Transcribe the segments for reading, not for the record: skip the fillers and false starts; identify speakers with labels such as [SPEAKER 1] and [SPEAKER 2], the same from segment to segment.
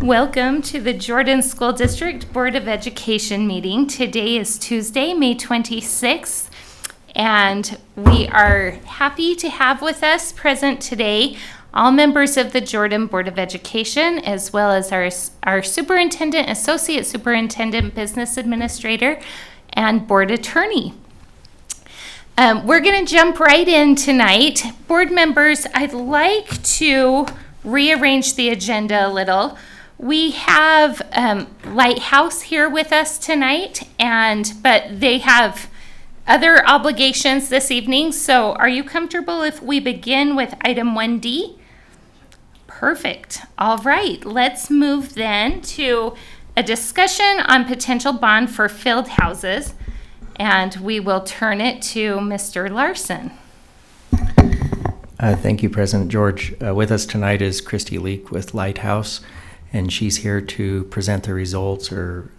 [SPEAKER 1] Welcome to the Jordan School District Board of Education meeting. Today is Tuesday, May 26th, and we are happy to have with us present today all members of the Jordan Board of Education, as well as our superintendent, associate superintendent, business administrator, and board attorney. We're going to jump right in tonight. Board members, I'd like to rearrange the agenda a little. We have Lighthouse here with us tonight, but they have other obligations this evening. So are you comfortable if we begin with item 1D? Perfect. All right, let's move then to a discussion on potential bond for field houses, and we will turn it to Mr. Larson.
[SPEAKER 2] Thank you, President George. With us tonight is Christy Leek with Lighthouse, and she's here to present the results or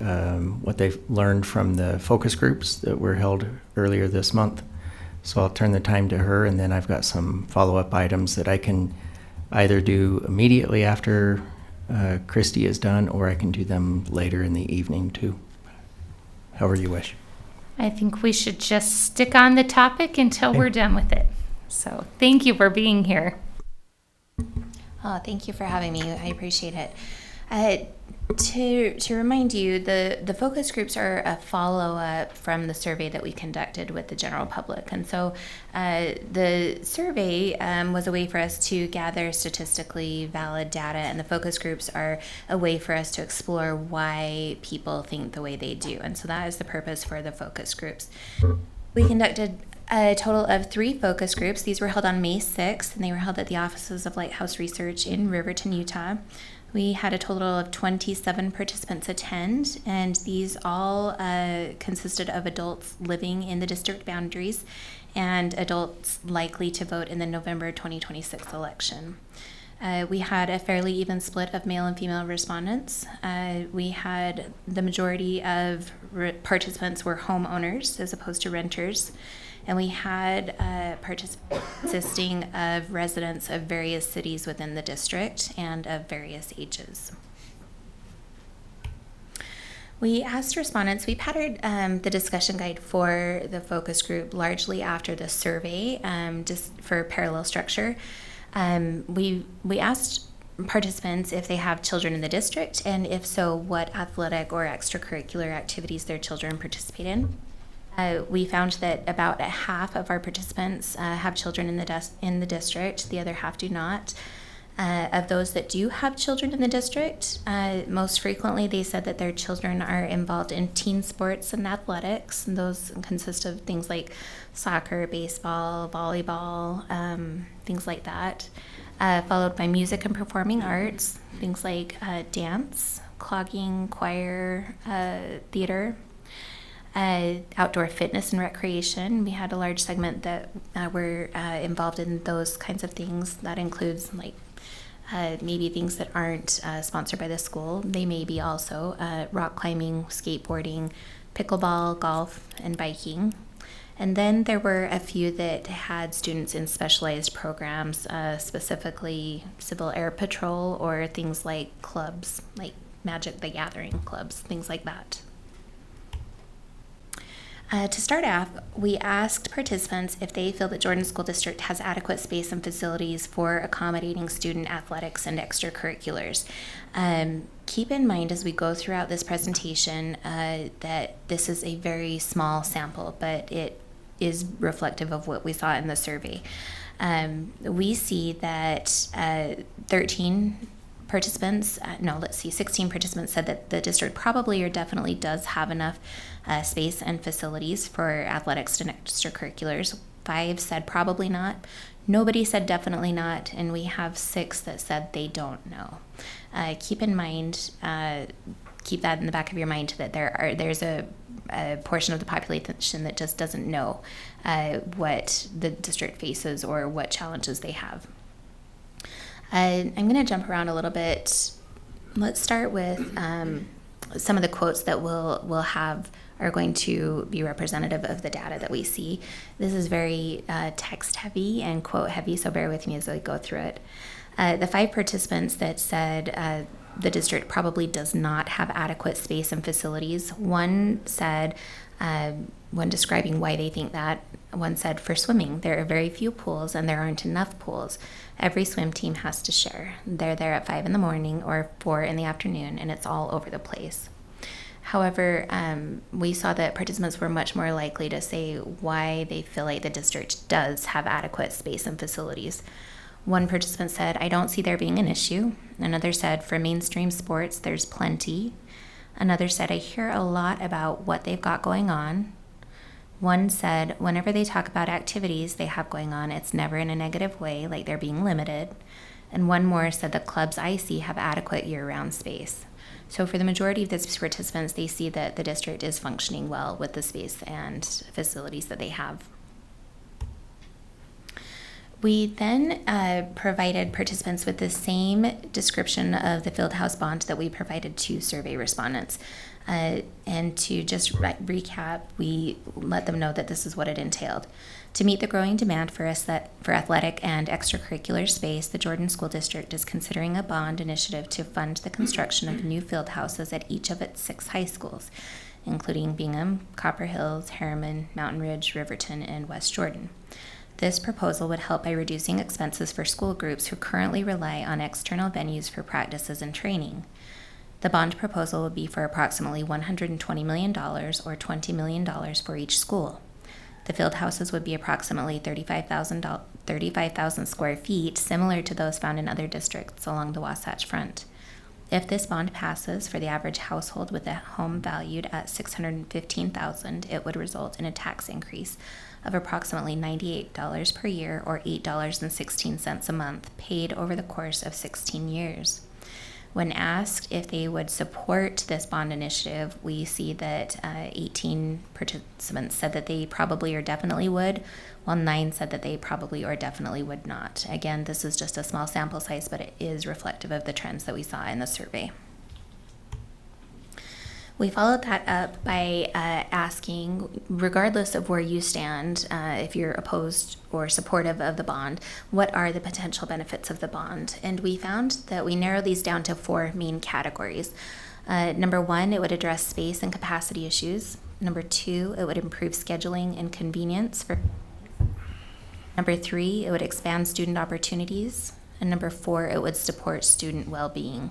[SPEAKER 2] what they've learned from the focus groups that were held earlier this month. So I'll turn the time to her, and then I've got some follow-up items that I can either do immediately after Christy is done, or I can do them later in the evening too, however you wish.
[SPEAKER 1] I think we should just stick on the topic until we're done with it. So thank you for being here.
[SPEAKER 3] Oh, thank you for having me. I appreciate it. To remind you, the focus groups are a follow-up from the survey that we conducted with the general public. And so the survey was a way for us to gather statistically valid data, and the focus groups are a way for us to explore why people think the way they do. And so that is the purpose for the focus groups. We conducted a total of 3 focus groups. These were held on May 6th, and they were held at the offices of Lighthouse Research in Riverton, Utah. We had a total of 27 participants attend, and these all consisted of adults living in the district boundaries and adults likely to vote in the November 2026 election. We had a fairly even split of male and female respondents. We had the majority of participants were homeowners as opposed to renters. And we had participants consisting of residents of various cities within the district and of various ages. We asked respondents, we patterned the discussion guide for the focus group largely after the survey, just for parallel structure. We asked participants if they have children in the district, and if so, what athletic or extracurricular activities their children participate in. We found that about a half of our participants have children in the district. The other half do not. Of those that do have children in the district, most frequently they said that their children are involved in team sports and athletics. And those consist of things like soccer, baseball, volleyball, things like that. Followed by music and performing arts, things like dance, clogging, choir, theater. Outdoor fitness and recreation. We had a large segment that were involved in those kinds of things. That includes like maybe things that aren't sponsored by the school. They may be also rock climbing, skateboarding, pickleball, golf, and biking. And then there were a few that had students in specialized programs, specifically Civil Air Patrol or things like clubs, like Magic the Gathering clubs, things like that. To start off, we asked participants if they feel that Jordan School District has adequate space and facilities for accommodating student athletics and extracurriculars. Keep in mind as we go throughout this presentation that this is a very small sample, but it is reflective of what we saw in the survey. We see that 16 participants said that the district probably or definitely does have enough space and facilities for athletics and extracurriculars. 5 said probably not. Nobody said definitely not, and we have 6 that said they don't know. Keep in mind, keep that in the back of your mind that there's a portion of the population that just doesn't know what the district faces or what challenges they have. I'm going to jump around a little bit. Let's start with some of the quotes that we'll have are going to be representative of the data that we see. This is very text heavy and quote heavy, so bear with me as I go through it. The 5 participants that said the district probably does not have adequate space and facilities. One said, when describing why they think that, one said, for swimming, there are very few pools and there aren't enough pools. Every swim team has to share. They're there at 5 in the morning or 4 in the afternoon, and it's all over the place. However, we saw that participants were much more likely to say why they feel like the district does have adequate space and facilities. One participant said, I don't see there being an issue. Another said, for mainstream sports, there's plenty. Another said, I hear a lot about what they've got going on. One said, whenever they talk about activities they have going on, it's never in a negative way, like they're being limited. And one more said the clubs I see have adequate year-round space. So for the majority of these participants, they see that the district is functioning well with the space and facilities that they have. We then provided participants with the same description of the Fieldhouse bond that we provided to survey respondents. And to just recap, we let them know that this is what it entailed. To meet the growing demand for athletic and extracurricular space, the Jordan School District is considering a bond initiative to fund the construction of new field houses at each of its 6 high schools, including Bingham, Copper Hills, Harriman, Mountain Ridge, Riverton, and West Jordan. This proposal would help by reducing expenses for school groups who currently rely on external venues for practices and training. The bond proposal would be for approximately $120 million or $20 million for each school. The field houses would be approximately 35,000 square feet, similar to those found in other districts along the Wasatch Front. If this bond passes for the average household with a home valued at $615,000, it would result in a tax increase of approximately $98 per year or $8.16 a month, paid over the course of 16 years. When asked if they would support this bond initiative, we see that 18 participants said that they probably or definitely would, while 9 said that they probably or definitely would not. Again, this is just a small sample size, but it is reflective of the trends that we saw in the survey. We followed that up by asking, regardless of where you stand, if you're opposed or supportive of the bond, what are the potential benefits of the bond? And we found that we narrowed these down to 4 main categories. Number 1, it would address space and capacity issues. Number 2, it would improve scheduling and convenience. Number 3, it would expand student opportunities. And number 4, it would support student well-being.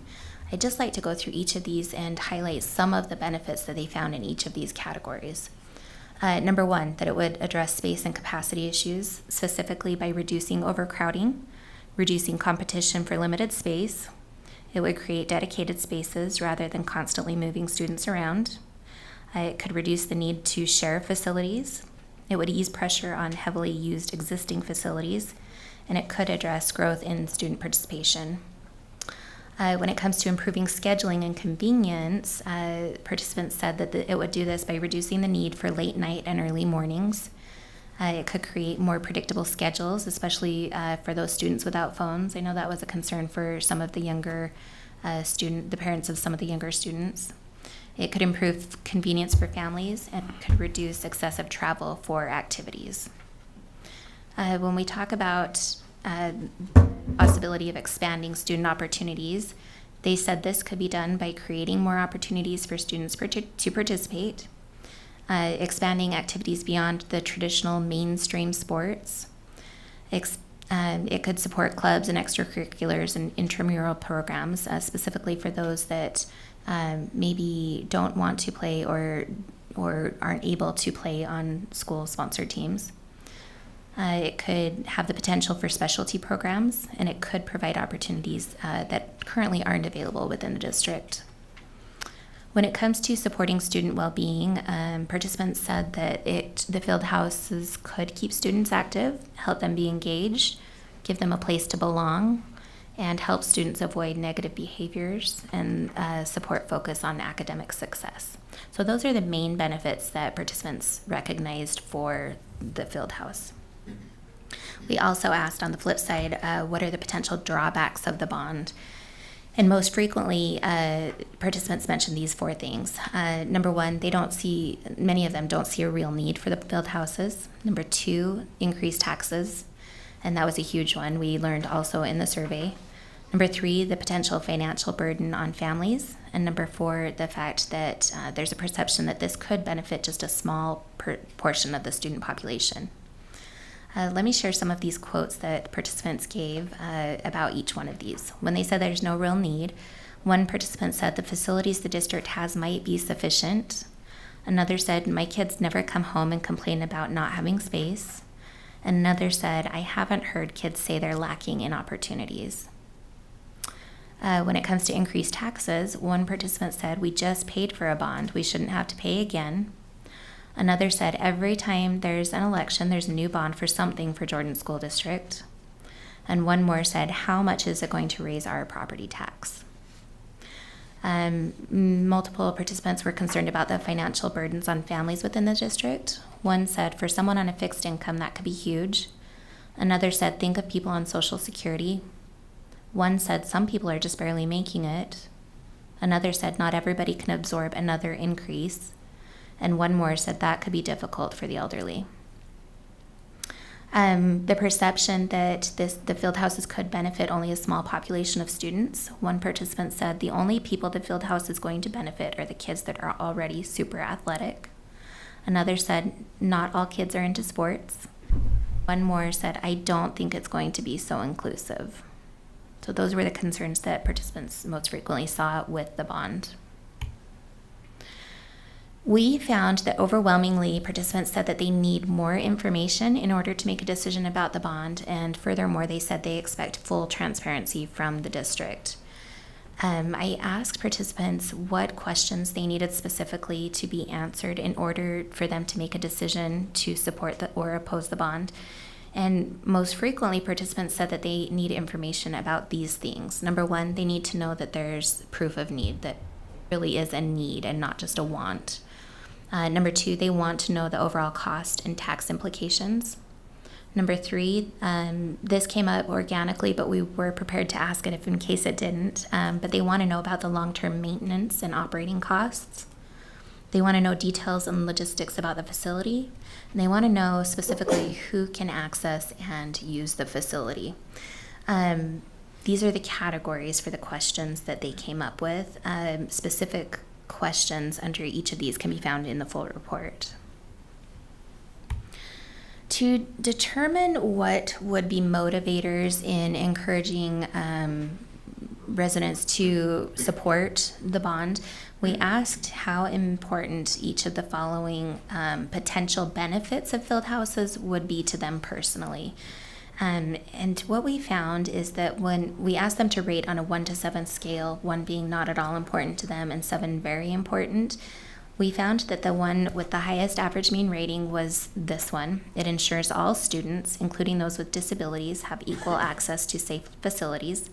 [SPEAKER 3] I'd just like to go through each of these and highlight some of the benefits that they found in each of these categories. Number 1, that it would address space and capacity issues, specifically by reducing overcrowding, reducing competition for limited space. It would create dedicated spaces rather than constantly moving students around. It could reduce the need to share facilities. It would ease pressure on heavily used existing facilities, and it could address growth in student participation. When it comes to improving scheduling and convenience, participants said that it would do this by reducing the need for late night and early mornings. It could create more predictable schedules, especially for those students without phones. I know that was a concern for some of the younger the parents of some of the younger students. It could improve convenience for families and could reduce excessive travel for activities. When we talk about possibility of expanding student opportunities, they said this could be done by creating more opportunities for students to participate, expanding activities beyond the traditional mainstream sports. It could support clubs and extracurriculars and intramural programs, specifically for those that maybe don't want to play or aren't able to play on school-sponsored teams. It could have the potential for specialty programs, and it could provide opportunities that currently aren't available within the district. When it comes to supporting student well-being, participants said that the field houses could keep students active, help them be engaged, give them a place to belong, and help students avoid negative behaviors and support focus on academic success. So those are the main benefits that participants recognized for the field house. We also asked on the flip side, what are the potential drawbacks of the bond? And most frequently, participants mentioned these 4 things. Number 1, many of them don't see a real need for the field houses. Number 2, increased taxes, and that was a huge one we learned also in the survey. Number 3, the potential financial burden on families. And number 4, the fact that there's a perception that this could benefit just a small portion of the student population. Let me share some of these quotes that participants gave about each one of these. When they said there's no real need, one participant said the facilities the district has might be sufficient. Another said, my kids never come home and complain about not having space. And another said, I haven't heard kids say they're lacking in opportunities. When it comes to increased taxes, one participant said, we just paid for a bond. We shouldn't have to pay again. Another said, every time there's an election, there's a new bond for something for Jordan School District. And one more said, how much is it going to raise our property tax? Multiple participants were concerned about the financial burdens on families within the district. One said, for someone on a fixed income, that could be huge. Another said, think of people on Social Security. One said, some people are just barely making it. Another said, not everybody can absorb another increase. And one more said that could be difficult for the elderly. The perception that the field houses could benefit only a small population of students. One participant said the only people the field house is going to benefit are the kids that are already super athletic. Another said not all kids are into sports. One more said, I don't think it's going to be so inclusive. So those were the concerns that participants most frequently saw with the bond. We found that overwhelmingly participants said that they need more information in order to make a decision about the bond, and furthermore, they said they expect full transparency from the district. I asked participants what questions they needed specifically to be answered in order for them to make a decision to support or oppose the bond. And most frequently, participants said that they need information about these things. Number 1, they need to know that there's proof of need, that really is a need and not just a want. Number 2, they want to know the overall cost and tax implications. Number 3, this came up organically, but we were prepared to ask it if in case it didn't. But they want to know about the long-term maintenance and operating costs. They want to know details and logistics about the facility. And they want to know specifically who can access and use the facility. These are the categories for the questions that they came up with. Specific questions under each of these can be found in the full report. To determine what would be motivators in encouraging residents to support the bond, we asked how important each of the following potential benefits of field houses would be to them personally. And what we found is that when we asked them to rate on a 1 to 7 scale, 1 being not at all important to them and 7 very important, we found that the one with the highest average mean rating was this one. It ensures all students, including those with disabilities, have equal access to safe facilities.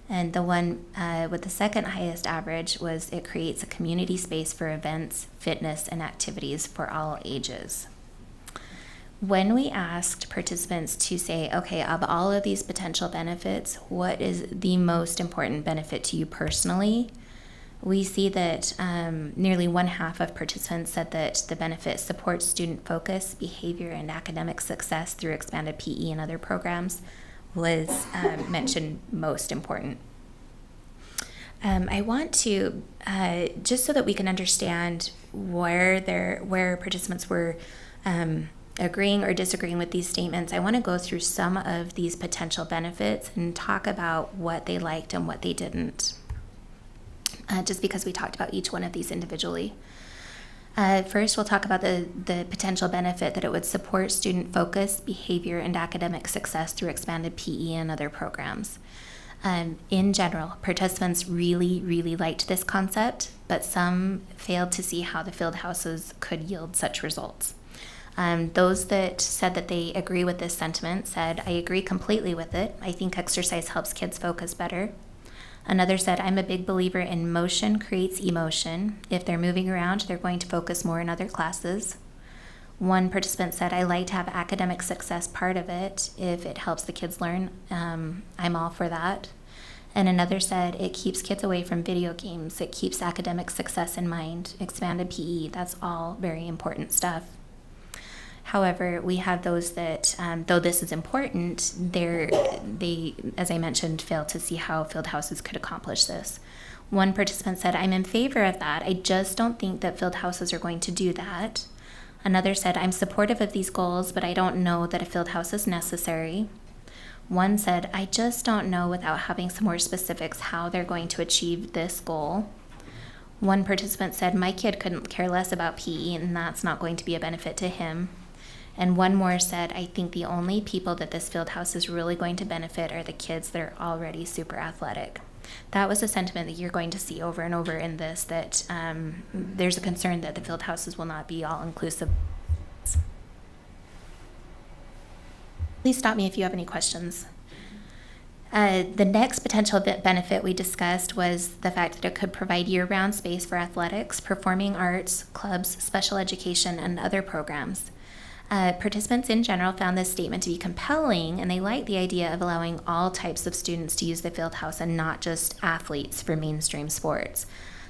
[SPEAKER 3] And the one with the second highest average was it creates a community space for events, fitness, and activities for all ages. When we asked participants to say, okay, of all of these potential benefits, what is the most important benefit to you personally? We see that nearly 1/2 of participants said that the benefit supports student focus, behavior, and academic success through expanded PE and other programs was mentioned most important. I want to, just so that we can understand where participants were agreeing or disagreeing with these statements, I want to go through some of these potential benefits and talk about what they liked and what they didn't, just because we talked about each one of these individually. First, we'll talk about the potential benefit that it would support student focus, behavior, and academic success through expanded PE and other programs. In general, participants really, really liked this concept, but some failed to see how the field houses could yield such results. Those that said that they agree with this sentiment said, I agree completely with it. I think exercise helps kids focus better. Another said, I'm a big believer in motion creates emotion. If they're moving around, they're going to focus more in other classes. One participant said, I like to have academic success part of it. If it helps the kids learn, I'm all for that. And another said, it keeps kids away from video games. It keeps academic success in mind. Expanded PE, that's all very important stuff. However, we have those that, though this is important, they, as I mentioned, fail to see how field houses could accomplish this. One participant said, I'm in favor of that. I just don't think that field houses are going to do that. Another said, I'm supportive of these goals, but I don't know that a field house is necessary. One said, I just don't know without having some more specifics how they're going to achieve this goal. One participant said, my kid couldn't care less about PE and that's not going to be a benefit to him. And one more said, I think the only people that this field house is really going to benefit are the kids that are already super athletic. That was a sentiment that you're going to see over and over in this, that there's a concern that the field houses will not be all inclusive. Please stop me if you have any questions. The next potential benefit we discussed was the fact that it could provide year-round space for athletics, performing arts, clubs, special education, and other programs. Participants in general found this statement to be compelling, and they liked the idea of allowing all types of students to use the field house and not just athletes for mainstream sports.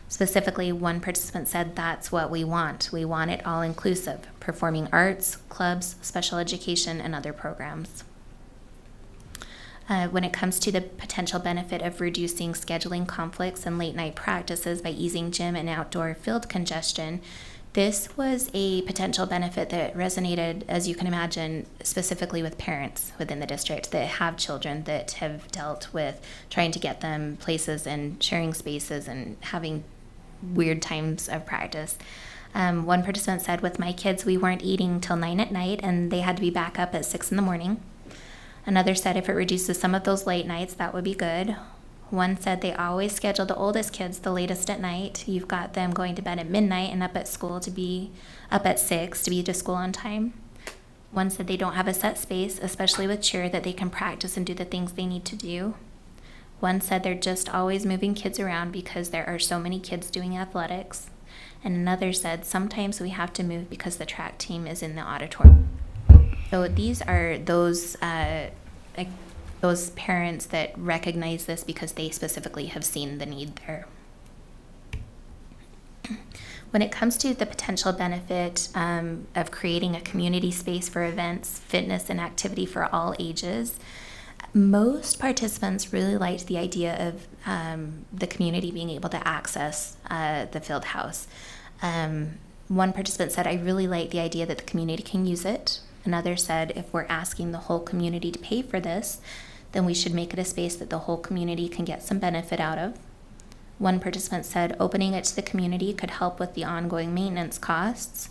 [SPEAKER 3] Specifically, one participant said, that's what we want. We want it all inclusive, performing arts, clubs, special education, and other programs. When it comes to the potential benefit of reducing scheduling conflicts and late night practices by easing gym and outdoor field congestion, this was a potential benefit that resonated, as you can imagine, specifically with parents within the district that have children that have dealt with trying to get them places and sharing spaces and having weird times of practice. One participant said, with my kids, we weren't eating till 9 at night and they had to be back up at 6 in the morning. Another said if it reduces some of those late nights, that would be good. One said they always schedule the oldest kids the latest at night. You've got them going to bed at midnight and up at 6 to be to school on time. One said they don't have a set space, especially with cheer, that they can practice and do the things they need to do. One said they're just always moving kids around because there are so many kids doing athletics. And another said sometimes we have to move because the track team is in the auditorium. So these are those parents that recognize this because they specifically have seen the need there. When it comes to the potential benefit of creating a community space for events, fitness, and activity for all ages, most participants really liked the idea of the community being able to access the field house. One participant said, I really like the idea that the community can use it. Another said, if we're asking the whole community to pay for this, then we should make it a space that the whole community can get some benefit out of. One participant said opening it to the community could help with the ongoing maintenance costs.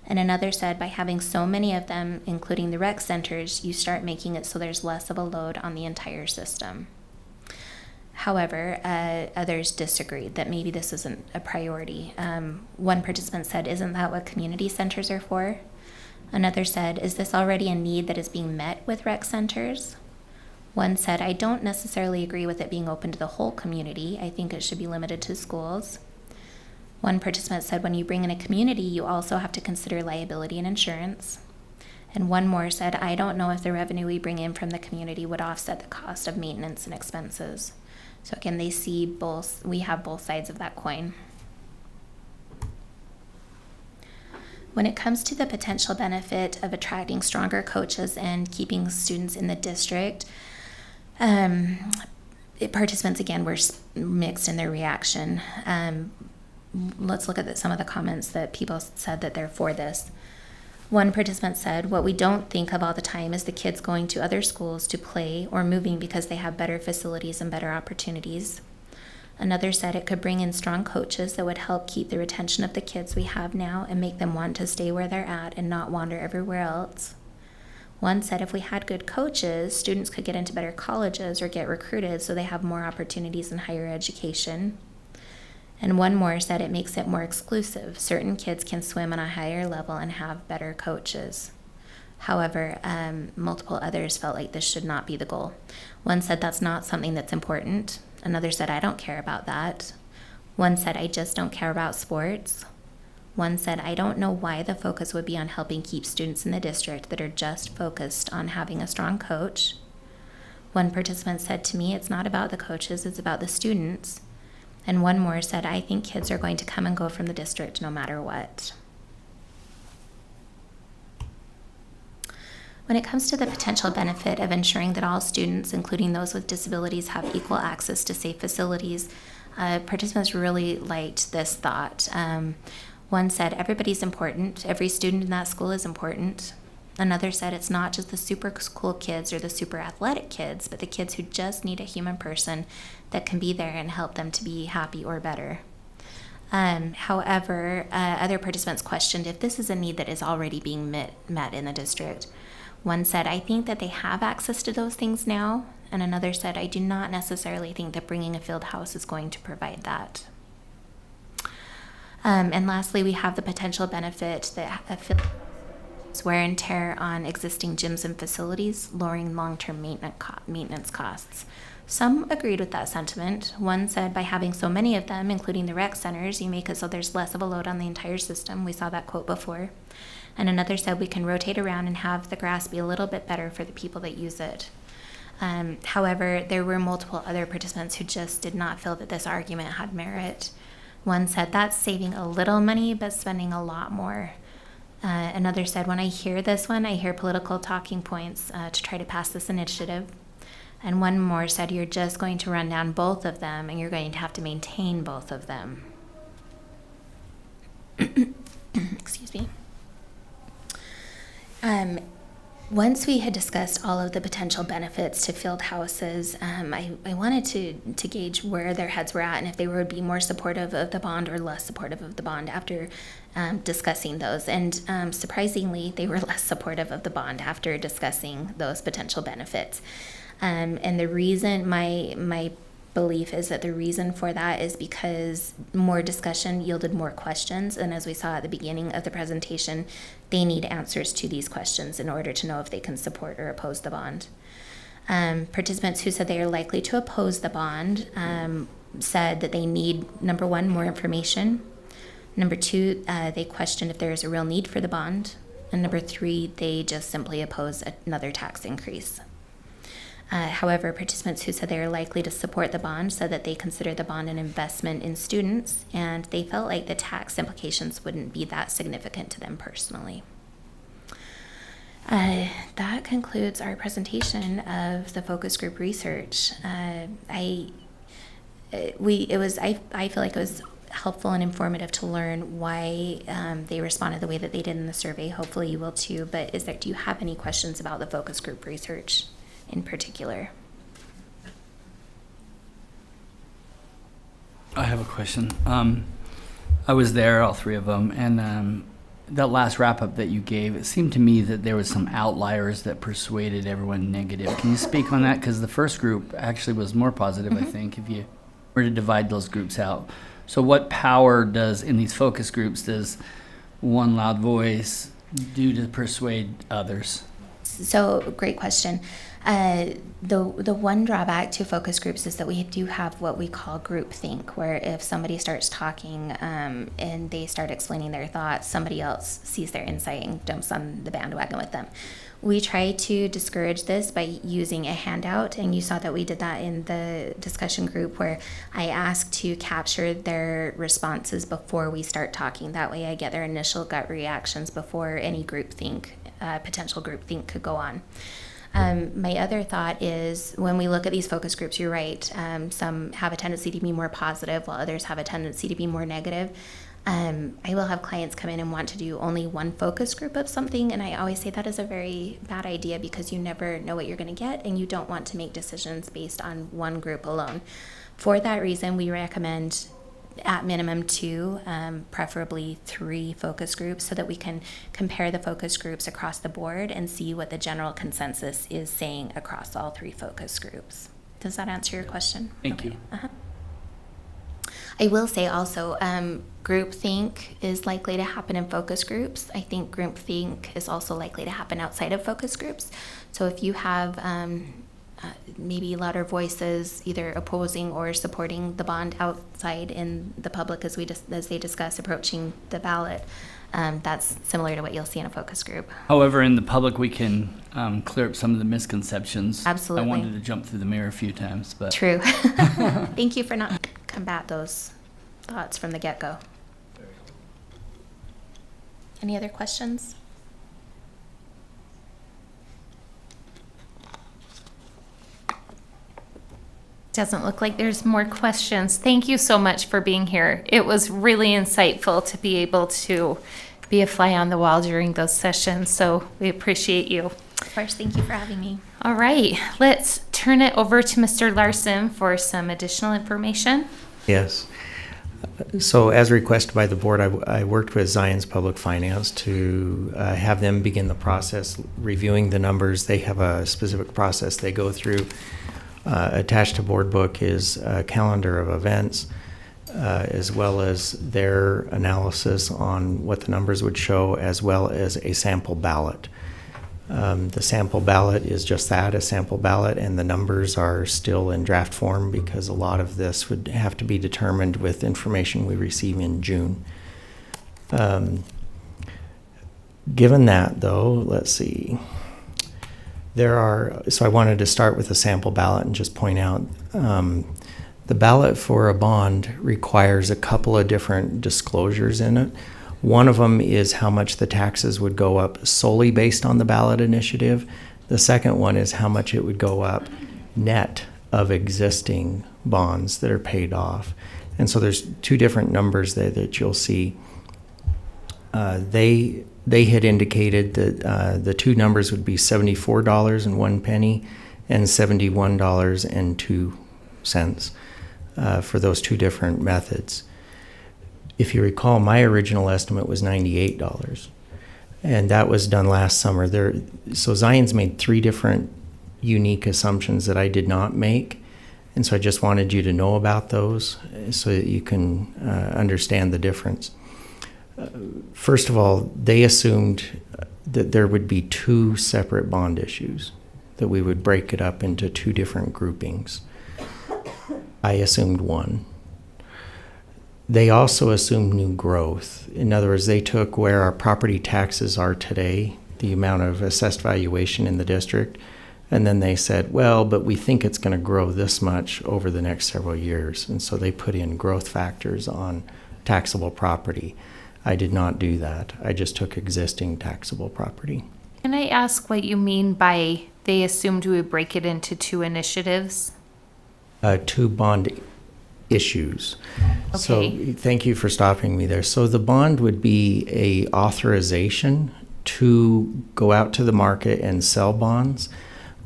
[SPEAKER 3] And another said by having so many of them, including the rec centers, you start making it so there's less of a load on the entire system. However, others disagreed that maybe this isn't a priority. One participant said, isn't that what community centers are for? Another said, is this already a need that is being met with rec centers? One said, I don't necessarily agree with it being open to the whole community. I think it should be limited to schools. One participant said, when you bring in a community, you also have to consider liability and insurance. And one more said, I don't know if the revenue we bring in from the community would offset the cost of maintenance and expenses. So again, they see both, we have both sides of that coin. When it comes to the potential benefit of attracting stronger coaches and keeping students in the district, participants, again, were mixed in their reaction. Let's look at some of the comments that people said that they're for this. One participant said, what we don't think of all the time is the kids going to other schools to play or moving because they have better facilities and better opportunities. Another said it could bring in strong coaches that would help keep the retention of the kids we have now and make them want to stay where they're at and not wander everywhere else. One said if we had good coaches, students could get into better colleges or get recruited so they have more opportunities in higher education. And one more said it makes it more exclusive. Certain kids can swim on a higher level and have better coaches. However, multiple others felt like this should not be the goal. One said that's not something that's important. Another said, I don't care about that. One said, I just don't care about sports. One said, I don't know why the focus would be on helping keep students in the district that are just focused on having a strong coach. One participant said to me, it's not about the coaches, it's about the students. And one more said, I think kids are going to come and go from the district no matter what. When it comes to the potential benefit of ensuring that all students, including those with disabilities, have equal access to safe facilities, participants really liked this thought. One said, everybody's important. Every student in that school is important. Another said, it's not just the super cool kids or the super athletic kids, but the kids who just need a human person that can be there and help them to be happy or better. However, other participants questioned if this is a need that is already being met in the district. One said, I think that they have access to those things now. And another said, I do not necessarily think that bringing a field house is going to provide that. And lastly, we have the potential benefit that a field wear and tear on existing gyms and facilities, lowering long-term maintenance costs. Some agreed with that sentiment. One said, by having so many of them, including the rec centers, you make it so there's less of a load on the entire system. We saw that quote before. And another said, we can rotate around and have the grass be a little bit better for the people that use it. However, there were multiple other participants who just did not feel that this argument had merit. One said, that's saving a little money, but spending a lot more. Another said, when I hear this one, I hear political talking points to try to pass this initiative. And one more said, you're just going to run down both of them and you're going to have to maintain both of them. Excuse me. Once we had discussed all of the potential benefits to field houses, I wanted to gauge where their heads were at and if they would be more supportive of the bond or less supportive of the bond after discussing those. And surprisingly, they were less supportive of the bond after discussing those potential benefits. And the reason, my belief is that the reason for that is because more discussion yielded more questions. And as we saw at the beginning of the presentation, they need answers to these questions in order to know if they can support or oppose the bond. Participants who said they are likely to oppose the bond said that they need, number one, more information. Number two, they questioned if there is a real need for the bond. And number three, they just simply oppose another tax increase. However, participants who said they are likely to support the bond said that they consider the bond an investment in students, and they felt like the tax implications wouldn't be that significant to them personally. That concludes our presentation of the focus group research. I feel like it was helpful and informative to learn why they responded the way that they did in the survey. Hopefully you will too, but do you have any questions about the focus group research in particular?
[SPEAKER 4] I have a question. I was there, all three of them, and that last wrap-up that you gave, it seemed to me that there was some outliers that persuaded everyone negative. Can you speak on that? Because the first group actually was more positive, I think, if you were to divide those groups out. So what power in these focus groups does one loud voice do to persuade others?
[SPEAKER 3] So, great question. The one drawback to focus groups is that we do have what we call groupthink, where if somebody starts talking and they start explaining their thoughts, somebody else sees their insight and jumps on the bandwagon with them. We try to discourage this by using a handout, and you saw that we did that in the discussion group where I asked to capture their responses before we start talking. That way I get their initial gut reactions before any potential groupthink could go on. My other thought is when we look at these focus groups, you're right. Some have a tendency to be more positive while others have a tendency to be more negative. I will have clients come in and want to do only one focus group of something, and I always say that is a very bad idea because you never know what you're going to get, and you don't want to make decisions based on one group alone. For that reason, we recommend at minimum 2, preferably 3 focus groups so that we can compare the focus groups across the board and see what the general consensus is saying across all 3 focus groups. Does that answer your question?
[SPEAKER 4] Thank you.
[SPEAKER 3] I will say also, groupthink is likely to happen in focus groups. I think groupthink is also likely to happen outside of focus groups. So if you have maybe louder voices either opposing or supporting the bond outside in the public as they discuss approaching the ballot, that's similar to what you'll see in a focus group.
[SPEAKER 4] However, in the public, we can clear up some of the misconceptions.
[SPEAKER 3] Absolutely.
[SPEAKER 4] I wanted to jump through the mirror a few times, but
[SPEAKER 3] True. Thank you for not combat those thoughts from the get-go. Any other questions?
[SPEAKER 1] Doesn't look like there's more questions. Thank you so much for being here. It was really insightful to be able to be a fly on the wall during those sessions, so we appreciate you.
[SPEAKER 3] Of course, thank you for having me.
[SPEAKER 1] All right, let's turn it over to Mr. Larson for some additional information.
[SPEAKER 2] Yes. So as requested by the board, I worked with Zion's Public Finance to have them begin the process reviewing the numbers. They have a specific process they go through. Attached to board book is a calendar of events, as well as their analysis on what the numbers would show, as well as a sample ballot. The sample ballot is just that, a sample ballot, and the numbers are still in draft form because a lot of this would have to be determined with information we receive in June. Given that, though, let's see. So I wanted to start with a sample ballot and just point out the ballot for a bond requires a couple of different disclosures in it. One of them is how much the taxes would go up solely based on the ballot initiative. The second one is how much it would go up net of existing bonds that are paid off. And so there's two different numbers there that you'll see. They had indicated that the two numbers would be $74.01 and $71.02 for those two different methods. If you recall, my original estimate was $98, and that was done last summer. So Zion's made three different unique assumptions that I did not make, and so I just wanted you to know about those so that you can understand the difference. First of all, they assumed that there would be two separate bond issues, that we would break it up into two different groupings. I assumed one. They also assumed new growth. In other words, they took where our property taxes are today, the amount of assessed valuation in the district, and then they said, well, but we think it's going to grow this much over the next several years. And so they put in growth factors on taxable property. I did not do that. I just took existing taxable property.
[SPEAKER 1] Can I ask what you mean by they assumed we would break it into two initiatives?
[SPEAKER 2] Two bond issues.
[SPEAKER 1] Okay.
[SPEAKER 2] So thank you for stopping me there. So the bond would be a authorization to go out to the market and sell bonds,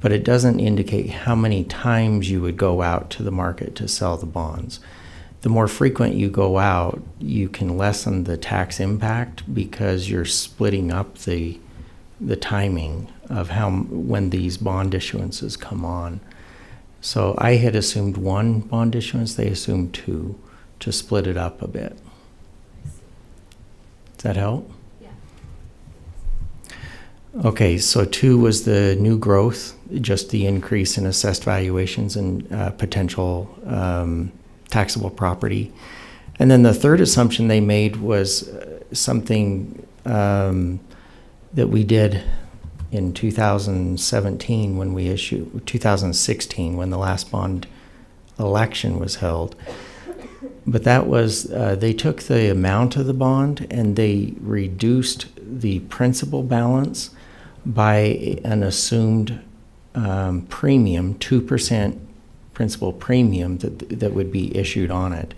[SPEAKER 2] but it doesn't indicate how many times you would go out to the market to sell the bonds. The more frequent you go out, you can lessen the tax impact because you're splitting up the timing of when these bond issuances come on. So I had assumed one bond issuance, they assumed two, to split it up a bit. Does that help?
[SPEAKER 1] Yeah.
[SPEAKER 2] Okay, so two was the new growth, just the increase in assessed valuations and potential taxable property. And then the third assumption they made was something that we did in 2017 when we issued, 2016 when the last bond election was held. But that was, they took the amount of the bond and they reduced the principal balance by an assumed premium, 2% principal premium that would be issued on it.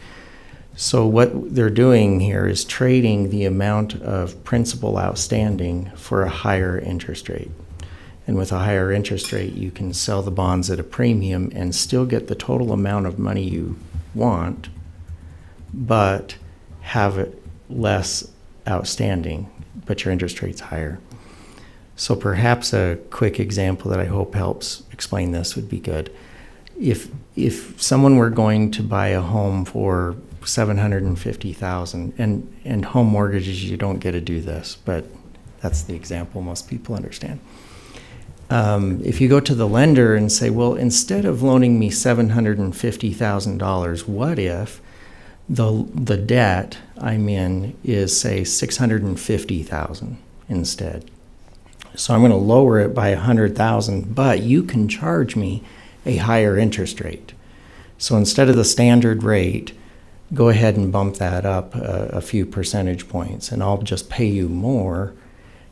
[SPEAKER 2] So what they're doing here is trading the amount of principal outstanding for a higher interest rate. And with a higher interest rate, you can sell the bonds at a premium and still get the total amount of money you want, but have it less outstanding, but your interest rate's higher. So perhaps a quick example that I hope helps explain this would be good. If someone were going to buy a home for $750,000, and home mortgages, you don't get to do this, but that's the example most people understand. If you go to the lender and say, well, instead of loaning me $750,000, what if the debt I'm in is, say, $650,000 instead? So I'm going to lower it by $100,000, but you can charge me a higher interest rate. So instead of the standard rate, go ahead and bump that up a few percentage points, and I'll just pay you more.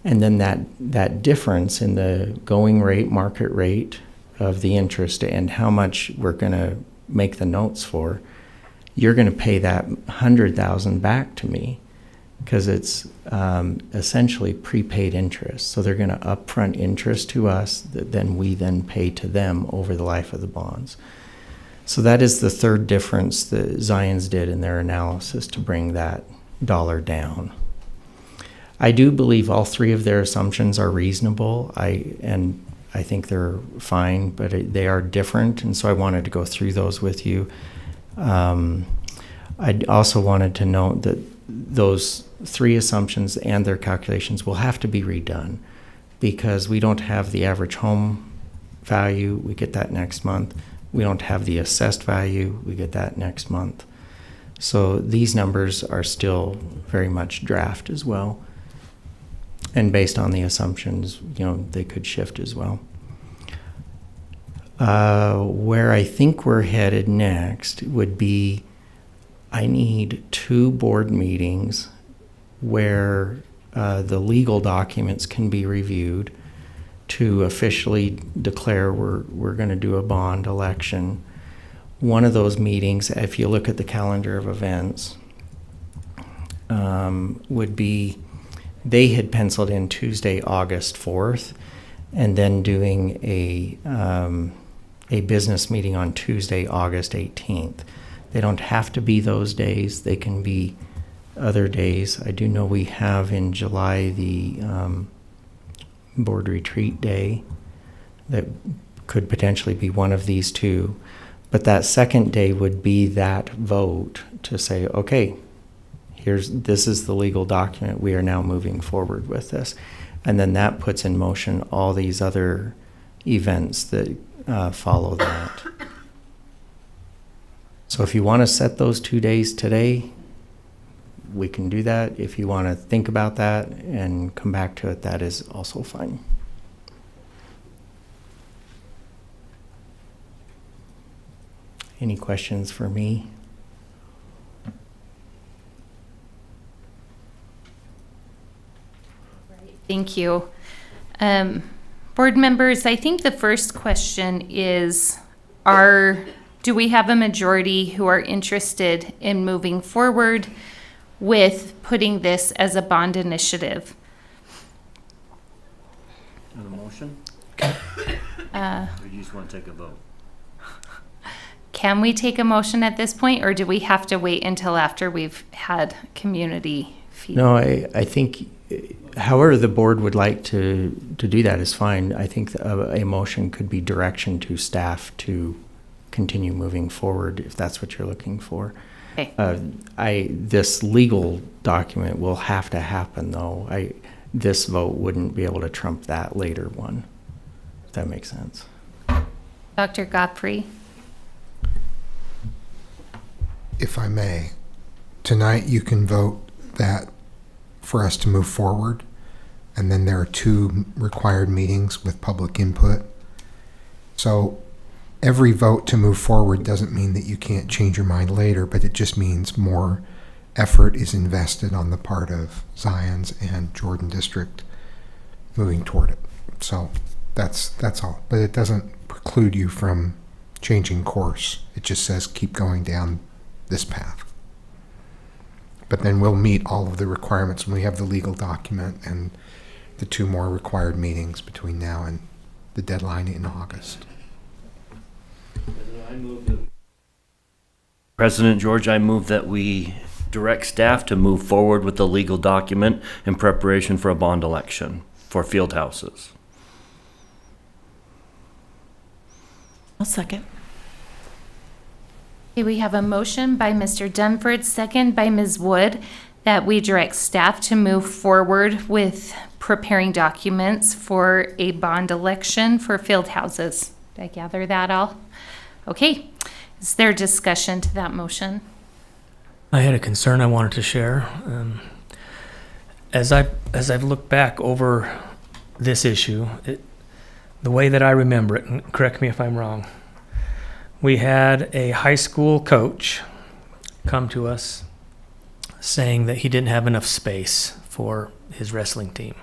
[SPEAKER 2] And then that difference in the going rate, market rate of the interest, and how much we're going to make the notes for, you're going to pay that $100,000 back to me because it's essentially prepaid interest. So they're going to upfront interest to us that then we then pay to them over the life of the bonds. So that is the third difference that Zions did in their analysis to bring that dollar down. I do believe all three of their assumptions are reasonable. I think they're fine, but they are different, and so I wanted to go through those with you. I also wanted to note that those three assumptions and their calculations will have to be redone because we don't have the average home value. We get that next month. We don't have the assessed value. We get that next month. So these numbers are still very much draft as well. And based on the assumptions, they could shift as well. Where I think we're headed next would be I need 2 board meetings where the legal documents can be reviewed to officially declare we're going to do a bond election. One of those meetings, if you look at the calendar of events, would be they had penciled in Tuesday, August 4th, and then doing a business meeting on Tuesday, August 18th. They don't have to be those days. They can be other days. I do know we have in July the board retreat day that could potentially be one of these two. But that second day would be that vote to say, okay, this is the legal document. We are now moving forward with this. And then that puts in motion all these other events that follow that. So if you want to set those 2 days today, we can do that. If you want to think about that and come back to it, that is also fine. Any questions for me?
[SPEAKER 1] Thank you. Board members, I think the first question is, do we have a majority who are interested in moving forward with putting this as a bond initiative?
[SPEAKER 5] On a motion? Or you just want to take a vote?
[SPEAKER 1] Can we take a motion at this point, or do we have to wait until after we've had community feedback?
[SPEAKER 2] No, I think however the board would like to do that is fine. I think a motion could be direction to staff to continue moving forward if that's what you're looking for.
[SPEAKER 1] Okay.
[SPEAKER 2] This legal document will have to happen though. This vote wouldn't be able to trump that later one, if that makes sense.
[SPEAKER 1] Dr. Godfrey?
[SPEAKER 6] If I may, tonight you can vote that for us to move forward, and then there are 2 required meetings with public input. So every vote to move forward doesn't mean that you can't change your mind later, but it just means more effort is invested on the part of Zions and Jordan District moving toward it. So that's all. But it doesn't preclude you from changing course. It just says keep going down this path. But then we'll meet all of the requirements when we have the legal document and the 2 more required meetings between now and the deadline in August.
[SPEAKER 5] President George, I move that we direct staff to move forward with the legal document in preparation for a bond election for field houses.
[SPEAKER 7] I'll second.
[SPEAKER 1] Okay, we have a motion by Mr. Dunford, second by Ms. Wood, that we direct staff to move forward with preparing documents for a bond election for field houses. Did I gather that all? Okay. Is there discussion to that motion?
[SPEAKER 8] I had a concern I wanted to share. As I've looked back over this issue, the way that I remember it, and correct me if I'm wrong, we had a high school coach come to us saying that he didn't have enough space for his wrestling team.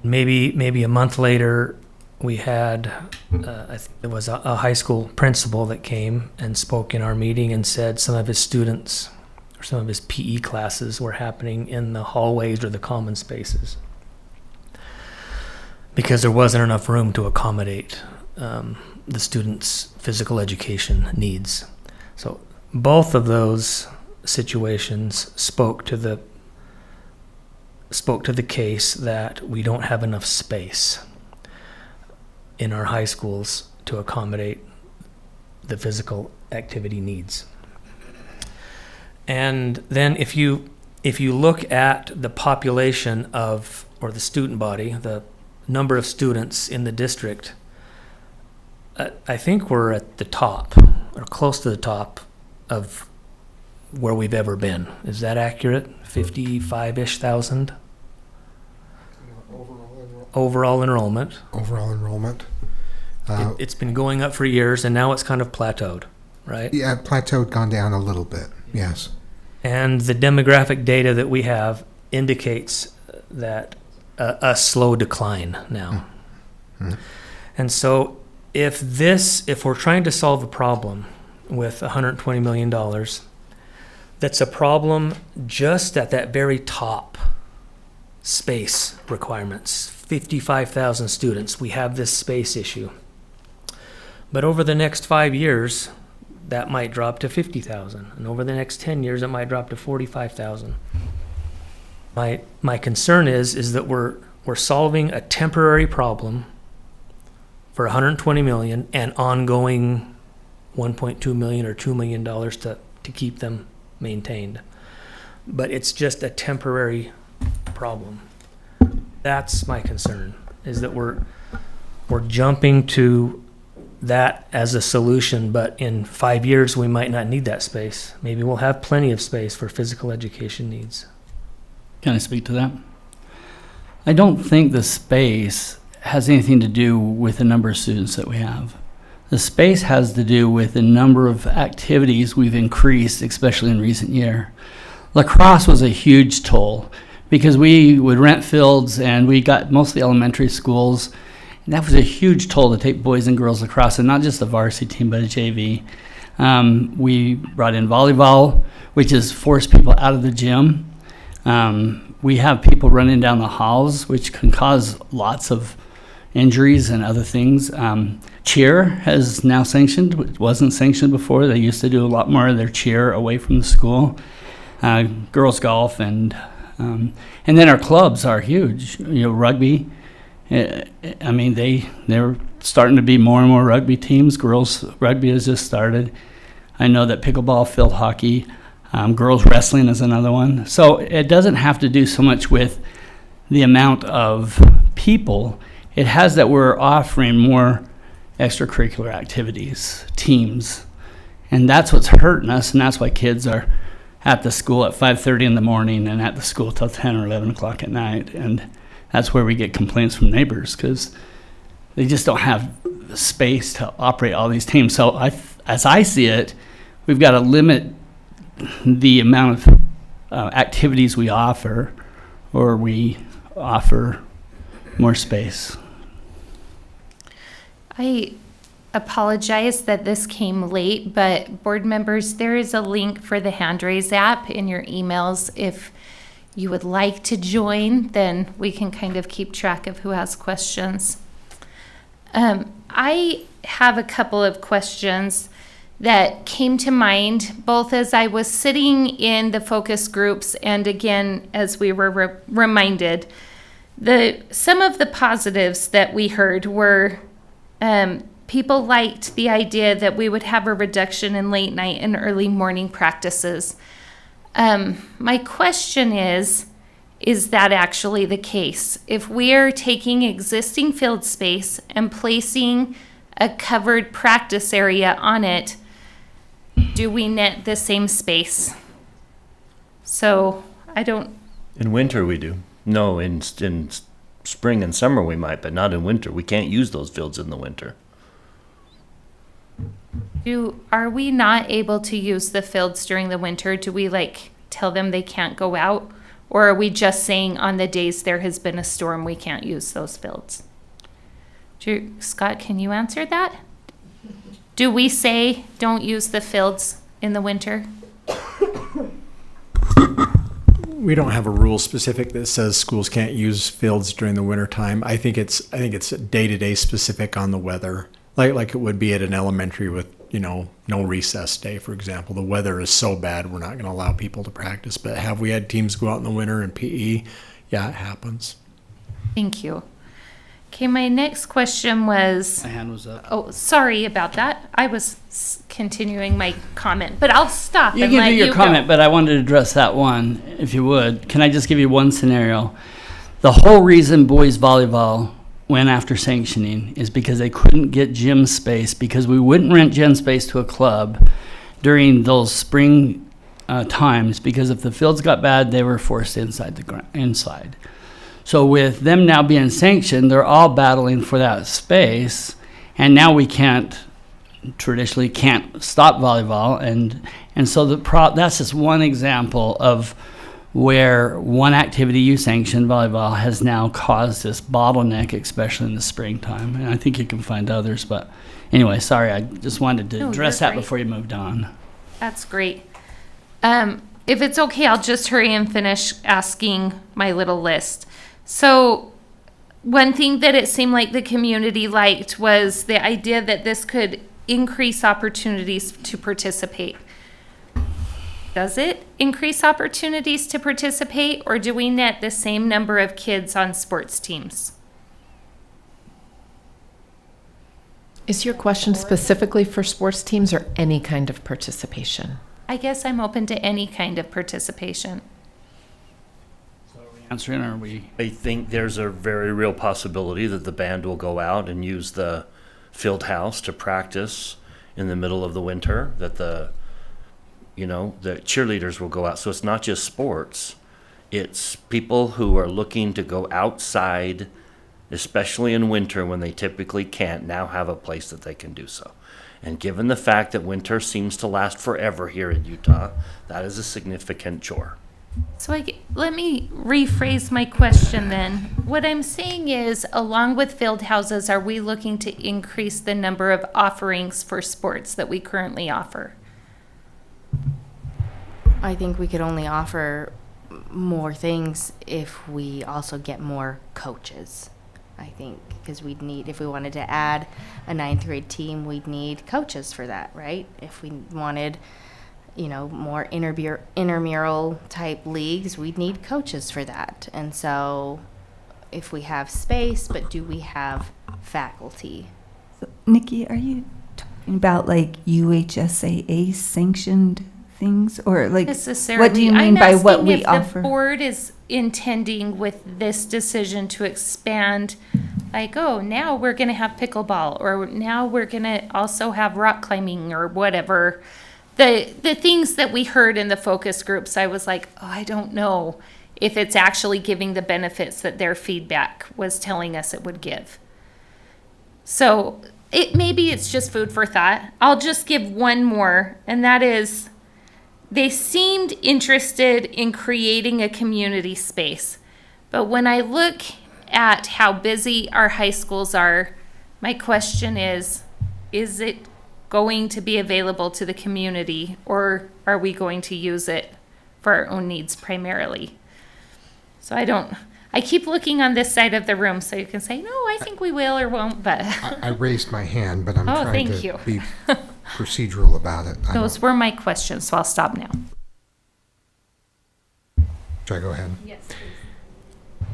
[SPEAKER 8] Maybe a month later, we had, I think it was a high school principal that came and spoke in our meeting and said some of his students or some of his PE classes were happening in the hallways or the common spaces because there wasn't enough room to accommodate the students' physical education needs. So both of those situations spoke to the case that we don't have enough space in our high schools to accommodate the physical activity needs. And then if you look at the population of, or the student body, the number of students in the district, I think we're at the top, or close to the top of where we've ever been. Is that accurate? 55-ish thousand? Overall enrollment.
[SPEAKER 6] Overall enrollment.
[SPEAKER 8] It's been going up for years, and now it's kind of plateaued, right?
[SPEAKER 6] Yeah, plateaued, gone down a little bit. Yes.
[SPEAKER 8] And the demographic data that we have indicates that a slow decline now.
[SPEAKER 6] Mm-hmm.
[SPEAKER 8] And so if we're trying to solve a problem with $120 million, that's a problem just at that very top space requirements. 55,000 students, we have this space issue. But over the next 5 years, that might drop to 50,000. And over the next 10 years, it might drop to 45,000. My concern is that we're solving a temporary problem for $120 million and ongoing $1.2 million or $2 million to keep them maintained. But it's just a temporary problem. That's my concern, is that we're jumping to that as a solution, but in 5 years we might not need that space. Maybe we'll have plenty of space for physical education needs.
[SPEAKER 4] Can I speak to that? I don't think the space has anything to do with the number of students that we have. The space has to do with the number of activities we've increased, especially in recent year. Lacrosse was a huge toll because we would rent fields and we got mostly elementary schools. And that was a huge toll to take boys and girls lacrosse, and not just the varsity team, but a JV. We brought in volleyball, which has forced people out of the gym. We have people running down the halls, which can cause lots of injuries and other things. Cheer has now sanctioned. It wasn't sanctioned before. They used to do a lot more of their cheer away from the school. Girls golf, and then our clubs are huge. Rugby. I mean, they're starting to be more and more rugby teams. Girls rugby has just started. I know that pickleball, field hockey, girls wrestling is another one. So it doesn't have to do so much with the amount of people. It has that we're offering more extracurricular activities, teams. And that's what's hurting us, and that's why kids are at the school at 5:30 in the morning and at the school till 10 or 11 o'clock at night. And that's where we get complaints from neighbors, because they just don't have the space to operate all these teams. So as I see it, we've got to limit the amount of activities we offer, or we offer more space.
[SPEAKER 1] I apologize that this came late, but board members, there is a link for the hand raise app in your emails. If you would like to join, then we can kind of keep track of who has questions. I have a couple of questions that came to mind both as I was sitting in the focus groups and again as we were reminded. Some of the positives that we heard were people liked the idea that we would have a reduction in late night and early morning practices. My question is that actually the case? If we are taking existing field space and placing a covered practice area on it, do we net the same space? So I don't.
[SPEAKER 5] In winter we do. No, in spring and summer we might, but not in winter. We can't use those fields in the winter.
[SPEAKER 1] Are we not able to use the fields during the winter? Do we tell them they can't go out? Or are we just saying on the days there has been a storm, we can't use those fields? Scott, can you answer that? Do we say don't use the fields in the winter?
[SPEAKER 9] We don't have a rule specific that says schools can't use fields during the winter time. I think it's day-to-day specific on the weather. Like it would be at an elementary with, no recess day, for example. The weather is so bad we're not going to allow people to practice. But have we had teams go out in the winter in PE? Yeah, it happens.
[SPEAKER 1] Thank you. Okay, my next question was,
[SPEAKER 4] My hand was up.
[SPEAKER 1] oh, sorry about that. I was continuing my comment, but I'll stop
[SPEAKER 4] You
[SPEAKER 1] and
[SPEAKER 4] can
[SPEAKER 1] let
[SPEAKER 4] do your
[SPEAKER 1] you
[SPEAKER 4] comment,
[SPEAKER 1] go.
[SPEAKER 4] but I wanted to address that one, if you would. Can I just give you one scenario? The whole reason boys volleyball went after sanctioning is because they couldn't get gym space, because we wouldn't rent gym space to a club during those spring times, because if the fields got bad, they were forced inside. So with them now being sanctioned, they're all battling for that space, and now we traditionally can't stop volleyball, and so that's just one example of where one activity you sanction, volleyball, has now caused this bottleneck, especially in the springtime. And I think you can find others, but anyway, sorry, I just wanted to
[SPEAKER 1] No,
[SPEAKER 4] address
[SPEAKER 1] you're
[SPEAKER 4] that
[SPEAKER 1] great.
[SPEAKER 4] before you moved on.
[SPEAKER 1] That's great. If it's okay, I'll just hurry and finish asking my little list. So one thing that it seemed like the community liked was the idea that this could increase opportunities to participate. Does it increase opportunities to participate, or do we net the same number of kids on sports teams?
[SPEAKER 7] Is your question specifically for sports teams or any kind of participation?
[SPEAKER 1] I guess I'm open to any kind of participation.
[SPEAKER 4] Answering, or are we?
[SPEAKER 5] I think there's a very real possibility that the band will go out and use the field house to practice in the middle of the winter, that the cheerleaders will go out. So it's not just sports. It's people who are looking to go outside, especially in winter when they typically can't, now have a place that they can do so. And given the fact that winter seems to last forever here in Utah, that is a significant chore.
[SPEAKER 1] So let me rephrase my question then. What I'm saying is, along with field houses, are we looking to increase the number of offerings for sports that we currently offer?
[SPEAKER 10] I think we could only offer more things if we also get more coaches. I think because we'd need, if we wanted to add a 9th grade team, we'd need coaches for that, right? If we wanted, more intramural type leagues, we'd need coaches for that. And so if we have space, but do we have faculty?
[SPEAKER 11] Nikki, are you talking about like UHSAA sanctioned things, or like
[SPEAKER 1] Necessarily.
[SPEAKER 11] what do you mean
[SPEAKER 1] I'm
[SPEAKER 11] by what
[SPEAKER 1] asking
[SPEAKER 11] we
[SPEAKER 1] if
[SPEAKER 11] offer?
[SPEAKER 1] the board is intending with this decision to expand, like, oh, now we're going to have pickleball, or now we're going to also have rock climbing, or whatever. The things that we heard in the focus groups, I was like, oh, I don't know if it's actually giving the benefits that their feedback was telling us it would give. So maybe it's just food for thought. I'll just give one more, and that is, they seemed interested in creating a community space. But when I look at how busy our high schools are, my question is it going to be available to the community, or are we going to use it for our own needs primarily? So I keep looking on this side of the room so you can say, no, I think we will or won't, but
[SPEAKER 6] I raised my hand, but I'm
[SPEAKER 1] Oh,
[SPEAKER 6] trying
[SPEAKER 1] thank
[SPEAKER 6] to
[SPEAKER 1] you.
[SPEAKER 6] be procedural about it.
[SPEAKER 1] those were my questions, so I'll stop now.
[SPEAKER 6] Should I go ahead? Yes, please.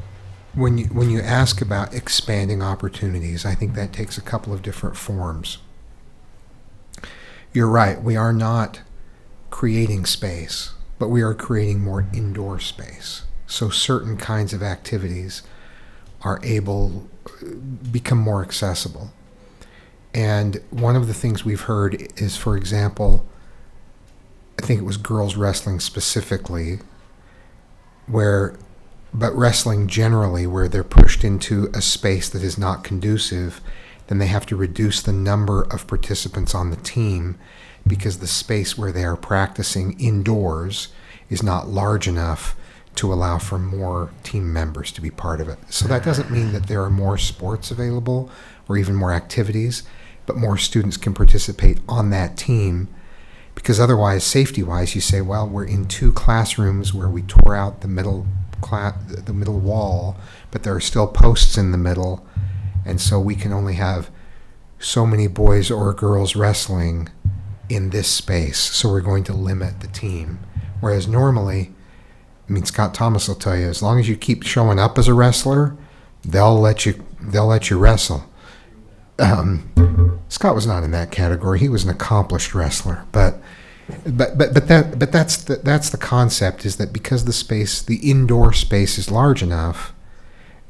[SPEAKER 6] When you ask about expanding opportunities, I think that takes a couple of different forms. You're right, we are not creating space, but we are creating more indoor space. So certain kinds of activities are become more accessible. And one of the things we've heard is, for example, I think it was girls wrestling specifically, but wrestling generally, where they're pushed into a space that is not conducive, then they have to reduce the number of participants on the team because the space where they are practicing indoors is not large enough to allow for more team members to be part of it. So that doesn't mean that there are more sports available or even more activities, but more students can participate on that team, because otherwise, safety-wise, you say, well, we're in 2 classrooms where we tore out the middle wall, but there are still posts in the middle, and so we can only have so many boys or girls wrestling in this space, so we're going to limit the team. Whereas normally, I mean, Scott Thomas will tell you, as long as you keep showing up as a wrestler, they'll let you wrestle. Scott was not in that category. He was an accomplished wrestler, but that's the concept, is that because the indoor space is large enough,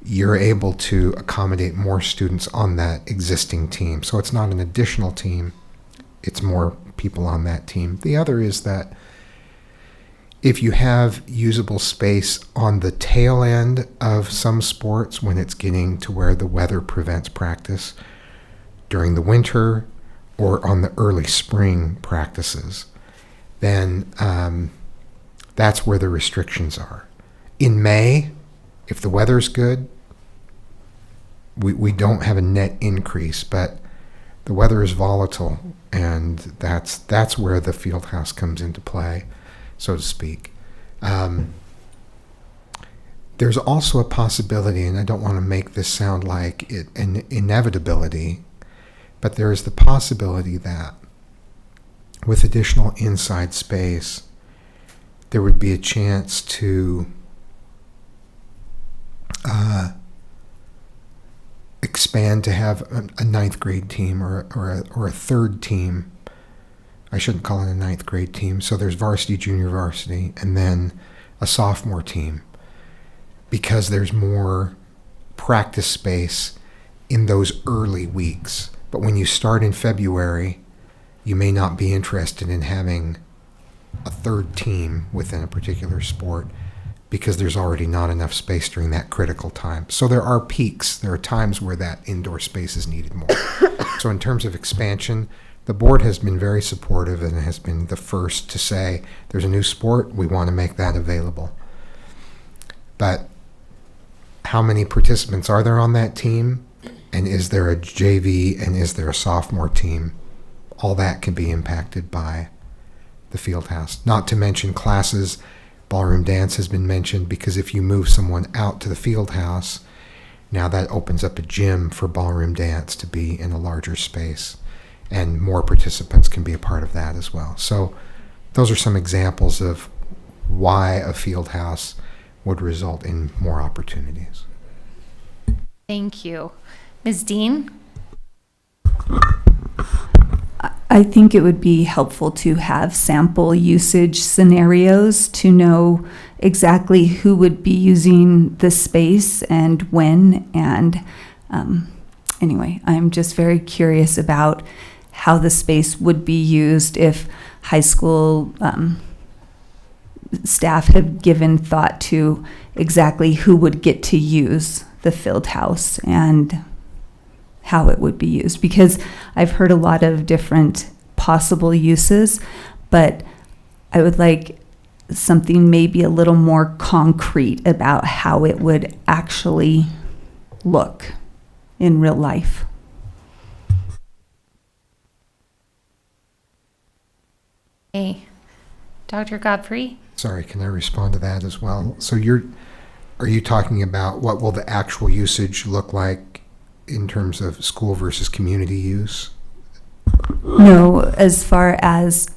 [SPEAKER 6] you're able to accommodate more students on that existing team. So it's not an additional team, it's more people on that team. The other is that if you have usable space on the tail end of some sports, when it's getting to where the weather prevents practice during the winter or on the early spring practices, then that's where the restrictions are. In May, if the weather's good, we don't have a net increase, but the weather is volatile, and that's where the field house comes into play, so to speak. There's also a possibility, and I don't want to make this sound like an inevitability, but there is the possibility that with additional inside space, there would be a chance to expand to have a 9th grade team or a 3rd team. I shouldn't call it a 9th grade team. So there's varsity, junior varsity, and then a sophomore team, because there's more practice space in those early weeks. But when you start in February, you may not be interested in having a 3rd team within a particular sport, because there's already not enough space during that critical time. So there are peaks. There are times where that indoor space is needed more. So in terms of expansion, the board has been very supportive and has been the first to say, there's a new sport, we want to make that available. But how many participants are there on that team? And is there a JV, and is there a sophomore team? All that can be impacted by the field house. Not to mention classes. Ballroom dance has been mentioned, because if you move someone out to the field house, now that opens up a gym for ballroom dance to be in a larger space, and more participants can be a part of that as well. So those are some examples of why a field house would result in more opportunities.
[SPEAKER 1] Thank you. Ms. Dean?
[SPEAKER 11] I think it would be helpful to have sample usage scenarios to know exactly who would be using the space and when. And anyway, I'm just very curious about how the space would be used if high school staff have given thought to exactly who would get to use the field house and how it would be used, because I've heard a lot of different possible uses, but I would like something maybe a little more concrete about how it would actually look in real life.
[SPEAKER 1] Hey, Dr. Godfrey?
[SPEAKER 6] Sorry, can I respond to that as well? So are you talking about what will the actual usage look like in terms of school versus community use?
[SPEAKER 11] No, as far as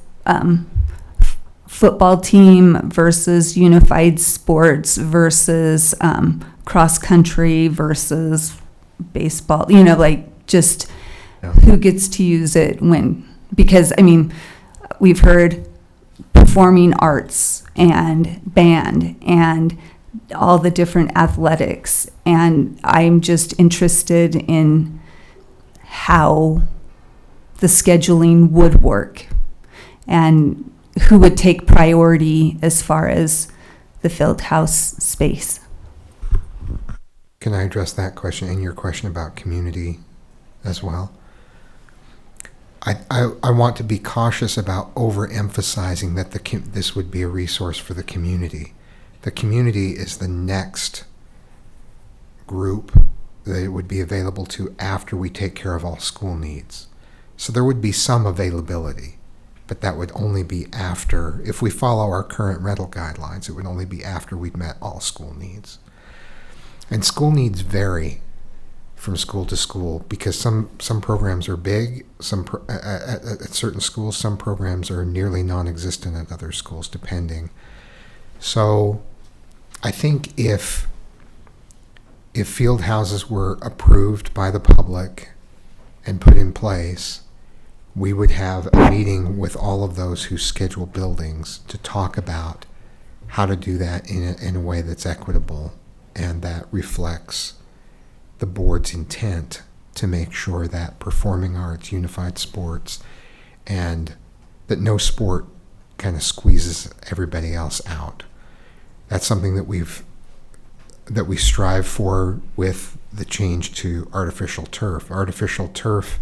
[SPEAKER 11] football team versus unified sports versus cross country versus baseball, like just who gets to use it when, because I mean, we've heard performing arts and band and all the different athletics, and I'm just interested in how the scheduling would work and who would take priority as far as the field house space.
[SPEAKER 6] Can I address that question and your question about community as well? I want to be cautious about overemphasizing that this would be a resource for the community, The community is the next group that it would be available to after we take care of all school needs. So there would be some availability, but that would only be after, if we follow our current rental guidelines, it would only be after we'd met all school needs. And school needs vary from school to school because some programs are big. At certain schools, some programs are nearly non-existent at other schools, depending. So I think if field houses were approved by the public and put in place, we would have a meeting with all of those who schedule buildings to talk about how to do that in a way that's equitable and that reflects the board's intent to make sure that performing arts, unified sports, and that no sport kind of squeezes everybody else out. That's something that we strive for with the change to artificial turf. Artificial turf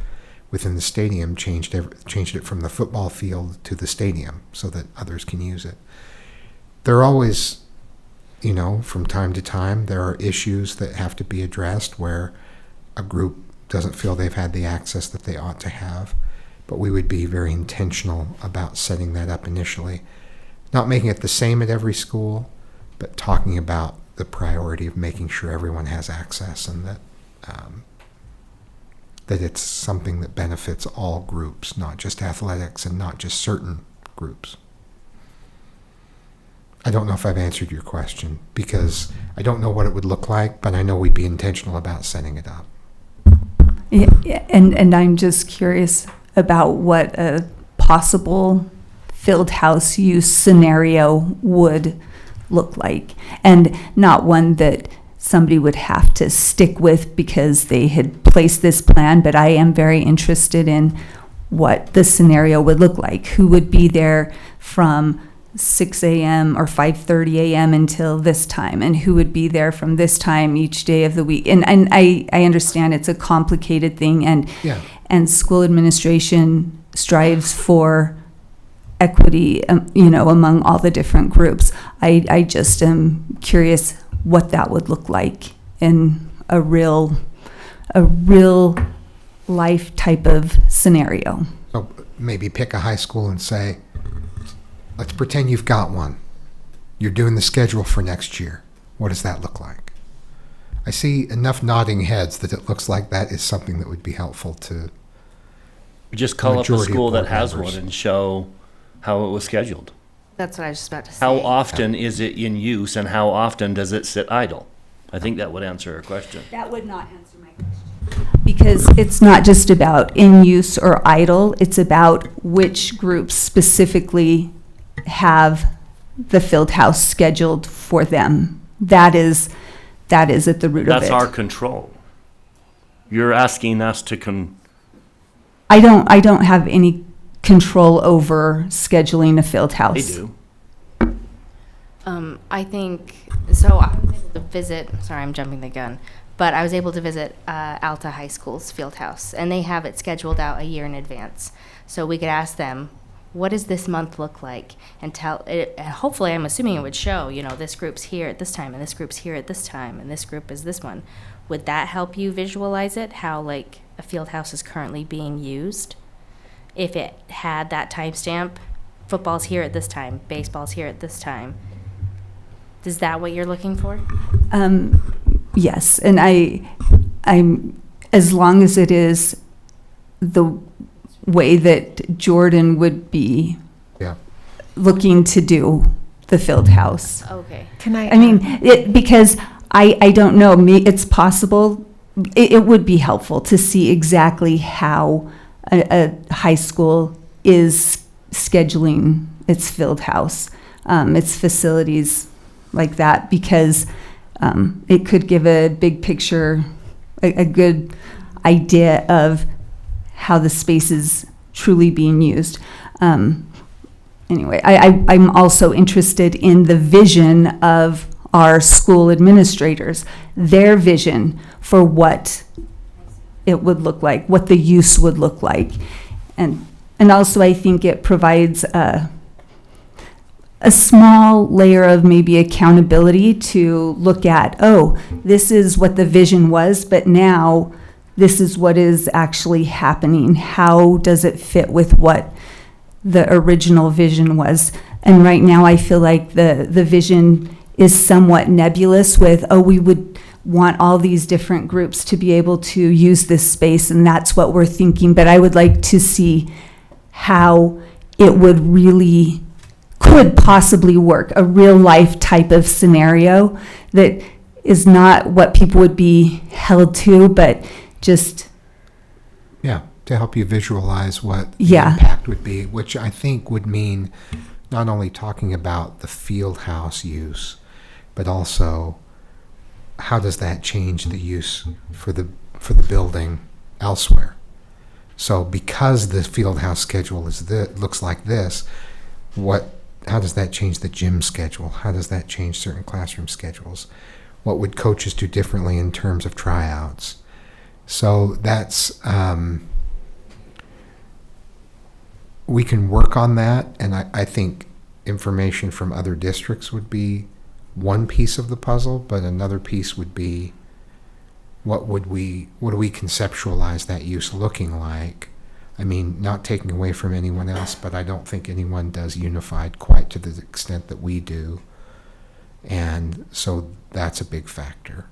[SPEAKER 6] within the stadium changed it from the football field to the stadium so that others can use it. There are always, from time to time, there are issues that have to be addressed where a group doesn't feel they've had the access that they ought to have, but we would be very intentional about setting that up initially. Not making it the same at every school, but talking about the priority of making sure everyone has access and that it's something that benefits all groups, not just athletics and not just certain groups. I don't know if I've answered your question because I don't know what it would look like, but I know we'd be intentional about setting it up.
[SPEAKER 11] Yeah, and I'm just curious about what a possible field house use scenario would look like, and not one that somebody would have to stick with because they had placed this plan, but I am very interested in what the scenario would look like. Who would be there from 6 a.m. or 5:30 a.m. until this time, and who would be there from this time each day of the week? And I understand it's a complicated thing, and school administration strives for equity, among all the different groups. I just am curious what that would look like in a real life type of scenario.
[SPEAKER 6] So maybe pick a high school and say, let's pretend you've got one. You're doing the schedule for next year. What does that look like? I see enough nodding heads that it looks like that is something that would be helpful to
[SPEAKER 5] Just call up a
[SPEAKER 6] majority of
[SPEAKER 5] school that
[SPEAKER 6] board
[SPEAKER 5] has
[SPEAKER 6] members.
[SPEAKER 5] one and show how it was scheduled.
[SPEAKER 10] That's what I was just about to say.
[SPEAKER 5] How often is it in use and how often does it sit idle? I think that would answer her question.
[SPEAKER 11] That would not answer my question. Because it's not just about in use or idle, it's about which groups specifically have the field house scheduled for them. That is at the root of it.
[SPEAKER 5] That's our control. You're asking us to
[SPEAKER 11] I don't have any control over scheduling a field house.
[SPEAKER 5] They do.
[SPEAKER 10] I think, so I was able to visit, sorry, I'm jumping the gun, but I was able to visit Alta High School's field house, and they have it scheduled out a year in advance. So we could ask them, what does this month look like? And tell it, and hopefully, I'm assuming it would show, this group's here at this time, and this group's here at this time, and this group is this one. Would that help you visualize it, how like a field house is currently being used? If it had that timestamp, football's here at this time, baseball's here at this time. Is that what you're looking for?
[SPEAKER 11] Yes, and I'm as long as it is the way that Jordan would be looking to do the field house.
[SPEAKER 10] Okay.
[SPEAKER 11] Because I don't know, it's possible, it would be helpful to see exactly how a high school is scheduling its field house, its facilities like that, because it could give a big picture, a good idea of how the space is truly being used. Anyway, I'm also interested in the vision of our school administrators, their vision for what it would look like, what the use would look like. And also I think it provides a a small layer of maybe accountability to look at, oh, this is what the vision was, but now this is what is actually happening. How does it fit with what the original vision was? And right now I feel like the vision is somewhat nebulous with, oh, we would want all these different groups to be able to use this space, and that's what we're thinking. But I would like to see how it would really could possibly work, a real life type of scenario that is not what people would be held to, but just
[SPEAKER 6] Yeah, to help you visualize what the
[SPEAKER 11] Yeah.
[SPEAKER 6] impact would be, which I think would mean not only talking about the field house use, but also how does that change the use for the building elsewhere. So because the field house schedule is looks like this, how does that change the gym schedule? How does that change certain classroom schedules? What would coaches do differently in terms of tryouts? So that's, we can work on that, and I think information from other districts would be one piece of the puzzle, but another piece would be what do we conceptualize that use looking like? I mean, not taking away from anyone else, but I don't think anyone does unified quite to the extent that we do. And so that's a big factor.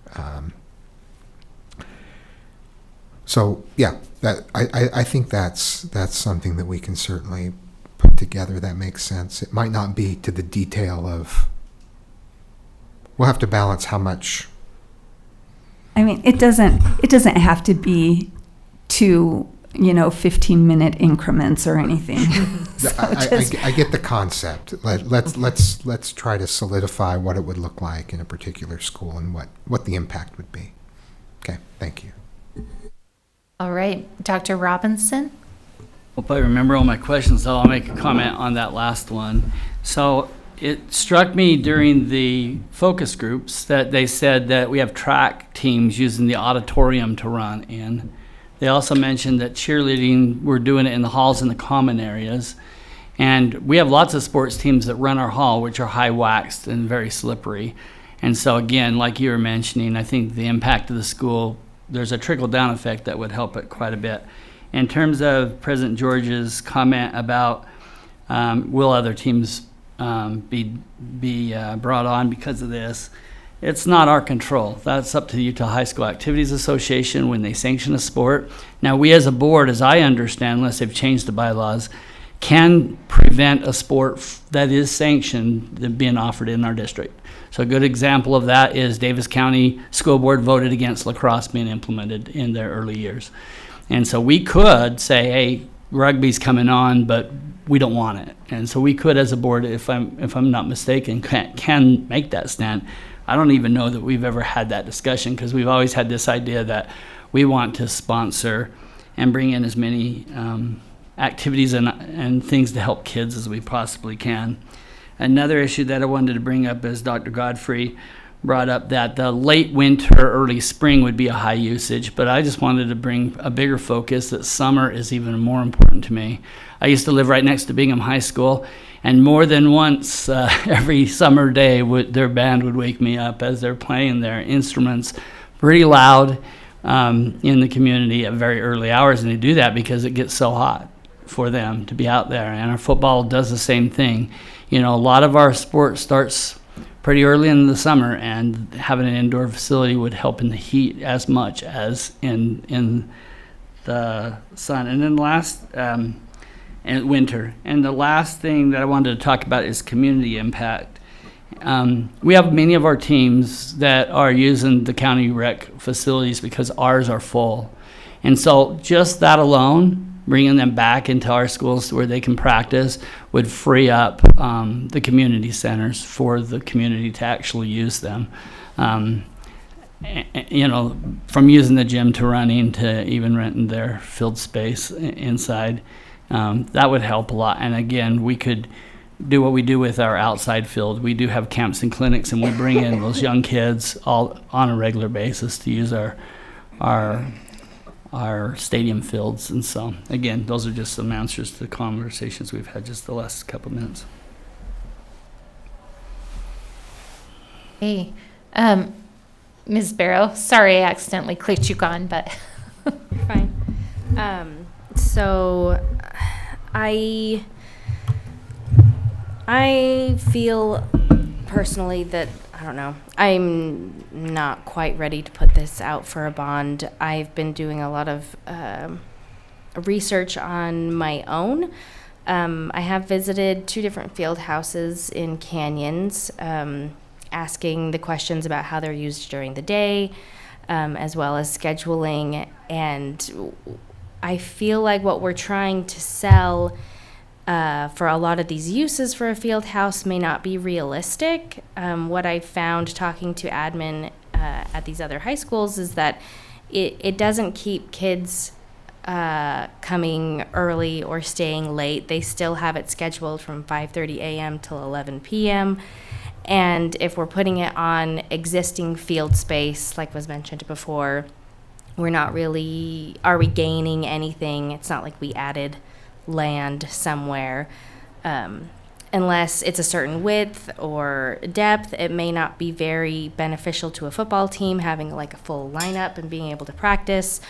[SPEAKER 6] So yeah, that I think that's something that we can certainly put together that makes sense. It might not be to the detail of, we'll have to balance how much.
[SPEAKER 11] I mean, it doesn't have to be to 15-minute increments or anything. So
[SPEAKER 6] I get the concept. Let's try to solidify what it would look like in a particular school and what the impact would be. Okay, thank you.
[SPEAKER 1] All right, Dr. Robinson?
[SPEAKER 4] Hope I remember all my questions, so I'll make a comment on that last one. So it struck me during the focus groups that they said that we have track teams using the auditorium to run in. They also mentioned that cheerleading, we're doing it in the halls and the common areas. And we have lots of sports teams that run our hall, which are high waxed and very slippery. And so again, like you were mentioning, I think the impact of the school, there's a trickle-down effect that would help it quite a bit. In terms of President George's comment about will other teams be brought on because of this, it's not our control. That's up to the Utah High School Activities Association when they sanction a sport. Now, we as a board, as I understand, unless they've changed the bylaws, can prevent a sport that is sanctioned being offered in our district. So a good example of that is Davis County School Board voted against lacrosse being implemented in their early years. And so we could say, hey, rugby's coming on, but we don't want it. And so we could, as a board, if I'm not mistaken, can make that stand. I don't even know that we've ever had that discussion, because we've always had this idea that we want to sponsor and bring in as many activities and things to help kids as we possibly can. Another issue that I wanted to bring up is Dr. Godfrey brought up that the late winter, early spring would be a high usage, but I just wanted to bring a bigger focus that summer is even more important to me. I used to live right next to Bingham High School, and more than once every summer day their band would wake me up as they're playing their instruments pretty loud in the community at very early hours, and they do that because it gets so hot for them to be out there. And our football does the same thing. A lot of our sport starts pretty early in the summer, and having an indoor facility would help in the heat as much as in the sun. And then and winter. And the last thing that I wanted to talk about is community impact. We have many of our teams that are using the county rec facilities because ours are full. And so just that alone, bringing them back into our schools where they can practice, would free up the community centers for the community to actually use them. From using the gym to running to even renting their field space inside. That would help a lot. And again, we could do what we do with our outside field. We do have camps and clinics, and we bring in those young kids all on a regular basis to use our stadium fields. And so, again, those are just some answers to the conversations we've had just the last couple of minutes.
[SPEAKER 1] Hey, Ms. Barrow, sorry I accidentally clicked you on, but
[SPEAKER 10] You're fine. So I feel personally that, I don't know, I'm not quite ready to put this out for a bond. I've been doing a lot of research on my own. I have visited 2 different field houses in Canyons, asking the questions about how they're used during the day, as well as scheduling. And I feel like what we're trying to sell for a lot of these uses for a field house may not be realistic. What I found talking to admin at these other high schools is that it doesn't keep kids coming early or staying late. They still have it scheduled from 5:30 a.m. till 11 p.m. And if we're putting it on existing field space, like was mentioned before, we're not really, are we gaining anything? It's not like we added land somewhere. Unless it's a certain width or depth, it may not be very beneficial to a football team having like a full lineup and being able to practice,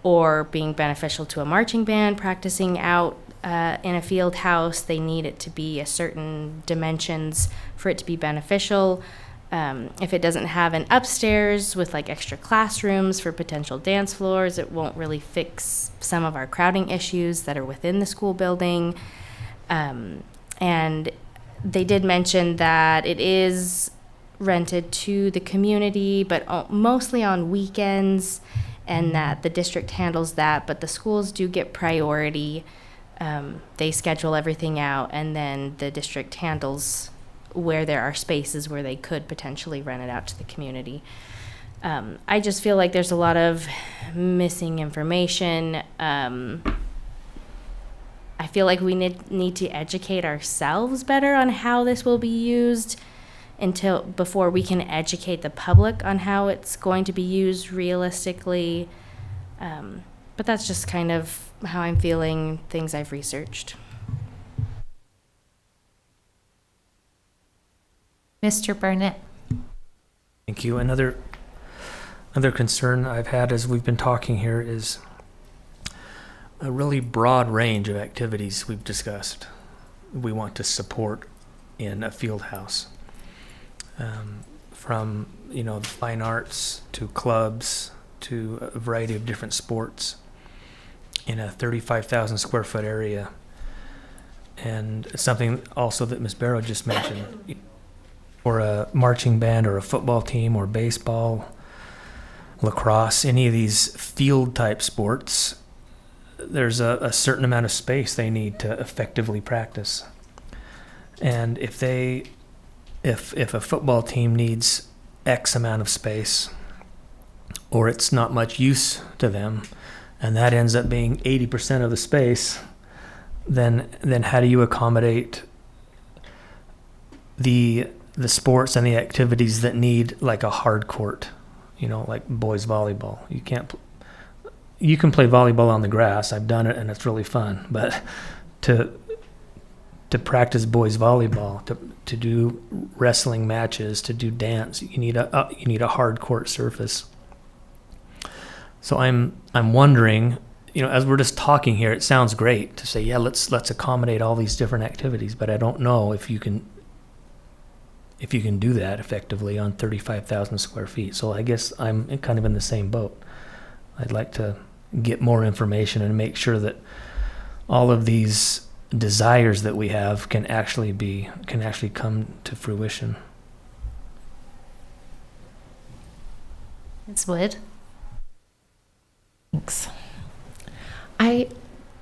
[SPEAKER 10] or being beneficial to a marching band practicing out in a field house. They need it to be a certain dimensions for it to be beneficial. If it doesn't have an upstairs with like extra classrooms for potential dance floors, it won't really fix some of our crowding issues that are within the school building. And they did mention that it is rented to the community, but mostly on weekends, and that the district handles that, but the schools do get priority. They schedule everything out, and then the district handles where there are spaces where they could potentially rent it out to the community. I just feel like there's a lot of missing information. I feel like we need to educate ourselves better on how this will be used before we can educate the public on how it's going to be used realistically. But that's just kind of how I'm feeling, things I've researched.
[SPEAKER 1] Mr. Burnett.
[SPEAKER 8] Thank you. Another concern I've had as we've been talking here is a really broad range of activities we've discussed we want to support in a field house. From, the fine arts to clubs to a variety of different sports in a 35,000 square foot area. And something also that Ms. Barrow just mentioned, or a marching band or a football team or baseball, lacrosse, any of these field type sports, there's a certain amount of space they need to effectively practice. And if a football team needs X amount of space, or it's not much use to them, and that ends up being 80% of the space, then how do you accommodate the sports and the activities that need like a hard court, like boys volleyball? You can play volleyball on the grass. I've done it and it's really fun, but to practice boys volleyball, to do wrestling matches, to do dance, you need a hard court surface. So I'm wondering, as we're just talking here, it sounds great to say, yeah, let's accommodate all these different activities, but I don't know if you can do that effectively on 35,000 square feet. So I guess I'm kind of in the same boat. I'd like to get more information and make sure that all of these desires that we have can actually come to fruition.
[SPEAKER 1] Ms. Wood.
[SPEAKER 7] Thanks. I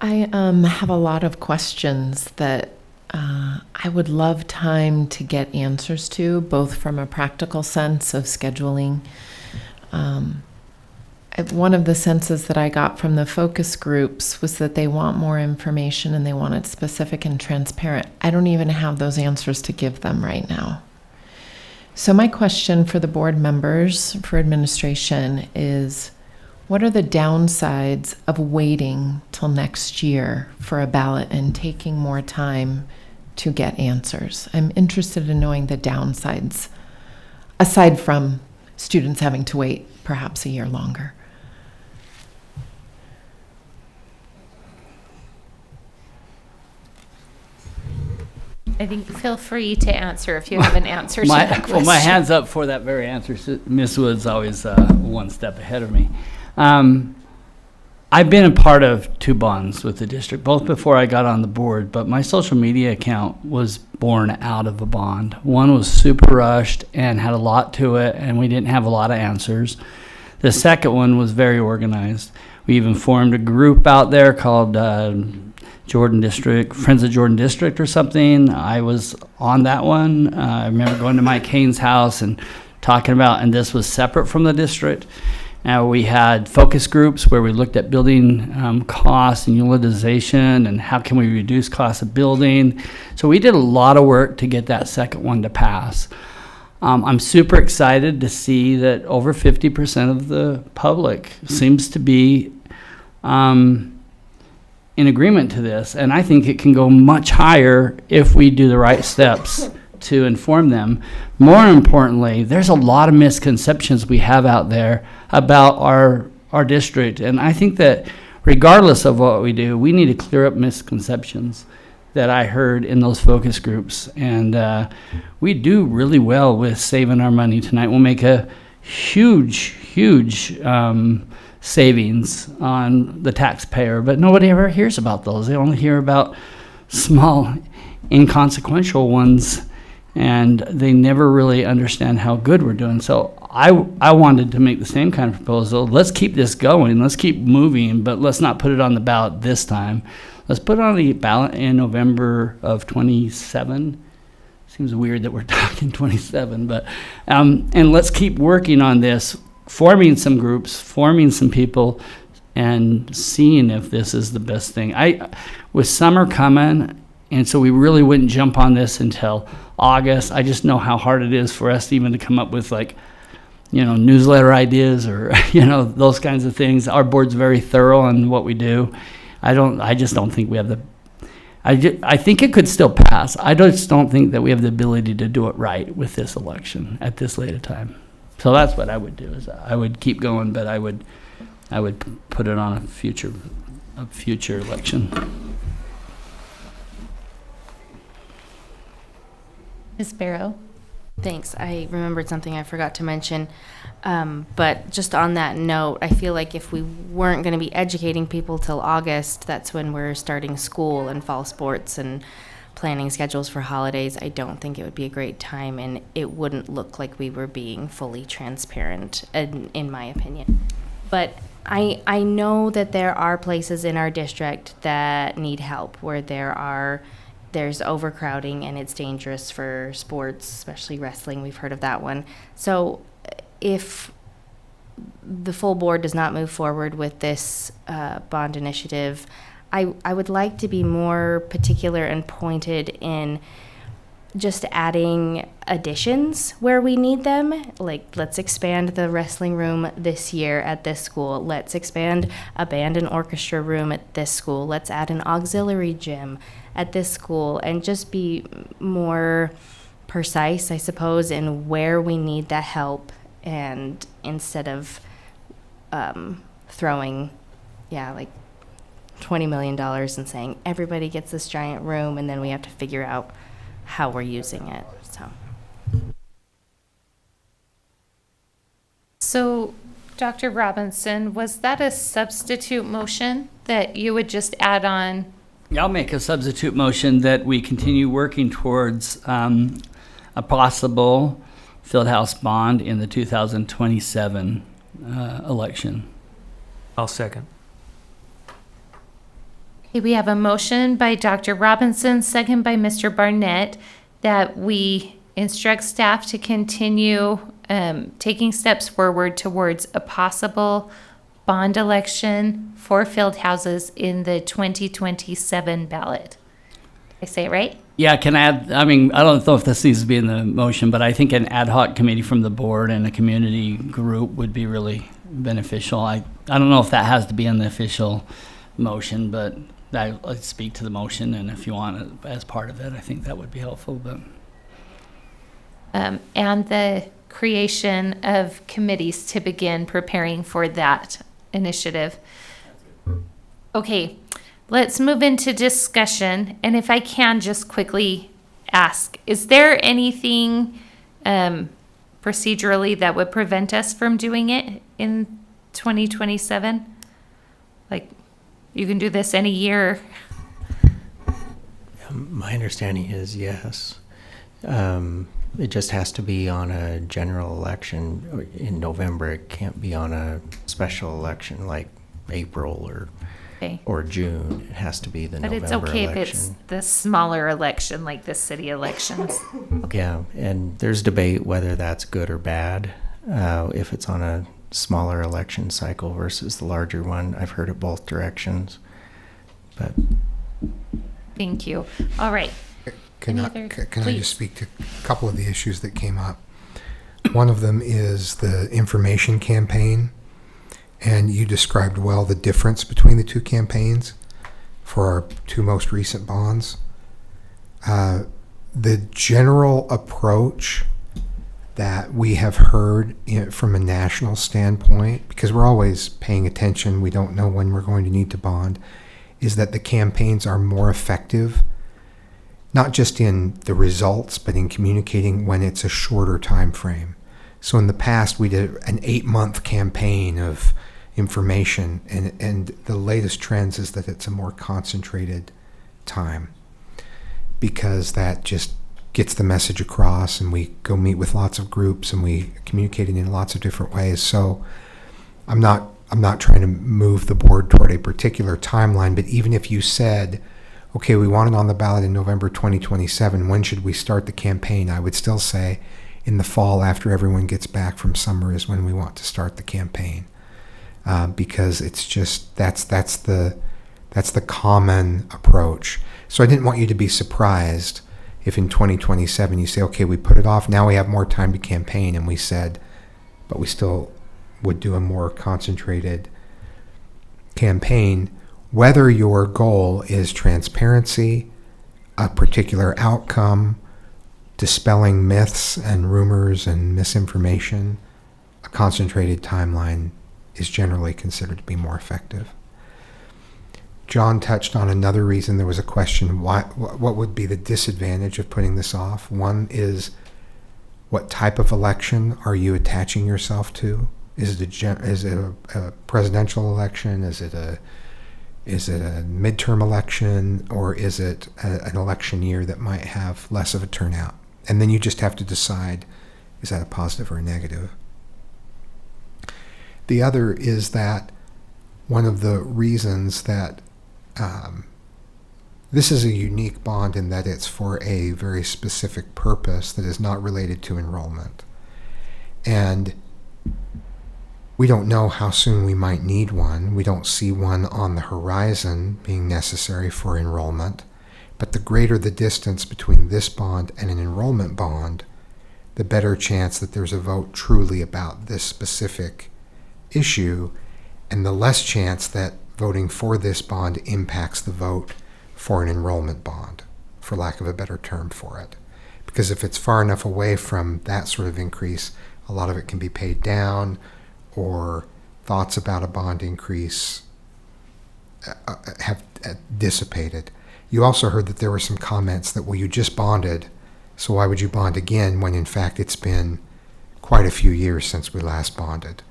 [SPEAKER 7] have a lot of questions that I would love time to get answers to, both from a practical sense of scheduling. One of the senses that I got from the focus groups was that they want more information and they want it specific and transparent. I don't even have those answers to give them right now. So my question for the board members, for administration, is what are the downsides of waiting till next year for a ballot and taking more time to get answers? I'm interested in knowing the downsides aside from students having to wait perhaps a year longer.
[SPEAKER 1] I think feel free to answer if you have an answer to that question.
[SPEAKER 4] Well, my hand's up for that very answer. Miss Wood's always one step ahead of me. I've been a part of 2 bonds with the district, both before I got on the board, but my social media account was born out of a bond. One was super rushed and had a lot to it, and we didn't have a lot of answers. The second one was very organized. We even formed a group out there called Jordan District, Friends of Jordan District or something. I was on that one. I remember going to Mike Haynes' house and talking about, and this was separate from the district. We had focus groups where we looked at building costs and utilization and how can we reduce costs of building. So we did a lot of work to get that second one to pass. I'm super excited to see that over 50% of the public seems to be in agreement to this, and I think it can go much higher if we do the right steps to inform them. More importantly, there's a lot of misconceptions we have out there about our district, and I think that regardless of what we do, we need to clear up misconceptions that I heard in those focus groups, and we do really well with saving our money tonight. We'll make a huge savings on the taxpayer, but nobody ever hears about those. They only hear about small, inconsequential ones, and they never really understand how good we're doing. So I wanted to make the same kind of proposal. Let's keep this going. Let's keep moving, but let's not put it on the ballot this time. Let's put it on the ballot in November of 27. Seems weird that we're talking 27, but and let's keep working on this, forming some groups, forming some people, and seeing if this is the best thing. With summer coming, and so we really wouldn't jump on this until August. I just know how hard it is for us even to come up with newsletter ideas or those kinds of things. Our board's very thorough on what we do. I just don't think we have I think it could still pass. I just don't think that we have the ability to do it right with this election at this late a time. So that's what I would do. Is I would keep going, but I would put it on a future election.
[SPEAKER 1] Ms. Barrow?
[SPEAKER 10] Thanks. I remembered something I forgot to mention. But just on that note, I feel like if we weren't going to be educating people till August, that's when we're starting school and fall sports and planning schedules for holidays. I don't think it would be a great time, and it wouldn't look like we were being fully transparent, in my opinion. But I know that there are places in our district that need help, where there's overcrowding and it's dangerous for sports, especially wrestling. We've heard of that one. So if the full board does not move forward with this bond initiative, I would like to be more particular and pointed in just adding additions where we need them. Like, let's expand the wrestling room this year at this school. Let's expand a band and orchestra room at this school. Let's add an auxiliary gym at this school, and just be more precise, I suppose, in where we need that help, and instead of throwing, like $20 million and saying everybody gets this giant room, and then we have to figure out how we're using it.
[SPEAKER 1] So, Dr. Robinson, was that a substitute motion that you would just add on?
[SPEAKER 4] I'll make a substitute motion that we continue working towards a possible Fieldhouse bond in the 2027 election.
[SPEAKER 8] I'll second.
[SPEAKER 1] Okay, we have a motion by Dr. Robinson, second by Mr. Barnett, that we instruct staff to continue taking steps forward towards a possible bond election for field houses in the 2027 ballot. Did I say it right?
[SPEAKER 4] Yeah, can I add, I don't know if this needs to be in the motion, but I think an ad hoc committee from the board and a community group would be really beneficial. I don't know if that has to be in the official motion, but I'd speak to the motion, and if you want it as part of it, I think that would be helpful. But
[SPEAKER 1] And the creation of committees to begin preparing for that initiative. Okay, let's move into discussion. And if I can just quickly ask, is there anything procedurally that would prevent us from doing it in 2027? Like, you can do this any year.
[SPEAKER 2] My understanding is yes. It just has to be on a general election in November. It can't be on a special election like April
[SPEAKER 1] Okay.
[SPEAKER 2] or June. It has to be the
[SPEAKER 1] But
[SPEAKER 2] November
[SPEAKER 1] it's okay if it's
[SPEAKER 2] election.
[SPEAKER 1] the smaller election, like the city elections.
[SPEAKER 2] Yeah, and there's debate whether that's good or bad. If it's on a smaller election cycle versus the larger one, I've heard it both directions. But
[SPEAKER 1] Thank you. All right.
[SPEAKER 6] Can
[SPEAKER 1] Any
[SPEAKER 6] I,
[SPEAKER 1] other-
[SPEAKER 6] can I
[SPEAKER 1] please.
[SPEAKER 6] just speak to a couple of the issues that came up? One of them is the information campaign, and you described well the difference between the two campaigns for our two most recent bonds. The general approach that we have heard from a national standpoint, because we're always paying attention, we don't know when we're going to need to bond, is that the campaigns are more effective, not just in the results, but in communicating when it's a shorter time frame. So in the past, we did an 8-month campaign of information, and the latest trends is that it's a more concentrated time, because that just gets the message across, and we go meet with lots of groups, and we communicate it in lots of different ways. So I'm not trying to move the board toward a particular timeline, but even if you said, okay, we want it on the ballot in November 2027, when should we start the campaign? I would still say in the fall, after everyone gets back from summer, is when we want to start the campaign. Because it's just, that's the common approach. So I didn't want you to be surprised if in 2027 you say, okay, we put it off, now we have more time to campaign, and we said, but we still would do a more concentrated campaign, whether your goal is transparency, a particular outcome, dispelling myths and rumors and misinformation. A concentrated timeline is generally considered to be more effective. John touched on another reason. There was a question, what would be the disadvantage of putting this off? One is, what type of election are you attaching yourself to? Is it a presidential election? Is it a midterm election? Or is it an election year that might have less of a turnout? And then you just have to decide, is that a positive or a negative? The other is that one of the reasons that this is a unique bond in that it's for a very specific purpose that is not related to enrollment. And we don't know how soon we might need one. We don't see one on the horizon being necessary for enrollment. But the greater the distance between this bond and an enrollment bond, the better chance that there's a vote truly about this specific issue, and the less chance that voting for this bond impacts the vote for an enrollment bond, for lack of a better term for it. Because if it's far enough away from that sort of increase, a lot of it can be paid down, or thoughts about a bond increase have dissipated. You also heard that there were some comments that, well, you just bonded, so why would you bond again when in fact it's been quite a few years since we last bonded.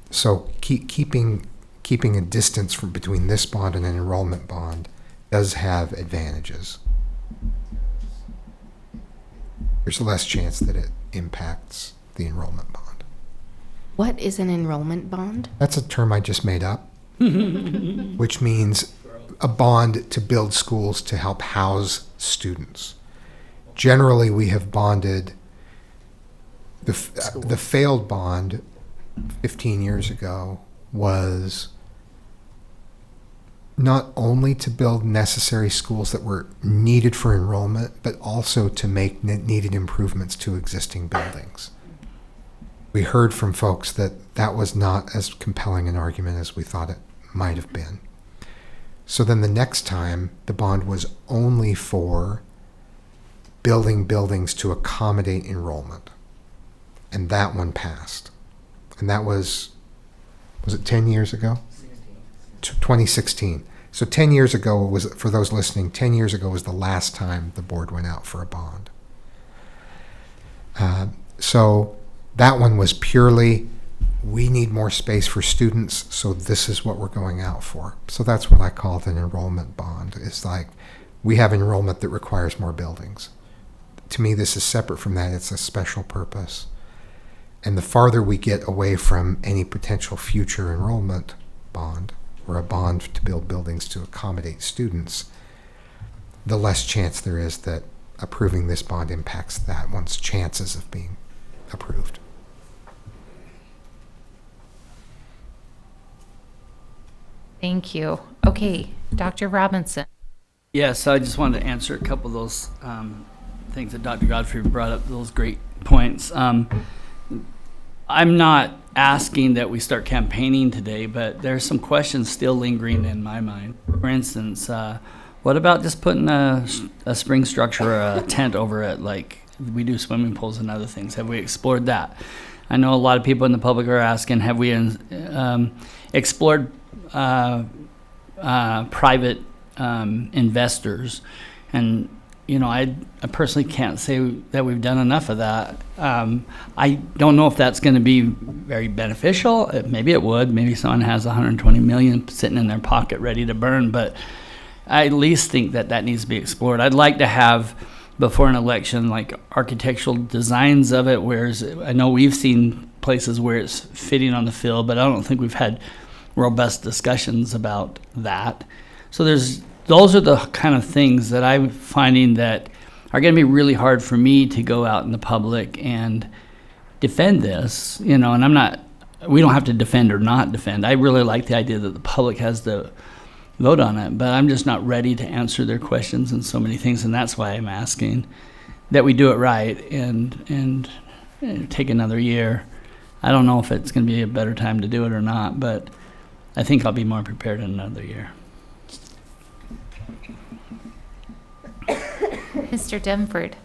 [SPEAKER 6] So keeping a distance between this bond and an enrollment bond does have advantages. There's less chance that it impacts the enrollment bond.
[SPEAKER 10] What is an enrollment bond?
[SPEAKER 6] That's a term I just made up, which means a bond to build schools to help house students. Generally, we have bonded the failed bond 15 years ago was not only to build necessary schools that were needed for enrollment, but also to make needed improvements to existing buildings. We heard from folks that that was not as compelling an argument as we thought it might have been. So then the next time, the bond was only for building buildings to accommodate enrollment. and that one passed. And that was it 10 years ago? 2016. So 10 years ago was, for those listening, 10 years ago was the last time the board went out for a bond. So that one was purely, we need more space for students, so this is what we're going out for. So that's what I call an enrollment bond. It's like, we have enrollment that requires more buildings. To me, this is separate from that. It's a special purpose. And the farther we get away from any potential future enrollment bond, or a bond to build buildings to accommodate students, the less chance there is that approving this bond impacts that one's chances of being approved.
[SPEAKER 1] Thank you. Okay, Dr. Robinson.
[SPEAKER 4] Yes, I just wanted to answer a couple of those things that Dr. Godfrey brought up, those great points. I'm not asking that we start campaigning today, but there's some questions still lingering in my mind. For instance, what about just putting a spring structure or a tent over it like we do swimming pools and other things? Have we explored that? I know a lot of people in the public are asking, have we explored private investors? And I personally can't say that we've done enough of that. I don't know if that's going to be very beneficial. Maybe it would. Maybe someone has 120 million sitting in their pocket ready to burn, but I at least think that needs to be explored. I'd like to have, before an election, like architectural designs of it, whereas I know we've seen places where it's fitting on the field, but I don't think we've had robust discussions about that. So those are the kind of things that I'm finding that are going to be really hard for me to go out in the public and defend this, and we don't have to defend or not defend. I really like the idea that the public has to vote on it, but I'm just not ready to answer their questions and so many things, and that's why I'm asking that we do it right and take another year. I don't know if it's going to be a better time to do it or not, but I think I'll be more prepared in another year.
[SPEAKER 1] Mr. Demford.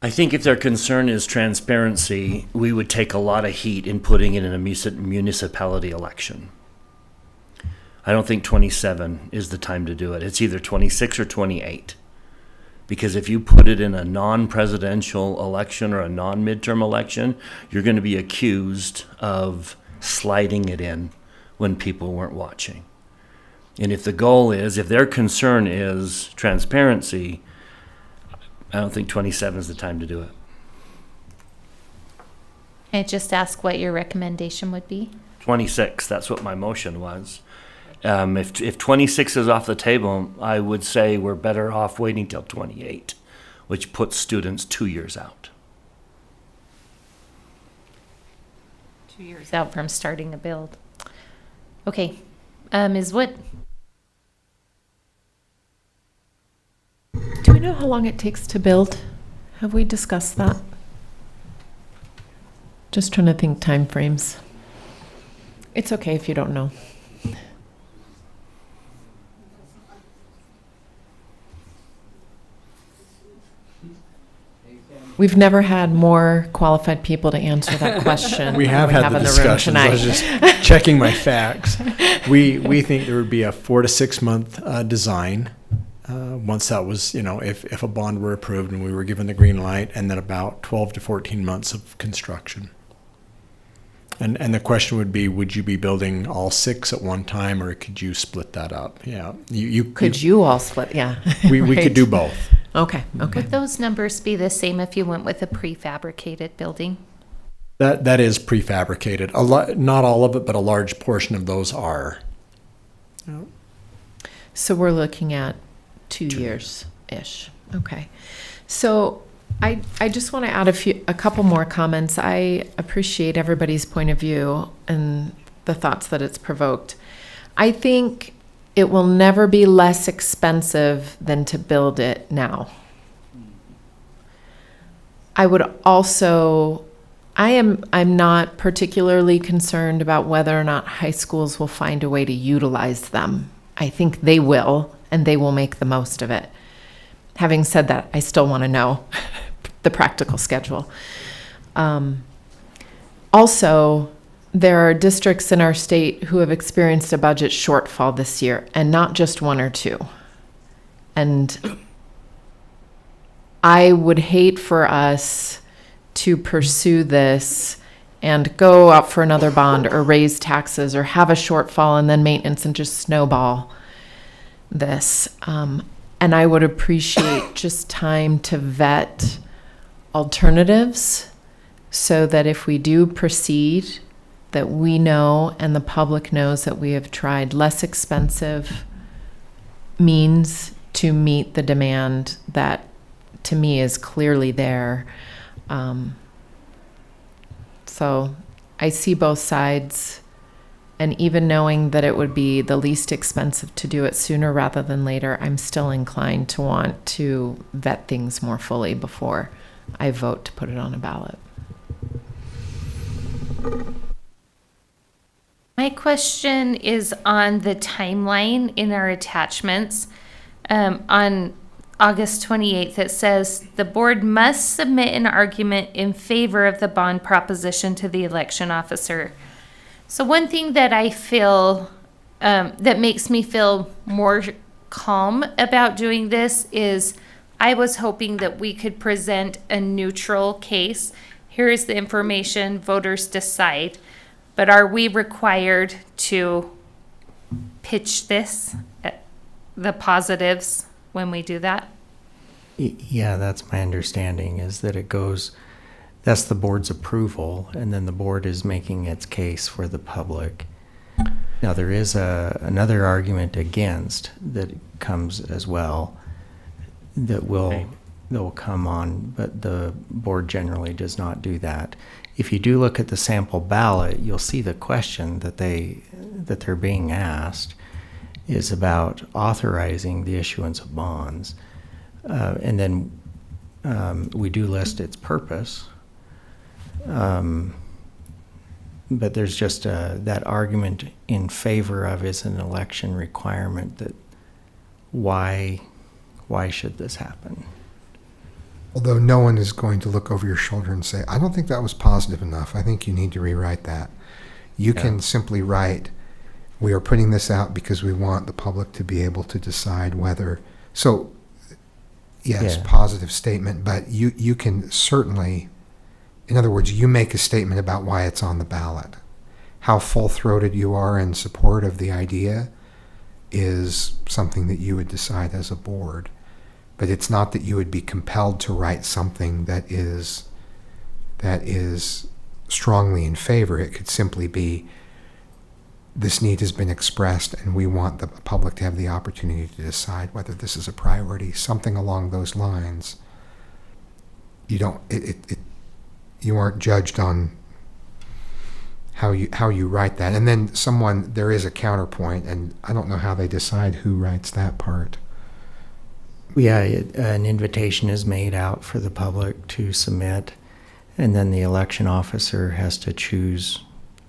[SPEAKER 5] I think if their concern is transparency, we would take a lot of heat in putting it in a municipality election. I don't think 27 is the time to do it. It's either 26 or 28. Because if you put it in a non-presidential election or a non-midterm election, you're going to be accused of sliding it in when people weren't watching. And if their concern is transparency, I don't think 27 is the time to do it.
[SPEAKER 1] I just ask what your recommendation would be.
[SPEAKER 5] 26, that's what my motion was. If 26 is off the table, I would say we're better off waiting till 28, which puts students 2 years out.
[SPEAKER 1] 2 years out from starting a build. Okay, Ms. Wood.
[SPEAKER 7] Do we know how long it takes to build? Have we discussed that? Just trying to think time frames. It's okay if you don't know. We've never had more qualified people to answer that question.
[SPEAKER 9] We have
[SPEAKER 7] than
[SPEAKER 9] had the
[SPEAKER 7] in room
[SPEAKER 9] discussions. I was
[SPEAKER 7] tonight.
[SPEAKER 9] just checking my facts. We think there would be a 4 to 6 month design. Once that was, if a bond were approved and we were given the green light, and then about 12 to 14 months of construction. And the question would be, would you be building all 6 at one time, or could you split that up? Yeah,
[SPEAKER 7] Could you all split? Yeah.
[SPEAKER 9] We
[SPEAKER 7] Right.
[SPEAKER 9] could do both.
[SPEAKER 7] Okay.
[SPEAKER 1] Would those numbers be the same if you went with a prefabricated building?
[SPEAKER 9] That is prefabricated. Not all of it, but a large portion of those are.
[SPEAKER 7] So we're looking at 2 years-ish. Okay. So I just want to add a couple more comments. I appreciate everybody's point of view and the thoughts that it's provoked. I think it will never be less expensive than to build it now. I would also, I'm not particularly concerned about whether or not high schools will find a way to utilize them. I think they will, and they will make the most of it. Having said that, I still want to know the practical schedule. Also, there are districts in our state who have experienced a budget shortfall this year, and not just one or two. And I would hate for us to pursue this and go up for another bond or raise taxes or have a shortfall and then maintenance and just snowball this. And I would appreciate just time to vet alternatives so that if we do proceed, that we know and the public knows that we have tried less expensive means to meet the demand that to me is clearly there. So I see both sides, and even knowing that it would be the least expensive to do it sooner rather than later, I'm still inclined to want to vet things more fully before I vote to put it on a ballot.
[SPEAKER 1] My question is on the timeline in our attachments. On August 28th, it says the board must submit an argument in favor of the bond proposition to the election officer. So one thing that I feel, that makes me feel more calm about doing this is I was hoping that we could present a neutral case. Here is the information, voters decide. But are we required to pitch this, the positives, when we do that?
[SPEAKER 2] Yeah, that's my understanding, is that it goes, that's the board's approval, and then the board is making its case for the public. Now, there is another argument against that comes as well that will come on, but the board generally does not do that. If you do look at the sample ballot, you'll see the question that they're being asked is about authorizing the issuance of bonds. And then we do list its purpose. But there's just that argument in favor of is an election requirement that why should this happen?
[SPEAKER 6] Although no one is going to look over your shoulder and say, I don't think that was positive enough. I think you need to rewrite that. You can simply write, we are putting this out because we want the public to be able to decide whether. So, yes, positive statement, but you can certainly, in other words, you make a statement about why it's on the ballot. How full-throated you are in support of the idea is something that you would decide as a board. But it's not that you would be compelled to write something that is strongly in favor. It could simply be, this need has been expressed and we want the public to have the opportunity to decide whether this is a priority, something along those lines. You aren't judged on how you write that. And then there is a counterpoint, and I don't know how they decide who writes that part.
[SPEAKER 2] Yeah, an invitation is made out for the public to submit, and then the election officer has to choose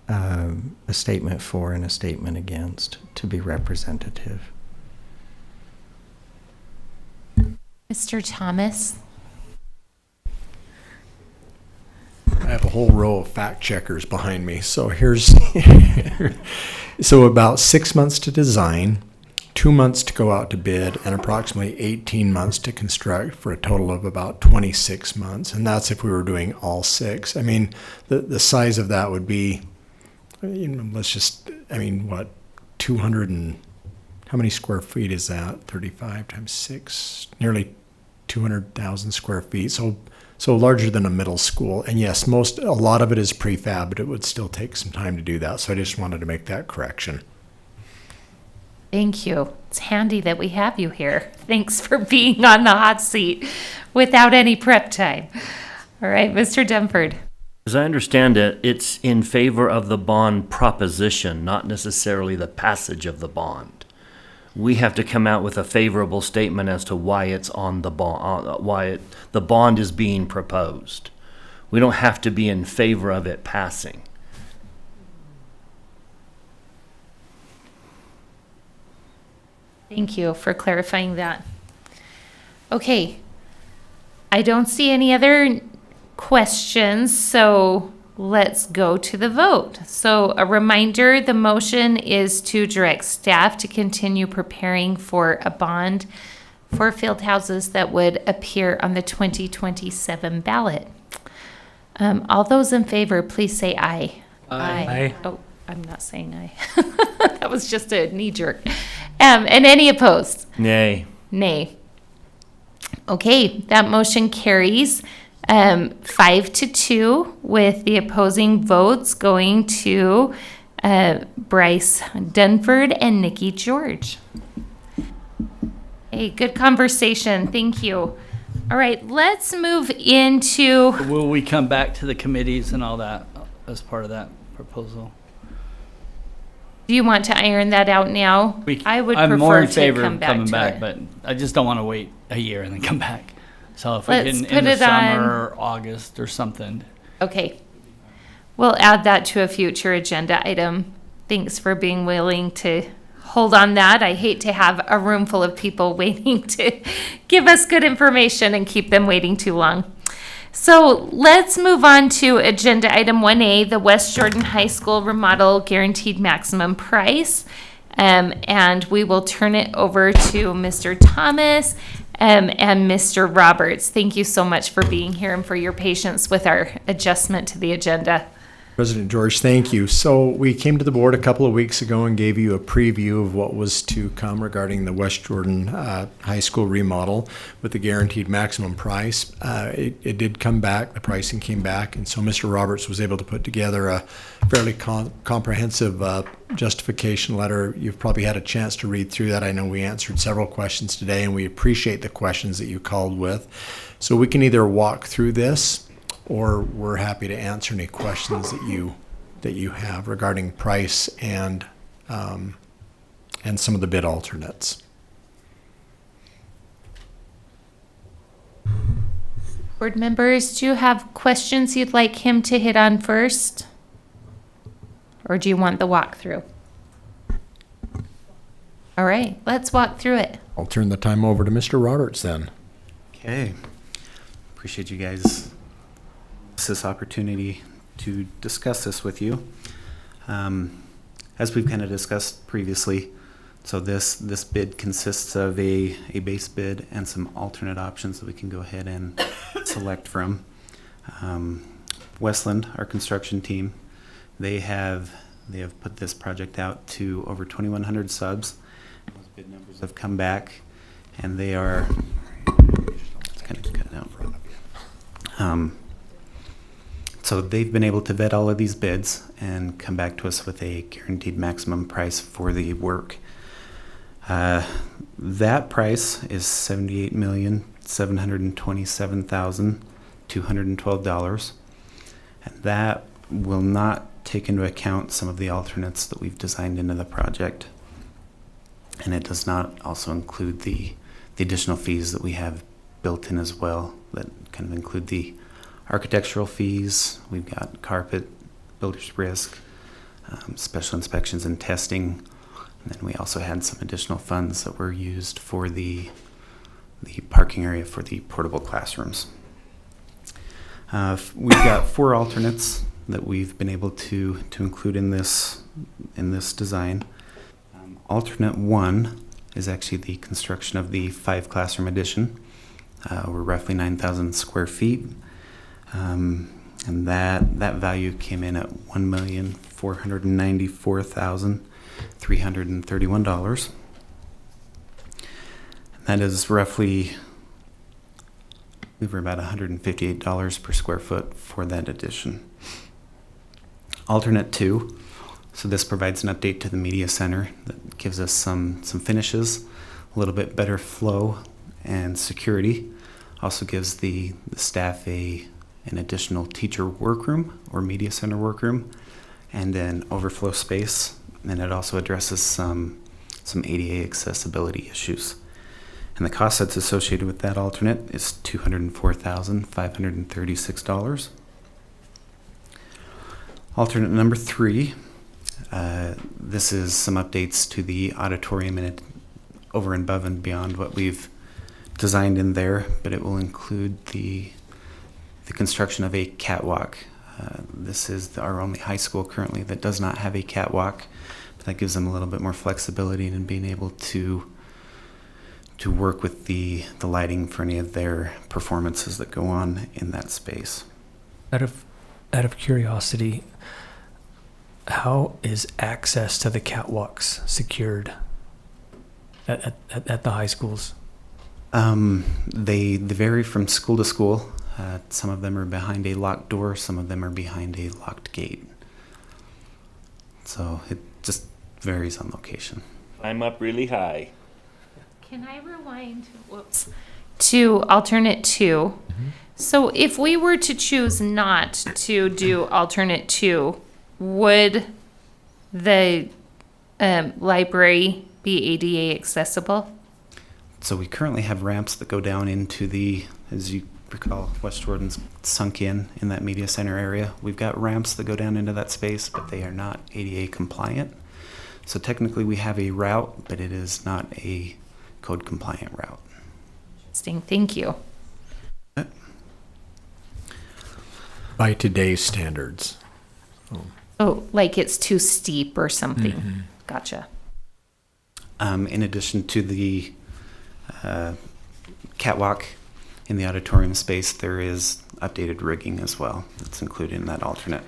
[SPEAKER 2] a statement for and a statement against to be representative.
[SPEAKER 1] Mr. Thomas?
[SPEAKER 9] I have a whole row of fact checkers behind me. So so about 6 months to design, 2 months to go out to bid, and approximately 18 months to construct, for a total of about 26 months. And that's if we were doing all six. I mean, the size of that would be, what, 200 and, how many square feet is that? 35 times 6, nearly 200,000 square feet. So larger than a middle school. And yes, a lot of it is prefab, but it would still take some time to do that. So I just wanted to make that correction.
[SPEAKER 1] Thank you. It's handy that we have you here. Thanks for being on the hot seat without any prep time. All right, Mr. Dunford.
[SPEAKER 5] As I understand it, it's in favor of the bond proposition, not necessarily the passage of the bond. We have to come out with a favorable statement as to why it's on the bond, the bond is being proposed. We don't have to be in favor of it passing.
[SPEAKER 1] Thank you for clarifying that. Okay. I don't see any other questions, so let's go to the vote. So a reminder, the motion is to direct staff to continue preparing for a bond for field houses that would appear on the 2027 ballot. All those in favor, please say aye.
[SPEAKER 8] Aye.
[SPEAKER 1] Oh, I'm not saying aye. That was just a knee jerk. And any opposed?
[SPEAKER 5] Nay.
[SPEAKER 1] Nay. Okay, that motion carries 5-2 with the opposing votes going to Bryce Dunford and Nikki George. Hey, good conversation. Thank you. All right, let's move into.
[SPEAKER 4] Will we come back to the committees and all that as part of that proposal?
[SPEAKER 1] Do you want to iron that out now? I would
[SPEAKER 4] I'm
[SPEAKER 1] prefer
[SPEAKER 4] more in
[SPEAKER 1] to
[SPEAKER 4] favor
[SPEAKER 1] come
[SPEAKER 4] of
[SPEAKER 1] back
[SPEAKER 4] coming
[SPEAKER 1] to
[SPEAKER 4] back,
[SPEAKER 1] it.
[SPEAKER 4] but I just don't want to wait a year and then come back. So if we
[SPEAKER 1] Let's
[SPEAKER 4] can
[SPEAKER 1] put
[SPEAKER 4] in the
[SPEAKER 1] it on-
[SPEAKER 4] summer or August or something.
[SPEAKER 1] Okay. We'll add that to a future agenda item. Thanks for being willing to hold on that. I hate to have a room full of people waiting to give us good information and keep them waiting too long. So let's move on to agenda item 1A, the West Jordan High School remodel guaranteed maximum price. And we will turn it over to Mr. Thomas and Mr. Roberts. Thank you so much for being here and for your patience with our adjustment to the agenda.
[SPEAKER 9] President George, thank you. So we came to the board a couple of weeks ago and gave you a preview of what was to come regarding the West Jordan High School remodel with the guaranteed maximum price. It did come back, the pricing came back, and so Mr. Roberts was able to put together a fairly comprehensive justification letter. You've probably had a chance to read through that. I know we answered several questions today, and we appreciate the questions that you called with. So we can either walk through this, or we're happy to answer any questions that you have regarding price and some of the bid alternates.
[SPEAKER 1] Board members, do you have questions you'd like him to hit on first? Or do you want the walkthrough? All right, let's walk through it.
[SPEAKER 9] I'll turn the time over to Mr. Roberts then.
[SPEAKER 12] Okay. Appreciate you guys this opportunity to discuss this with you. As we've kind of discussed previously, so this bid consists of a base bid and some alternate options that we can go ahead and select from. Westland, our construction team, they have put this project out to over 2,100 subs. Those bid numbers have come back, and they are. It's kind of cut it out. So they've been able to vet all of these bids and come back to us with a guaranteed maximum price for the work. That price is $78,727,212, and that will not take into account some of the alternates that we've designed into the project, and it does not also include the additional fees that we have built in as well that kind of include the architectural fees. We've got carpet, builder's risk, special inspections and testing. And then we also had some additional funds that were used for the parking area for the portable classrooms. We've got 4 alternates that we've been able to include in this design. Alternate 1 is actually the construction of the 5 classroom addition. We're roughly 9,000 square feet. And that value came in at $1,494,331. That is roughly, we were about $158 per square foot for that addition. Alternate 2, so this provides an update to the media center that gives us some finishes, a little bit better flow and security. Also gives the staff an additional teacher workroom or media center workroom and an overflow space. And it also addresses some ADA accessibility issues. And the cost that's associated with that alternate is $204,536. Alternate number 3, this is some updates to the auditorium, and it over and above and beyond what we've designed in there, but it will include the construction of a catwalk This is our only high school currently that does not have a catwalk. But that gives them a little bit more flexibility in being able to work with the lighting for any of their performances that go on in that space.
[SPEAKER 8] Out of curiosity, how is access to the catwalks secured at the high schools?
[SPEAKER 12] They vary from school to school. Some of them are behind a locked door, some of them are behind a locked gate. So it just varies on location.
[SPEAKER 5] I'm up really high.
[SPEAKER 1] Can I rewind, to alternate 2? So if we were to choose not to do alternate 2, would the library be ADA accessible?
[SPEAKER 12] So we currently have ramps that go down into the, as you recall, West Jordan's sunk in that media center area. We've got ramps that go down into that space, but they are not ADA compliant. So technically we have a route, but it is not a code compliant route.
[SPEAKER 1] Interesting, thank you.
[SPEAKER 9] By today's standards.
[SPEAKER 1] Oh, like it's too steep or something. Gotcha.
[SPEAKER 12] In addition to the catwalk in the auditorium space, there is updated rigging as well that's included in that alternate.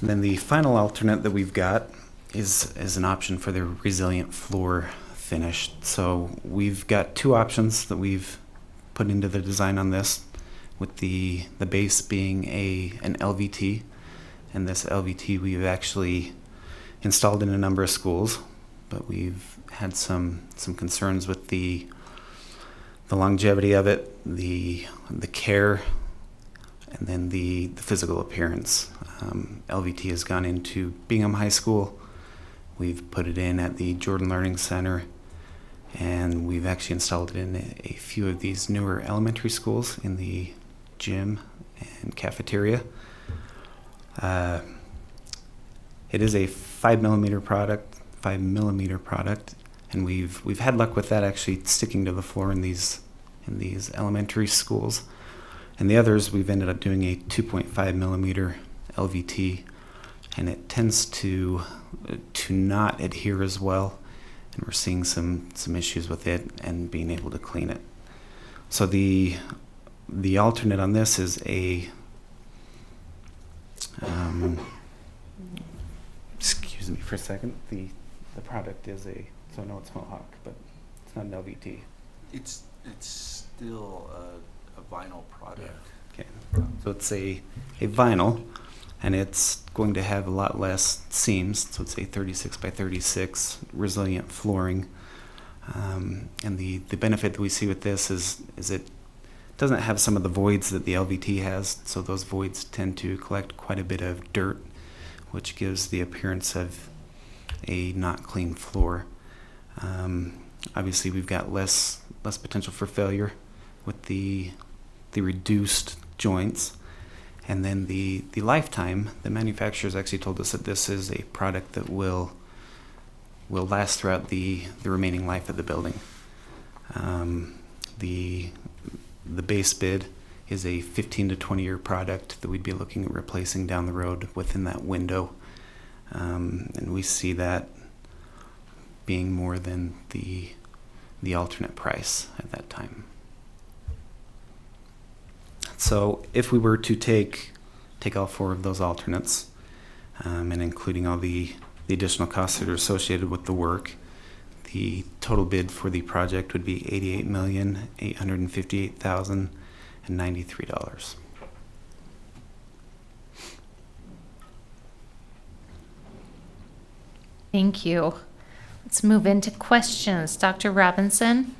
[SPEAKER 12] And then the final alternate that we've got is an option for the resilient floor finish. So we've got 2 options that we've put into the design on this, with the base being an LVT. And this LVT we've actually installed in a number of schools, but we've had some concerns with the longevity of it, the care, and then the physical appearance. LVT has gone into Bingham High School. We've put it in at the Jordan Learning Center, and we've actually installed it in a few of these newer elementary schools in the gym and cafeteria. It is a 5mm product, and we've had luck with that actually sticking to the floor in these elementary schools. And the others, we've ended up doing a 2.5mm LVT, and it tends to not adhere as well, and we're seeing some issues with it and being able to clean it. So the alternate on this is a excuse me for a second. The product is so I know it's Mohawk, but it's not an LVT.
[SPEAKER 13] It's still a vinyl product.
[SPEAKER 12] Okay, so it's a vinyl, and it's going to have a lot less seams. So it's a 36 by 36 resilient flooring, and the benefit that we see with this is it doesn't have some of the voids that the LVT has. So those voids tend to collect quite a bit of dirt, which gives the appearance of a not clean floor. Obviously, we've got less potential for failure with the reduced joints, and then the lifetime. The manufacturers actually told us that this is a product that will last throughout the remaining life of the building. The base bid is a 15 to 20 year product that we'd be looking at replacing down the road within that window, and we see that being more than the alternate price at that time. So if we were to take all 4 of those alternates, and including all the additional costs that are associated with the work, the total bid for the project would be $88,858,093.
[SPEAKER 1] Thank you. Let's move into questions. Dr. Robinson?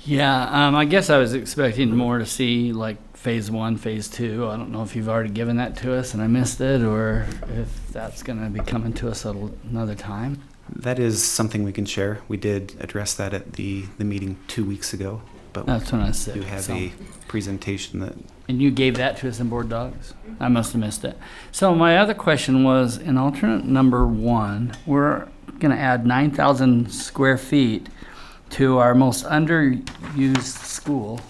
[SPEAKER 4] Yeah, I guess I was expecting more to see like phase 1, phase 2. I don't know if you've already given that to us and I missed it, or if that's going to be coming to us at another time.
[SPEAKER 12] That is something we can share. We did address that at the meeting 2 weeks ago, but
[SPEAKER 4] That's when I said.
[SPEAKER 12] we do have a presentation that.
[SPEAKER 4] And you gave that to us in board docs? I must have missed it. So my other question was, in alternate number 1, we're going to add 9,000 square feet to our most underused school.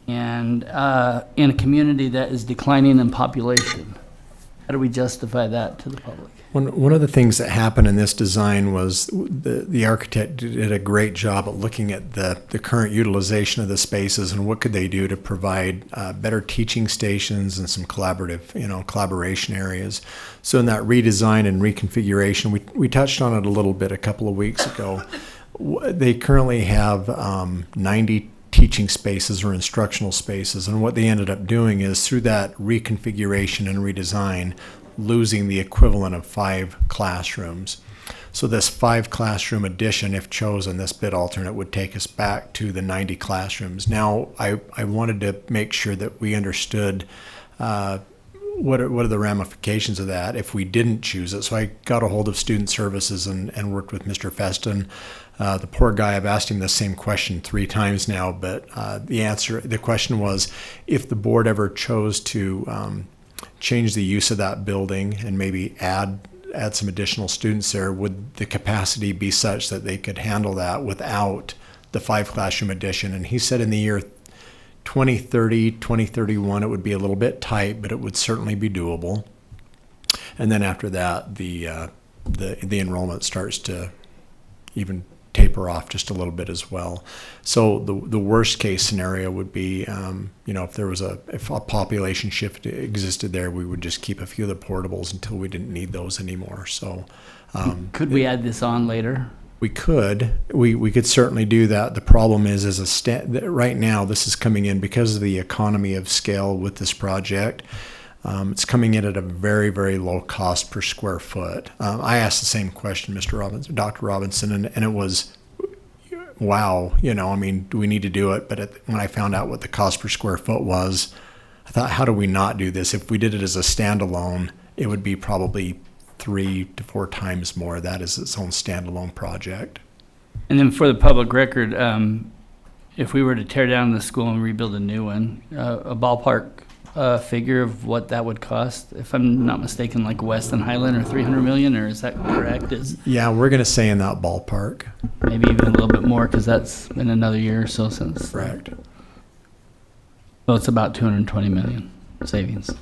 [SPEAKER 4] and in a community that is declining in population. How do we justify that to the public?
[SPEAKER 9] One of the things that happened in this design was the architect did a great job at looking at the current utilization of the spaces and what could they do to provide better teaching stations and some collaboration areas. So in that redesign and reconfiguration, we touched on it a little bit a couple of weeks ago. They currently have 90 teaching spaces or instructional spaces, and what they ended up doing is through that reconfiguration and redesign, losing the equivalent of 5 classrooms. So this 5 classroom addition, if chosen, this bid alternate would take us back to the 90 classrooms. Now, I wanted to make sure that we understood what are the ramifications of that if we didn't choose it. So I got a hold of Student Services and worked with Mr. Feston. The poor guy, I've asked him the same question 3 times now, but the question was, if the board ever chose to change the use of that building and maybe add some additional students there, would the capacity be such that they could handle that without the 5 classroom addition? And he said in the year 2030, 2031, it would be a little bit tight, but it would certainly be doable. And then after that, the enrollment starts to even taper off just a little bit as well. So the worst case scenario would be, if a population shift existed there, we would just keep a few of the portables until we didn't need those anymore. So
[SPEAKER 4] could we add this on later?
[SPEAKER 9] We could. We could certainly do that. The problem is, right now, this is coming in because of the economy of scale with this project. It's coming in at a very, very low cost per square foot. I asked the same question, Dr. Robinson, and it was, wow, do we need to do it? But when I found out what the cost per square foot was, I thought, how do we not do this? If we did it as a standalone, it would be probably 3 to 4 times more. That is its own standalone project.
[SPEAKER 4] And then for the public record, if we were to tear down the school and rebuild a new one, a ballpark figure of what that would cost, if I'm not mistaken, like West and Highland, or 300 million, or is that correct?
[SPEAKER 9] Yeah, we're going to say in that ballpark.
[SPEAKER 4] Maybe even a little bit more, because that's been another year or so since.
[SPEAKER 9] Correct.
[SPEAKER 4] So it's about 220 million savings.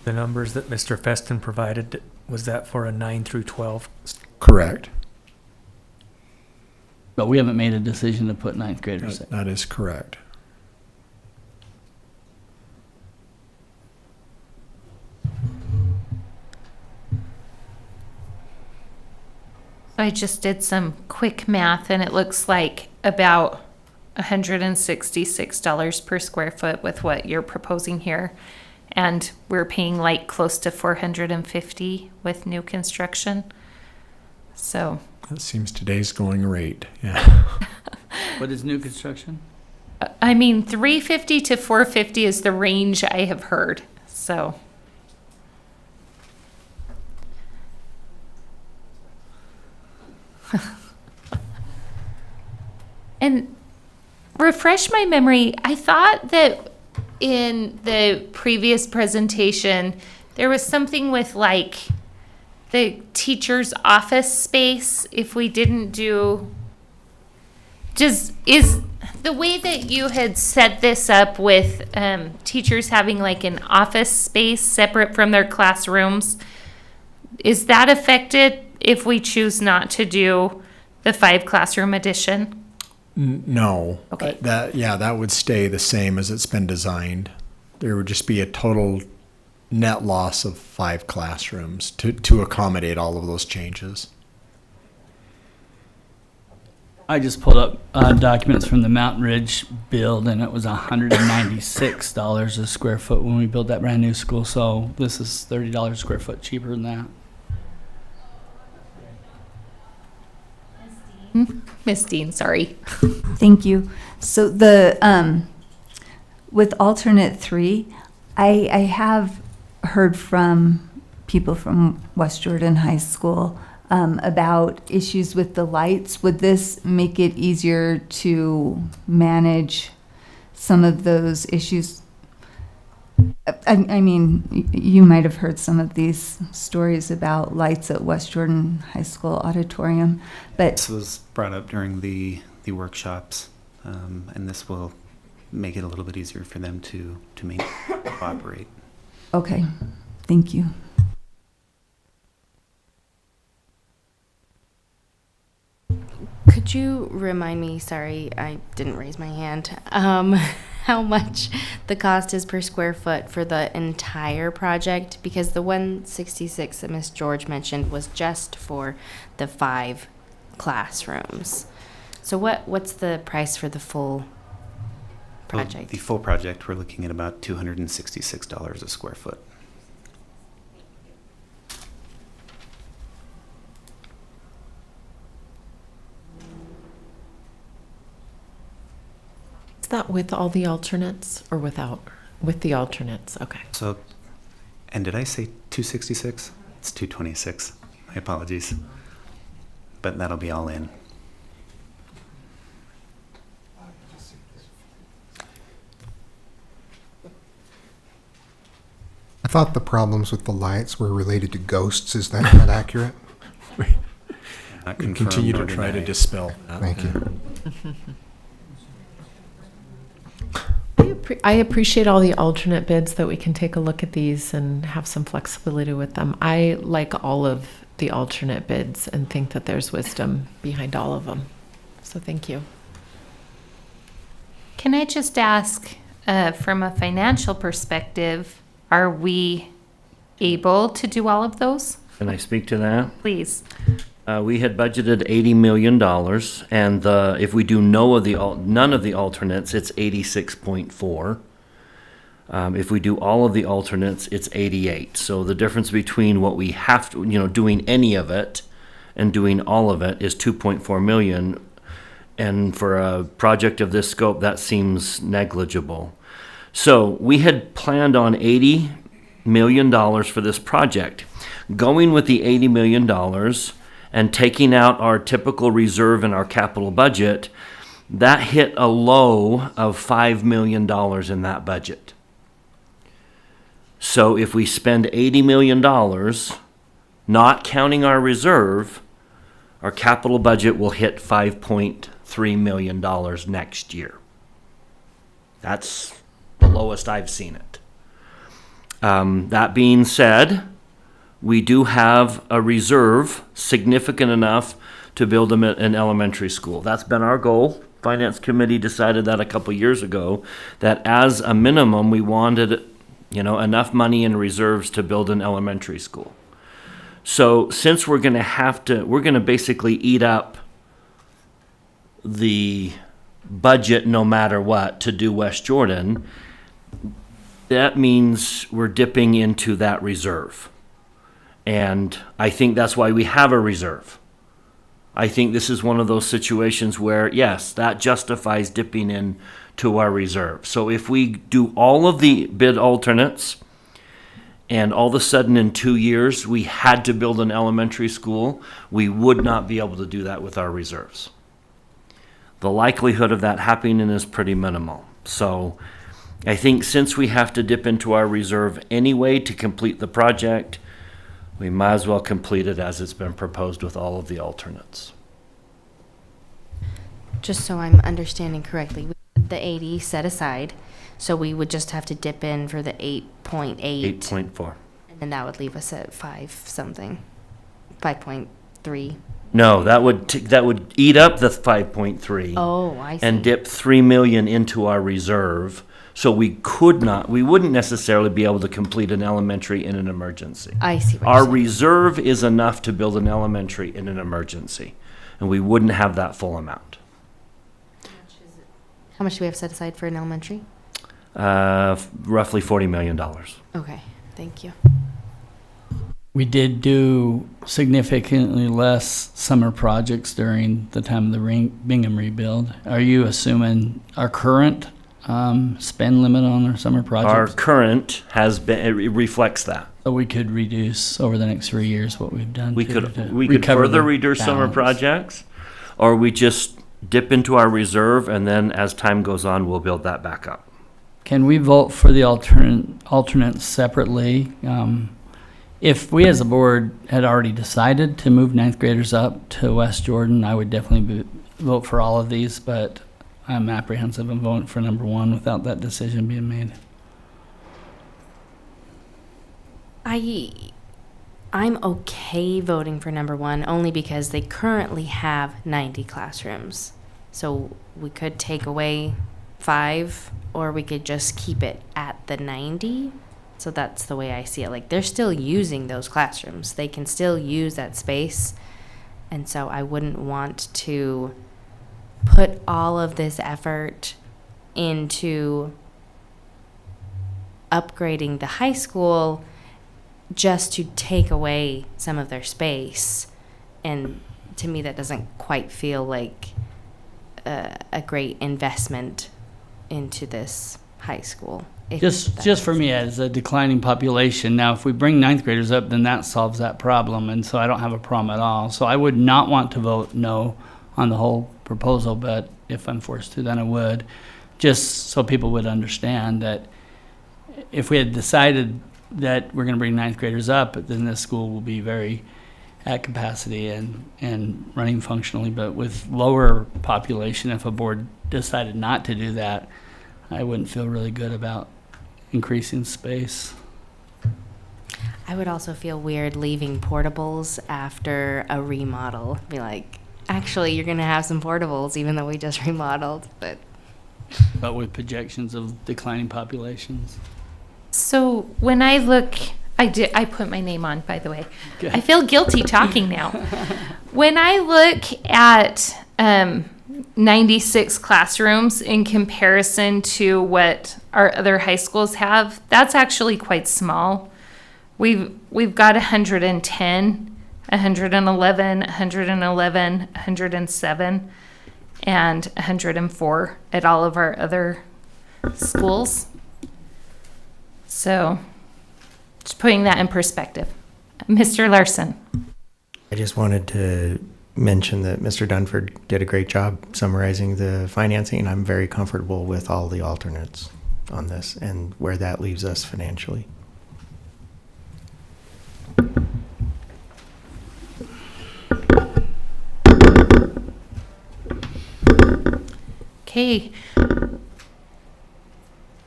[SPEAKER 8] The numbers that Mr. Feston provided, was that for a 9 through 12?
[SPEAKER 9] Correct.
[SPEAKER 4] But we haven't made a decision to put 9th graders in.
[SPEAKER 9] That is correct.
[SPEAKER 1] I just did some quick math, and it looks like about $166 per square foot with what you're proposing here. And we're paying like close to $450 with new construction. So
[SPEAKER 9] that seems today's going rate. Yeah.
[SPEAKER 4] What is new construction?
[SPEAKER 1] I mean, $350 to $450 is the range I have heard. So and refresh my memory, I thought that in the previous presentation, there was something with like the teacher's office space. If we didn't do, is the way that you had set this up with teachers having like an office space separate from their classrooms, is that affected if we choose not to do the 5 classroom addition?
[SPEAKER 9] No.
[SPEAKER 1] Okay.
[SPEAKER 9] That would stay the same as it's been designed. There would just be a total net loss of 5 classrooms to accommodate all of those changes.
[SPEAKER 4] I just pulled up documents from the Mountain Ridge build, and it was $196 a square foot when we built that brand new school. So this is $30 a square foot cheaper than that.
[SPEAKER 1] Miss Dean, sorry.
[SPEAKER 11] Thank you. So with alternate 3, I have heard from people from West Jordan High School about issues with the lights. Would this make it easier to manage some of those issues? I mean, you might have heard some of these stories about lights at West Jordan High School auditorium, but
[SPEAKER 12] this was brought up during the workshops, and this will make it a little bit easier for them to operate.
[SPEAKER 11] Okay, thank you.
[SPEAKER 10] Could you remind me, sorry, I didn't raise my hand, how much the cost is per square foot for the entire project? Because the 166 that Ms. George mentioned was just for the 5 classrooms. So what's the price for the full project?
[SPEAKER 12] The full project, we're looking at about $266 a square foot.
[SPEAKER 7] Is that with all the alternates or without? With the alternates, okay.
[SPEAKER 12] So, and did I say 266? It's 226. My apologies. But that'll be all in.
[SPEAKER 6] I thought the problems with the lights were related to ghosts. Is that not accurate?
[SPEAKER 12] Not
[SPEAKER 9] We
[SPEAKER 12] confirmed
[SPEAKER 9] continue to
[SPEAKER 12] nor
[SPEAKER 9] try to
[SPEAKER 12] denied.
[SPEAKER 9] dispel that.
[SPEAKER 6] Thank you.
[SPEAKER 7] I appreciate all the alternate bids that we can take a look at these and have some flexibility with them. I like all of the alternate bids and think that there's wisdom behind all of them. So thank you.
[SPEAKER 1] Can I just ask, from a financial perspective, are we able to do all of those?
[SPEAKER 5] Can I speak to that?
[SPEAKER 1] Please.
[SPEAKER 5] We had budgeted $80 million, and if we do none of the alternates, it's 86.4. If we do all of the alternates, it's 88. So the difference between what we have to, doing any of it and doing all of it is 2.4 million. And for a project of this scope, that seems negligible. So we had planned on $80 million for this project. Going with the $80 million and taking out our typical reserve in our capital budget, that hit a low of $5 million in that budget. So if we spend $80 million, not counting our reserve, our capital budget will hit $5.3 million next year. That's the lowest I've seen it. That being said, we do have a reserve significant enough to build an elementary school. That's been our goal. Finance Committee decided that a couple years ago, that as a minimum, we wanted, enough money in reserves to build an elementary school. So since we're going to basically eat up the budget no matter what to do West Jordan, that means we're dipping into that reserve. And I think that's why we have a reserve. I think this is one of those situations where, yes, that justifies dipping in to our reserve. So if we do all of the bid alternates, and all of a sudden in 2 years we had to build an elementary school, we would not be able to do that with our reserves. The likelihood of that happening is pretty minimal. So I think since we have to dip into our reserve anyway to complete the project, we might as well complete it as it's been proposed with all of the alternates.
[SPEAKER 10] Just so I'm understanding correctly, we had the 80 set aside, so we would just have to dip in for the 8.8.
[SPEAKER 5] 8.4.
[SPEAKER 10] And that would leave us at 5.3.
[SPEAKER 5] No, that would eat up the 5.3.
[SPEAKER 10] Oh, I see.
[SPEAKER 5] And dip 3 million into our reserve. So we wouldn't necessarily be able to complete an elementary in an emergency.
[SPEAKER 10] I see what
[SPEAKER 5] Our
[SPEAKER 10] you're saying.
[SPEAKER 5] reserve is enough to build an elementary in an emergency, and we wouldn't have that full amount.
[SPEAKER 10] How much do we have set aside for an elementary?
[SPEAKER 5] Roughly $40 million.
[SPEAKER 10] Okay, thank you.
[SPEAKER 4] We did do significantly less summer projects during the time of the Bingham rebuild. Are you assuming our current spend limit on our summer
[SPEAKER 5] Our
[SPEAKER 4] projects?
[SPEAKER 5] current it reflects that.
[SPEAKER 4] So we could reduce over the next 3 years what we've done.
[SPEAKER 5] We
[SPEAKER 4] to
[SPEAKER 5] could
[SPEAKER 4] recover
[SPEAKER 5] further
[SPEAKER 4] the
[SPEAKER 5] reduce summer
[SPEAKER 4] balance.
[SPEAKER 5] projects, or we just dip into our reserve, and then as time goes on, we'll build that back up.
[SPEAKER 4] Can we vote for the alternates separately? If we as a board had already decided to move ninth graders up to West Jordan, I would definitely vote for all of these, but I'm apprehensive of voting for number one without that decision being made.
[SPEAKER 10] I'm okay voting for number one only because they currently have 90 classrooms. So we could take away 5 or we could just keep it at the 90. So that's the way I see it. Like, they're still using those classrooms. They can still use that space. And so I wouldn't want to put all of this effort into upgrading the high school just to take away some of their space. And to me, that doesn't quite feel like a great investment into this high school.
[SPEAKER 4] Just for me, as a declining population, now if we bring ninth graders up, then that solves that problem, and so I don't have a problem at all. So I would not want to vote no on the whole proposal, but if I'm forced to, then I would, just so people would understand that if we had decided that we're going to bring ninth graders up, then this school will be very at capacity and running functionally. But with lower population, if a board decided not to do that, I wouldn't feel really good about increasing space.
[SPEAKER 10] I would also feel weird leaving portables after a remodel. Be like, actually, you're going to have some portables even though we just remodeled. But
[SPEAKER 4] with projections of declining populations.
[SPEAKER 1] So when I look, I put my name on, by the way.
[SPEAKER 4] Okay.
[SPEAKER 1] I feel guilty talking now. When I look at 96 classrooms in comparison to what our other high schools have, that's actually quite small. We've got 110, 111, 111, 107, and 104 at all of our other schools. So, just putting that in perspective. Mr. Larson.
[SPEAKER 2] I just wanted to mention that Mr. Dunford did a great job summarizing the financing. I'm very comfortable with all the alternates on this and where that leaves us financially.
[SPEAKER 1] Okay.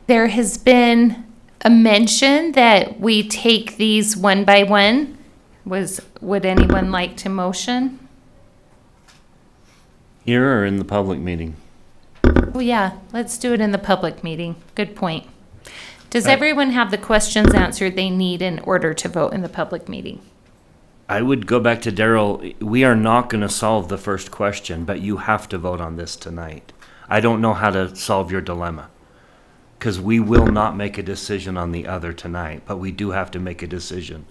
[SPEAKER 1] There has been a mention that we take these one by one. Would anyone like to motion?
[SPEAKER 5] Here or in the public meeting?
[SPEAKER 1] Oh yeah, let's do it in the public meeting. Good point. Does everyone have the questions answered they need in order to vote in the public meeting?
[SPEAKER 5] I would go back to Daryl. We are not going to solve the first question, but you have to vote on this tonight. I don't know how to solve your dilemma, because we will not make a decision on the other tonight, but we do have to make a decision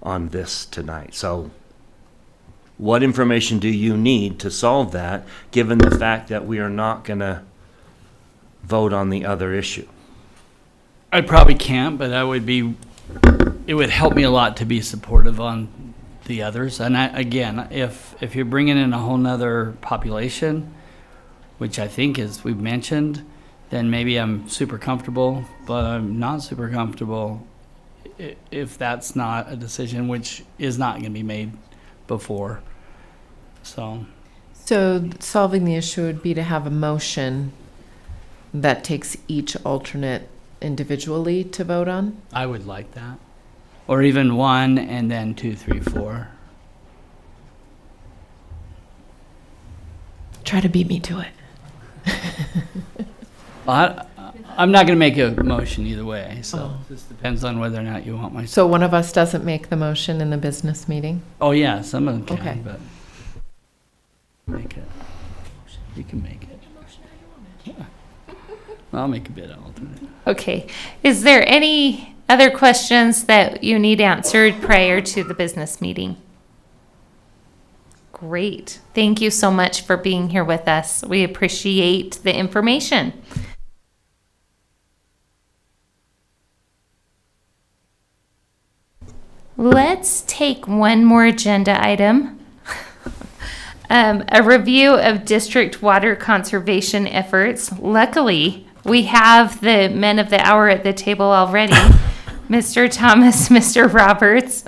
[SPEAKER 5] on this tonight. So what information do you need to solve that, given the fact that we are not going to vote on the other issue?
[SPEAKER 4] I probably can't, but it would help me a lot to be supportive on the others. And again, if you're bringing in a whole nother population, which I think is, we've mentioned, then maybe I'm super comfortable, but I'm not super comfortable if that's not a decision, which is not going to be made before. So
[SPEAKER 7] solving the issue would be to have a motion that takes each alternate individually to vote on?
[SPEAKER 4] I would like that. Or even 1 and then 2, 3, 4.
[SPEAKER 7] Try to beat me to it.
[SPEAKER 4] I'm not going to make a motion either way, so it just depends on whether or not you want my...
[SPEAKER 7] So one of us doesn't make the motion in the business meeting?
[SPEAKER 4] Oh, yeah, some of them can,
[SPEAKER 7] Okay.
[SPEAKER 4] but... Make it. You can make it. Yeah. I'll make a bid alternate.
[SPEAKER 1] Okay. Is there any other questions that you need answered prior to the business meeting? Great. Thank you so much for being here with us. We appreciate the information. Let's take one more agenda item. A review of district water conservation efforts. Luckily, we have the men of the hour at the table already, Mr. Thomas, Mr. Roberts.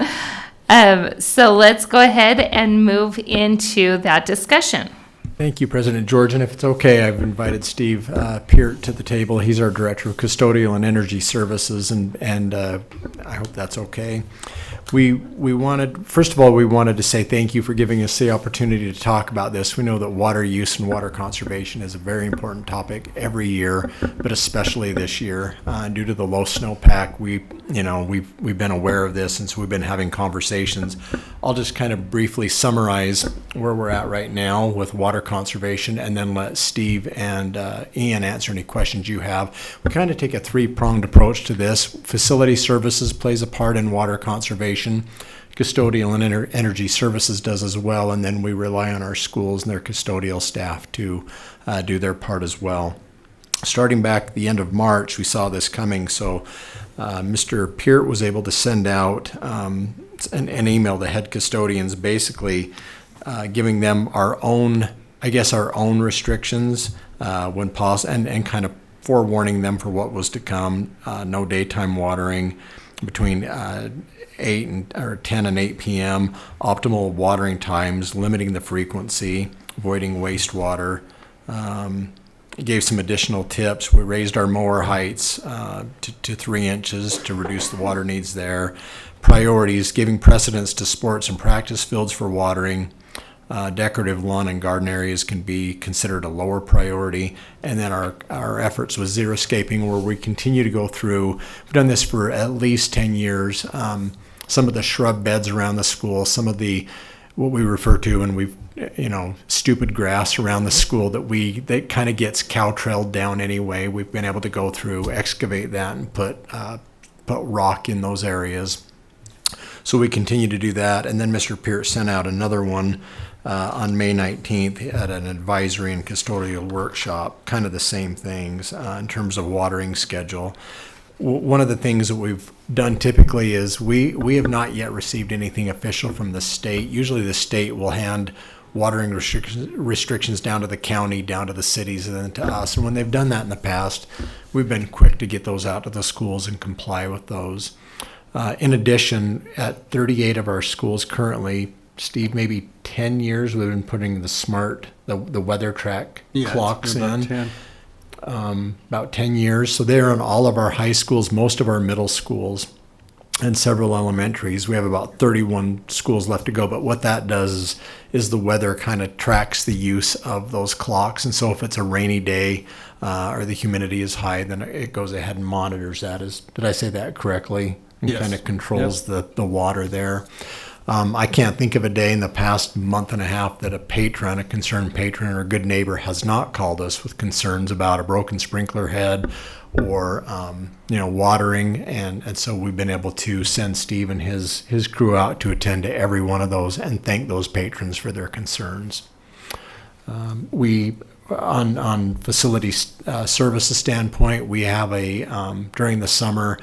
[SPEAKER 1] So let's go ahead and move into that discussion.
[SPEAKER 9] Thank you, President George. And if it's okay, I've invited Steve Peart to the table. He's our Director of Custodial and Energy Services, and I hope that's okay. We wanted, first of all, we wanted to say thank you for giving us the opportunity to talk about this. We know that water use and water conservation is a very important topic every year, but especially this year. Due to the low snowpack, we've been aware of this, and so we've been having conversations. I'll just kind of briefly summarize where we're at right now with water conservation, and then let Steve and Ian answer any questions you have. We kind of take a three-pronged approach to this. Facility services plays a part in water conservation. Custodial and energy services does as well, and then we rely on our schools and their custodial staff to do their part as well. Starting back at the end of March, we saw this coming, so Mr. Peart was able to send out an email to head custodians, basically giving them our own restrictions when possible, and kind of forewarning them for what was to come. No daytime watering between 10 and 8 p.m., optimal watering times, limiting the frequency, avoiding wastewater. Gave some additional tips. We raised our mower heights to 3 inches to reduce the water needs there. Priorities, giving precedence to sports and practice fields for watering. Decorative lawn and garden areas can be considered a lower priority. And then our efforts with xeriscaping, where we continue to go through, we've done this for at least 10 years, some of the shrub beds around the school, some of the, what we refer to, and we've, stupid grass around the school that kind of gets cow trailed down anyway. We've been able to go through, excavate that, and put rock in those areas. So we continue to do that. And then Mr. Peart sent out another one on May 19th at an advisory and custodial workshop, kind of the same things in terms of watering schedule. One of the things that we've done typically is we have not yet received anything official from the state. Usually the state will hand watering restrictions down to the county, down to the cities, and then to us. And when they've done that in the past, we've been quick to get those out to the schools and comply with those. In addition, at 38 of our schools currently, Steve, maybe 10 years we've been putting the weather track clocks in. About 10 years. So they're in all of our high schools, most of our middle schools, and several elementaries. We have about 31 schools left to go. But what that does is the weather kind of tracks the use of those clocks. And so if it's a rainy day or the humidity is high, then it goes ahead and monitors that. Did I say that correctly? And yes.
[SPEAKER 2] Kind of controls the water there. I can't think of a day in the past month and a half that a concerned patron or a good neighbor has not called us with concerns about a broken sprinkler head or watering, and so we've been able to send Steve and his crew out to attend to every one of those and thank those patrons for their concerns. We on facility services standpoint, we have during the summer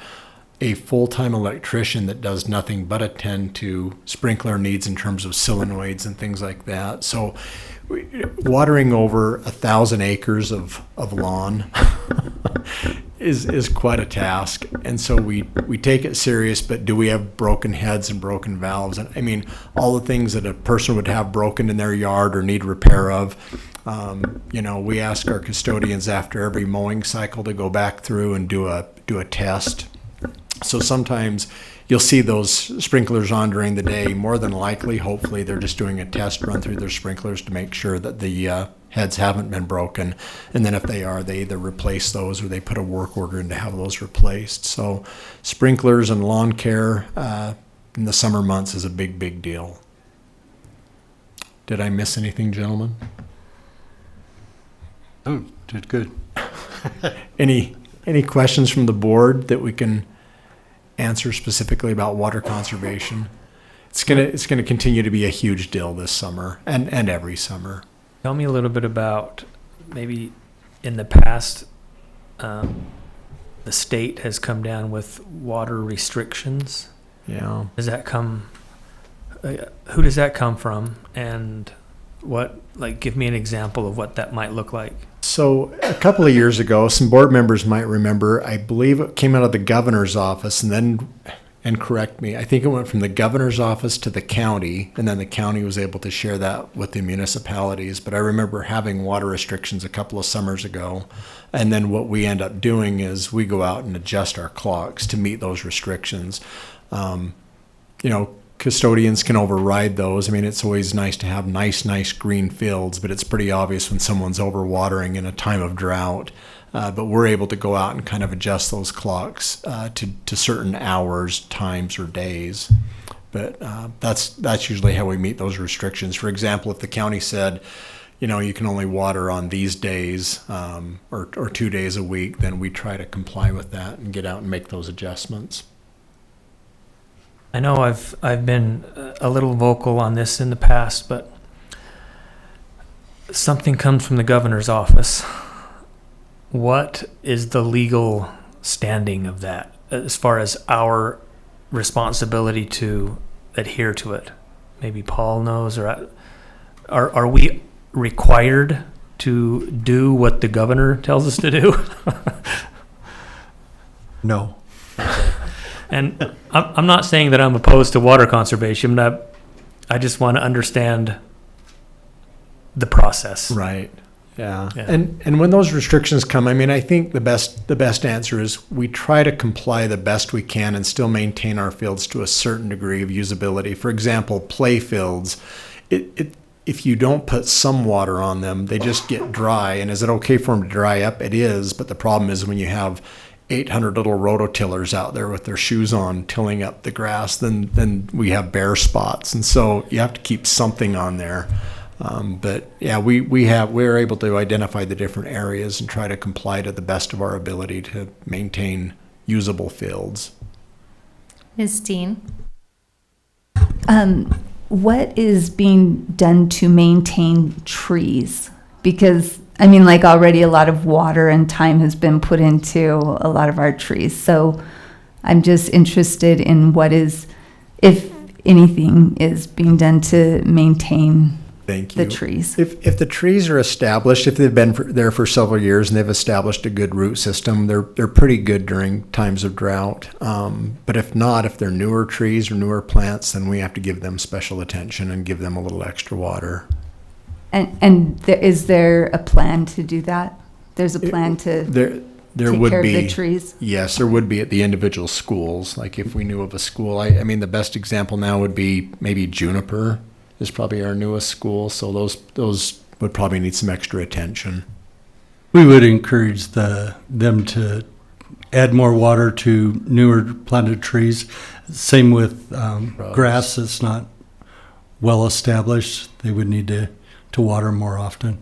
[SPEAKER 2] a full-time electrician that does nothing but attend to sprinkler needs in terms of solenoids and things like that. So watering over 1,000 acres of lawn is quite a task. And so we take it serious, but do we have broken heads and broken valves? And I mean, all the things that a person would have broken in their yard or need repair of. We ask our custodians after every mowing cycle to go back through and do a test. So sometimes you'll see those sprinklers on during the day. More than likely, hopefully, they're just doing a test run through their sprinklers to make sure that the heads haven't been broken. And then if they are, they either replace those or they put a work order in to have those replaced. So sprinklers and lawn care in the summer months is a big, big deal. Did I miss anything, gentlemen?
[SPEAKER 9] Oh, did good.
[SPEAKER 2] Any questions from the board that we can answer specifically about water conservation? It's gonna continue to be a huge deal this summer and every summer.
[SPEAKER 8] Tell me a little bit about maybe in the past, the state has come down with water restrictions.
[SPEAKER 2] Yeah.
[SPEAKER 8] Does that come? Who does that come from? And give me an example of what that might look like.
[SPEAKER 2] So a couple of years ago, some board members might remember, I believe it came out of the governor's office, and then
[SPEAKER 9] and correct me, I think it went from the governor's office to the county, and then the county was able to share that with the municipalities. But I remember having water restrictions a couple of summers ago, and then what we end up doing is we go out and adjust our clocks to meet those restrictions. Custodians can override those. I mean, it's always nice to have nice green fields, but it's pretty obvious when someone's overwatering in a time of drought. But we're able to go out and kind of adjust those clocks to certain hours, times, or days. But that's usually how we meet those restrictions. For example, if the county said, you can only water on these days or 2 days a week, then we try to comply with that and get out and make those adjustments.
[SPEAKER 8] I know I've been a little vocal on this in the past, but something comes from the governor's office. What is the legal standing of that as far as our responsibility to adhere to it? Maybe Paul knows, or are we required to do what the governor tells us to do?
[SPEAKER 9] No.
[SPEAKER 8] And I'm not saying that I'm opposed to water conservation, but I just want to understand the process.
[SPEAKER 9] Right. Yeah. And when those restrictions come, I mean, I think the best answer is we try to comply the best we can and still maintain our fields to a certain degree of usability. For example, play fields, if you don't put some water on them, they just get dry. And is it okay for them to dry up? It is. But the problem is when you have 800 little rototillers out there with their shoes on tilling up the grass, then we have bare spots. And so you have to keep something on there. But yeah, we're able to identify the different areas and try to comply to the best of our ability to maintain usable fields.
[SPEAKER 1] Ms. Dean?
[SPEAKER 11] What is being done to maintain trees? Because already a lot of water and time has been put into a lot of our trees. So I'm just interested in what is, if anything, is being done to maintain the trees.
[SPEAKER 9] If the trees are established, if they've been there for several years and they've established a good root system, they're pretty good during times of drought. But if not, if they're newer trees or newer plants, then we have to give them special attention and give them a little extra water.
[SPEAKER 11] And is there a plan to do that? There's a plan to
[SPEAKER 9] there
[SPEAKER 11] take
[SPEAKER 9] would
[SPEAKER 11] care
[SPEAKER 9] be
[SPEAKER 11] of the trees?
[SPEAKER 9] Yes, there would be at the individual schools. Like if we knew of a school, I mean, the best example now would be maybe Juniper is probably our newest school. So those would probably need some extra attention.
[SPEAKER 14] We would encourage them to add more water to newer planted trees. Same with grass that's not well established. They would need to water more often.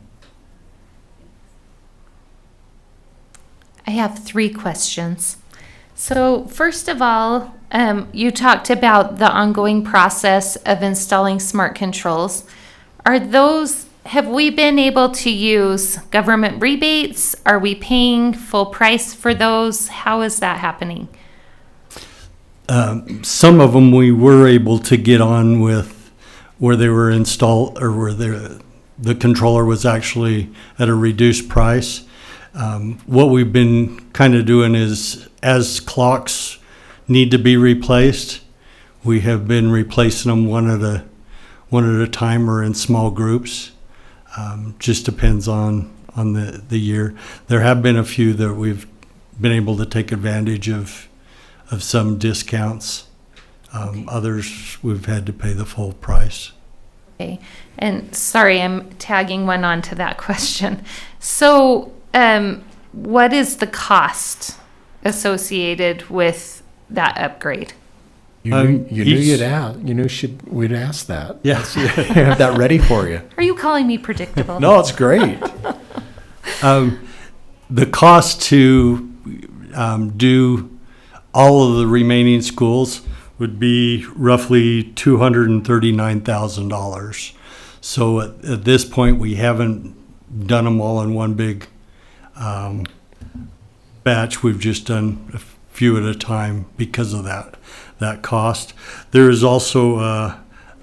[SPEAKER 1] I have 3 questions. So first of all, you talked about the ongoing process of installing smart controls. Have we been able to use government rebates? Are we paying full price for those? How is that happening?
[SPEAKER 14] Some of them we were able to get on with where they were installed, or where the controller was actually at a reduced price. What we've been kind of doing is, as clocks need to be replaced, we have been replacing them one at a time or in small groups. Just depends on the year. There have been a few that we've been able to take advantage of some discounts. Others we've had to pay the full price.
[SPEAKER 1] Okay. And sorry, I'm tagging one on to that question. So, what is the cost associated with that upgrade?
[SPEAKER 9] You knew you'd ask. We'd ask that.
[SPEAKER 14] Yes,
[SPEAKER 9] I have that ready for you.
[SPEAKER 1] Are you calling me predictable?
[SPEAKER 9] No, it's great.
[SPEAKER 14] The cost to do all of the remaining schools would be roughly $239,000. So at this point, we haven't done them all in one big batch. We've just done a few at a time because of that cost. There is also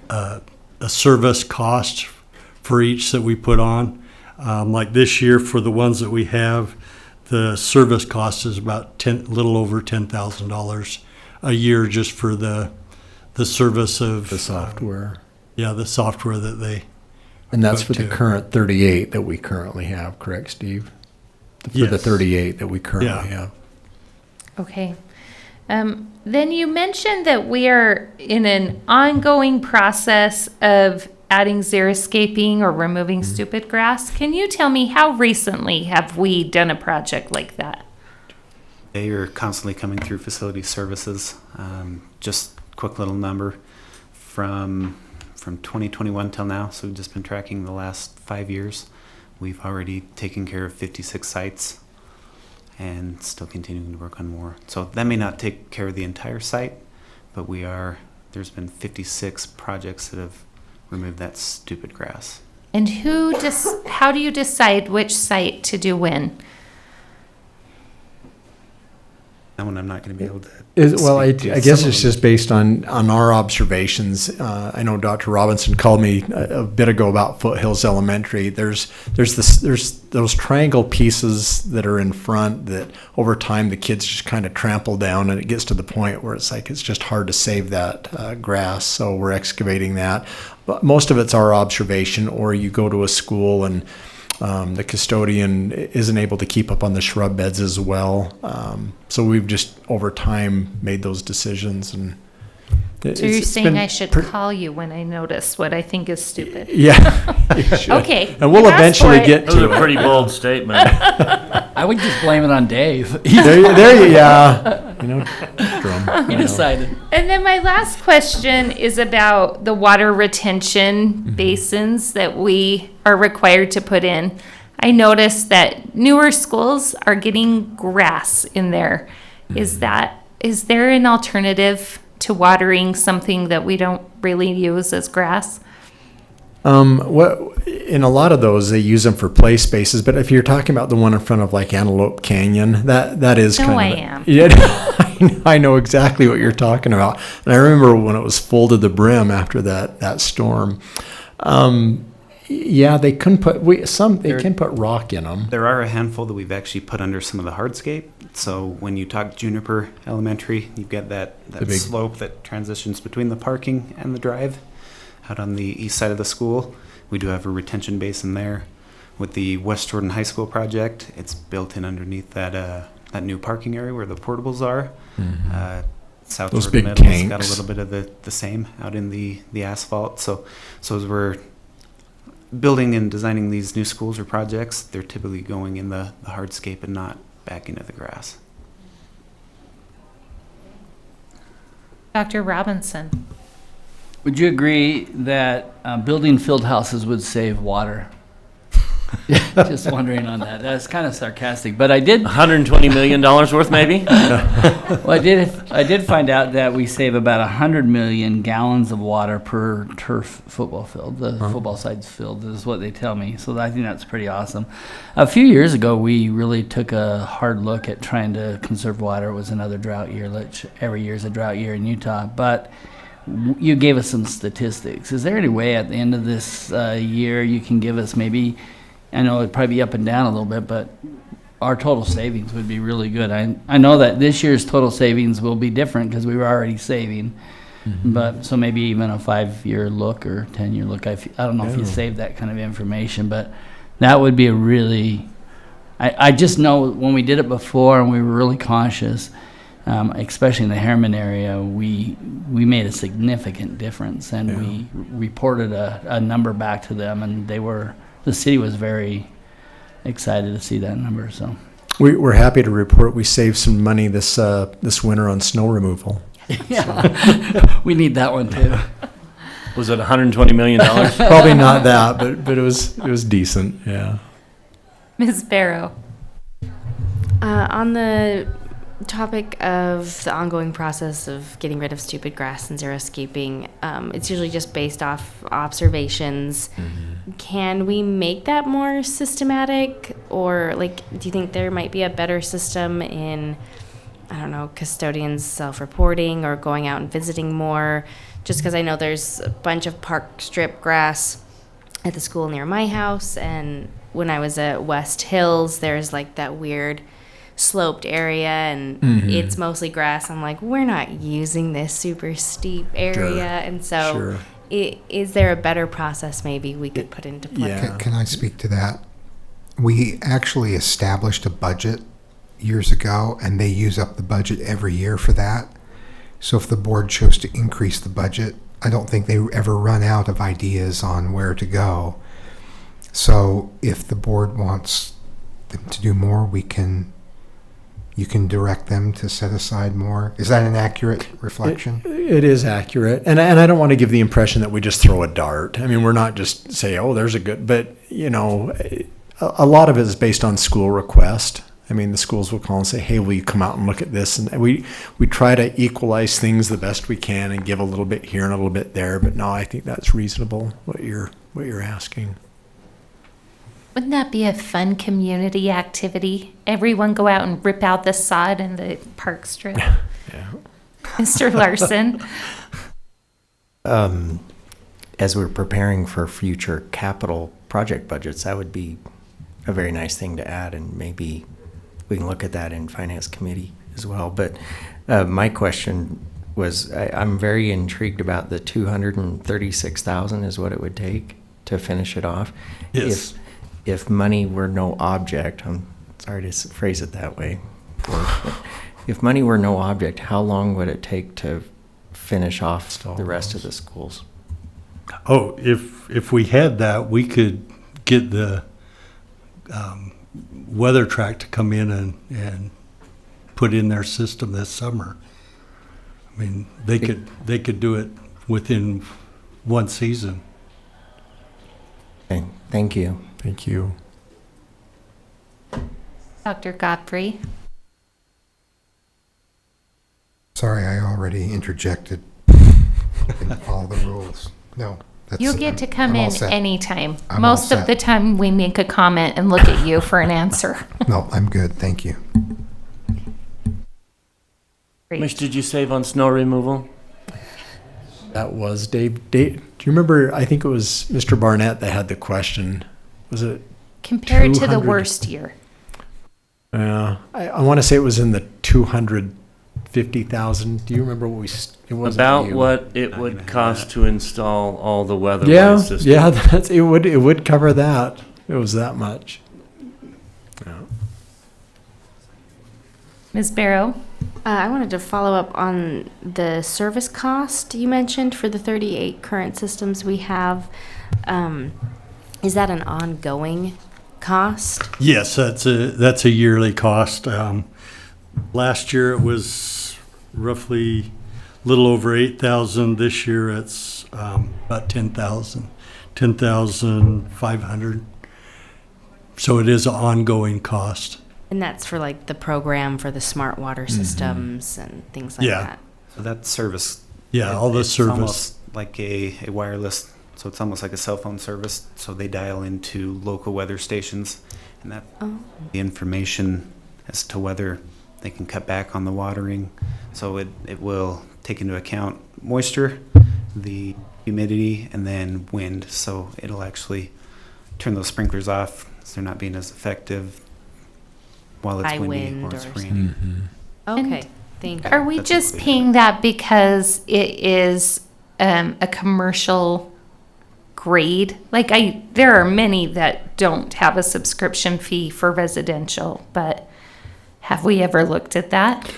[SPEAKER 14] a service cost for each that we put on. Like this year, for the ones that we have, the service cost is about a little over $10,000 a year just for the service of
[SPEAKER 9] The software.
[SPEAKER 14] the software that they.
[SPEAKER 9] And that's for
[SPEAKER 14] Up
[SPEAKER 9] the
[SPEAKER 14] to-
[SPEAKER 9] current 38 that we currently have, correct, Steve? For the
[SPEAKER 14] Yes.
[SPEAKER 9] 38 that we currently
[SPEAKER 14] Yeah.
[SPEAKER 9] have.
[SPEAKER 1] Okay. Then you mentioned that we are in an ongoing process of adding xeriscaping or removing stupid grass. Can you tell me how recently have we done a project like that?
[SPEAKER 12] They are constantly coming through facility services. Just quick little number from 2021 till now. So we've just been tracking the last 5 years. We've already taken care of 56 sites and still continuing to work on more. So that may not take care of the entire site, but there's been 56 projects that have removed that stupid grass.
[SPEAKER 1] And how do you decide which site to do when?
[SPEAKER 12] That one I'm not going to be able to.
[SPEAKER 9] I
[SPEAKER 12] speak to.
[SPEAKER 9] guess
[SPEAKER 12] Some
[SPEAKER 9] it's
[SPEAKER 12] of
[SPEAKER 9] just based on our observations. I know Dr. Robinson called me a bit ago about Foothills Elementary. There's those triangle pieces that are in front that over time the kids just kind of trample down, and it gets to the point where it's just hard to save that grass. So we're excavating that. But most of it's our observation, or you go to a school and the custodian isn't able to keep up on the shrub beds as well. So we've just over time made those decisions. And
[SPEAKER 1] So you're saying I should call you when I notice what I think is stupid?
[SPEAKER 9] Yeah. You should.
[SPEAKER 1] Okay.
[SPEAKER 9] And we'll
[SPEAKER 1] I asked for
[SPEAKER 9] eventually
[SPEAKER 1] it.
[SPEAKER 9] get
[SPEAKER 5] That was
[SPEAKER 9] to
[SPEAKER 5] a pretty
[SPEAKER 9] it.
[SPEAKER 5] bold statement.
[SPEAKER 4] I would just blame it on Dave.
[SPEAKER 9] Yeah. Drum.
[SPEAKER 4] He decided.
[SPEAKER 1] And then my last question is about the water retention basins that we are required to put in. I noticed that newer schools are getting grass in there. Is there an alternative to watering something that we don't really use as grass?
[SPEAKER 9] In a lot of those, they use them for play spaces. But if you're talking about the one in front of like Antelope Canyon, that is
[SPEAKER 1] No,
[SPEAKER 9] kind
[SPEAKER 1] I
[SPEAKER 9] of.
[SPEAKER 1] am.
[SPEAKER 9] Yeah, I know exactly what you're talking about. And I remember when it was full to the brim after that storm. Yeah, they couldn't put they can put rock in them.
[SPEAKER 12] There are a handful that we've actually put under some of the hardscape. So when you talk Juniper Elementary, you've got that
[SPEAKER 9] big-
[SPEAKER 12] slope that transitions between the parking and the drive out on the east side of the school. We do have a retention basin there. With the West Jordan High School project, it's built in underneath that new parking area where the portables are. South
[SPEAKER 9] Those
[SPEAKER 12] Jordan
[SPEAKER 9] big
[SPEAKER 12] Middle's got a
[SPEAKER 9] tanks.
[SPEAKER 12] little bit of the same out in the asphalt. So as we're building and designing these new schools or projects, they're typically going in the hardscape and not back into the grass.
[SPEAKER 1] Dr. Robinson.
[SPEAKER 4] Would you agree that building field houses would save water? Just wondering on that. That's kind of sarcastic, but I did.
[SPEAKER 5] $120 million worth, maybe?
[SPEAKER 4] Well, I did find out that we save about 100 million gallons of water per turf football field. The football side's field is what they tell me. So I think that's pretty awesome. A few years ago, we really took a hard look at trying to conserve water. It was another drought year. Every year is a drought year in Utah, but you gave us some statistics. Is there any way at the end of this year you can give us maybe? I know it'd probably be up and down a little bit, but our total savings would be really good. I know that this year's total savings will be different because we were already saving. But so maybe even a 5-year look or 10-year look. I don't know if you saved that kind of information, but that would be a really. I just know when we did it before and we were really cautious, especially in the Harriman area, we made a significant difference, and we reported a number back to them, and the city was very excited to see that number. So
[SPEAKER 9] We're happy to report we saved some money this winter on snow removal.
[SPEAKER 4] yeah, we need that one too.
[SPEAKER 5] Was it $120 million?
[SPEAKER 9] Probably not that, but it was decent. Yeah.
[SPEAKER 1] Ms. Barrow.
[SPEAKER 10] On the topic of the ongoing process of getting rid of stupid grass and xeriscaping, it's usually just based off observations. Can we make that more systematic, or do you think there might be a better system in, I don't know, custodians self-reporting or going out and visiting more? Just because I know there's a bunch of park strip grass at the school near my house, and when I was at West Hills, there's that weird sloped area and it's mostly grass. I'm like, we're not using this super steep area. And so
[SPEAKER 9] Sure.
[SPEAKER 10] is there a better process maybe we could put into play?
[SPEAKER 9] Yeah.
[SPEAKER 6] Can I speak to that? We actually established a budget years ago, and they use up the budget every year for that. So if the board chose to increase the budget, I don't think they ever run out of ideas on where to go. So if the board wants them to do more, you can direct them to set aside more. Is that an accurate reflection?
[SPEAKER 9] It is accurate. And I don't want to give the impression that we just throw a dart. I mean, we're not just say, oh, there's a good, but you know, a lot of it is based on school request. I mean, the schools will call and say, hey, will you come out and look at this? And we try to equalize things the best we can and give a little bit here and a little bit there. But no, I think that's reasonable, what you're asking.
[SPEAKER 1] Wouldn't that be a fun community activity? Everyone go out and rip out the sod in the park strip.
[SPEAKER 9] Yeah.
[SPEAKER 1] Mr. Larson?
[SPEAKER 2] As we're preparing for future capital project budgets, that would be a very nice thing to add, and maybe we can look at that in Finance Committee as well. But my question was, I'm very intrigued about the 236,000 is what it would take to finish it off.
[SPEAKER 14] Yes.
[SPEAKER 2] If money were no object, I'm sorry to phrase it that way. If money were no object, how long would it take to finish off the rest of the schools?
[SPEAKER 14] Oh, if we had that, we could get the weather track to come in and put in their system this summer. I mean, they could do it within one season.
[SPEAKER 2] Okay, thank you.
[SPEAKER 9] Thank you.
[SPEAKER 1] Dr. Godfrey?
[SPEAKER 6] Sorry, I already interjected. Didn't follow the rules. No.
[SPEAKER 1] You'll get to come
[SPEAKER 6] I'm all
[SPEAKER 1] in
[SPEAKER 6] set.
[SPEAKER 1] anytime.
[SPEAKER 6] I'm all
[SPEAKER 1] Most of
[SPEAKER 6] set.
[SPEAKER 1] the time, we make a comment and look at you for an answer.
[SPEAKER 6] No, I'm good. Thank you.
[SPEAKER 1] Great.
[SPEAKER 5] Mitch, did you save on snow removal?
[SPEAKER 9] That was Dave. Do you remember? I think it was Mr. Barnett that had the question. Was it?
[SPEAKER 1] Compared to the
[SPEAKER 9] 200.
[SPEAKER 1] worst year.
[SPEAKER 9] I want to say it was in the 250,000. Do you remember what it was?
[SPEAKER 5] About what it would cost to install all the weatherway
[SPEAKER 9] Yeah,
[SPEAKER 5] systems.
[SPEAKER 9] yeah. It would cover that. It was that much. Yeah.
[SPEAKER 1] Ms. Barrow?
[SPEAKER 10] I wanted to follow up on the service cost you mentioned for the 38 current systems we have. Is that an ongoing cost?
[SPEAKER 14] Yes, that's a yearly cost. Last year it was roughly a little over 8,000. This year it's about 10,500. So it is an ongoing cost.
[SPEAKER 10] And that's for like the program for the smart water systems and things like
[SPEAKER 14] Yeah.
[SPEAKER 10] that.
[SPEAKER 12] So that service.
[SPEAKER 14] Yeah, all the
[SPEAKER 12] it's
[SPEAKER 14] service.
[SPEAKER 12] almost like a wireless, so it's almost like a cell phone service. So they dial into local weather stations, and that the information as to whether they can cut back on the watering. So it will take into account moisture, the humidity, and then wind. So it'll actually turn those sprinklers off so they're not being as effective while it's
[SPEAKER 10] High
[SPEAKER 12] windy
[SPEAKER 10] wind
[SPEAKER 12] or it's
[SPEAKER 10] or
[SPEAKER 12] raining.
[SPEAKER 10] Okay, thank you.
[SPEAKER 1] Are we
[SPEAKER 12] That's
[SPEAKER 1] just
[SPEAKER 12] included.
[SPEAKER 1] paying that because it is a commercial grade? Like there are many that don't have a subscription fee for residential, but have we ever looked at that?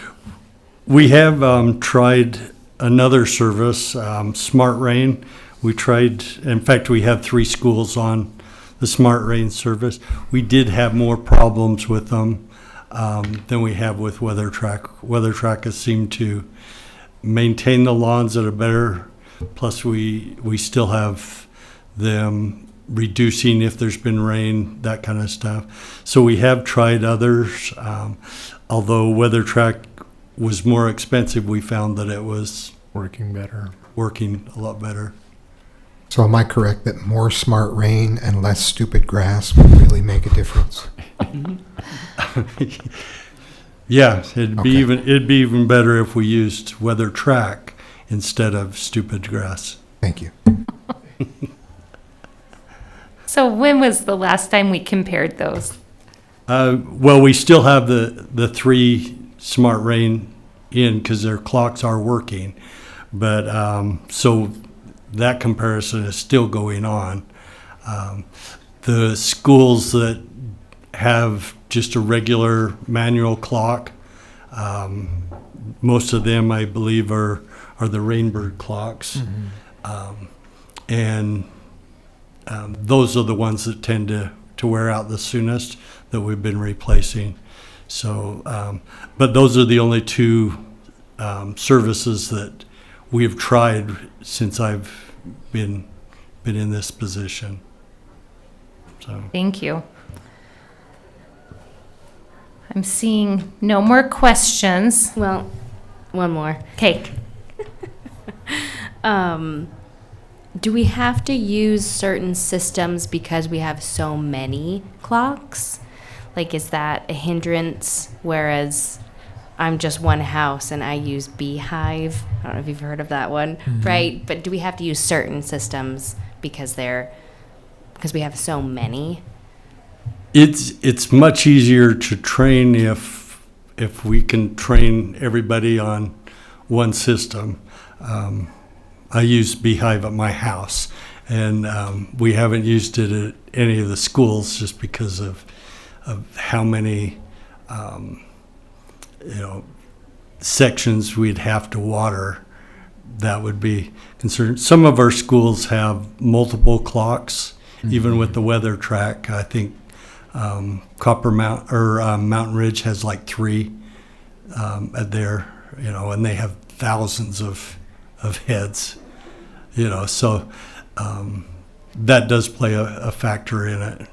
[SPEAKER 14] We have tried another service, Smart Rain. We tried, in fact, we have 3 schools on the Smart Rain service. We did have more problems with them than we have with WeatherTrack. WeatherTrack has seemed to maintain the lawns at a better, plus we still have them reducing if there's been rain, that kind of stuff. So we have tried others. Although WeatherTrack was more expensive, we found that it was
[SPEAKER 9] Working better.
[SPEAKER 14] working a lot better.
[SPEAKER 6] So am I correct that more smart rain and less stupid grass would really make a difference?
[SPEAKER 14] Yeah, it'd be
[SPEAKER 6] Okay.
[SPEAKER 14] even better if we used WeatherTrack instead of stupid grass.
[SPEAKER 6] Thank you.
[SPEAKER 1] So when was the last time we compared those?
[SPEAKER 14] Well, we still have the 3 Smart Rain in because their clocks are working. But so that comparison is still going on. The schools that have just a regular manual clock, most of them, I believe, are the Rainbird clocks. And those are the ones that tend to wear out the soonest that we've been replacing. So, but those are the only 2 services that we've tried since I've been in this position. So.
[SPEAKER 1] Thank you. I'm seeing no more questions.
[SPEAKER 10] Well, one more.
[SPEAKER 1] Okay.
[SPEAKER 10] Do we have to use certain systems because we have so many clocks? Like, is that a hindrance? Whereas I'm just one house and I use Beehive. I don't know if you've heard of that one, right? But do we have to use certain systems because we have so many?
[SPEAKER 14] It's much easier to train if we can train everybody on one system. I use Beehive at my house, and we haven't used it at any of the schools just because of how many sections we'd have to water. That would be concerned. Some of our schools have multiple clocks, even with the weather track. I think Mountain Ridge has like 3 at their, and they have thousands of heads, so that does play a factor in it,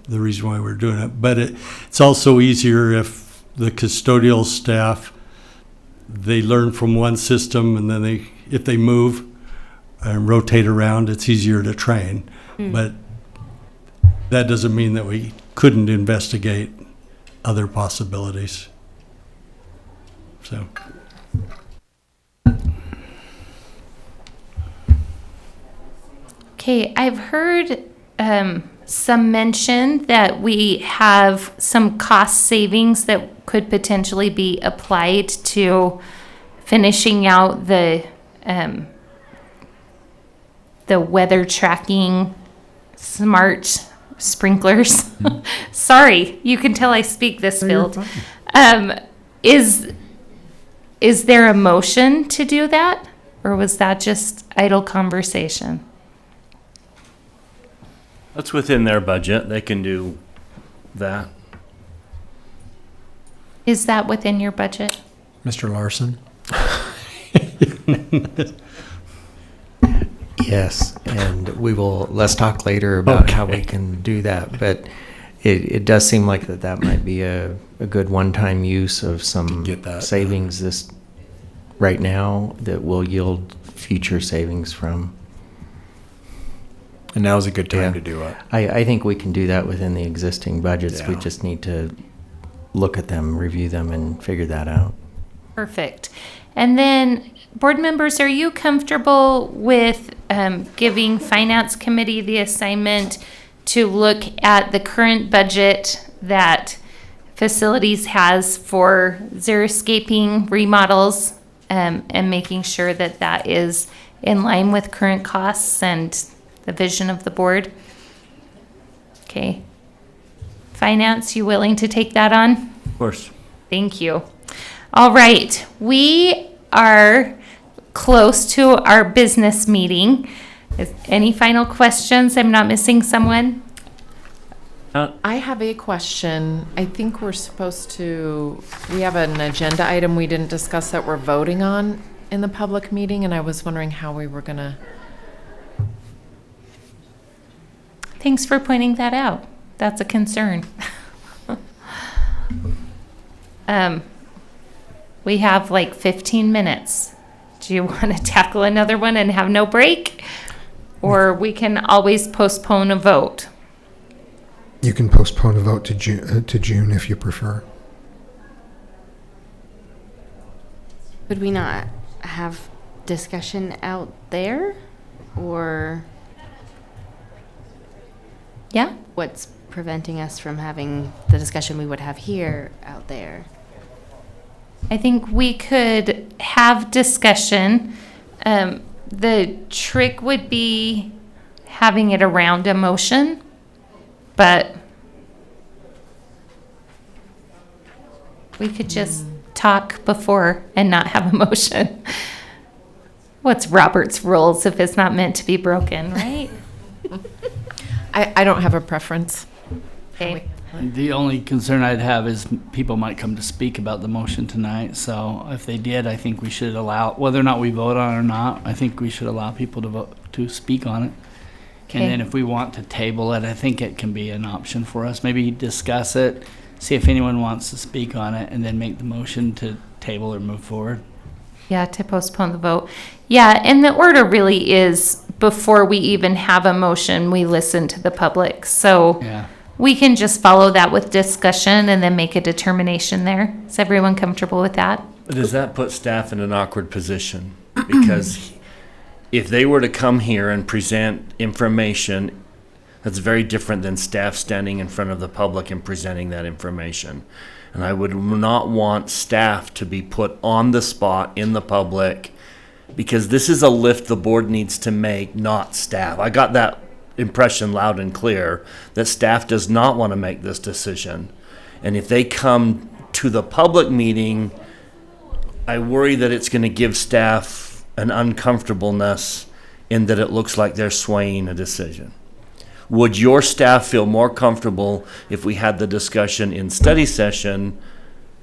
[SPEAKER 14] the reason why we're doing it. But it's also easier if the custodial staff, they learn from one system, and then if they move and rotate around, it's easier to train. But that doesn't mean that we couldn't investigate other possibilities. So.
[SPEAKER 1] Okay, I've heard some mention that we have some cost savings that could potentially be applied to finishing out the weather tracking smart sprinklers. Sorry, you can tell I speak this field. Is there a motion to do that, or was that just idle conversation?
[SPEAKER 5] That's within their budget. They can do that.
[SPEAKER 1] Is that within your budget?
[SPEAKER 9] Mr. Larson?
[SPEAKER 2] Yes, and let's talk later about how we can do that, but it does seem like that might be a good one-time use of some savings right now that will yield future savings from.
[SPEAKER 9] And now's a good time to do it.
[SPEAKER 2] I think we can do that within the existing budgets. We
[SPEAKER 9] Yeah.
[SPEAKER 2] just need to look at them, review them, and figure that out.
[SPEAKER 1] Perfect. And then, board members, are you comfortable with giving Finance Committee the assignment to look at the current budget that Facilities has for xeriscaping remodels and making sure that that is in line with current costs and the vision of the board? Okay. Finance, you willing to take that on?
[SPEAKER 5] Of course.
[SPEAKER 1] Thank you. All right, we are close to our business meeting. Any final questions? I'm not missing someone?
[SPEAKER 7] I have a question. I think we have an agenda item we didn't discuss that we're voting on in the public meeting, and I was wondering how we were gonna.
[SPEAKER 1] Thanks for pointing that out. That's a concern. We have like 15 minutes. Do you want to tackle another one and have no break? Or we can always postpone a vote.
[SPEAKER 6] You can postpone a vote to June if you prefer.
[SPEAKER 10] Would we not have discussion out there? Or
[SPEAKER 1] Yeah?
[SPEAKER 10] what's preventing us from having the discussion we would have here out there?
[SPEAKER 1] I think we could have discussion. The trick would be having it around a motion, but we could just talk before and not have a motion. What's Robert's rules if it's not meant to be broken, right?
[SPEAKER 7] I don't have a preference.
[SPEAKER 1] Okay.
[SPEAKER 4] The only concern I'd have is people might come to speak about the motion tonight. So if they did, I think we should allow, whether or not we vote on it or not, I think we should allow people to vote, to speak on it.
[SPEAKER 1] Okay.
[SPEAKER 4] And then if we want to table it, I think it can be an option for us. Maybe discuss it, see if anyone wants to speak on it, and then make the motion to table or move forward.
[SPEAKER 1] Yeah, to postpone the vote. Yeah, and the order really is before we even have a motion, we listen to the public. So
[SPEAKER 4] Yeah.
[SPEAKER 1] we can just follow that with discussion and then make a determination there. Is everyone comfortable with that?
[SPEAKER 5] But does that put staff in an awkward position? Because if they were to come here and present information, that's very different than staff standing in front of the public and presenting that information. And I would not want staff to be put on the spot in the public, because this is a lift the board needs to make, not staff. I got that impression loud and clear, that staff does not want to make this decision. And if they come to the public meeting, I worry that it's going to give staff an uncomfortableness in that it looks like they're swaying a decision. Would your staff feel more comfortable if we had the discussion in study session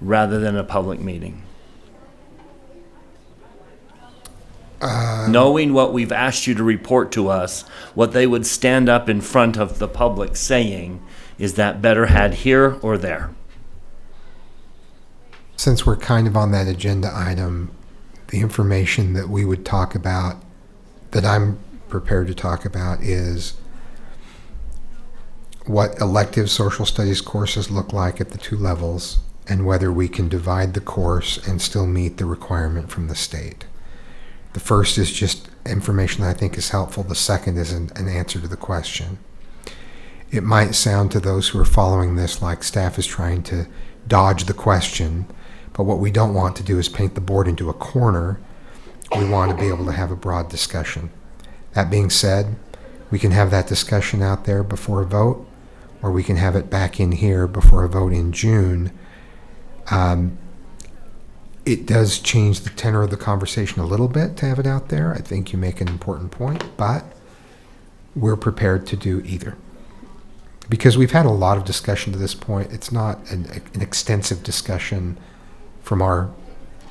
[SPEAKER 5] rather than a public meeting? Knowing what we've asked you to report to us, what they would stand up in front of the public saying, is that better had here or there?
[SPEAKER 6] Since we're kind of on that agenda item, the information that we would talk about, that I'm prepared to talk about, is what elective social studies courses look like at the two levels, and whether we can divide the course and still meet the requirement from the state. The first is just information that I think is helpful. The second is an answer to the question. It might sound to those who are following this like staff is trying to dodge the question, but what we don't want to do is paint the board into a corner. We want to be able to have a broad discussion. That being said, we can have that discussion out there before a vote, or we can have it back in here before a vote in June. It does change the tenor of the conversation a little bit to have it out there. I think you make an important point, but we're prepared to do either. Because we've had a lot of discussion to this point. It's not an extensive discussion from our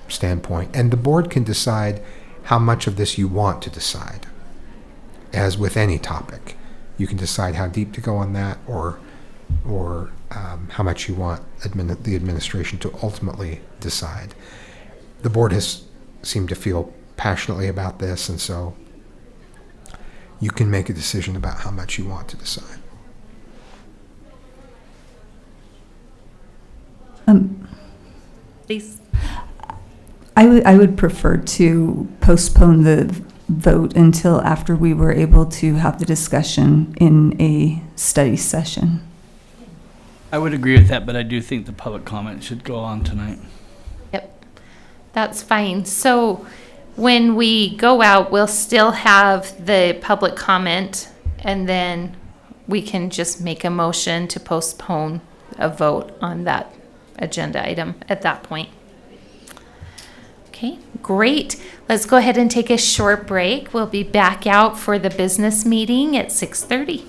[SPEAKER 6] standpoint. And the board can decide how much of this you want to decide. As with any topic, you can decide how deep to go on that, or how much you want the administration to ultimately decide. The board has seemed to feel passionately about this, and so you can make a decision about how much you want to decide.
[SPEAKER 1] Please.
[SPEAKER 11] I would prefer to postpone the vote until after we were able to have the discussion in a study session.
[SPEAKER 4] I would agree with that, but I do think the public comment should go on tonight.
[SPEAKER 1] Yep. That's fine. So when we go out, we'll still have the public comment, and then we can just make a motion to postpone a vote on that agenda item at that point. Okay, great. Let's go ahead and take a short break. We'll be back out for the business meeting at 6:30.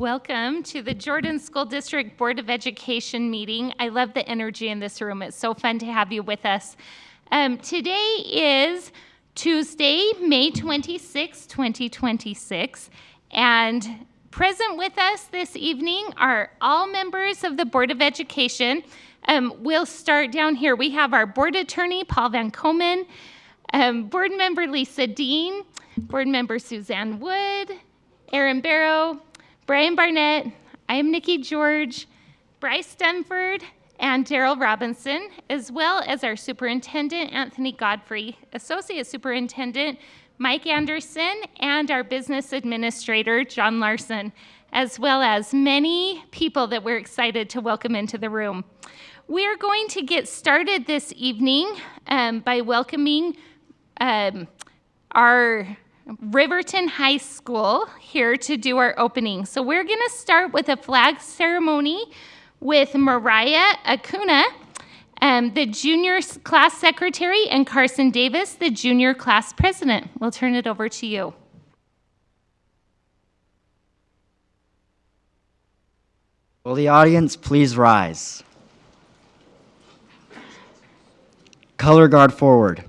[SPEAKER 1] Welcome to the Jordan School District Board of Education meeting. I love the energy in this room. It's so fun to have you with us. Today is Tuesday, May 26, 2026, and present with us this evening are all members of the Board of Education. We'll start down here. We have our board attorney, Paul Van Komen, board member Lisa Dean, board member Suzanne Wood, Aaron Barrow, Brian Barnett, I am Nikki George, Bryce Dunford, and Daryl Robinson, as well as our superintendent, Anthony Godfrey, associate superintendent, Mike Anderson, and our business administrator, John Larson, as well as many people that we're excited to welcome into the room. We're going to get started this evening by welcoming our Riverton High School here to do our opening. So we're going to start with a flag ceremony with Mariah Acuna, the junior class secretary, and Carson Davis, the junior class president. We'll turn it over to you.
[SPEAKER 15] Will the audience please rise? Color guard forward.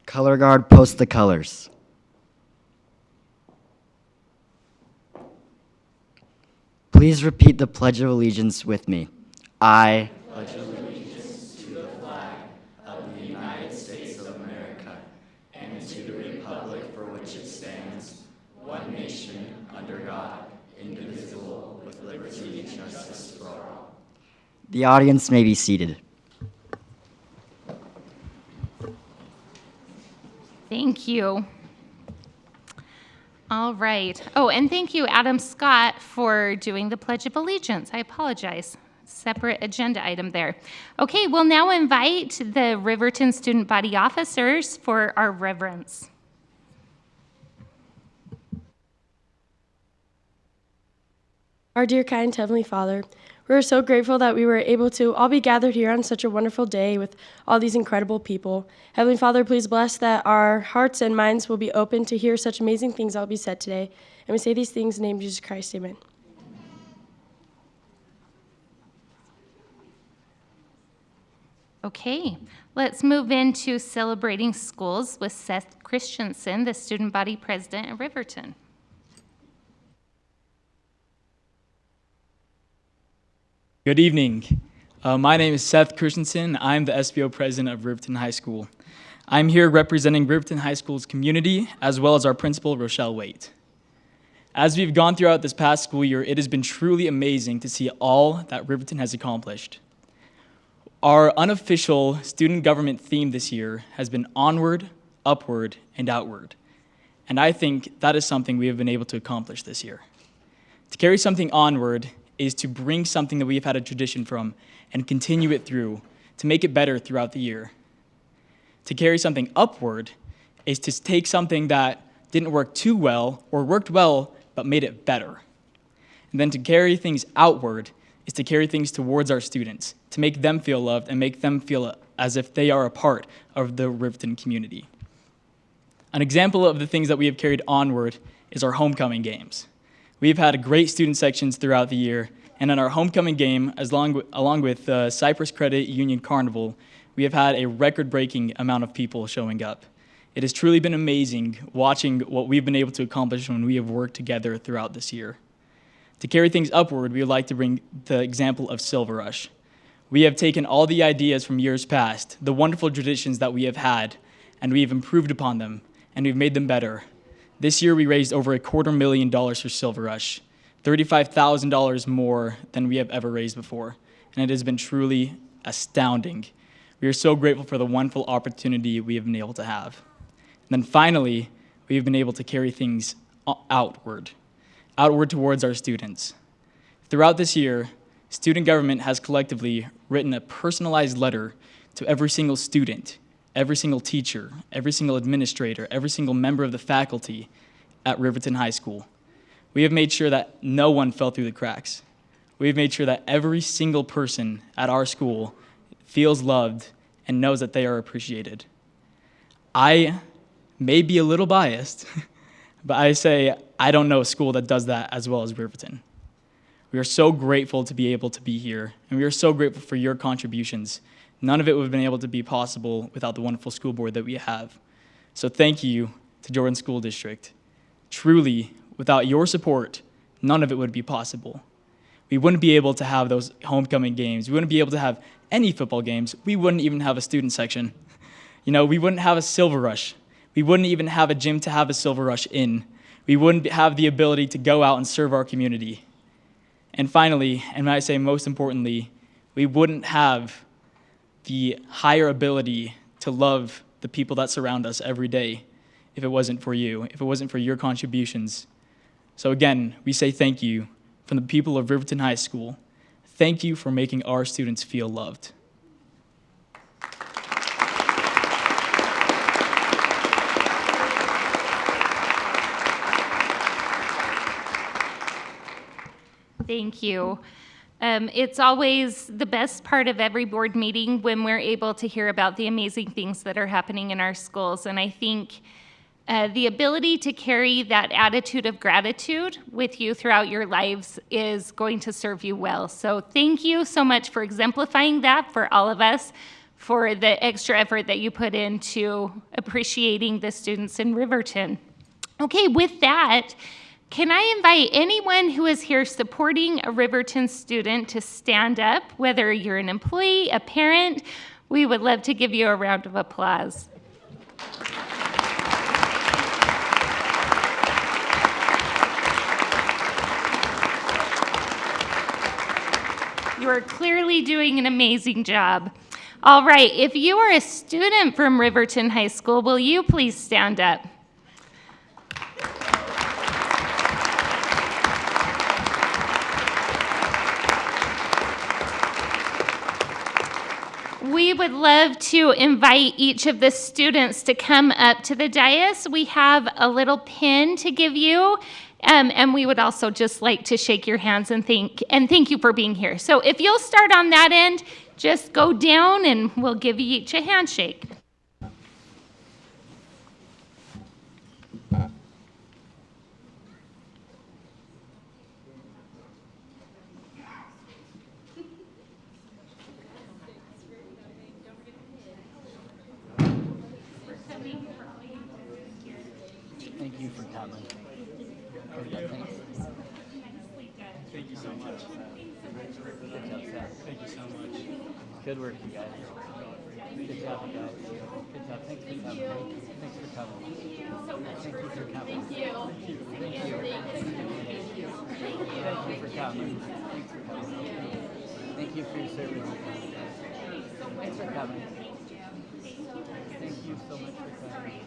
[SPEAKER 15] Color guard, post the colors. Please repeat the Pledge of Allegiance with me. I pledge allegiance to the flag of the United States of America and to the republic for which it stands, one nation, under God, indivisible, with liberty and justice for all. The audience may be seated.
[SPEAKER 1] Thank you. All right. Oh, and thank you, Adam Scott, for doing the Pledge of Allegiance. I apologize. Separate agenda item there. Okay, we'll now invite the Riverton student body officers for our reverence.
[SPEAKER 16] Our dear, kind Heavenly Father, we're so grateful that we were able to all be gathered here on such a wonderful day with all these incredible people. Heavenly Father, please bless that our hearts and minds will be open to hear such amazing things that will be said today. And we say these things in the name of Jesus Christ, amen.
[SPEAKER 1] Okay, let's move into celebrating schools with Seth Christensen, the student body president at Riverton.
[SPEAKER 17] Good evening. My name is Seth Christensen. I'm the SBO president of Riverton High School. I'm here representing Riverton High School's community, as well as our principal, Rochelle Waite. As we've gone throughout this past school year, it has been truly amazing to see all that Riverton has accomplished. Our unofficial student government theme this year has been onward, upward, and outward. And I think that is something we have been able to accomplish this year. To carry something onward is to bring something that we've had a tradition from and continue it through to make it better throughout the year. To carry something upward is to take something that didn't work too well or worked well but made it better. And then to carry things outward is to carry things towards our students, to make them feel loved and make them feel as if they are a part of the Riverton community. An example of the things that we have carried onward is our homecoming games. We've had great student sections throughout the year, and in our homecoming game, along with Cypress Credit Union Carnival, we have had a record-breaking amount of people showing up. It has truly been amazing watching what we've been able to accomplish when we have worked together throughout this year. To carry things upward, we would like to bring the example of Silver Rush. We have taken all the ideas from years past, the wonderful traditions that we have had, and we have improved upon them, and we've made them better. This year, we raised over $250,000 for Silver Rush, $35,000 more than we have ever raised before, and it has been truly astounding. We are so grateful for the wonderful opportunity we have been able to have. And then finally, we have been able to carry things outward towards our students. Throughout this year, student government has collectively written a personalized letter to every single student, every single teacher, every single administrator, every single member of the faculty at Riverton High School. We have made sure that no one fell through the cracks. We've made sure that every single person at our school feels loved and knows that they are appreciated. I may be a little biased, but I say I don't know a school that does that as well as Riverton. We are so grateful to be able to be here, and we are so grateful for your contributions. None of it would have been able to be possible without the wonderful school board that we have. So thank you to Jordan School District. Truly, without your support, none of it would be possible. We wouldn't be able to have those homecoming games. We wouldn't be able to have any football games. We wouldn't even have a student section. We wouldn't have a Silver Rush. We wouldn't even have a gym to have a Silver Rush in. We wouldn't have the ability to go out and serve our community. And finally, and I say most importantly, we wouldn't have the higher ability to love the people that surround us every day if it wasn't for you, if it wasn't for your contributions. So again, we say thank you from the people of Riverton High School. Thank you for making our students feel loved.
[SPEAKER 1] Thank you. It's always the best part of every board meeting when we're able to hear about the amazing things that are happening in our schools. And I think the ability to carry that attitude of gratitude with you throughout your lives is going to serve you well. So thank you so much for exemplifying that for all of us, for the extra effort that you put into appreciating the students in Riverton. Okay, with that, can I invite anyone who is here supporting a Riverton student to stand up, whether you're an employee, a parent? We would love to give you a round of applause. You are clearly doing an amazing job. All right, if you are a student from Riverton High School, will you please stand up? We would love to invite each of the students to come up to the dais. We have a little pin to give you, and we would also just like to shake your hands and thank you for being here. So if you'll start on that end, just go down and we'll give you each a handshake.
[SPEAKER 4] Thank you for coming.
[SPEAKER 17] Thank you so much. Thank you so much.
[SPEAKER 4] Good work, you guys. Good job, you guys. Good job. Thanks for coming. Thanks for coming. Thank you for coming. Thank you. Thank you. Thank you for coming. Thanks for coming. Thank you for your service. Thanks for coming. Thank you so much for coming.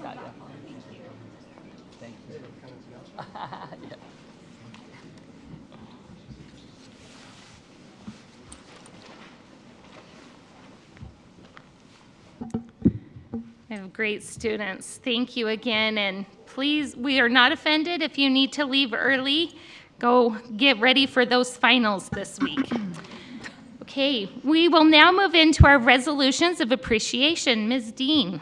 [SPEAKER 4] Got ya. Thank you. Yeah.
[SPEAKER 1] I have great students. Thank you again, and please, we are not offended if you need to leave early. Go get ready for those finals this week. Okay, we will now move into our resolutions of appreciation. Ms. Dean.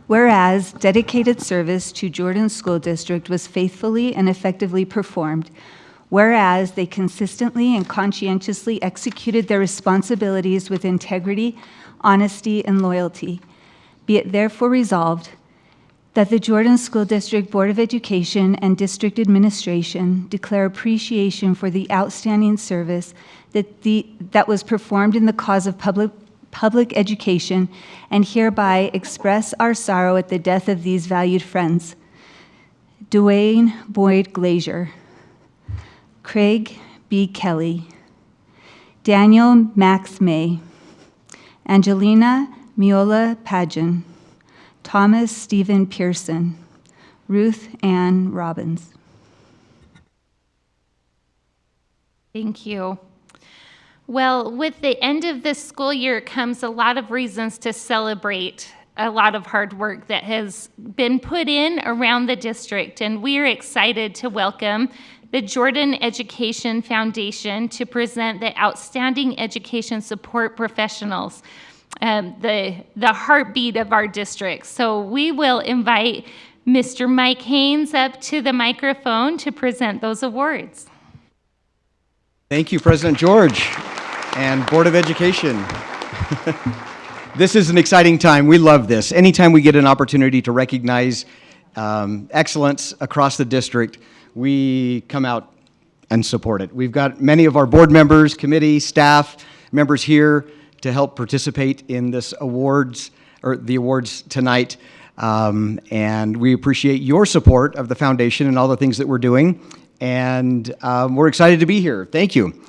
[SPEAKER 11] Whereas dedicated service to Jordan School District was faithfully and effectively performed, whereas they consistently and conscientiously executed their responsibilities with integrity, honesty, and loyalty, be it therefore resolved that the Jordan School District Board of Education and District Administration declare appreciation for the outstanding service that was performed in the cause of public education, and hereby express our sorrow at the death of these valued friends: Dwayne Boyd Glazier, Craig B. Kelly, Daniel Max May, Angelina Miola Pageon, Thomas Stephen Pearson, Ruth Ann Robbins.
[SPEAKER 1] Thank you. Well, with the end of this school year comes a lot of reasons to celebrate a lot of hard work that has been put in around the district, and we're excited to welcome the Jordan Education Foundation to present the Outstanding Education Support Professionals, the heartbeat of our district. So we will invite Mr. Mike Haynes up to the microphone to present those awards.
[SPEAKER 18] Thank you, President George and Board of Education. This is an exciting time. We love this. Anytime we get an opportunity to recognize excellence across the district, we come out and support it. We've got many of our board members, committee, staff members here to help participate in this awards, or the awards tonight. And we appreciate your support of the foundation and all the things that we're doing. And we're excited to be here. Thank you.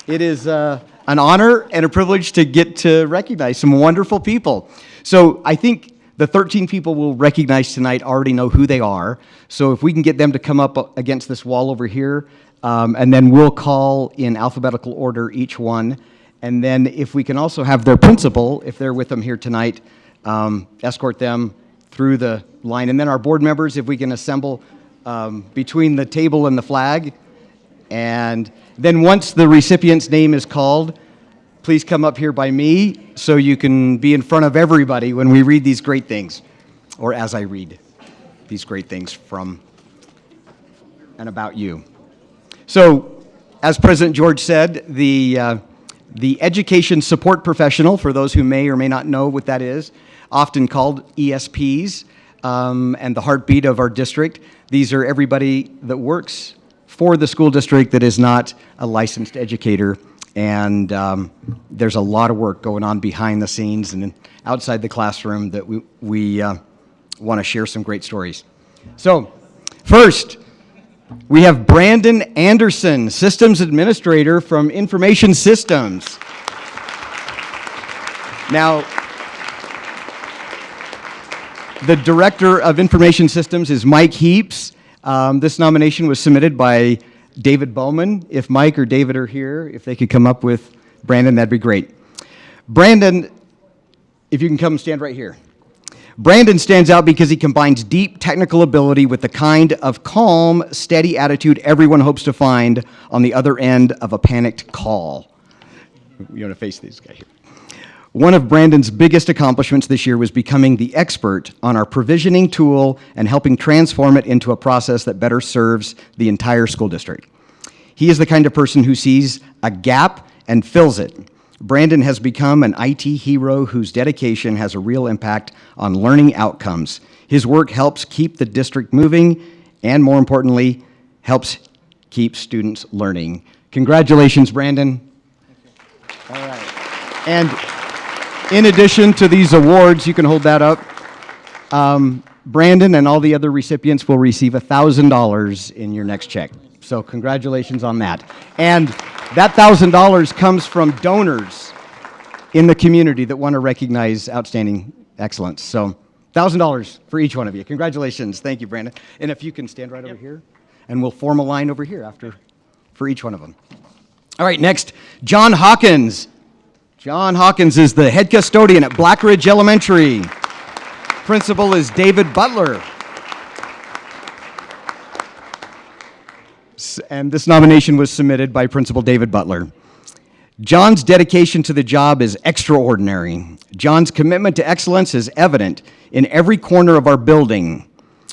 [SPEAKER 18] It is an honor and a privilege to get to recognize some wonderful people. So I think the 13 people we'll recognize tonight already know who they are. So if we can get them to come up against this wall over here, and then we'll call in alphabetical order each one. And then if we can also have their principal, if they're with them here tonight, escort them through the line. And then our board members, if we can assemble between the table and the flag. And then once the recipient's name is called, please come up here by me so you can be in front of everybody when we read these great things, or as I read these great things from and about you. So, as President George said, the education support professional, for those who may or may not know what that is, often called ESPs, and the heartbeat of our district. These are everybody that works for the school district that is not a licensed educator. And there's a lot of work going on behind the scenes and outside the classroom that we want to share some great stories. So, first, we have Brandon Anderson, Systems Administrator from Information Systems. Now, the Director of Information Systems is Mike Heaps. This nomination was submitted by David Bowman. If Mike or David are here, if they could come up with Brandon, that'd be great. Brandon, if you can come stand right here. Brandon stands out because he combines deep technical ability with the kind of calm, steady attitude everyone hopes to find on the other end of a panicked call. You want to face this guy here. One of Brandon's biggest accomplishments this year was becoming the expert on our provisioning tool and helping transform it into a process that better serves the entire school district. He is the kind of person who sees a gap and fills it. Brandon has become an IT hero whose dedication has a real impact on learning outcomes. His work helps keep the district moving and, more importantly, helps keep students learning. Congratulations, Brandon. All right. And in addition to these awards, you can hold that up. Brandon and all the other recipients will receive $1,000 in your next check. So congratulations on that. And that $1,000 comes from donors in the community that want to recognize outstanding excellence. So $1,000 for each one of you. Congratulations. Thank you, Brandon. And if you can stand right over here, and we'll form a line over here for each one of them. All right, next, John Hawkins. John Hawkins is the head custodian at Black Ridge Elementary. Principal is David Butler. And this nomination was submitted by Principal David Butler. John's dedication to the job is extraordinary. John's commitment to excellence is evident in every corner of our building.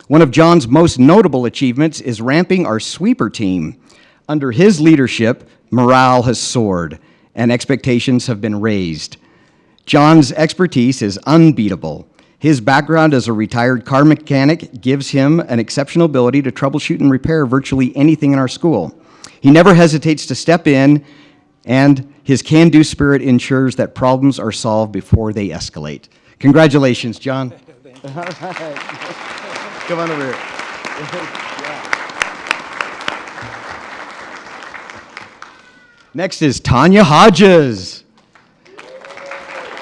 [SPEAKER 18] One of John's most notable achievements is ramping our sweeper team. Under his leadership, morale has soared and expectations have been raised. John's expertise is unbeatable. His background as a retired car mechanic gives him an exceptional ability to troubleshoot and repair virtually anything in our school. He never hesitates to step in, and his can-do spirit ensures that problems are solved before they escalate. Congratulations, John. All right. Come on over here. Next is Tanya Hodges.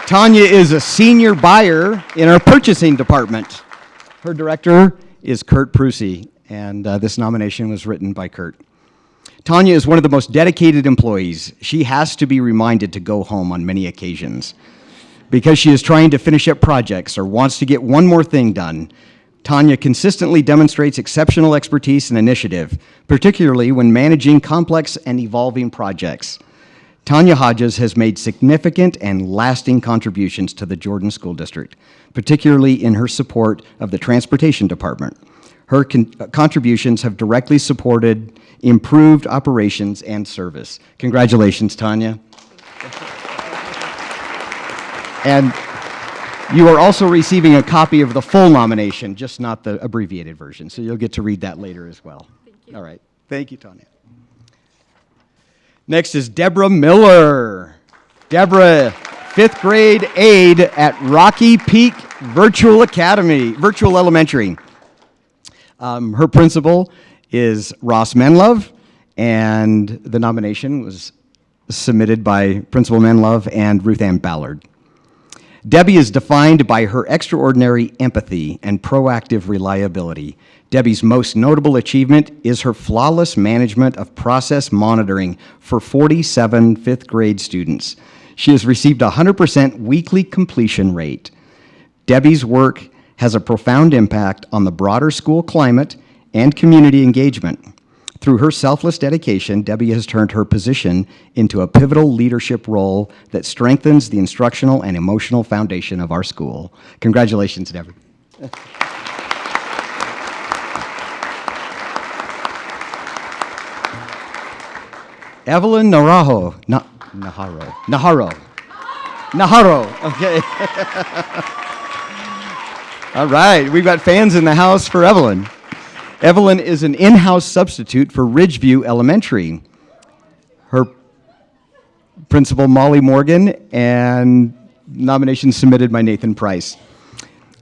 [SPEAKER 18] Tanya is a senior buyer in our purchasing department. Her director is Kurt Prusy, and this nomination was written by Kurt. Tanya is one of the most dedicated employees. She has to be reminded to go home on many occasions. because she is trying to finish up projects or wants to get one more thing done. Tanya consistently demonstrates exceptional expertise and initiative, particularly when managing complex and evolving projects. Tanya Hodges has made significant and lasting contributions to the Jordan School District, particularly in her support of the Transportation Department. Her contributions have directly supported improved operations and service. Congratulations, Tanya. And you are also receiving a copy of the full nomination, just not the abbreviated version, so you'll get to read that later as well. Thank you. All right. Thank you, Tanya. Next is Deborah Miller. Deborah, 5th grade aide at Rocky Peak Virtual Elementary. Her principal is Ross Menlove, and the nomination was submitted by Principal Menlove and Ruth Ann Ballard. Debbie is defined by her extraordinary empathy and proactive reliability. Debbie's most notable achievement is her flawless management of process monitoring for 47 5th grade students. She has received a 100% weekly completion rate. Debbie's work has a profound impact on the broader school climate and community engagement. Through her selfless dedication, Debbie has turned her position into a pivotal leadership role that strengthens the instructional and emotional foundation of our school. Congratulations, Debbie. Evelyn Najarro. Okay. All right, we've got fans in the house for Evelyn. Evelyn is an in-house substitute for Ridgeview Elementary. Her principal, Molly Morgan, and nominations submitted by Nathan Price.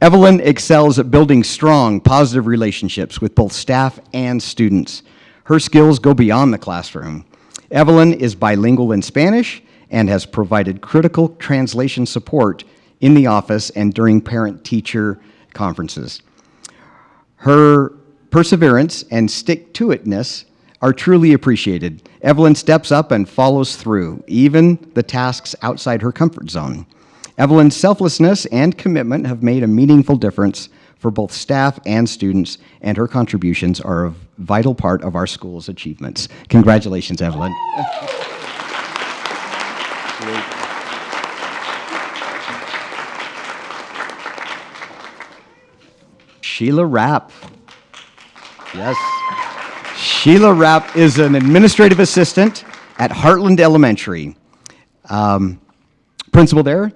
[SPEAKER 18] Evelyn excels at building strong, positive relationships with both staff and students. Her skills go beyond the classroom. Evelyn is bilingual in Spanish and has provided critical translation support in the office and during parent-teacher conferences. Her perseverance and stick-to-itness are truly appreciated. Evelyn steps up and follows through, even the tasks outside her comfort zone. Evelyn's selflessness and commitment have made a meaningful difference for both staff and students, and her contributions are a vital part of our school's achievements. Congratulations, Evelyn. Sheila Rapp. Yes. Sheila Rapp is an administrative assistant at Heartland Elementary. Principal there,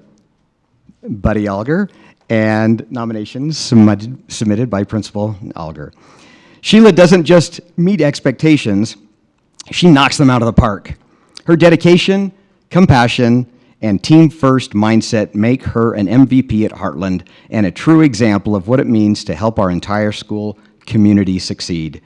[SPEAKER 18] Buddy Alger, and nominations submitted by Principal Alger. Sheila doesn't just meet expectations, she knocks them out of the park. Her dedication, compassion, and team-first mindset make her an MVP at Heartland and a true example of what it means to help our entire school community succeed.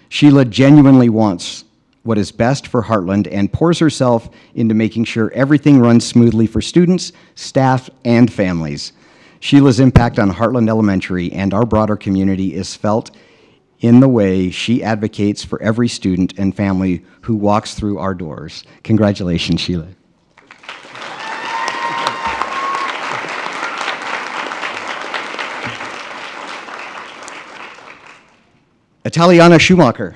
[SPEAKER 18] Sheila genuinely wants what is best for Heartland and pours herself into making sure everything runs smoothly for students, staff, and families. Sheila's impact on Heartland Elementary and our broader community is felt in the way she advocates for every student and family who walks through our doors. Congratulations, Sheila. Italiana Schumacher.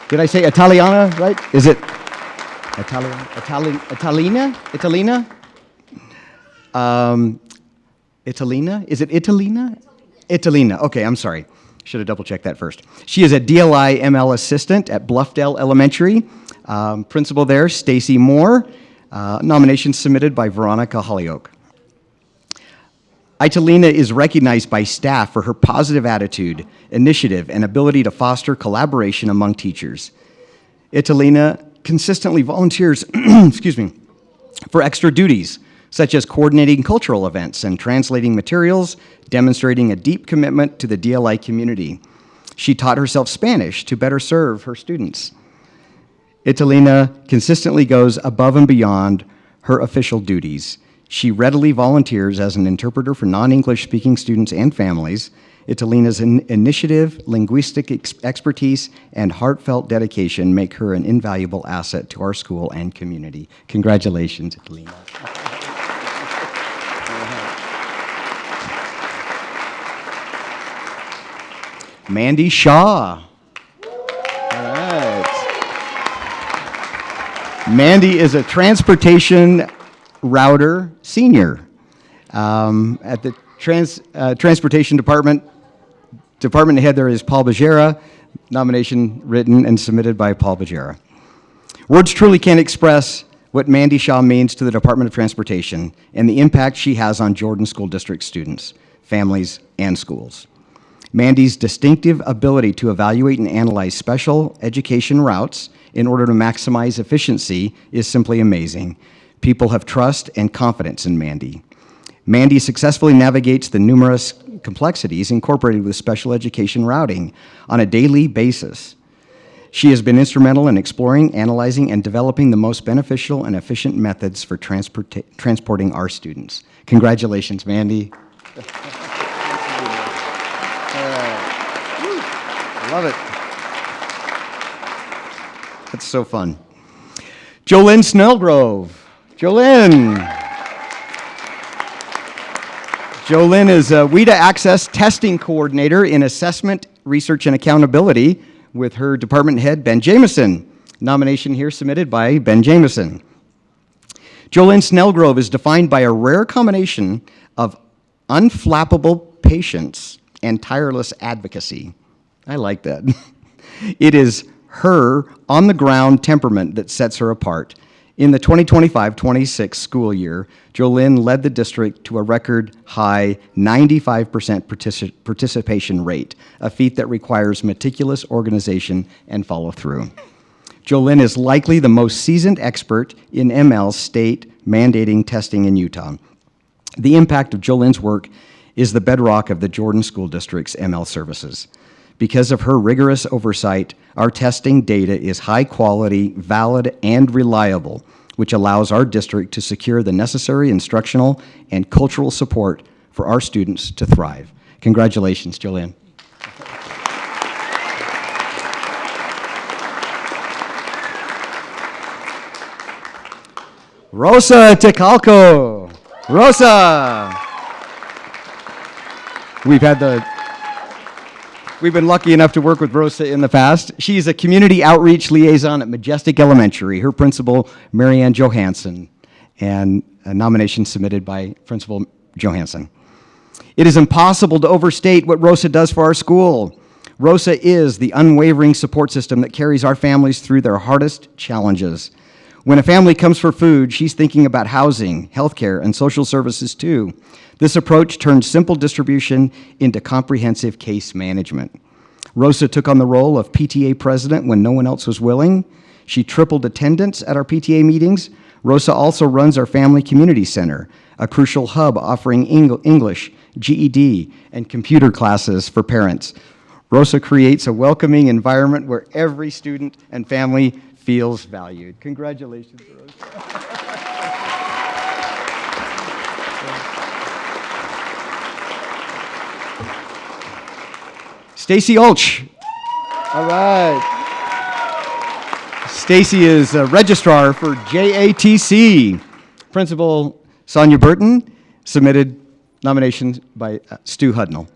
[SPEAKER 18] Did I say Italiana right? Is it Italina? Italina? Is it Italina? Italina. Okay, I'm sorry. Should have double-checked that first. She is a DLI ML assistant at Bluffdale Elementary. Principal there, Stacy Moore. Nomination submitted by Veronica Hollyoak. Italina is recognized by staff for her positive attitude, initiative, and ability to foster collaboration among teachers. Italina consistently volunteers for extra duties, such as coordinating cultural events and translating materials, demonstrating a deep commitment to the DLI community. She taught herself Spanish to better serve her students. Italina consistently goes above and beyond her official duties. She readily volunteers as an interpreter for non-English speaking students and families. Italina's initiative, linguistic expertise, and heartfelt dedication make her an invaluable asset to our school and community. Congratulations, Italina. Mandy Shaw. All right. Mandy is a transportation router senior at the transportation department. Department head there is Paul Bajera. Nomination written and submitted by Paul Bajera. Words truly can't express what Mandy Shaw means to the Department of Transportation and the impact she has on Jordan School District students, families, and schools. Mandy's distinctive ability to evaluate and analyze special education routes in order to maximize efficiency is simply amazing. People have trust and confidence in Mandy. Mandy successfully navigates the numerous complexities incorporated with special education routing on a daily basis. She has been instrumental in exploring, analyzing, and developing the most beneficial and efficient methods for transporting our students. Congratulations, Mandy. I love it. That's so fun. Jolynn Snellgrove. Jolynn. Jolynn is a WIDA Access Testing Coordinator in Assessment, Research, and Accountability with her department head, Ben Jameson. Nomination here submitted by Ben Jameson. Jolynn Snellgrove is defined by a rare combination of unflappable patience and tireless advocacy. I like that. It is her on-the-ground temperament that sets her apart. In the 2025-26 school year, Jolynn led the district to a record high 95% participation rate, a feat that requires meticulous organization and follow-through. Jolynn is likely the most seasoned expert in ML state mandating testing in Utah. The impact of Jolynn's work is the bedrock of the Jordan School District's ML services. Because of her rigorous oversight, our testing data is high quality, valid, and reliable, which allows our district to secure the necessary instructional and cultural support for our students to thrive. Congratulations, Jolynn. Rosa Tecalco. Rosa. We've been lucky enough to work with Rosa in the past. She's a community outreach liaison at Majestic Elementary. Her principal, Marianne Johansson, and a nomination submitted by Principal Johansson. It is impossible to overstate what Rosa does for our school. Rosa is the unwavering support system that carries our families through their hardest challenges. When a family comes for food, she's thinking about housing, healthcare, and social services too. This approach turns simple distribution into comprehensive case management. Rosa took on the role of PTA president when no one else was willing. She tripled attendance at our PTA meetings. Rosa also runs our Family Community Center, a crucial hub offering English, GED, and computer classes for parents. Rosa creates a welcoming environment where every student and family feels valued. Congratulations, Rosa. Stacy Ulch. All right. Stacy is a registrar for JATC. Principal Sonia Burton submitted nominations by Stu Hudnall.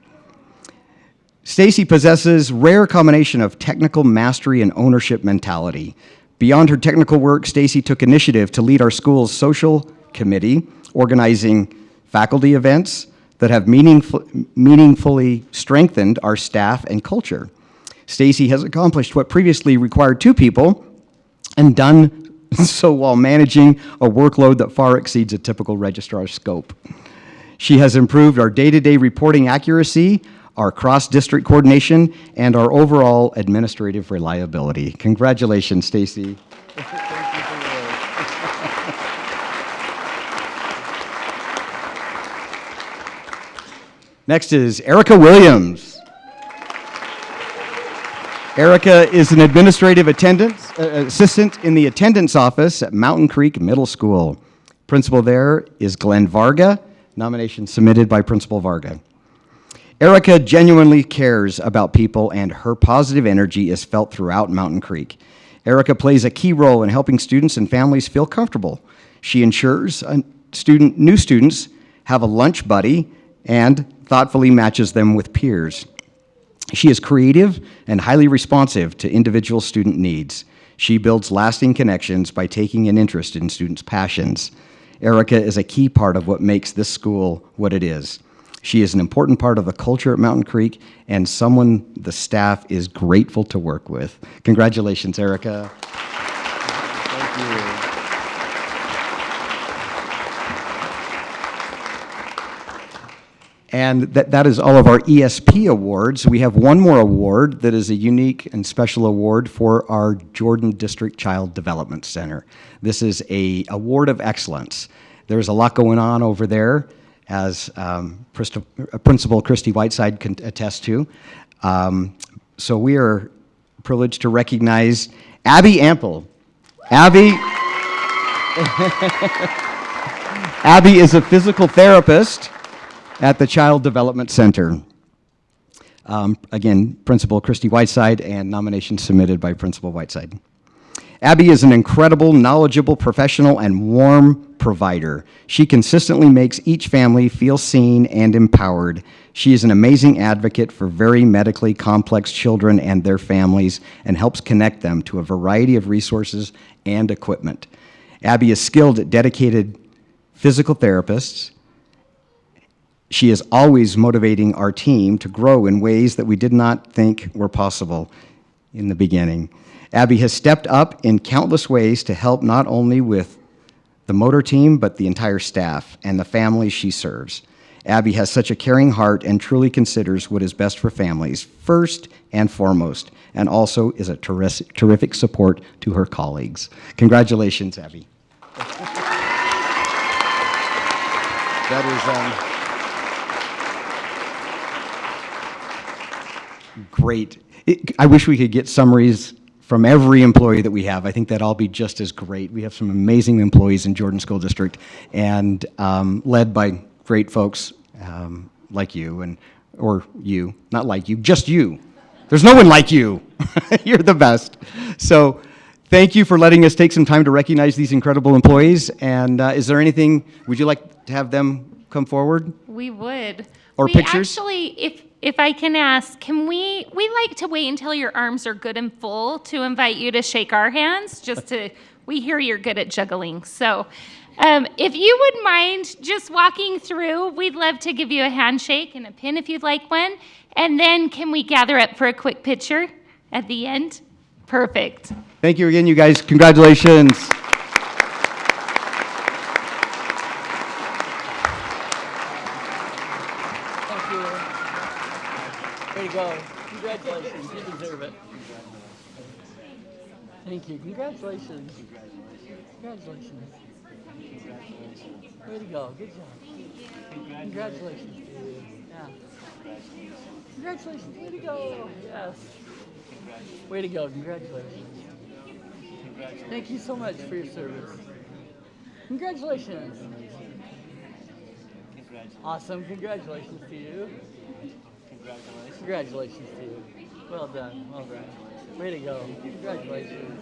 [SPEAKER 18] Stacy possesses rare combination of technical mastery and ownership mentality. Beyond her technical work, Stacy took initiative to lead our school's social committee, organizing faculty events that have meaningfully strengthened our staff and culture. Stacy has accomplished what previously required 2 people and done so while managing a workload that far exceeds a typical registrar's scope. She has improved our day-to-day reporting accuracy, our cross-district coordination, and our overall administrative reliability. Congratulations, Stacy. Next is Erica Williams. Erica is an administrative assistant in the attendance office at Mountain Creek Middle School. Principal there is Glenn Varga. Nomination submitted by Principal Varga. Erica genuinely cares about people, and her positive energy is felt throughout Mountain Creek. Erica plays a key role in helping students and families feel comfortable. She ensures new students have a lunch buddy and thoughtfully matches them with peers. She is creative and highly responsive to individual student needs. She builds lasting connections by taking an interest in students' passions. Erica is a key part of what makes this school what it is. She is an important part of the culture at Mountain Creek and someone the staff is grateful to work with. Congratulations, Erica. Thank you. And that is all of our ESP awards. We have one more award that is a unique and special award for our Jordan District Child Development Center. This is a award of excellence. There's a lot going on over there, as Principal Christy Whiteside can attest to. So we are privileged to recognize Abby Ample. Abby is a physical therapist at the Child Development Center. Again, Principal Christy Whiteside, and nomination submitted by Principal Whiteside. Abby is an incredible, knowledgeable professional and warm provider. She consistently makes each family feel seen and empowered. She is an amazing advocate for very medically complex children and their families and helps connect them to a variety of resources and equipment. Abby is skilled at dedicated physical therapists. She is always motivating our team to grow in ways that we did not think were possible in the beginning. Abby has stepped up in countless ways to help not only with the motor team, but the entire staff and the families she serves. Abby has such a caring heart and truly considers what is best for families first and foremost, and also is a terrific support to her colleagues. Congratulations, Abby. That is great. I wish we could get summaries from every employee that we have. I think that'd all be just as great. We have some amazing employees in Jordan School District, and led by great folks like you, or you, not like you, just you. There's no one like you. You're the best. So thank you for letting us take some time to recognize these incredible employees. And is there anything, would you like to have them come forward?
[SPEAKER 1] We would.
[SPEAKER 18] Or
[SPEAKER 1] we
[SPEAKER 18] pictures?
[SPEAKER 1] Actually, if I can ask, can we like to wait until your arms are good and full to invite you to shake our hands, we hear you're good at juggling. So if you would mind just walking through, we'd love to give you a handshake and a pin if you'd like one. And then can we gather up for a quick picture at the end? Perfect.
[SPEAKER 18] Thank you again, you guys. Congratulations.
[SPEAKER 4] There you go. Congratulations. You deserve it. Thank you. Congratulations. Congratulations. Way to go. Good job. Congratulations. Yeah. Congratulations. Way to go. Yes. Way to go. Congratulations. Thank you so much for your service. Congratulations. Awesome. Congratulations to you. Congratulations to you. Well done. Well done. Way to go. Congratulations.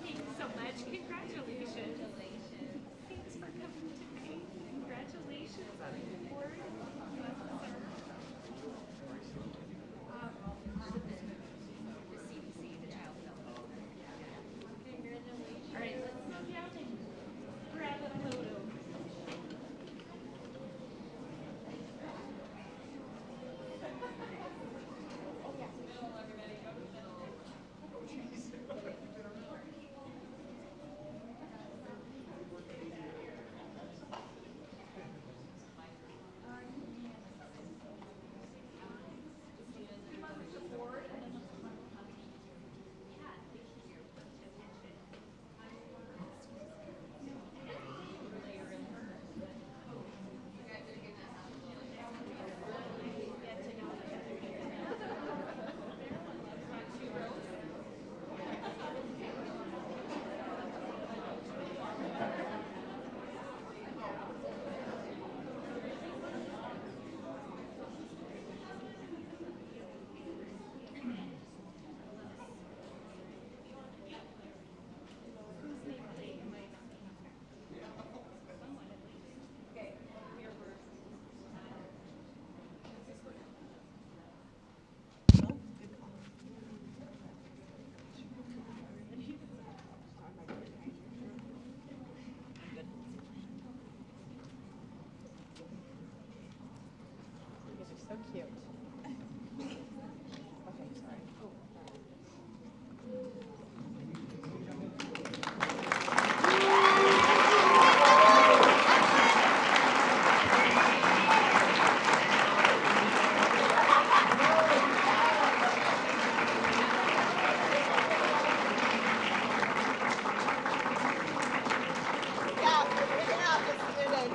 [SPEAKER 1] Thanks so much. Congratulations. Thanks for coming today. Congratulations on the award. All right, let's go down and grab a photo.
[SPEAKER 19] cute. Yeah, picking out the student.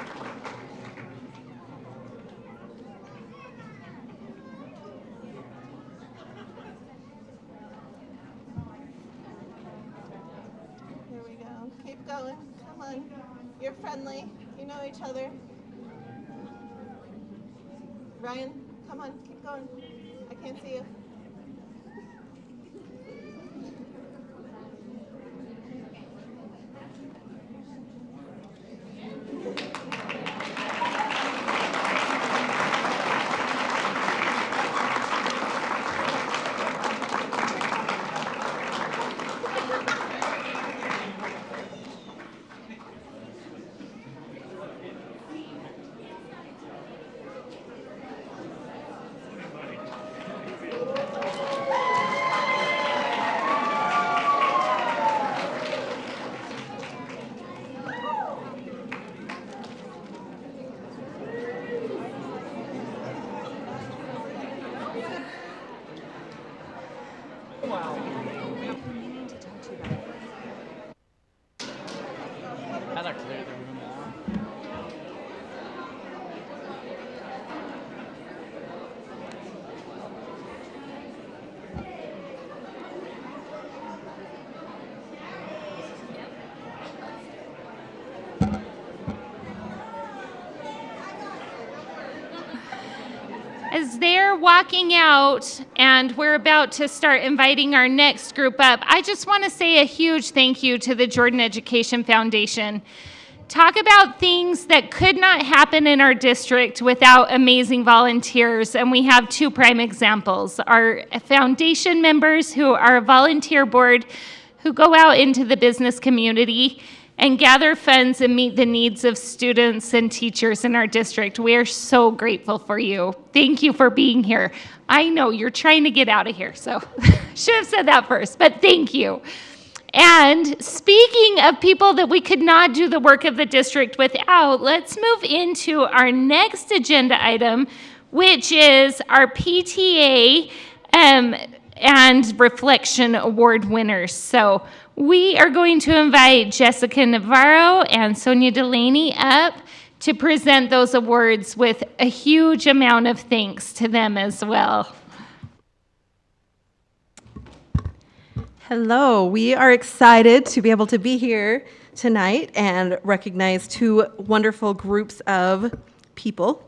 [SPEAKER 19] Here we go. Keep going. Come on. You're friendly. You know each other. Ryan, come on. Keep going. I can't see you.
[SPEAKER 17] I'd like to clear the room now.
[SPEAKER 1] As they're walking out and we're about to start inviting our next group up, I just want to say a huge thank you to the Jordan Education Foundation. Talk about things that could not happen in our district without amazing volunteers, and we have two prime examples. Our foundation members who are a volunteer board who go out into the business community and gather funds and meet the needs of students and teachers in our district. We are so grateful for you. Thank you for being here. I know you're trying to get out of here, so should have said that first, but thank you. And speaking of people that we could not do the work of the district without, let's move into our next agenda item, which is our PTA and Reflection Award winners. So we are going to invite Jessica Navarro and Sonia Delaney up to present those awards with a huge amount of thanks to them as well.
[SPEAKER 19] Hello, we are excited to be able to be here tonight and recognize two wonderful groups of people.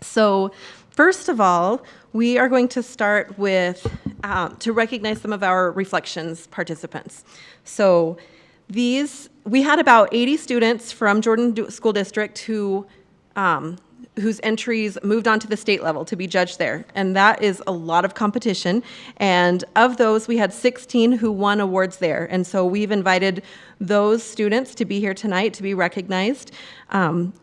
[SPEAKER 19] So, first of all, we are going to start with to recognize some of our Reflections participants. So, we had about 80 students from Jordan School District whose entries moved on to the state level to be judged there. And that is a lot of competition. And of those, we had 16 who won awards there. And so we've invited those students to be here tonight to be recognized.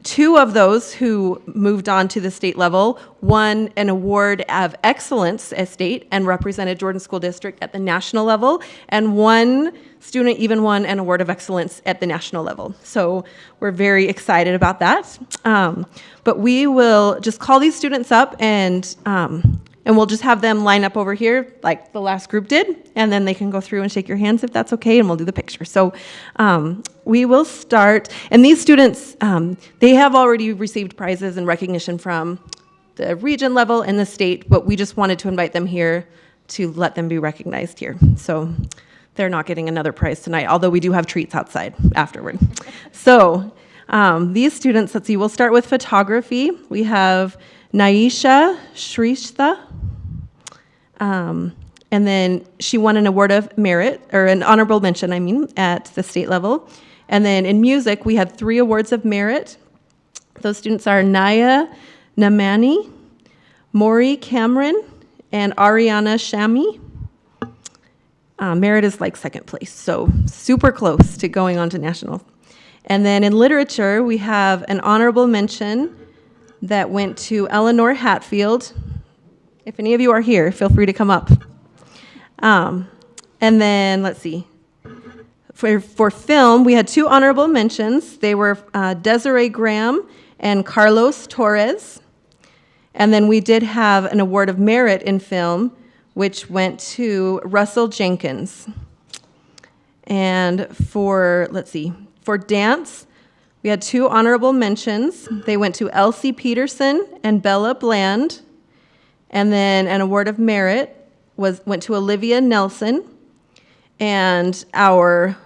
[SPEAKER 19] Two of those who moved on to the state level won an award of excellence at state and represented Jordan School District at the national level. And one student even won an award of excellence at the national level. So we're very excited about that. But we will just call these students up and we'll just have them line up over here like the last group did, and then they can go through and shake your hands if that's okay, and we'll do the picture. So we will start, and these students, they have already received prizes and recognition from the region level and the state, but we just wanted to invite them here to let them be recognized here. So they're not getting another prize tonight, although we do have treats outside afterward. So these students, let's see, we'll start with photography. We have Naisha Shristha, and then she won an award of merit, or an honorable mention, I mean, at the state level. And then in music, we had 3 awards of merit. Those students are Naya Namani, Maury Cameron, and Ariana Shami. Merit is like second place, so super close to going on to national. And then in literature, we have an honorable mention that went to Eleanor Hatfield, If any of you are here, feel free to come up. And then, let's see. For film, we had 2 honorable mentions. They were Desiree Graham and Carlos Torres. And then we did have an award of merit in film, which went to Russell Jenkins. And for dance, we had 2 honorable mentions. They went to Elsie Peterson and Bella Bland. And then an award of merit went to Olivia Nelson. And one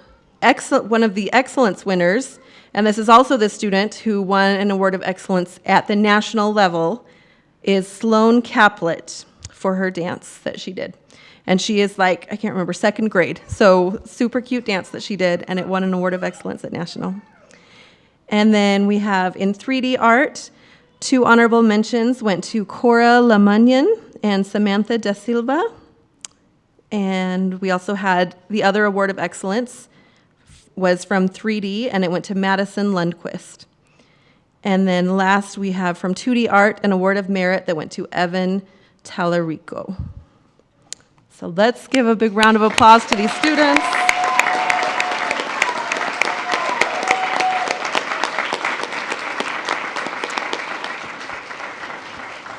[SPEAKER 19] of the excellence winners, and this is also the student who won an award of excellence at the national level, is Sloan Caplet for her dance that she did. And she is I can't remember, 2nd grade. So super cute dance that she did, and it won an award of excellence at national. And then we have in 3D art, 2 honorable mentions went to Cora Lamunyan and Samantha Da Silva. And we also had the other award of excellence was from 3D, and it went to Madison Lundquist. And then last, we have from 2D art an award of merit that went to Evan Talarico. So let's give a big round of applause to these students.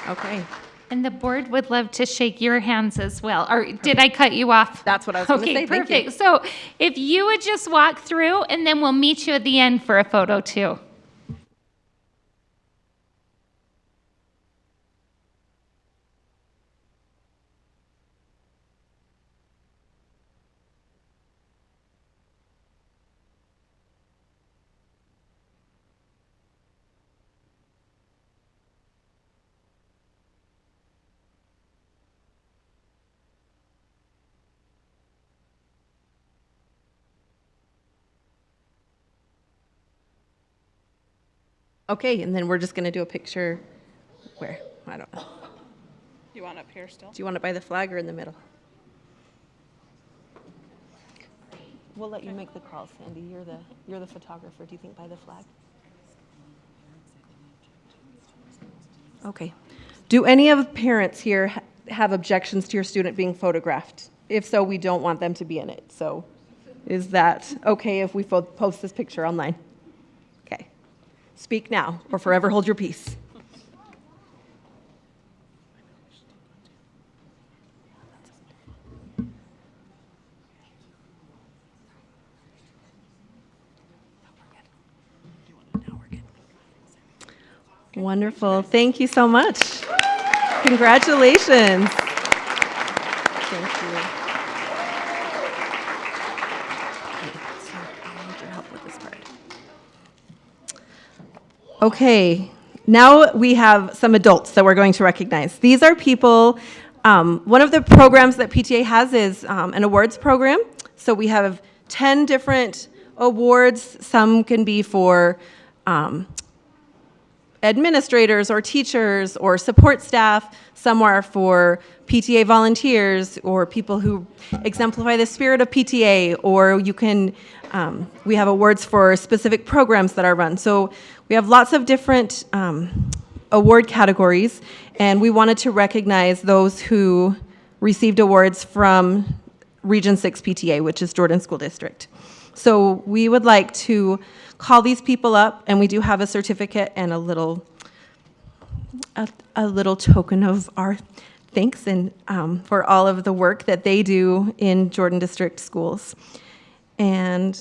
[SPEAKER 19] Okay.
[SPEAKER 1] And the board would love to shake your hands as well. Or did I cut you off?
[SPEAKER 19] That's what I was going to say.
[SPEAKER 1] Okay,
[SPEAKER 19] Thank you.
[SPEAKER 1] perfect. So if you would just walk through, and then we'll meet you at the end for a photo too.
[SPEAKER 19] Okay, and then we're just going to do a picture where? I don't know.
[SPEAKER 20] You want up here still?
[SPEAKER 19] Do you want it by the flag or in the middle? We'll let you make the call, Sandy. You're the photographer. Do you think by the flag? Okay. Do any of the parents here have objections to your student being photographed? If so, we don't want them to be in it. So is that okay if we post this picture online? Okay. Speak now or forever hold your peace. Wonderful. Thank you so much. Congratulations. Thank you. Okay, so I need your help with this part. Okay, now we have some adults that we're going to recognize. These are people, one of the programs that PTA has is an awards program. So we have 10 different awards. Some can be for administrators or teachers or support staff. Some are for PTA volunteers or people who exemplify the spirit of PTA, or you can, we have awards for specific programs that are run. So we have lots of different award categories, and we wanted to recognize those who received awards from Region 6 PTA, which is Jordan School District. So we would like to call these people up, and we do have a certificate and a little token of our thanks and for all of the work that they do in Jordan District schools. And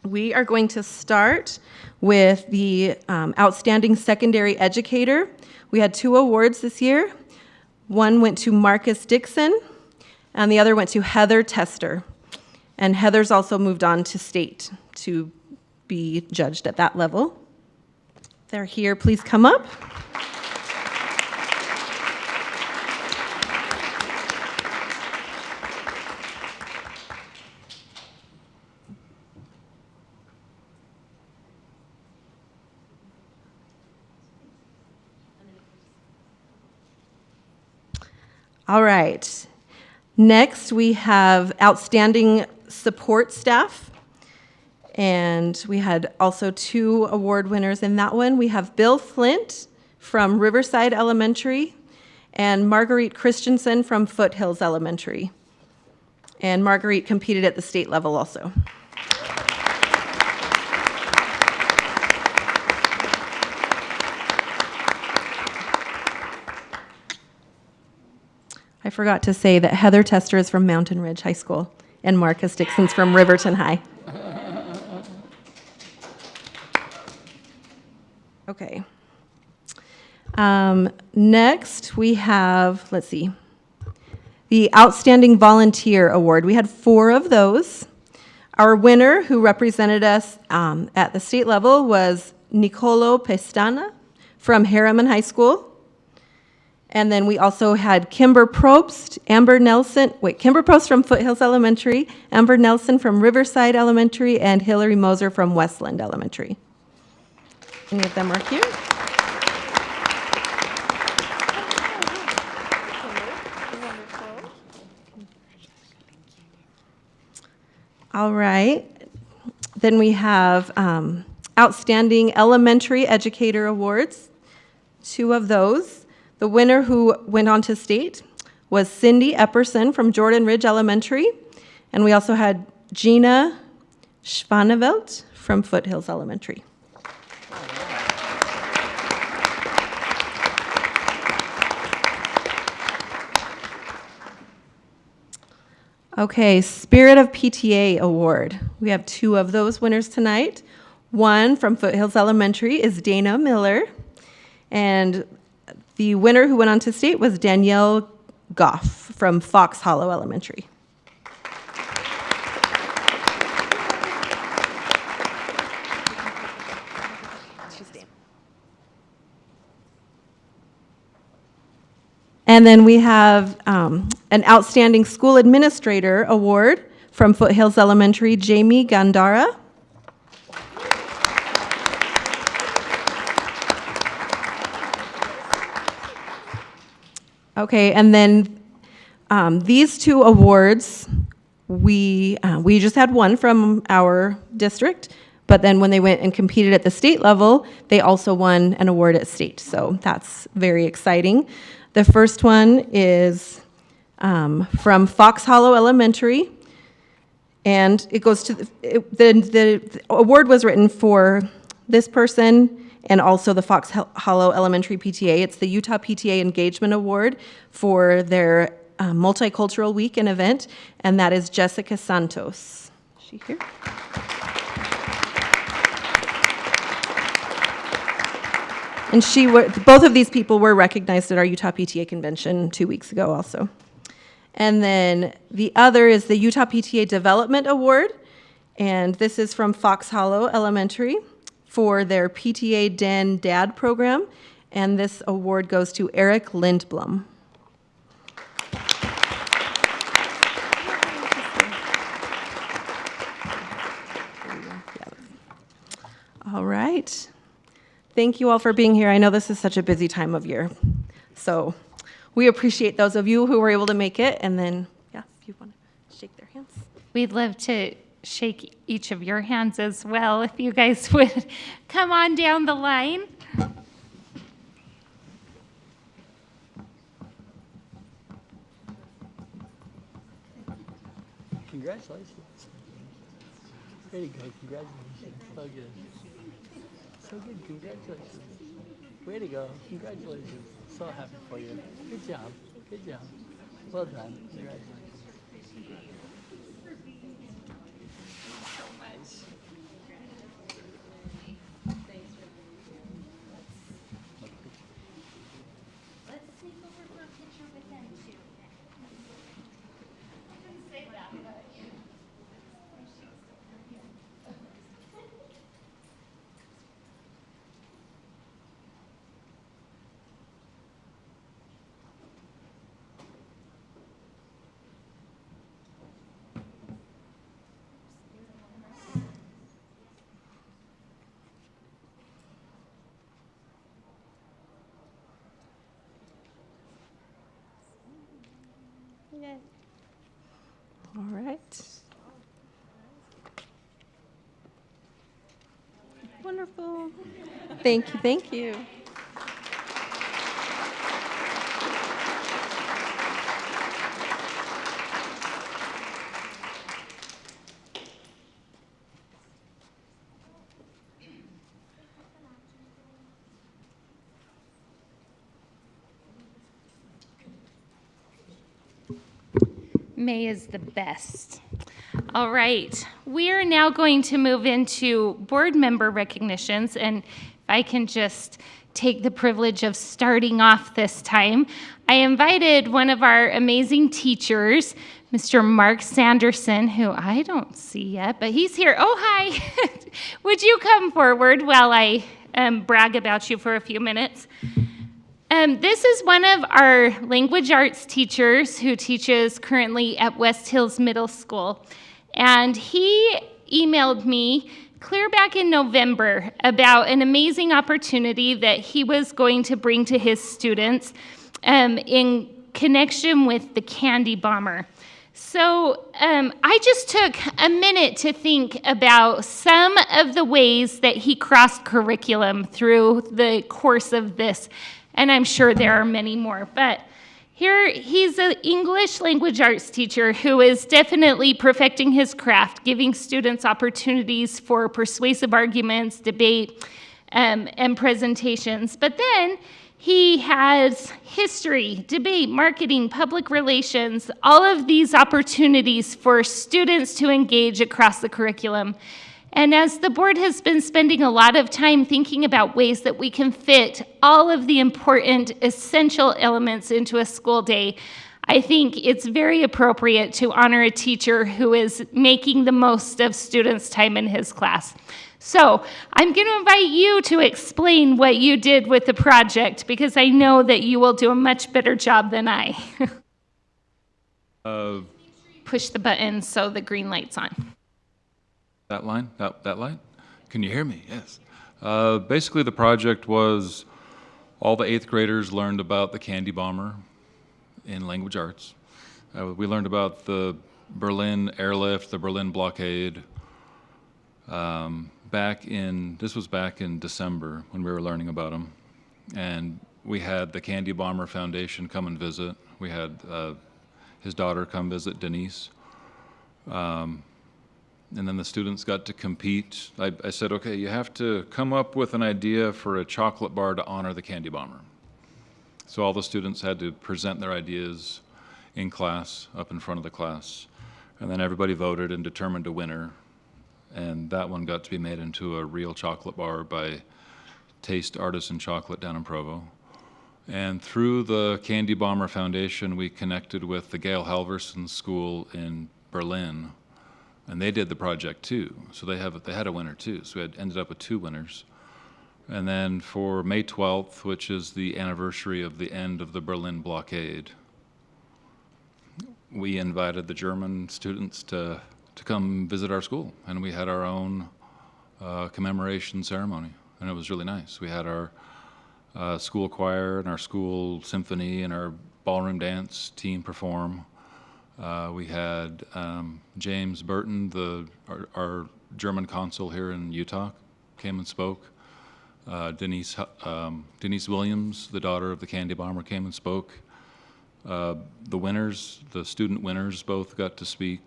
[SPEAKER 19] we are going to start with the Outstanding Secondary Educator. We had 2 awards this year. One went to Marcus Dixon, and the other went to Heather Tester. And Heather's also moved on to state to be judged at that level. If they're here, please come up. All right. Next, we have Outstanding Support Staff. And we had also 2 award winners in that one. We have Bill Flint from Riverside Elementary and Marguerite Christensen from Foothills Elementary. And Marguerite competed at the state level also. I forgot to say that Heather Tester is from Mountain Ridge High School and Marcus Dixon's from Riverton High. Okay. Next, we have, let's see, the Outstanding Volunteer Award. We had 4 of those. Our winner, who represented us at the state level, was Nicolo Pestana from Harriman High School. And then we also had Kimber Probst, Kimber Probst from Foothills Elementary, Amber Nelson from Riverside Elementary, and Hillary Moser from Westland Elementary. Any of them are here. All right. Then we have Outstanding Elementary Educator Awards, 2 of those. The winner who went on to state was Cindy Epperson from Jordan Ridge Elementary. And we also had Gina Schwanevelt from Foothills Elementary. Okay, Spirit of PTA Award. We have 2 of those winners tonight. One from Foothills Elementary is Dana Miller. And the winner who went on to state was Danielle Goff from Fox Hollow Elementary. And then we have an Outstanding School Administrator Award from Foothills Elementary, Jamie Gandara. Okay, and then these 2 awards, we just had one from our district, but then when they went and competed at the state level, they also won an award at state, so that's very exciting. The first one is from Fox Hollow Elementary, and it goes to the award was written for this person and also the Fox Hollow Elementary PTA. It's the Utah PTA Engagement Award for their Multicultural Week and event, and that is Jessica Santos. Is she here? And both of these people were recognized at our Utah PTA convention 2 weeks ago also. And then the other is the Utah PTA Development Award, and this is from Fox Hollow Elementary for their PTA Den Dad program, and this award goes to Eric Lindblom. All right. Thank you all for being here. I know this is such a busy time of year, so we appreciate those of you who were able to make it, and then, yeah, if you want to shake their hands.
[SPEAKER 1] We'd love to shake each of your hands as well, if you guys would come on down the line.
[SPEAKER 4] Congratulations. Very good. Congratulations. So good. So good. Congratulations. Way to go. Congratulations. So happy for you. Good job. Good job. Well done. Congratulations.
[SPEAKER 19] All right. Wonderful. Thank you. Thank you.
[SPEAKER 1] May is the best. All right, we are now going to move into board member recognitions, and if I can just take the privilege of starting off this time, I invited one of our amazing teachers, Mr. Mark Sanderson, who I don't see yet, but he's here. Oh, hi. Would you come forward while I brag about you for a few minutes? This is one of our language arts teachers who teaches currently at West Hills Middle School. And he emailed me clear back in November about an amazing opportunity that he was going to bring to his students in connection with the Candy Bomber. So I just took a minute to think about some of the ways that he crossed curriculum through the course of this, and I'm sure there are many more. But here, he's an English language arts teacher who is definitely perfecting his craft, giving students opportunities for persuasive arguments, debate, and presentations. But then he has history, debate, marketing, public relations, all of these opportunities for students to engage across the curriculum. And as the board has been spending a lot of time thinking about ways that we can fit all of the important, essential elements into a school day, I think it's very appropriate to honor a teacher who is making the most of students' time in his class. So I'm going to invite you to explain what you did with the project, because I know that you will do a much better job than I. Push the button so the green light's on.
[SPEAKER 21] That line? That light? Can you hear me? Yes. Basically, the project was all the 8th graders learned about the Candy Bomber in language arts. We learned about the Berlin airlift, the Berlin blockade. This was back in December when we were learning about them. And we had the Candy Bomber Foundation come and visit. We had his daughter come visit, Denise. And then the students got to compete. I said, okay, you have to come up with an idea for a chocolate bar to honor the Candy Bomber. So all the students had to present their ideas in class, up in front of the class. And then everybody voted and determined a winner. And that one got to be made into a real chocolate bar by Taste Artisan Chocolate down in Provo. And through the Candy Bomber Foundation, we connected with the Gail Halverson School in Berlin. And they did the project too, so they had a winner too. So we ended up with 2 winners. And then for May 12th, which is the anniversary of the end of the Berlin blockade, we invited the German students to come visit our school, and we had our own commemoration ceremony, and it was really nice. We had our school choir and our school symphony and our ballroom dance team perform. We had James Burton, our German consul here in Utah, came and spoke. Denise Williams, the daughter of the Candy Bomber, came and spoke. The winners, the student winners, both got to speak.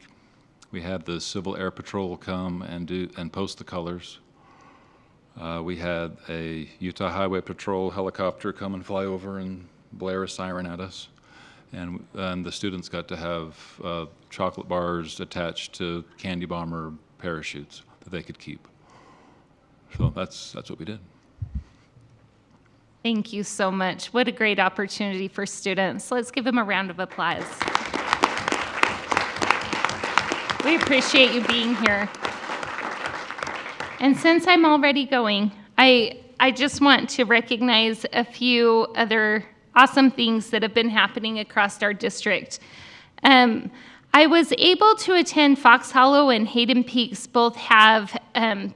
[SPEAKER 21] We had the Civil Air Patrol come and post the colors. We had a Utah Highway Patrol helicopter come and fly over and blare a siren at us. And the students got to have chocolate bars attached to Candy Bomber parachutes that they could keep. So that's what we did.
[SPEAKER 1] Thank you so much. What a great opportunity for students. Let's give them a round of applause. We appreciate you being here. And since I'm already going, I just want to recognize a few other awesome things that have been happening across our district. I was able to attend Fox Hollow and Hayden Peaks. Both have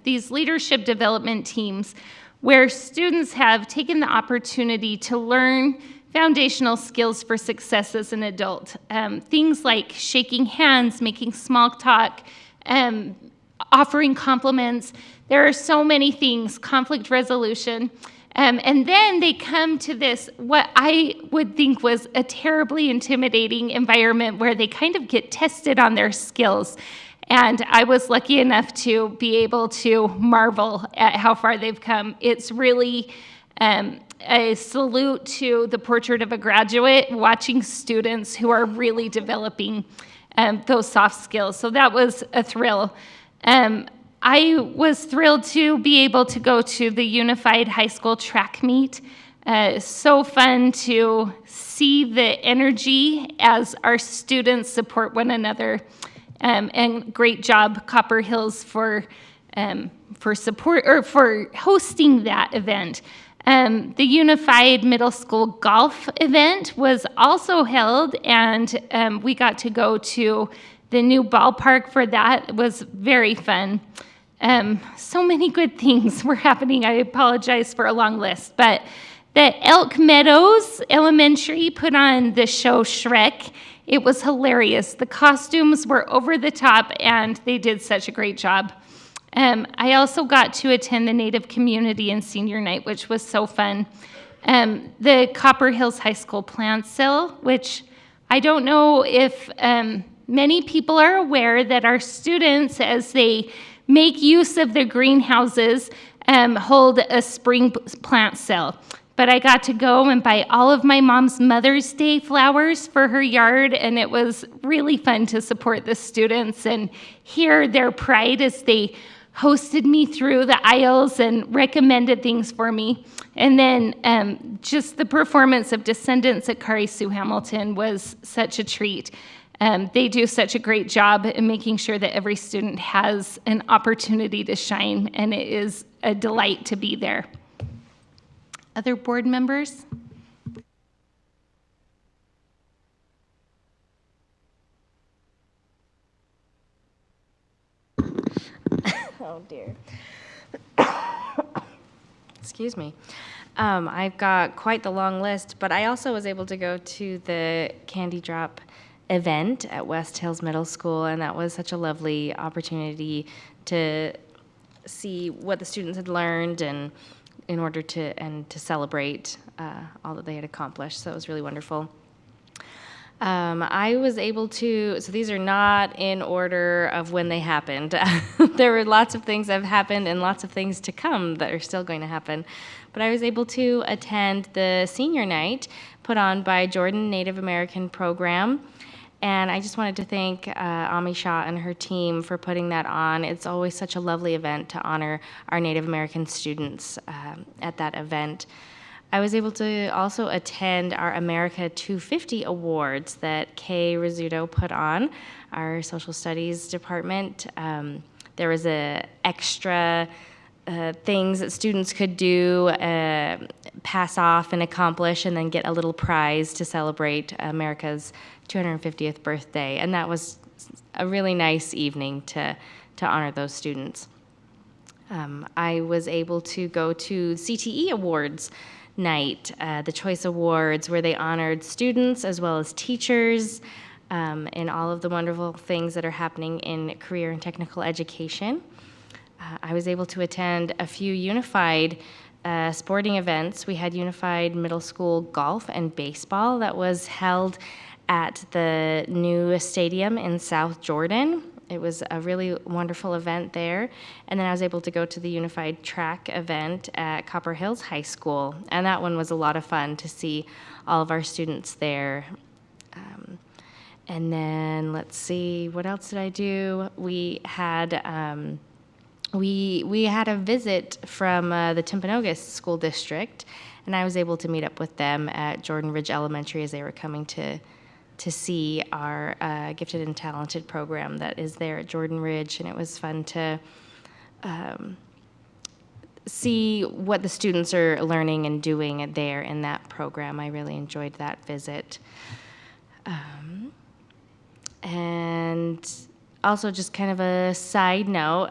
[SPEAKER 1] these leadership development teams where students have taken the opportunity to learn foundational skills for success as an adult. Things like shaking hands, making small talk, offering compliments. There are so many things, conflict resolution. And then they come to this, what I would think was a terribly intimidating environment where they kind of get tested on their skills. And I was lucky enough to be able to marvel at how far they've come. It's really a salute to the Portrait of a Graduate, watching students who are really developing. those soft skills. So that was a thrill. I was thrilled to be able to go to the Unified High School track meet. So fun to see the energy as our students support one another. And great job, Copper Hills, for support or for hosting that event. The Unified Middle School Golf event was also held, and we got to go to the new ballpark for that. It was very fun. So many good things were happening. I apologize for a long list, but the Elk Meadows Elementary put on the show Shrek. It was hilarious. The costumes were over the top, and they did such a great job. I also got to attend the Native Community and Senior Night, which was so fun. The Copper Hills High School plant sale, which I don't know if many people are aware that our students, as they make use of the greenhouses, hold a spring plant sale. But I got to go and buy all of my mom's Mother's Day flowers for her yard, and it was really fun to support the students and hear their pride as they hosted me through the aisles and recommended things for me. And then just the performance of Descendants at Kari Sue Hamilton was such a treat. They do such a great job in making sure that every student has an opportunity to shine, and it is a delight to be there. Other board members?
[SPEAKER 10] Oh dear. Excuse me. I've got quite the long list, but I also was able to go to the Candy Drop event at West Hills Middle School, and that was such a lovely opportunity to see what the students had learned and in order to celebrate all that they had accomplished. So it was really wonderful. I was able to, so these are not in order of when they happened. There were lots of things that have happened and lots of things to come that are still going to happen. But I was able to attend the senior night put on by Jordan Native American Program. And I just wanted to thank Ami Shah and her team for putting that on. It's always such a lovely event to honor our Native American students at that event. I was able to also attend our America 250 Awards that Kay Rizzuto put on, our social studies department. There was a extra things that students could do, pass off and accomplish, and then get a little prize to celebrate America's 250th birthday. And that was a really nice evening to honor those students. I was able to go to CTE Awards night, the Choice Awards, where they honored students as well as teachers and all of the wonderful things that are happening in career and technical education. I was able to attend a few Unified sporting events. We had Unified Middle School golf and baseball that was held at the new stadium in South Jordan. It was a really wonderful event there. And then I was able to go to the Unified Track event at Copper Hills High School. And that one was a lot of fun to see all of our students there. And then let's see, what else did I do? We had we had a visit from the Timpanogos School District, and I was able to meet up with them at Jordan Ridge Elementary as they were coming to see our gifted and talented program that is there at Jordan Ridge, and it was fun to see what the students are learning and doing there in that program. I really enjoyed that visit. And also, just kind of a side note,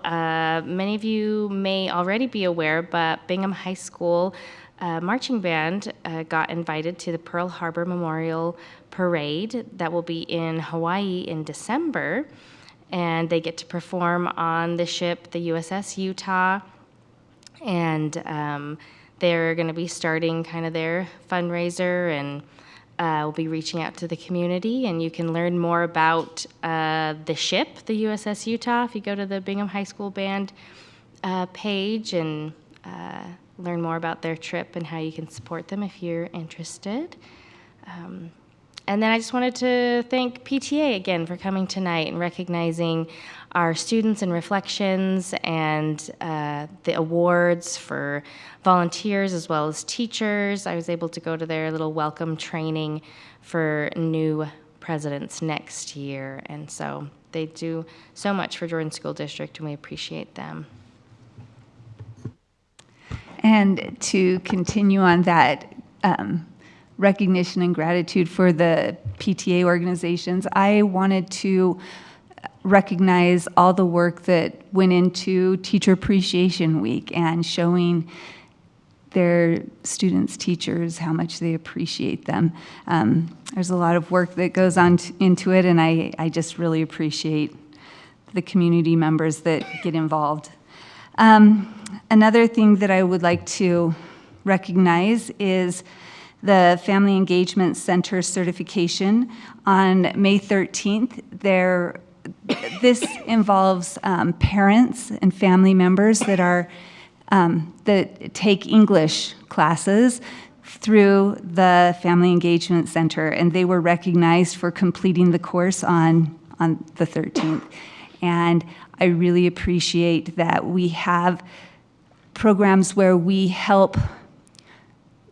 [SPEAKER 10] many of you may already be aware, but Bingham High School marching band got invited to the Pearl Harbor Memorial Parade that will be in Hawaii in December. And they get to perform on the ship, the USS Utah. And they're going to be starting kind of their fundraiser, and we'll be reaching out to the community. And you can learn more about the ship, the USS Utah, if you go to the Bingham High School Band page and learn more about their trip and how you can support them if you're interested. And then I just wanted to thank PTA again for coming tonight and recognizing our students and reflections and the awards for volunteers as well as teachers. I was able to go to their little welcome training for new presidents next year. And so they do so much for Jordan School District, and we appreciate them.
[SPEAKER 11] And to continue on that recognition and gratitude for the PTA organizations, I wanted to recognize all the work that went into Teacher Appreciation Week and showing their students, teachers, how much they appreciate them. There's a lot of work that goes on into it, and I just really appreciate the community members that get involved. Another thing that I would like to recognize is the Family Engagement Center certification. On May 13th, this involves parents and family members that are that take English classes through the Family Engagement Center, and they were recognized for completing the course on the 13th. And I really appreciate that we have programs where we help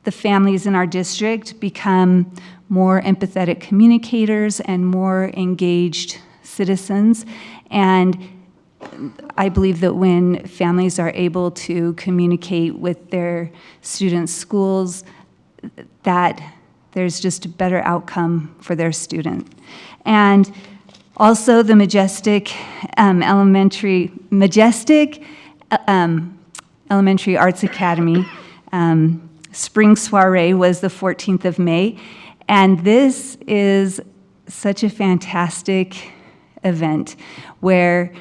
[SPEAKER 11] the families in our district become more empathetic communicators and more engaged citizens. And I believe that when families are able to communicate with their students' schools, that there's just a better outcome for their student. And also the Majestic Elementary Arts Academy Spring Soiree was the 14th of May, and this is such a fantastic event where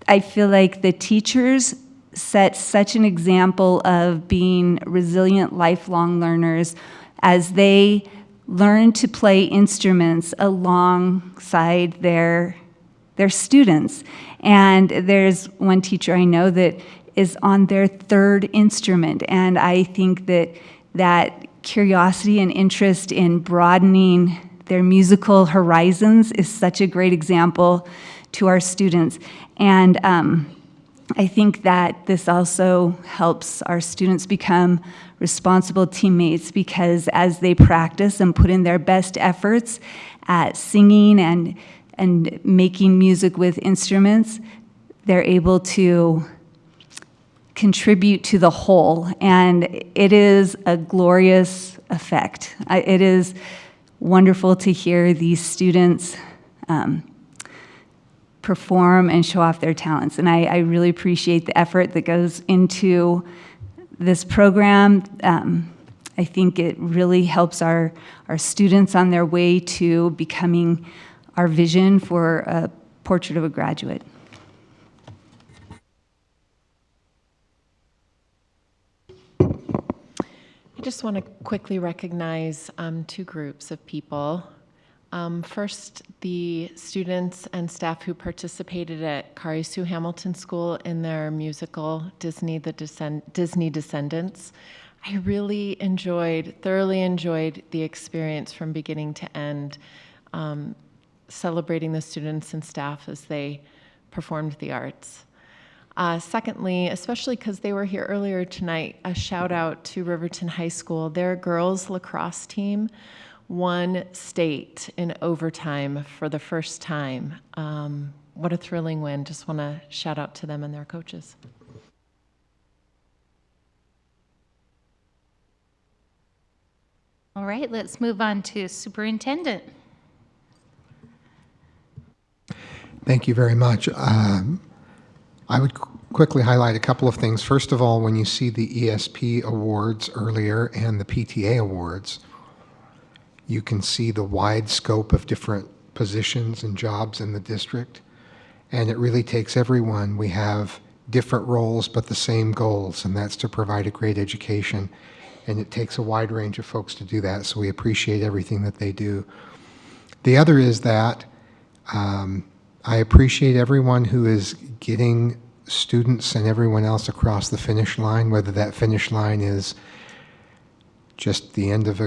[SPEAKER 11] I feel like the teachers set such an example of being resilient, lifelong learners as they learn to play instruments alongside their students. And there's one teacher I know that is on their third instrument, and I think that curiosity and interest in broadening their musical horizons is such a great example to our students. And I think that this also helps our students become responsible teammates, because as they practice and put in their best efforts at singing and making music with instruments, they're able to contribute to the whole, and it is a glorious effect. It is wonderful to hear these students perform and show off their talents, and I really appreciate the effort that goes into this program. I think it really helps our students on their way to becoming our vision for a Portrait of a Graduate.
[SPEAKER 7] I just want to quickly recognize two groups of people. First, the students and staff who participated at Kari Sue Hamilton School in their musical Disney Descendants. I really thoroughly enjoyed the experience from beginning to end, celebrating the students and staff as they performed the arts. Secondly, especially because they were here earlier tonight, a shout out to Riverton High School. Their girls lacrosse team won state in overtime for the first time. What a thrilling win. Just want to shout out to them and their coaches.
[SPEAKER 1] All right, let's move on to Superintendent.
[SPEAKER 6] Thank you very much. I would quickly highlight a couple of things. First of all, when you see the ESP awards earlier and the PTA awards, you can see the wide scope of different positions and jobs in the district. And it really takes everyone. We have different roles, but the same goals, and that's to provide a great education. And it takes a wide range of folks to do that, so we appreciate everything that they do. The other is that I appreciate everyone who is getting students and everyone else across the finish line, whether that finish line is just the end of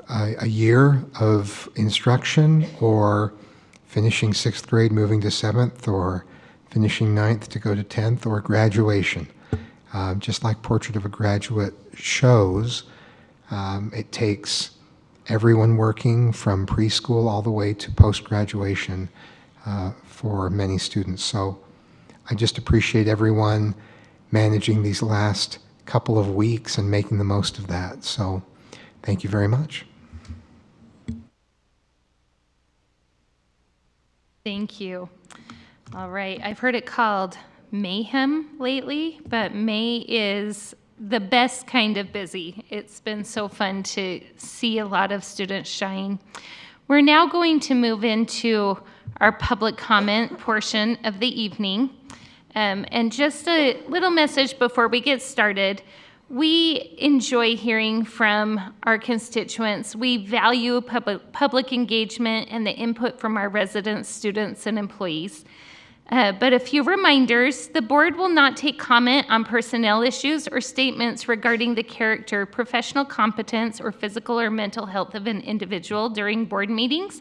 [SPEAKER 6] a year of instruction, or finishing 6th grade, moving to 7th, or finishing 9th to go to 10th, or graduation. Just like Portrait of a Graduate shows, it takes everyone working from preschool all the way to post-graduation for many students. So I just appreciate everyone managing these last couple of weeks and making the most of that. So thank you very much.
[SPEAKER 1] Thank you. All right, I've heard it called mayhem lately, but May is the best kind of busy. It's been so fun to see a lot of students shine. We're now going to move into our public comment portion of the evening. And just a little message before we get started. We enjoy hearing from our constituents. We value public engagement and the input from our residents, students, and employees. But a few reminders: the board will not take comment on personnel issues or statements regarding the character, professional competence, or physical or mental health of an individual during board meetings.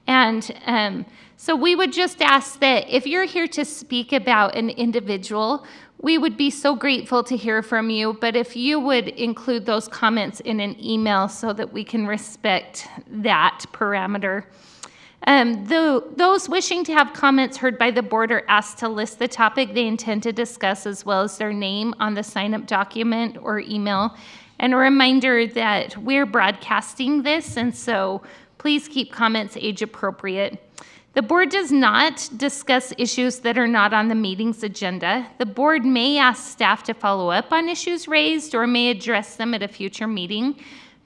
[SPEAKER 1] And so we would just ask that if you're here to speak about an individual, we would be so grateful to hear from you, but if you would include those comments in an email so that we can respect that parameter. Those wishing to have comments heard by the board are asked to list the topic they intend to discuss, as well as their name on the sign-up document or email. And a reminder that we're broadcasting this, and so please keep comments age appropriate. The board does not discuss issues that are not on the meeting's agenda. The board may ask staff to follow up on issues raised or may address them at a future meeting.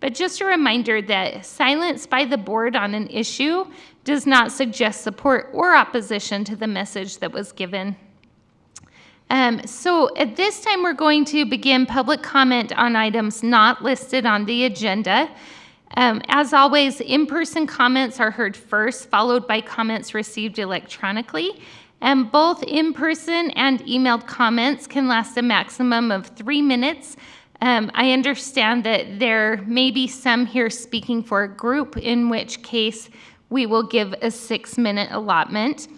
[SPEAKER 1] But just a reminder that silence by the board on an issue does not suggest support or opposition to the message that was given. So at this time, we're going to begin public comment on items not listed on the agenda. As always, in-person comments are heard first, followed by comments received electronically. And both in-person and emailed comments can last a maximum of 3 minutes. I understand that there may be some here speaking for a group, in which case we will give a 6-minute allotment.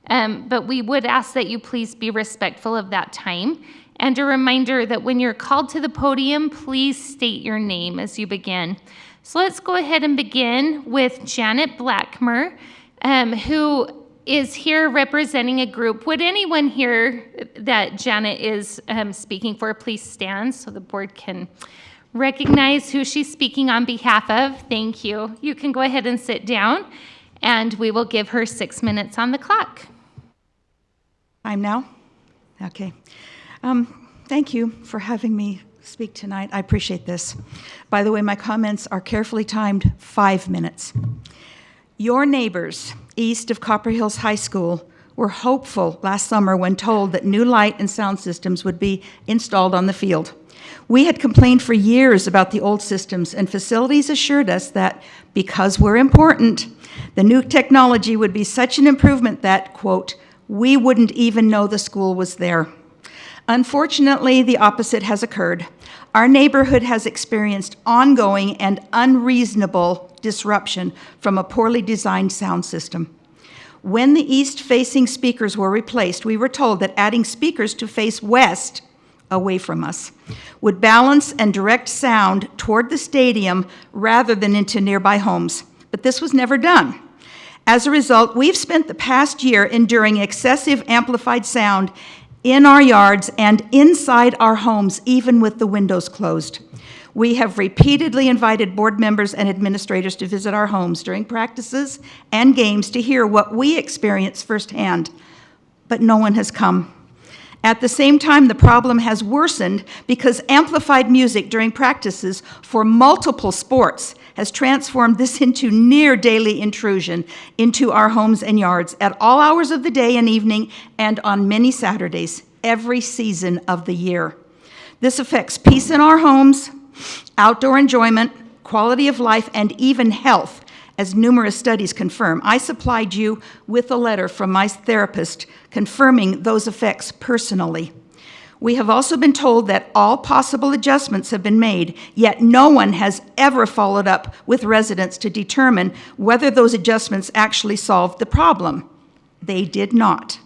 [SPEAKER 1] But we would ask that you please be respectful of that time. And a reminder that when you're called to the podium, please state your name as you begin. So let's go ahead and begin with Janet Blackmer, who is here representing a group. Would anyone here that Janet is speaking for please stand so the board can recognize who she's speaking on behalf of? Thank you. You can go ahead and sit down, and we will give her 6 minutes on the clock.
[SPEAKER 3] I'm now? Okay. Thank you for having me speak tonight. I appreciate this. By the way, my comments are carefully timed, 5 minutes. Your neighbors east of Copper Hills High School were hopeful last summer when told that new light and sound systems would be installed on the field. We had complained for years about the old systems, and facilities assured us that because we're important, the new technology would be such an improvement that, quote, we wouldn't even know the school was there. Unfortunately, the opposite has occurred. Our neighborhood has experienced ongoing and unreasonable disruption from a poorly designed sound system. When the east-facing speakers were replaced, we were told that adding speakers to face west, away from us, would balance and direct sound toward the stadium rather than into nearby homes. But this was never done. As a result, we've spent the past year enduring excessive amplified sound in our yards and inside our homes, even with the windows closed. We have repeatedly invited board members and administrators to visit our homes during practices and games to hear what we experience firsthand, but no one has come. At the same time, the problem has worsened because amplified music during practices for multiple sports has transformed this into near daily intrusion into our homes and yards at all hours of the day and evening and on many Saturdays, every season of the year. This affects peace in our homes, outdoor enjoyment, quality of life, and even health, as numerous studies confirm. I supplied you with a letter from my therapist confirming those effects personally. We have also been told that all possible adjustments have been made, yet no one has ever followed up with residents to determine whether those adjustments actually solved the problem. They did not.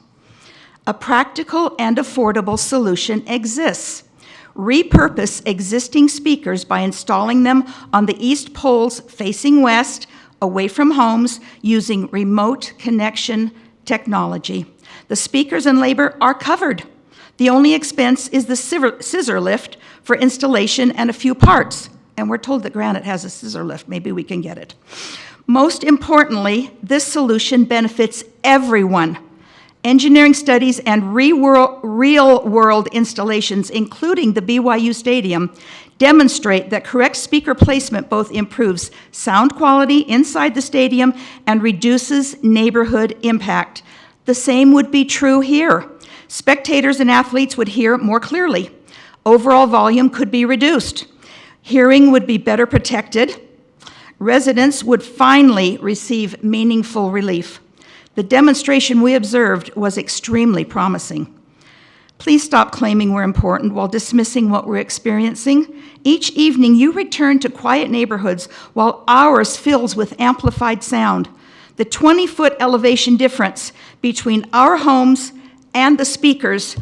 [SPEAKER 3] A practical and affordable solution exists. Repurpose existing speakers by installing them on the east poles facing west, away from homes, using remote connection technology. The speakers and labor are covered. The only expense is the scissor lift for installation and a few parts. And we're told that Granite has a scissor lift. Maybe we can get it. Most importantly, this solution benefits everyone. Engineering studies and real-world installations, including the BYU Stadium, demonstrate that correct speaker placement both improves sound quality inside the stadium and reduces neighborhood impact. The same would be true here. Spectators and athletes would hear more clearly. Overall volume could be reduced. Hearing would be better protected. Residents would finally receive meaningful relief. The demonstration we observed was extremely promising. Please stop claiming we're important while dismissing what we're experiencing. Each evening you return to quiet neighborhoods while ours fills with amplified sound. The 20-foot elevation difference between our homes and the speakers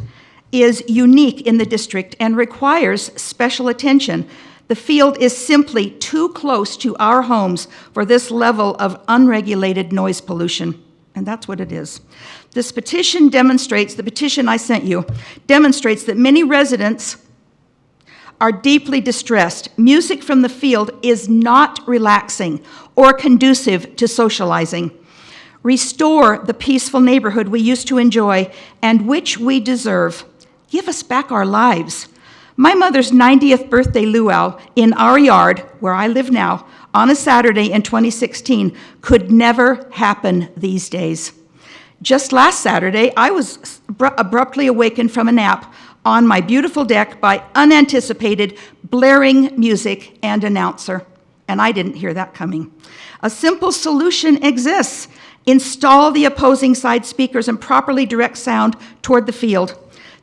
[SPEAKER 3] is unique in the district and requires special attention. The field is simply too close to our homes for this level of unregulated noise pollution. And that's what it is. This petition demonstrates, the petition I sent you, demonstrates that many residents are deeply distressed. Music from the field is not relaxing or conducive to socializing. Restore the peaceful neighborhood we used to enjoy and which we deserve. Give us back our lives. My mother's 90th birthday luau in our yard, where I live now, on a Saturday in 2016 could never happen these days. Just last Saturday, I was abruptly awakened from a nap on my beautiful deck by unanticipated blaring music and announcer, and I didn't hear that coming. A simple solution exists. Install the opposing side speakers and properly direct sound toward the field.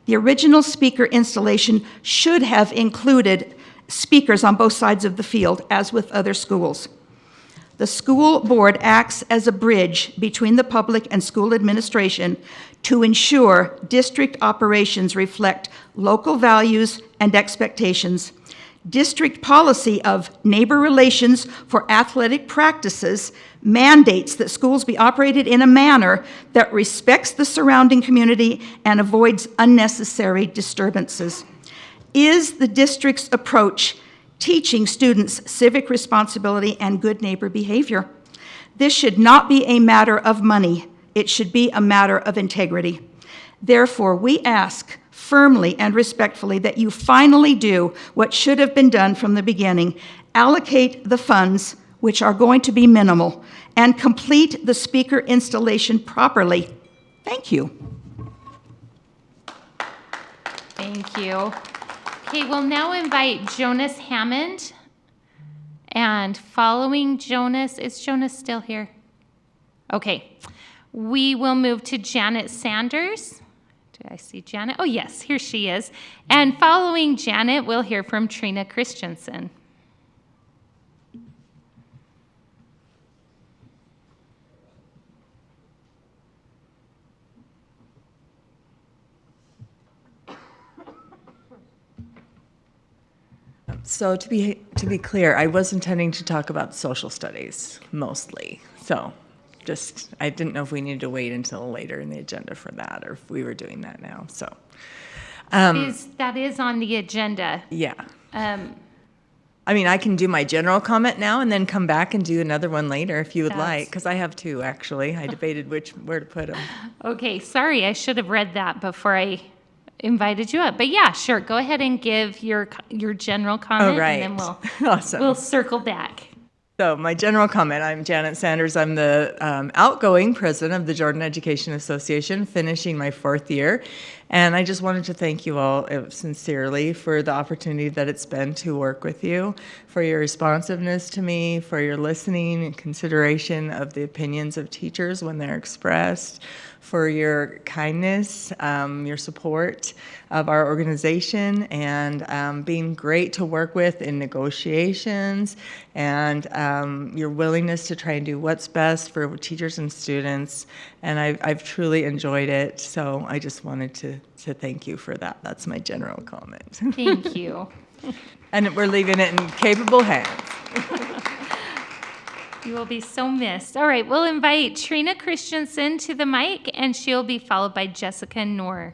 [SPEAKER 3] The original speaker installation should have included speakers on both sides of the field, as with other schools. The school board acts as a bridge between the public and school administration to ensure district operations reflect local values and expectations. District policy of neighbor relations for athletic practices mandates that schools be operated in a manner that respects the surrounding community and avoids unnecessary disturbances. Is the district's approach teaching students civic responsibility and good neighbor behavior? This should not be a matter of money. It should be a matter of integrity. Therefore, we ask firmly and respectfully that you finally do what should have been done from the beginning. Allocate the funds, which are going to be minimal, and complete the speaker installation properly. Thank you.
[SPEAKER 1] Thank you. Okay, we'll now invite Jonas Hammond. And following Jonas, is Jonas still here? Okay. We will move to Janet Sanders. Did I see Janet? Oh, yes, here she is. And following Janet, we'll hear from Trina Christensen.
[SPEAKER 13] So to be clear, I was intending to talk about social studies mostly. So I didn't know if we needed to wait until later in the agenda for that, or if we were doing that now. So
[SPEAKER 1] that is on the agenda.
[SPEAKER 13] Yeah. I mean, I can do my general comment now and then come back and do another one later if you would like, because I have two actually. I debated where to put them.
[SPEAKER 1] Okay, sorry, I should have read that before I invited you up. But yeah, sure, go ahead and give your general comment, and then we'll circle back.
[SPEAKER 13] So my general comment, I'm Janet Sanders. I'm the outgoing president of the Jordan Education Association, finishing my 4th year. And I just wanted to thank you all sincerely for the opportunity that it's been to work with you, for your responsiveness to me, for your listening and consideration of the opinions of teachers when they're expressed, for your kindness, your support of our organization, and being great to work with in negotiations, and your willingness to try and do what's best for teachers and students. And I've truly enjoyed it. So I just wanted to thank you for that. That's my general comment.
[SPEAKER 1] Thank you.
[SPEAKER 13] And we're leaving it in capable hands.
[SPEAKER 1] You will be so missed. All right, we'll invite Trina Christensen to the mic, and she'll be followed by Jessica Knorr.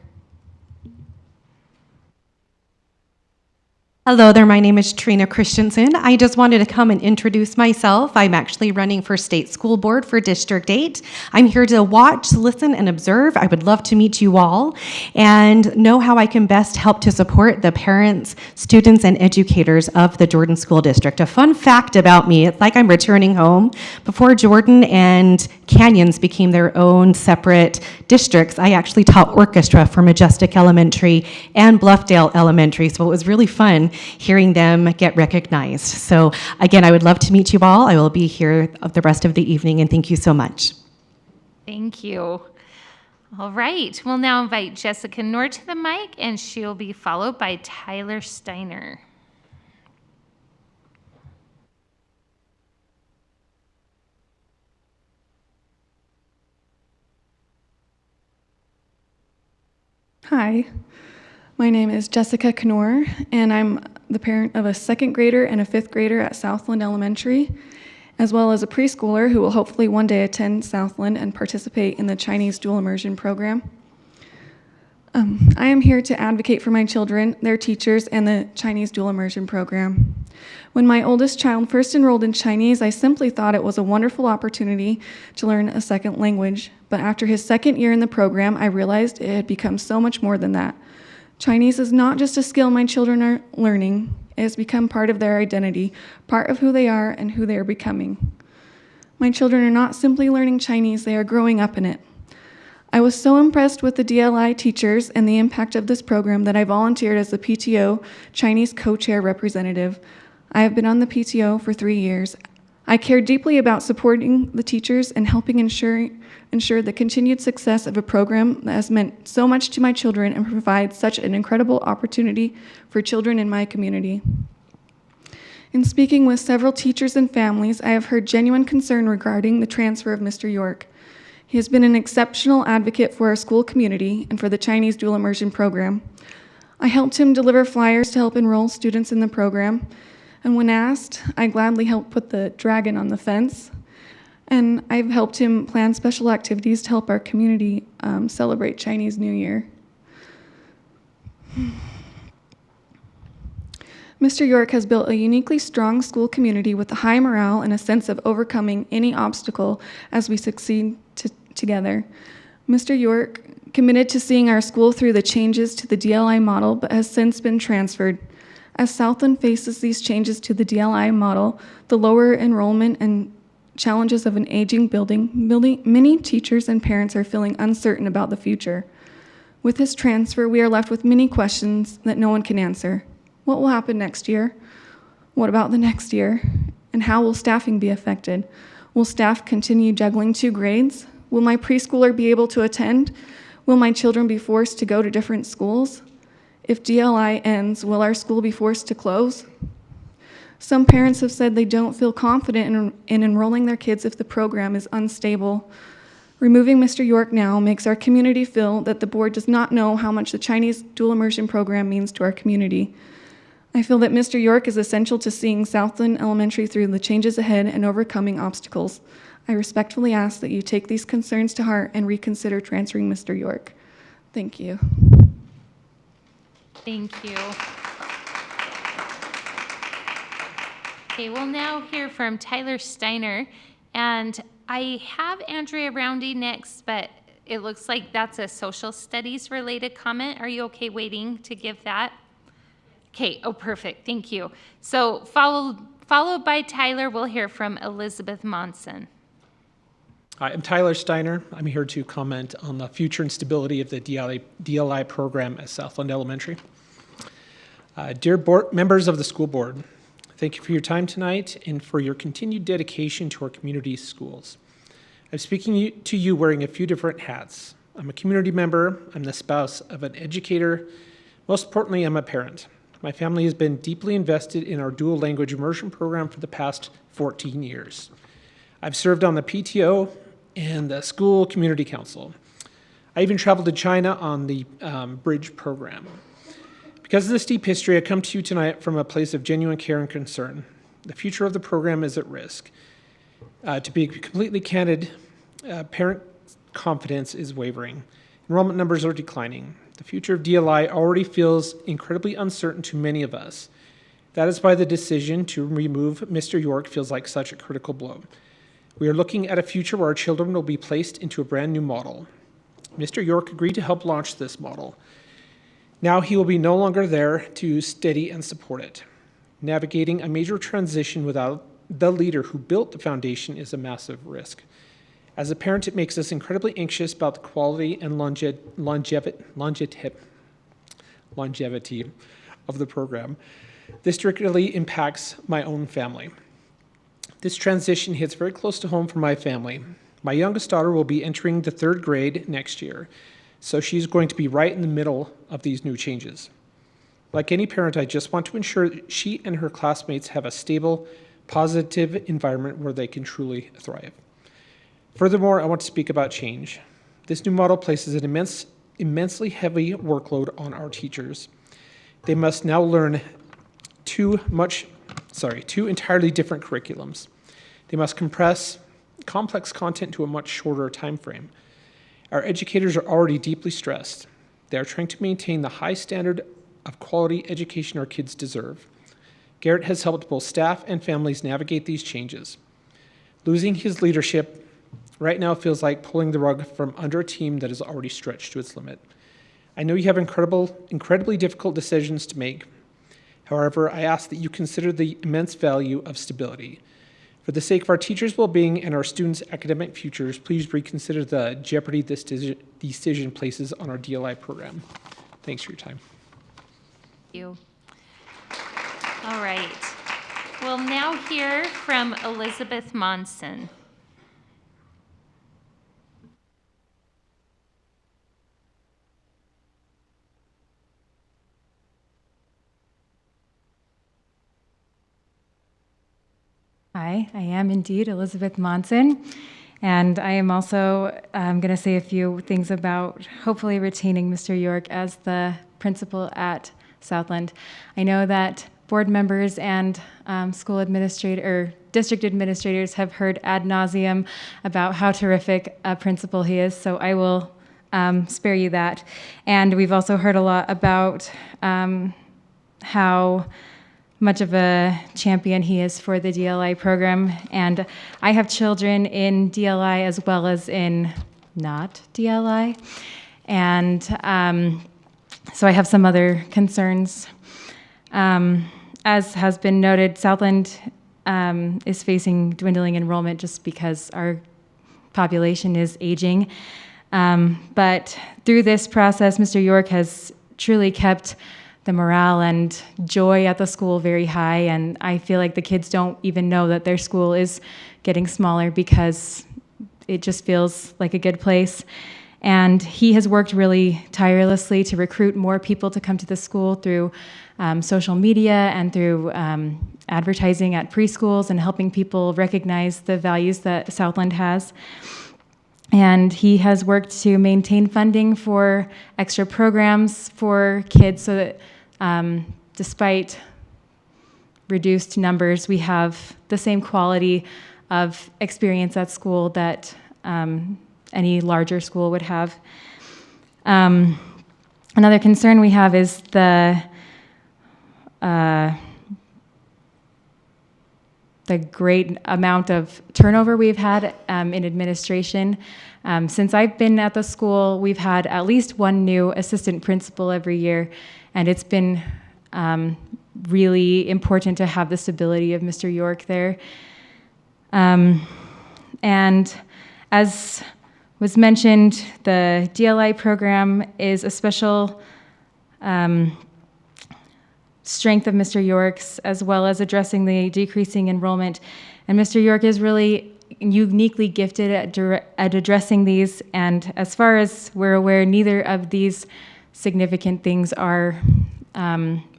[SPEAKER 8] Hello there, my name is Trina Christensen. I just wanted to come and introduce myself. I'm actually running for State School Board for District 8. I'm here to watch, listen, and observe. I would love to meet you all and know how I can best help to support the parents, students, and educators of the Jordan School District. A fun fact about me, it's like I'm returning home. Before Jordan and Canyons became their own separate districts, I actually taught orchestra for Majestic Elementary and Bluffdale Elementary, so it was really fun hearing them get recognized. So again, I would love to meet you all. I will be here the rest of the evening, and thank you so much.
[SPEAKER 1] Thank you. All right, we'll now invite Jessica Knorr to the mic, and she'll be followed by Tyler Steiner.
[SPEAKER 22] Hi, my name is Jessica Knorr, and I'm the parent of a second grader and a fifth grader at Southland Elementary, as well as a preschooler who will hopefully one day attend Southland and participate in the Chinese dual immersion program. I am here to advocate for my children, their teachers, and the Chinese dual immersion program. When my oldest child first enrolled in Chinese, I simply thought it was a wonderful opportunity to learn a second language. But after his second year in the program, I realized it had become so much more than that. Chinese is not just a skill my children are learning, it has become part of their identity, part of who they are and who they are becoming. My children are not simply learning Chinese, they are growing up in it. I was so impressed with the DLI teachers and the impact of this program that I volunteered as the PTO Chinese co-chair representative. I have been on the PTO for 3 years. I care deeply about supporting the teachers and helping ensure the continued success of a program that has meant so much to my children and provides such an incredible opportunity for children in my community. In speaking with several teachers and families, I have heard genuine concern regarding the transfer of Mr. York. He has been an exceptional advocate for our school community and for the Chinese dual immersion program. I helped him deliver flyers to help enroll students in the program, and when asked, I gladly helped put the dragon on the fence, and I've helped him plan special activities to help our community celebrate Chinese New Year. Mr. York has built a uniquely strong school community with a high morale and a sense of overcoming any obstacle as we succeed together. Mr. York committed to seeing our school through the changes to the DLI model, but has since been transferred. As Southland faces these changes to the DLI model, the lower enrollment and challenges of an aging building, many teachers and parents are feeling uncertain about the future. With this transfer, we are left with many questions that no one can answer. What will happen next year? What about the next year? And how will staffing be affected? Will staff continue juggling 2 grades? Will my preschooler be able to attend? Will my children be forced to go to different schools? If DLI ends, will our school be forced to close? Some parents have said they don't feel confident in enrolling their kids if the program is unstable. Removing Mr. York now makes our community feel that the board does not know how much the Chinese dual immersion program means to our community. I feel that Mr. York is essential to seeing Southland Elementary through the changes ahead and overcoming obstacles. I respectfully ask that you take these concerns to heart and reconsider transferring Mr. York. Thank you.
[SPEAKER 1] Thank you. Okay, we'll now hear from Tyler Steiner. And I have Andrea Roundy next, but it looks like that's a social studies related comment. Are you okay waiting to give that? Okay, oh, perfect, thank you. So followed by Tyler, we'll hear from Elizabeth Monson.
[SPEAKER 23] Hi, I'm Tyler Steiner. I'm here to comment on the future and stability of the DLI program at Southland Elementary. Dear board, members of the school board, thank you for your time tonight and for your continued dedication to our community schools. I'm speaking to you wearing a few different hats. I'm a community member, I'm the spouse of an educator, most importantly, I'm a parent. My family has been deeply invested in our dual language immersion program for the past 14 years. I've served on the PTO and the school community council. I even traveled to China on the Bridge program. Because of this deep history, I come to you tonight from a place of genuine care and concern. The future of the program is at risk. To be completely candid, parent confidence is wavering. Enrollment numbers are declining. The future of DLI already feels incredibly uncertain to many of us. That is why the decision to remove Mr. York feels like such a critical blow. We are looking at a future where our children will be placed into a brand new model. Mr. York agreed to help launch this model. Now he will be no longer there to steady and support it. Navigating a major transition without the leader who built the foundation is a massive risk. As a parent, it makes us incredibly anxious about the quality and longevity of the program. This directly impacts my own family. This transition hits very close to home for my family. My youngest daughter will be entering the 3rd grade next year, so she's going to be right in the middle of these new changes. Like any parent, I just want to ensure that she and her classmates have a stable, positive environment where they can truly thrive. Furthermore, I want to speak about change. This new model places an immensely heavy workload on our teachers. They must now learn two entirely different curriculums. They must compress complex content to a much shorter time frame. Our educators are already deeply stressed. They are trying to maintain the high standard of quality education our kids deserve. Garrett has helped both staff and families navigate these changes. Losing his leadership right now feels like pulling the rug from under a team that is already stretched to its limit. I know you have incredibly difficult decisions to make. However, I ask that you consider the immense value of stability. For the sake of our teachers' well-being and our students' academic futures, please reconsider the jeopardy this decision places on our DLI program. Thanks for your time.
[SPEAKER 1] Thank you. All right. We'll now hear from Elizabeth Monson.
[SPEAKER 9] Hi, I am indeed Elizabeth Monson, and I am also going to say a few things about hopefully retaining Mr. York as the principal at Southland. I know that board members and district administrators have heard ad nauseum about how terrific a principal he is, so I will spare you that. And we've also heard a lot about how much of a champion he is for the DLI program. And I have children in DLI as well as in not DLI. And so I have some other concerns. As has been noted, Southland is facing dwindling enrollment just because our population is aging. But through this process, Mr. York has truly kept the morale and joy at the school very high, and I feel like the kids don't even know that their school is getting smaller because it just feels like a good place. And he has worked really tirelessly to recruit more people to come to the school through social media and through advertising at preschools and helping people recognize the values that Southland has. And he has worked to maintain funding for extra programs for kids so that despite reduced numbers, we have the same quality of experience at school that any larger school would have. Another concern we have is the great amount of turnover we've had in administration. Since I've been at the school, we've had at least one new assistant principal every year, and it's been really important to have the stability of Mr. York there. And as was mentioned, the DLI program is a special strength of Mr. York's, as well as addressing the decreasing enrollment. And Mr. York is really uniquely gifted at addressing these, and as far as we're aware, neither of these significant things are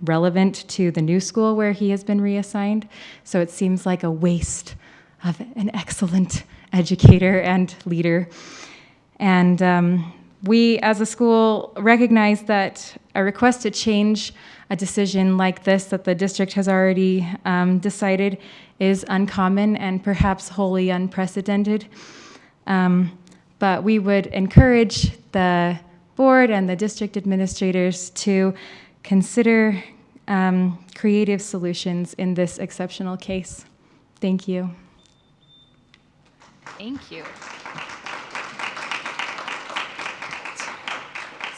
[SPEAKER 9] relevant to the new school where he has been reassigned. So it seems like a waste of an excellent educator and leader. And we as a school recognize that a request to change a decision like this that the district has already decided is uncommon and perhaps wholly unprecedented. But we would encourage the board and the district administrators to consider creative solutions in this exceptional case. Thank you.
[SPEAKER 1] Thank you.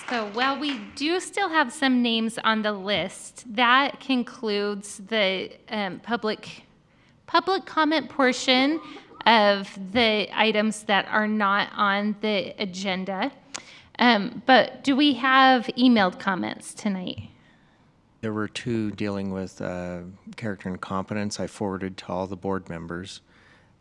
[SPEAKER 1] So while we do still have some names on the list, that concludes the public comment portion of the items that are not on the agenda. But do we have emailed comments tonight?
[SPEAKER 2] There were two dealing with character and competence. I forwarded to all the board members.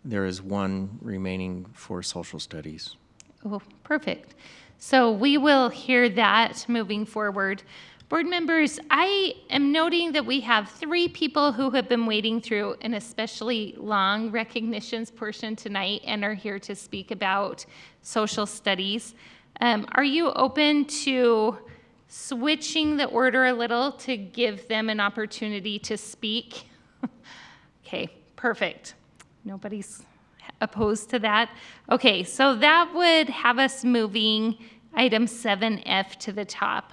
[SPEAKER 2] There is one remaining for social studies.
[SPEAKER 1] Oh, perfect. So we will hear that moving forward. Board members, I am noting that we have 3 people who have been waiting through an especially long recognitions portion tonight and are here to speak about social studies. Are you open to switching the order a little to give them an opportunity to speak? Okay, perfect. Nobody's opposed to that? Okay, so that would have us moving item 7F to the top.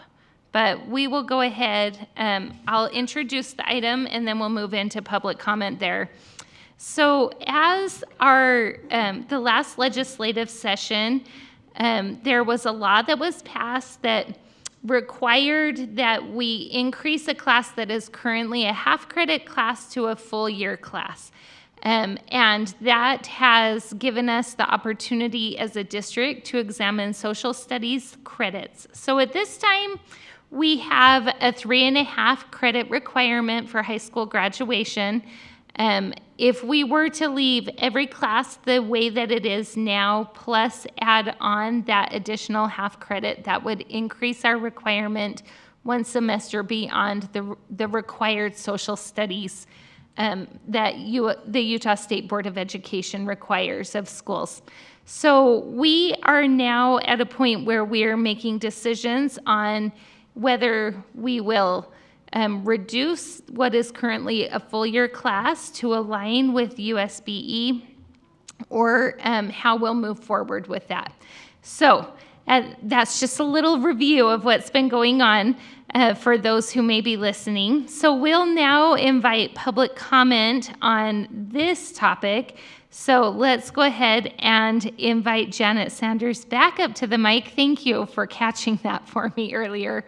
[SPEAKER 1] But we will go ahead, I'll introduce the item and then we'll move into public comment there. So as our, the last legislative session, there was a law that was passed that required that we increase a class that is currently a half-credit class to a full-year class. And that has given us the opportunity as a district to examine social studies credits. So at this time, we have a 3.5 credit requirement for high school graduation. If we were to leave every class the way that it is now, plus add on that additional half credit, that would increase our requirement 1 semester beyond the required social studies that the Utah State Board of Education requires of schools. So we are now at a point where we're making decisions on whether we will reduce what is currently a full year class to align with USBE, or how we'll move forward with that. So that's just a little review of what's been going on for those who may be listening. So we'll now invite public comment on this topic. So let's go ahead and invite Janet Sanders back up to the mic. Thank you for catching that for me earlier.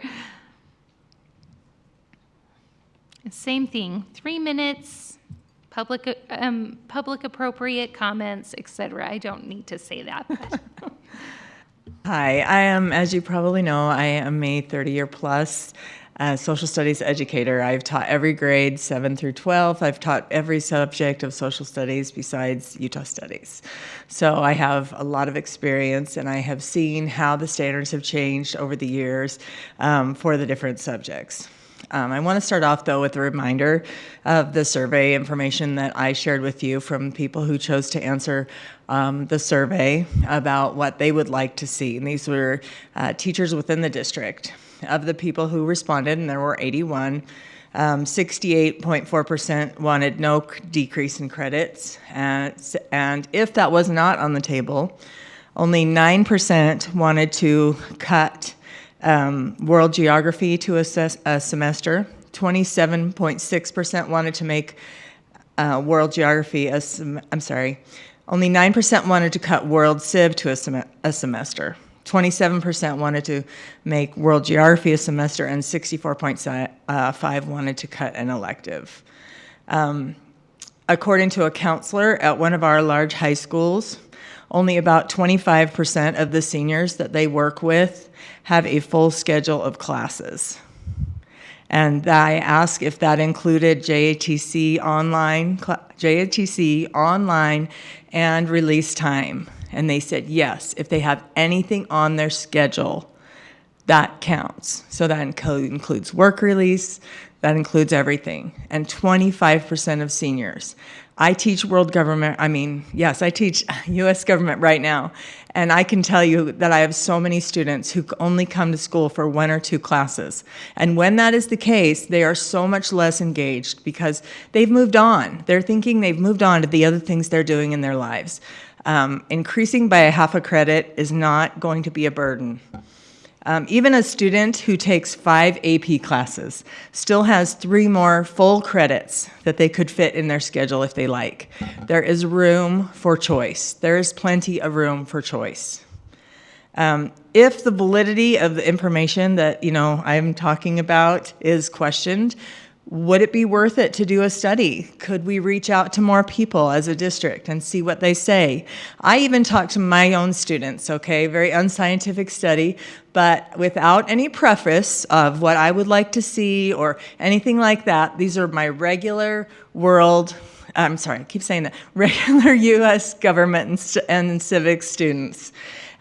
[SPEAKER 1] Same thing, 3 minutes, public appropriate comments, etc. I don't need to say that. But.
[SPEAKER 13] Hi, I am, as you probably know, I am a 30-year plus social studies educator. I've taught every grade, 7 through 12. I've taught every subject of social studies besides Utah Studies. So I have a lot of experience, and I have seen how the standards have changed over the years for the different subjects. I want to start off, though, with a reminder of the survey information that I shared with you from people who chose to answer the survey about what they would like to see. And these were teachers within the district. Of the people who responded, and there were 81, 68.4% wanted no decrease in credits. And if that was not on the table, only 9% wanted to cut world geography to a semester. 27.6% wanted to make world geography only 9% wanted to cut world civ to a semester. 27% wanted to make world geography a semester, and 64.5% wanted to cut an elective. According to a counselor at one of our large high schools, only about 25% of the seniors that they work with have a full schedule of classes. And I asked if that included JATC online and release time. And they said yes, if they have anything on their schedule, that counts. So that includes work release, that includes everything. And 25% of seniors. I teach I teach U.S. government right now. And I can tell you that I have so many students who only come to school for 1 or 2 classes. And when that is the case, they are so much less engaged because they've moved on. They're thinking they've moved on to the other things they're doing in their lives. Increasing by a half a credit is not going to be a burden. Even a student who takes 5 AP classes still has 3 more full credits that they could fit in their schedule if they like. There is room for choice. There is plenty of room for choice. If the validity of the information that I'm talking about is questioned, would it be worth it to do a study? Could we reach out to more people as a district and see what they say? I even talked to my own students, okay, very unscientific study, but without any preface of what I would like to see or anything like that. These are my regular regular U.S. government and civics students.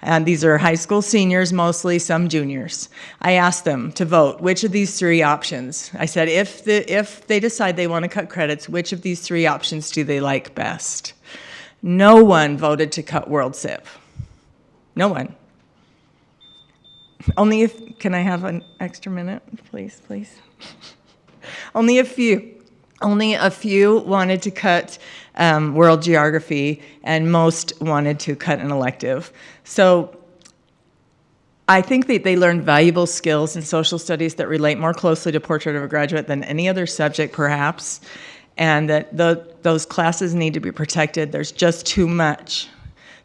[SPEAKER 13] And these are high school seniors, mostly, some juniors. I asked them to vote which of these 3 options. I said, if they decide they want to cut credits, which of these 3 options do they like best? No one voted to cut World Civ. No one. Can I have an extra minute, please? Only a few wanted to cut world geography, and most wanted to cut an elective. So I think that they learned valuable skills in social studies that relate more closely to Portrait of a Graduate than any other subject, perhaps, and that those classes need to be protected. There's just too much.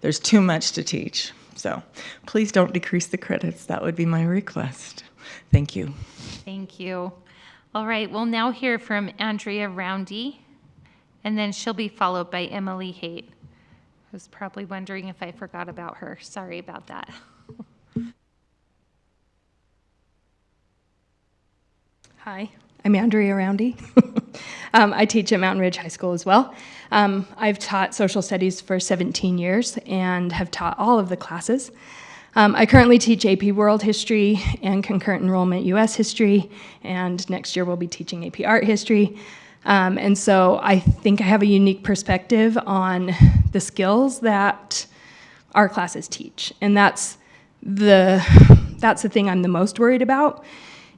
[SPEAKER 13] There's too much to teach. So please don't decrease the credits. That would be my request. Thank you.
[SPEAKER 1] Thank you. All right, we'll now hear from Andrea Roundy, and then she'll be followed by Emily Haight, who's probably wondering if I forgot about her. Sorry about that.
[SPEAKER 5] Hi, I'm Andrea Roundy. I teach at Mountain Ridge High School as well. I've taught social studies for 17 years and have taught all of the classes. I currently teach AP World History and Concurrent Enrollment US History, and next year we'll be teaching AP Art History. And so I think I have a unique perspective on the skills that our classes teach. And that's the thing I'm the most worried about,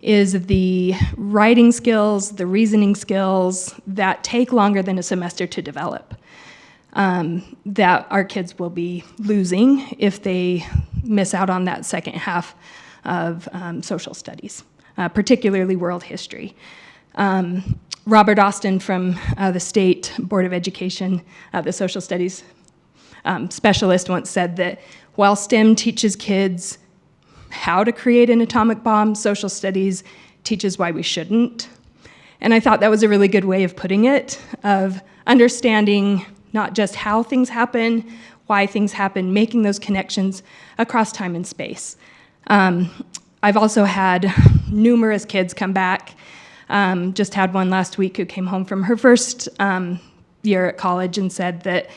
[SPEAKER 5] is the writing skills, the reasoning skills that take longer than a semester to develop, that our kids will be losing if they miss out on that second half of social studies, particularly world history. Robert Austin from the State Board of Education, the social studies specialist, once said that while STEM teaches kids how to create an atomic bomb, social studies teaches why we shouldn't. And I thought that was a really good way of putting it, of understanding not just how things happen, why things happen, making those connections across time and space. I've also had numerous kids come back. Just had one last week who came home from her first year at college and said that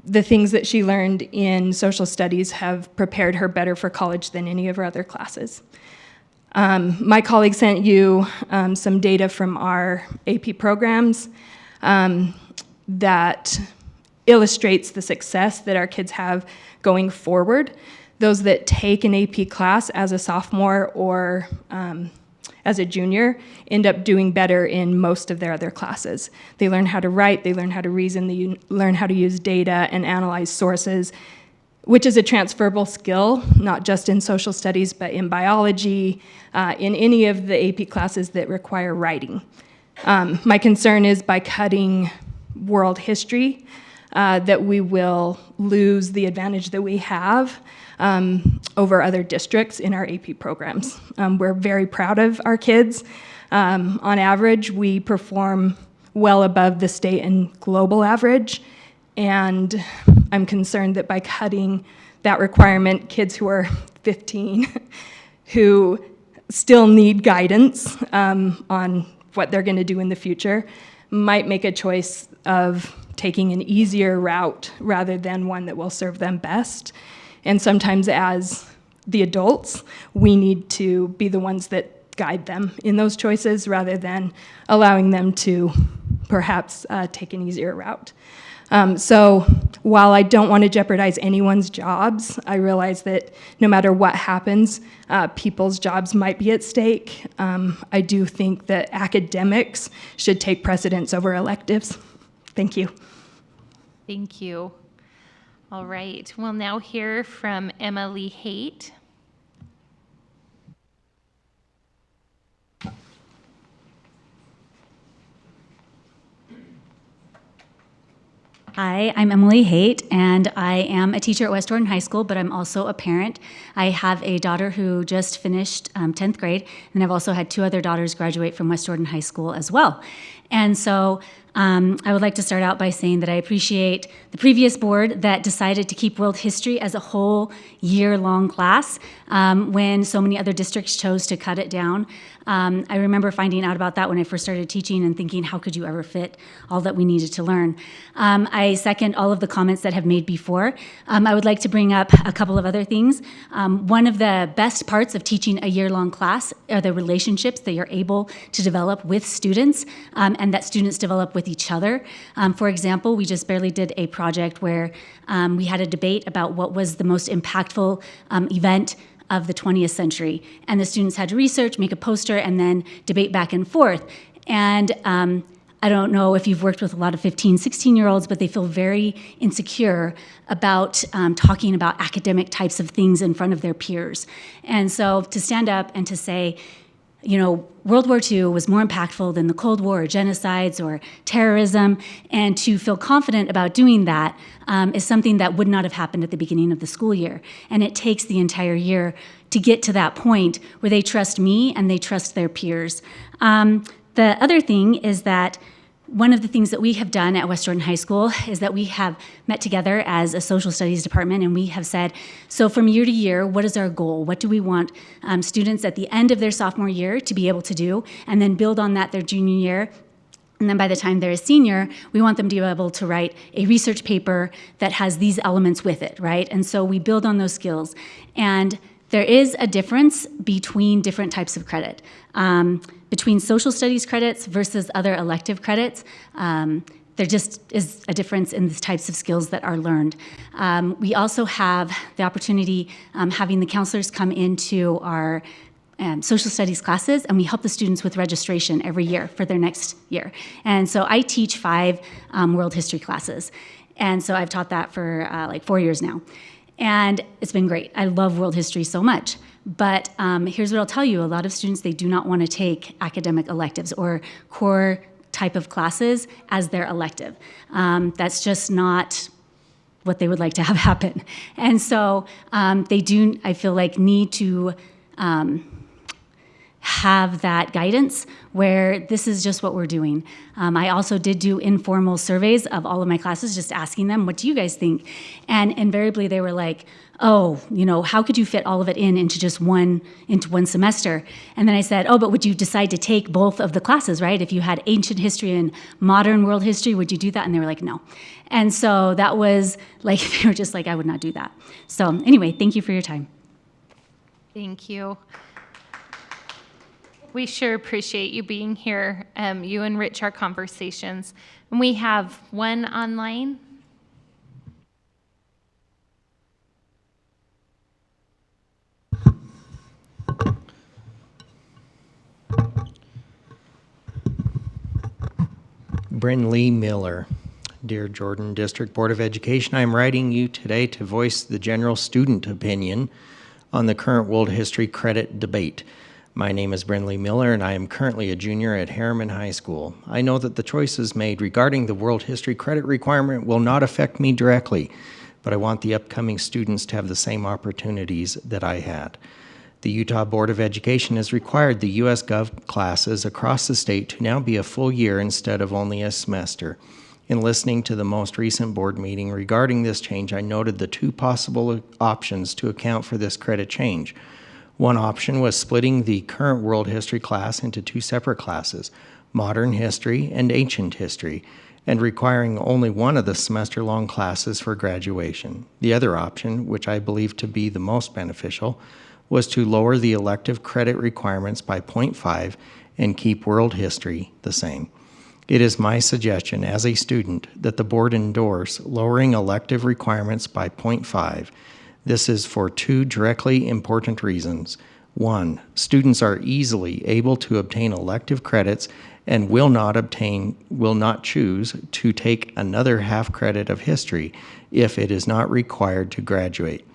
[SPEAKER 5] the things that she learned in social studies have prepared her better for college than any of her other classes. My colleague sent you some data from our AP programs that illustrates the success that our kids have going forward. Those that take an AP class as a sophomore or as a junior end up doing better in most of their other classes. They learn how to write, they learn how to reason, they learn how to use data and analyze sources, which is a transferable skill, not just in social studies, but in biology, in any of the AP classes that require writing. My concern is by cutting world history, that we will lose the advantage that we have over other districts in our AP programs. We're very proud of our kids. On average, we perform well above the state and global average, and I'm concerned that by cutting that requirement, kids who are 15, who still need guidance on what they're going to do in the future might make a choice of taking an easier route rather than one that will serve them best. And sometimes as the adults, we need to be the ones that guide them in those choices rather than allowing them to perhaps take an easier route. So while I don't want to jeopardize anyone's jobs, I realize that no matter what happens, people's jobs might be at stake. I do think that academics should take precedence over electives. Thank you.
[SPEAKER 1] Thank you. All right, we'll now hear from Emily Haight.
[SPEAKER 12] Hi, I'm Emily Haight, and I am a teacher at West Jordan High School, but I'm also a parent. I have a daughter who just finished 10th grade, and I've also had 2 other daughters graduate from West Jordan High School as well. And so I would like to start out by saying that I appreciate the previous board that decided to keep world history as a whole year-long class when so many other districts chose to cut it down. I remember finding out about that when I first started teaching and thinking, how could you ever fit all that we needed to learn? I second all of the comments that have made before. I would like to bring up a couple of other things. One of the best parts of teaching a year-long class are the relationships that you're able to develop with students and that students develop with each other. For example, we just barely did a project where we had a debate about what was the most impactful event of the 20th century. And the students had to research, make a poster, and then debate back and forth. And I don't know if you've worked with a lot of 15, 16-year-olds, but they feel very insecure about talking about academic types of things in front of their peers. And so to stand up and to say, you know, World War II was more impactful than the Cold War or genocides or terrorism, and to feel confident about doing that is something that would not have happened at the beginning of the school year. And it takes the entire year to get to that point where they trust me and they trust their peers. The other thing is that one of the things that we have done at West Jordan High School is that we have met together as a social studies department, and we have said, so from year to year, what is our goal? What do we want students at the end of their sophomore year to be able to do, and then build on that their junior year? And then by the time they're a senior, we want them to be able to write a research paper that has these elements with it, right? And so we build on those skills. And there is a difference between different types of credit. Between social studies credits versus other elective credits, there just is a difference in the types of skills that are learned. We also have the opportunity having the counselors come into our social studies classes, and we help the students with registration every year for their next year. And so I teach 5 world history classes, and so I've taught that for like 4 years now. And it's been great. I love world history so much. But here's what I'll tell you. A lot of students, they do not want to take academic electives or core type of classes as their elective. That's just not what they would like to have happen. And so they do, I feel like, need to have that guidance where this is just what we're doing. I also did do informal surveys of all of my classes, just asking them, what do you guys think? And invariably they were like, oh, you know, how could you fit all of it into one semester? And then I said, oh, but would you decide to take both of the classes, right? If you had ancient history and modern world history, would you do that? And they were like, no. And so that was like, they were just like, I would not do that. So anyway, thank you for your time.
[SPEAKER 1] Thank you. We sure appreciate you being here. You enrich our conversations. And we have one online.
[SPEAKER 2] Brinley Miller. Dear Jordan District Board of Education, I am writing you today to voice the general student opinion on the current world history credit debate. My name is Brinley Miller, and I am currently a junior at Harriman High School. I know that the choices made regarding the world history credit requirement will not affect me directly, but I want the upcoming students to have the same opportunities that I had. The Utah Board of Education has required the U.S. Gov classes across the state to now be a full year instead of only a semester. In listening to the most recent board meeting regarding this change, I noted the 2 possible options to account for this credit change. One option was splitting the current world history class into two separate classes, modern history and ancient history, and requiring only one of the semester-long classes for graduation. The other option, which I believe to be the most beneficial, was to lower the elective credit requirements by 0.5 and keep world history the same. It is my suggestion as a student that the board endorse lowering elective requirements by 0.5. This is for two directly important reasons. One, students are easily able to obtain elective credits and will not choose to take another half credit of history if it is not required to graduate.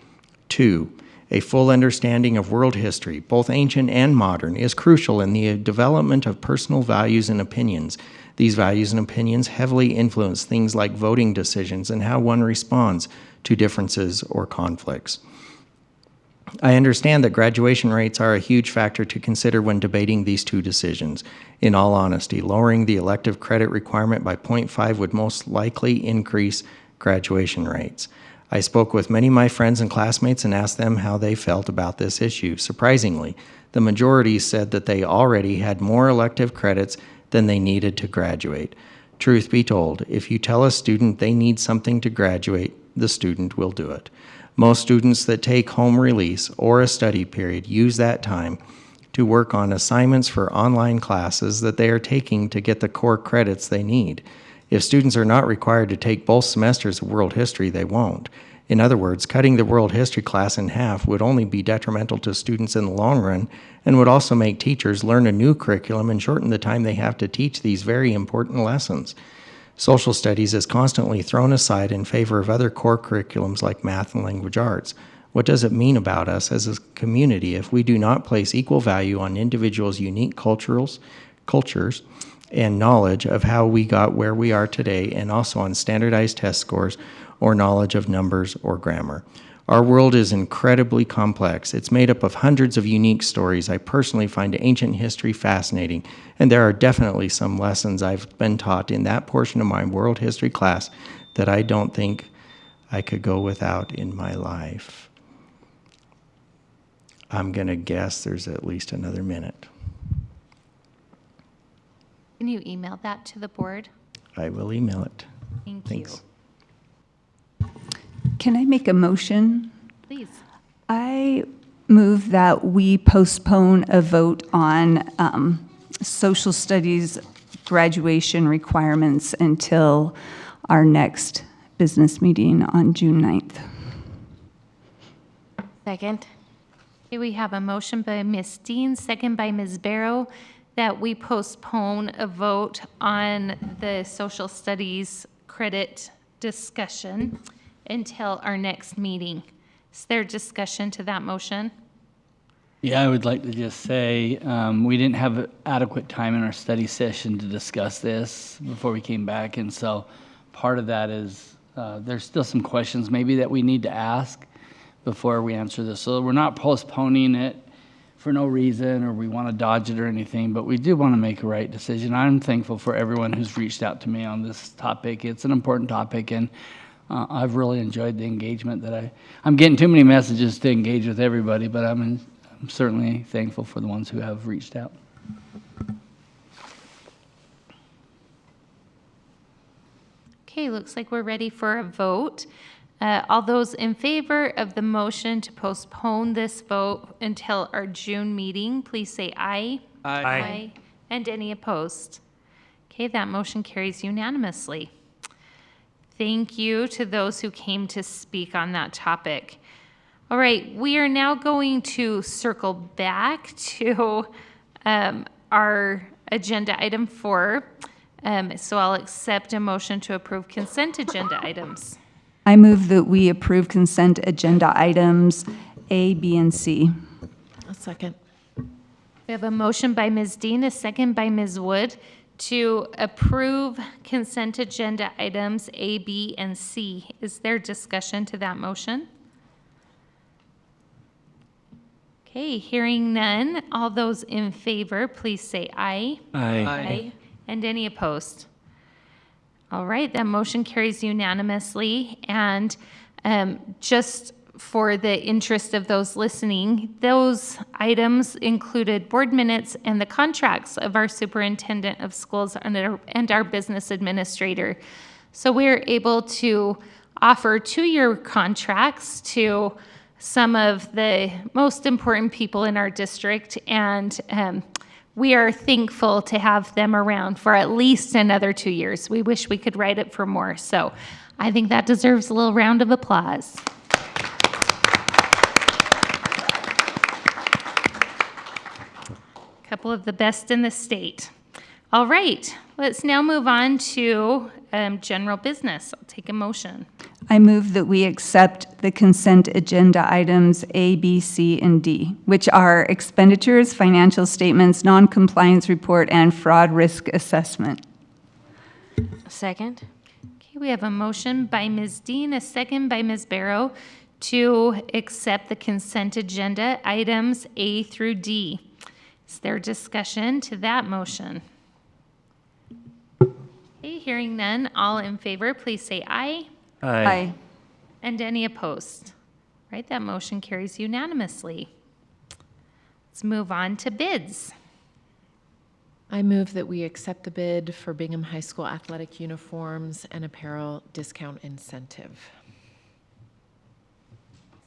[SPEAKER 2] Two, a full understanding of world history, both ancient and modern, is crucial in the development of personal values and opinions. These values and opinions heavily influence things like voting decisions and how one responds to differences or conflicts. I understand that graduation rates are a huge factor to consider when debating these two decisions. In all honesty, lowering the elective credit requirement by 0.5 would most likely increase graduation rates. I spoke with many of my friends and classmates and asked them how they felt about this issue. Surprisingly, the majority said that they already had more elective credits than they needed to graduate. Truth be told, if you tell a student they need something to graduate, the student will do it. Most students that take home release or a study period use that time to work on assignments for online classes that they are taking to get the core credits they need. If students are not required to take both semesters of world history, they won't. In other words, cutting the world history class in half would only be detrimental to students in the long run and would also make teachers learn a new curriculum and shorten the time they have to teach these very important lessons. Social studies is constantly thrown aside in favor of other core curriculums like math and language arts. What does it mean about us as a community if we do not place equal value on individuals' unique cultures and knowledge of how we got where we are today, and also on standardized test scores or knowledge of numbers or grammar? Our world is incredibly complex. It's made up of hundreds of unique stories. I personally find ancient history fascinating, and there are definitely some lessons I've been taught in that portion of my world history class that I don't think I could go without in my life. I'm going to guess there's at least another minute.
[SPEAKER 1] Can you email that to the board?
[SPEAKER 2] I will email it.
[SPEAKER 1] Thanks.
[SPEAKER 11] Can I make a motion?
[SPEAKER 1] Please.
[SPEAKER 11] I move that we postpone a vote on social studies graduation requirements until our next business meeting on June 9th.
[SPEAKER 1] Second. Okay, we have a motion by Ms. Dean, second by Ms. Barrow, that we postpone a vote on the social studies credit discussion until our next meeting. Is there discussion to that motion?
[SPEAKER 4] Yeah, I would like to just say we didn't have adequate time in our study session to discuss this before we came back, and so part of that is there's still some questions maybe that we need to ask before we answer this. So we're not postponing it for no reason or we want to dodge it or anything, but we do want to make a right decision. I'm thankful for everyone who's reached out to me on this topic. It's an important topic, and I've really enjoyed the engagement that I'm getting too many messages to engage with everybody, but I'm certainly thankful for the ones who have reached out.
[SPEAKER 1] Okay, looks like we're ready for a vote. All those in favor of the motion to postpone this vote until our June meeting, please say aye.
[SPEAKER 4] Aye.
[SPEAKER 1] Aye. And any opposed? Okay, that motion carries unanimously. Thank you to those who came to speak on that topic. All right, we are now going to circle back to our agenda item 4. So I'll accept a motion to approve consent agenda items.
[SPEAKER 11] I move that we approve consent agenda items A, B, and C.
[SPEAKER 7] A second.
[SPEAKER 1] We have a motion by Ms. Dean, a second by Ms. Wood to approve consent agenda items A, B, and C. Is there discussion to that motion? Okay, hearing none. All those in favor, please say aye.
[SPEAKER 4] Aye.
[SPEAKER 1] Aye. And any opposed? All right, that motion carries unanimously. And just for the interest of those listening, those items included board minutes and the contracts of our superintendent of schools and our business administrator. So we're able to offer 2-year contracts to some of the most important people in our district, and we are thankful to have them around for at least another 2 years. We wish we could write it for more. So I think that deserves a little round of applause. A couple of the best in the state. All right, let's now move on to general business. I'll take a motion.
[SPEAKER 11] I move that we accept the consent agenda items A, B, C, and D, which are expenditures, financial statements, non-compliance report, and fraud risk assessment.
[SPEAKER 10] Second.
[SPEAKER 1] Okay, we have a motion by Ms. Dean, a second by Ms. Barrow to accept the consent agenda items A through D. Is there discussion to that motion? Okay, hearing none, all in favor, please say aye.
[SPEAKER 11] Aye.
[SPEAKER 1] And any opposed? Right, that motion carries unanimously. Let's move on to bids.
[SPEAKER 7] I move that we accept the bid for Bingham High School athletic uniforms and apparel discount incentive.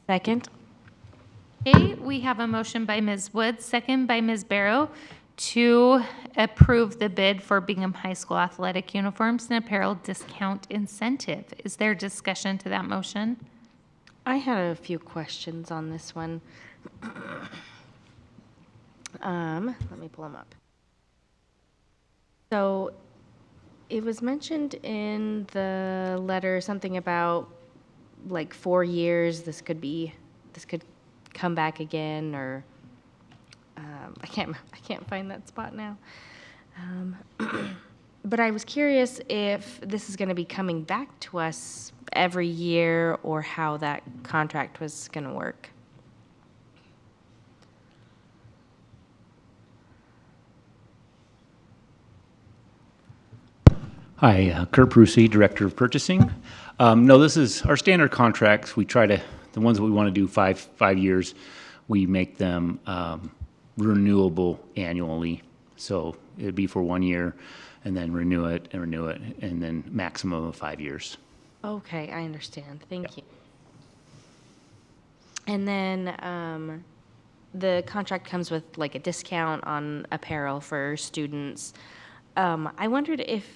[SPEAKER 10] Second.
[SPEAKER 1] Okay, we have a motion by Ms. Woods, second by Ms. Barrow, to approve the bid for Bingham High School athletic uniforms and apparel discount incentive. Is there discussion to that motion?
[SPEAKER 10] I had a few questions on this one. Let me pull them up. So it was mentioned in the letter something about like 4 years. This could come back again, or I can't find that spot now. But I was curious if this is going to be coming back to us every year, or how that contract was going to work.
[SPEAKER 14] Hi, Kurt Prusi, Director of Purchasing. No, this is our standard contracts. We try to, the ones that we want to do 5 years, we make them renewable annually. So it'd be for 1 year, and then renew it, and then maximum of 5 years.
[SPEAKER 10] Okay, I understand. Thank you. And then the contract comes with like a discount on apparel for students. I wondered if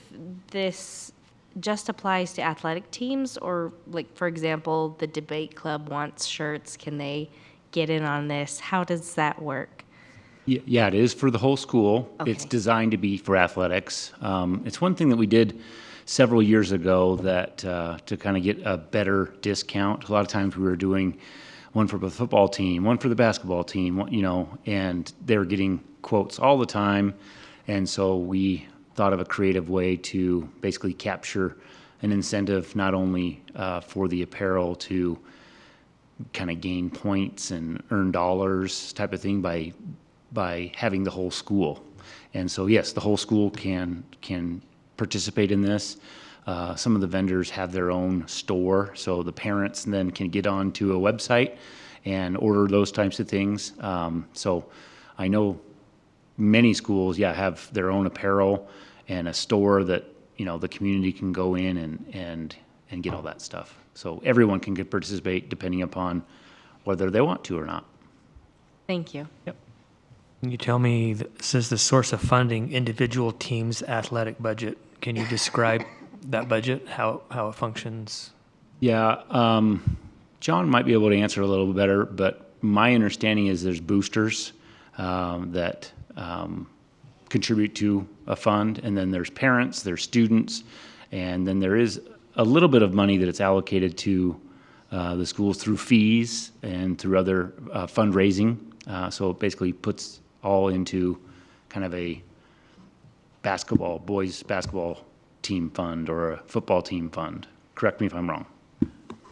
[SPEAKER 10] this just applies to athletic teams, or like, for example, the debate club wants shirts. Can they get in on this? How does that work?
[SPEAKER 14] Yeah, it is for the whole school.
[SPEAKER 10] Okay.
[SPEAKER 14] It's designed to be for athletics. It's one thing that we did several years ago that to kind of get a better discount. A lot of times we were doing one for the football team, one for the basketball team, and they were getting quotes all the time. And so we thought of a creative way to basically capture an incentive, not only for the apparel to kind of gain points and earn dollars type of thing by having the whole school. And so, yes, the whole school can participate in this. Some of the vendors have their own store, so the parents then can get onto a website and order those types of things. So I know many schools, have their own apparel and a store that, the community can go in and get all that stuff. So everyone can participate depending upon whether they want to or not.
[SPEAKER 10] Thank you.
[SPEAKER 14] Yep.
[SPEAKER 15] Can you tell me, since the source of funding, individual teams' athletic budget, can you describe that budget, how it functions?
[SPEAKER 14] Yeah, John might be able to answer a little bit better, but my understanding is there's boosters that contribute to a fund, and then there's parents, there's students, and then there is a little bit of money that it's allocated to the schools through fees and through other fundraising. So it basically puts all into kind of a boys basketball team fund or a football team fund. Correct me if I'm wrong.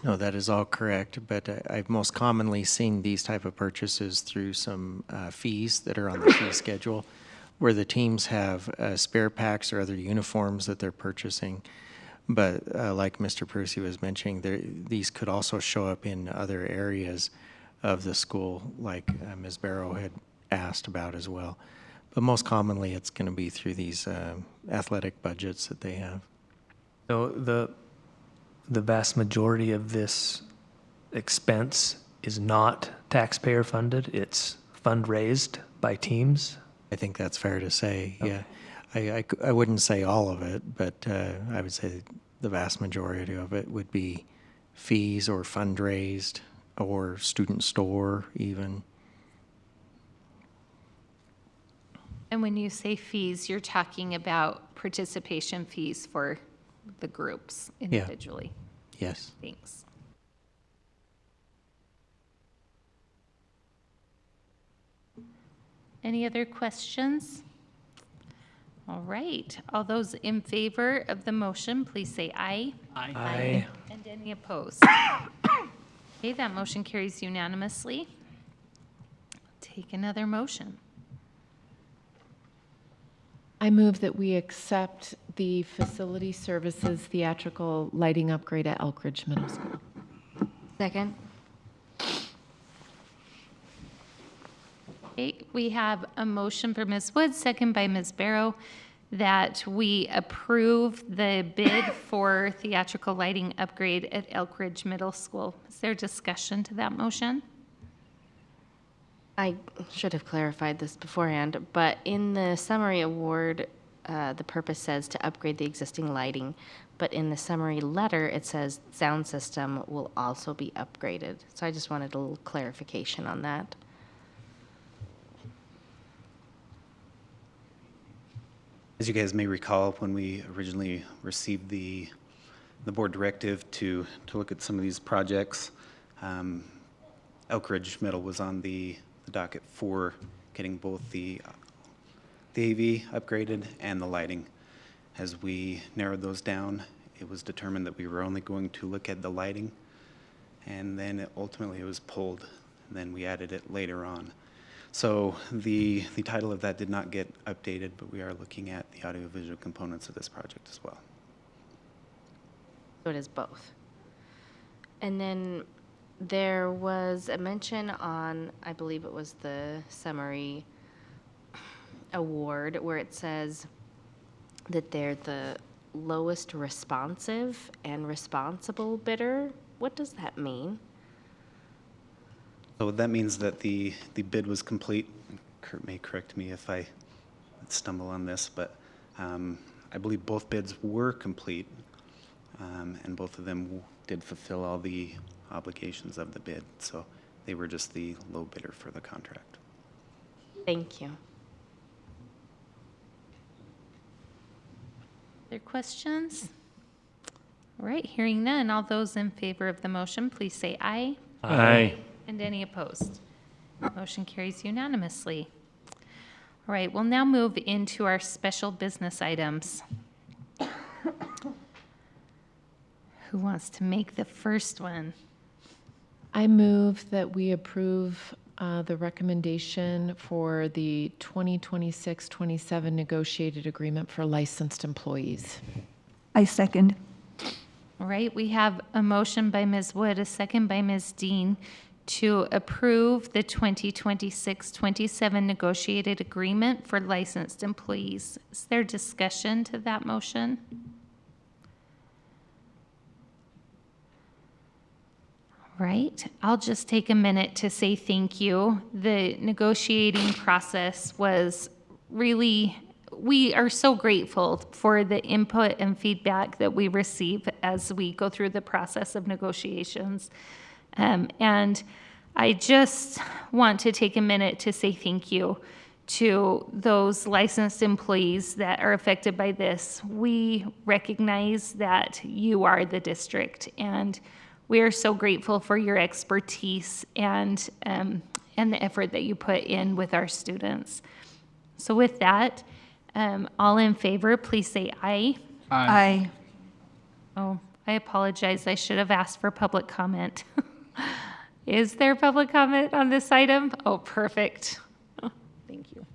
[SPEAKER 2] No, that is all correct, but I've most commonly seen these type of purchases through some fees that are on the fee schedule, where the teams have spare packs or other uniforms that they're purchasing. But like Mr. Percy was mentioning, these could also show up in other areas of the school, like Ms. Barrow had asked about as well. But most commonly, it's going to be through these athletic budgets that they have.
[SPEAKER 15] So the vast majority of this expense is not taxpayer funded. It's fundraised by teams.
[SPEAKER 2] I think that's fair to say. Okay. Yeah, I wouldn't say all of it, but I would say the vast majority of it would be fees or fundraised or student store even.
[SPEAKER 1] And when you say fees, you're talking about participation fees for the groups individually.
[SPEAKER 2] Yeah. Yes.
[SPEAKER 1] Thanks. Any other questions? All right. All those in favor of the motion, please say aye.
[SPEAKER 15] Aye. Aye.
[SPEAKER 1] And any opposed? Okay, that motion carries unanimously. Take another motion.
[SPEAKER 7] I move that we accept the facility services theatrical lighting upgrade at Elkridge Middle School.
[SPEAKER 10] Second.
[SPEAKER 1] Okay, we have a motion for Ms. Woods, second by Ms. Barrow, that we approve the bid for theatrical lighting upgrade at Elkridge Middle School. Is there discussion to that motion?
[SPEAKER 10] I should have clarified this beforehand, but in the summary award, the purpose says to upgrade the existing lighting, but in the summary letter, it says sound system will also be upgraded. So I just wanted a little clarification on that.
[SPEAKER 16] As you guys may recall, when we originally received the board directive to look at some of these projects, Elkridge Middle was on the docket for getting both the AV upgraded and the lighting. As we narrowed those down, it was determined that we were only going to look at the lighting, and then ultimately it was pulled, and then we added it later on. So the title of that did not get updated, but we are looking at the audiovisual components of this project as well.
[SPEAKER 10] So it is both. And then there was a mention on, I believe it was the summary award, where it says that they're the lowest responsive and responsible bidder. What does that mean?
[SPEAKER 16] So that means that the bid was complete. Kurt may correct me if I stumble on this, but I believe both bids were complete, and both of them did fulfill all the obligations of the bid. So they were just the low bidder for the contract.
[SPEAKER 10] Thank you.
[SPEAKER 1] Other questions? All right, hearing none, all those in favor of the motion, please say aye.
[SPEAKER 15] Aye.
[SPEAKER 1] And any opposed? Motion carries unanimously. All right, we'll now move into our special business items. Who wants to make the first one?
[SPEAKER 7] I move that we approve the recommendation for the 2026-27 negotiated agreement for licensed employees.
[SPEAKER 11] I second.
[SPEAKER 1] All right, we have a motion by Ms. Wood, a second by Ms. Dean, to approve the 2026-27 negotiated agreement for licensed employees. Is there discussion to that motion? All right, I'll just take a minute to say thank you. The negotiating process was really, we are so grateful for the input and feedback that we receive as we go through the process of negotiations. And I just want to take a minute to say thank you to those licensed employees that are affected by this. We recognize that you are the district, and we are so grateful for your expertise and the effort that you put in with our students. So with that, all in favor, please say aye.
[SPEAKER 11] Aye.
[SPEAKER 1] Oh, I apologize. I should have asked for public comment. Is there public comment on this item? Oh, perfect. Thank you.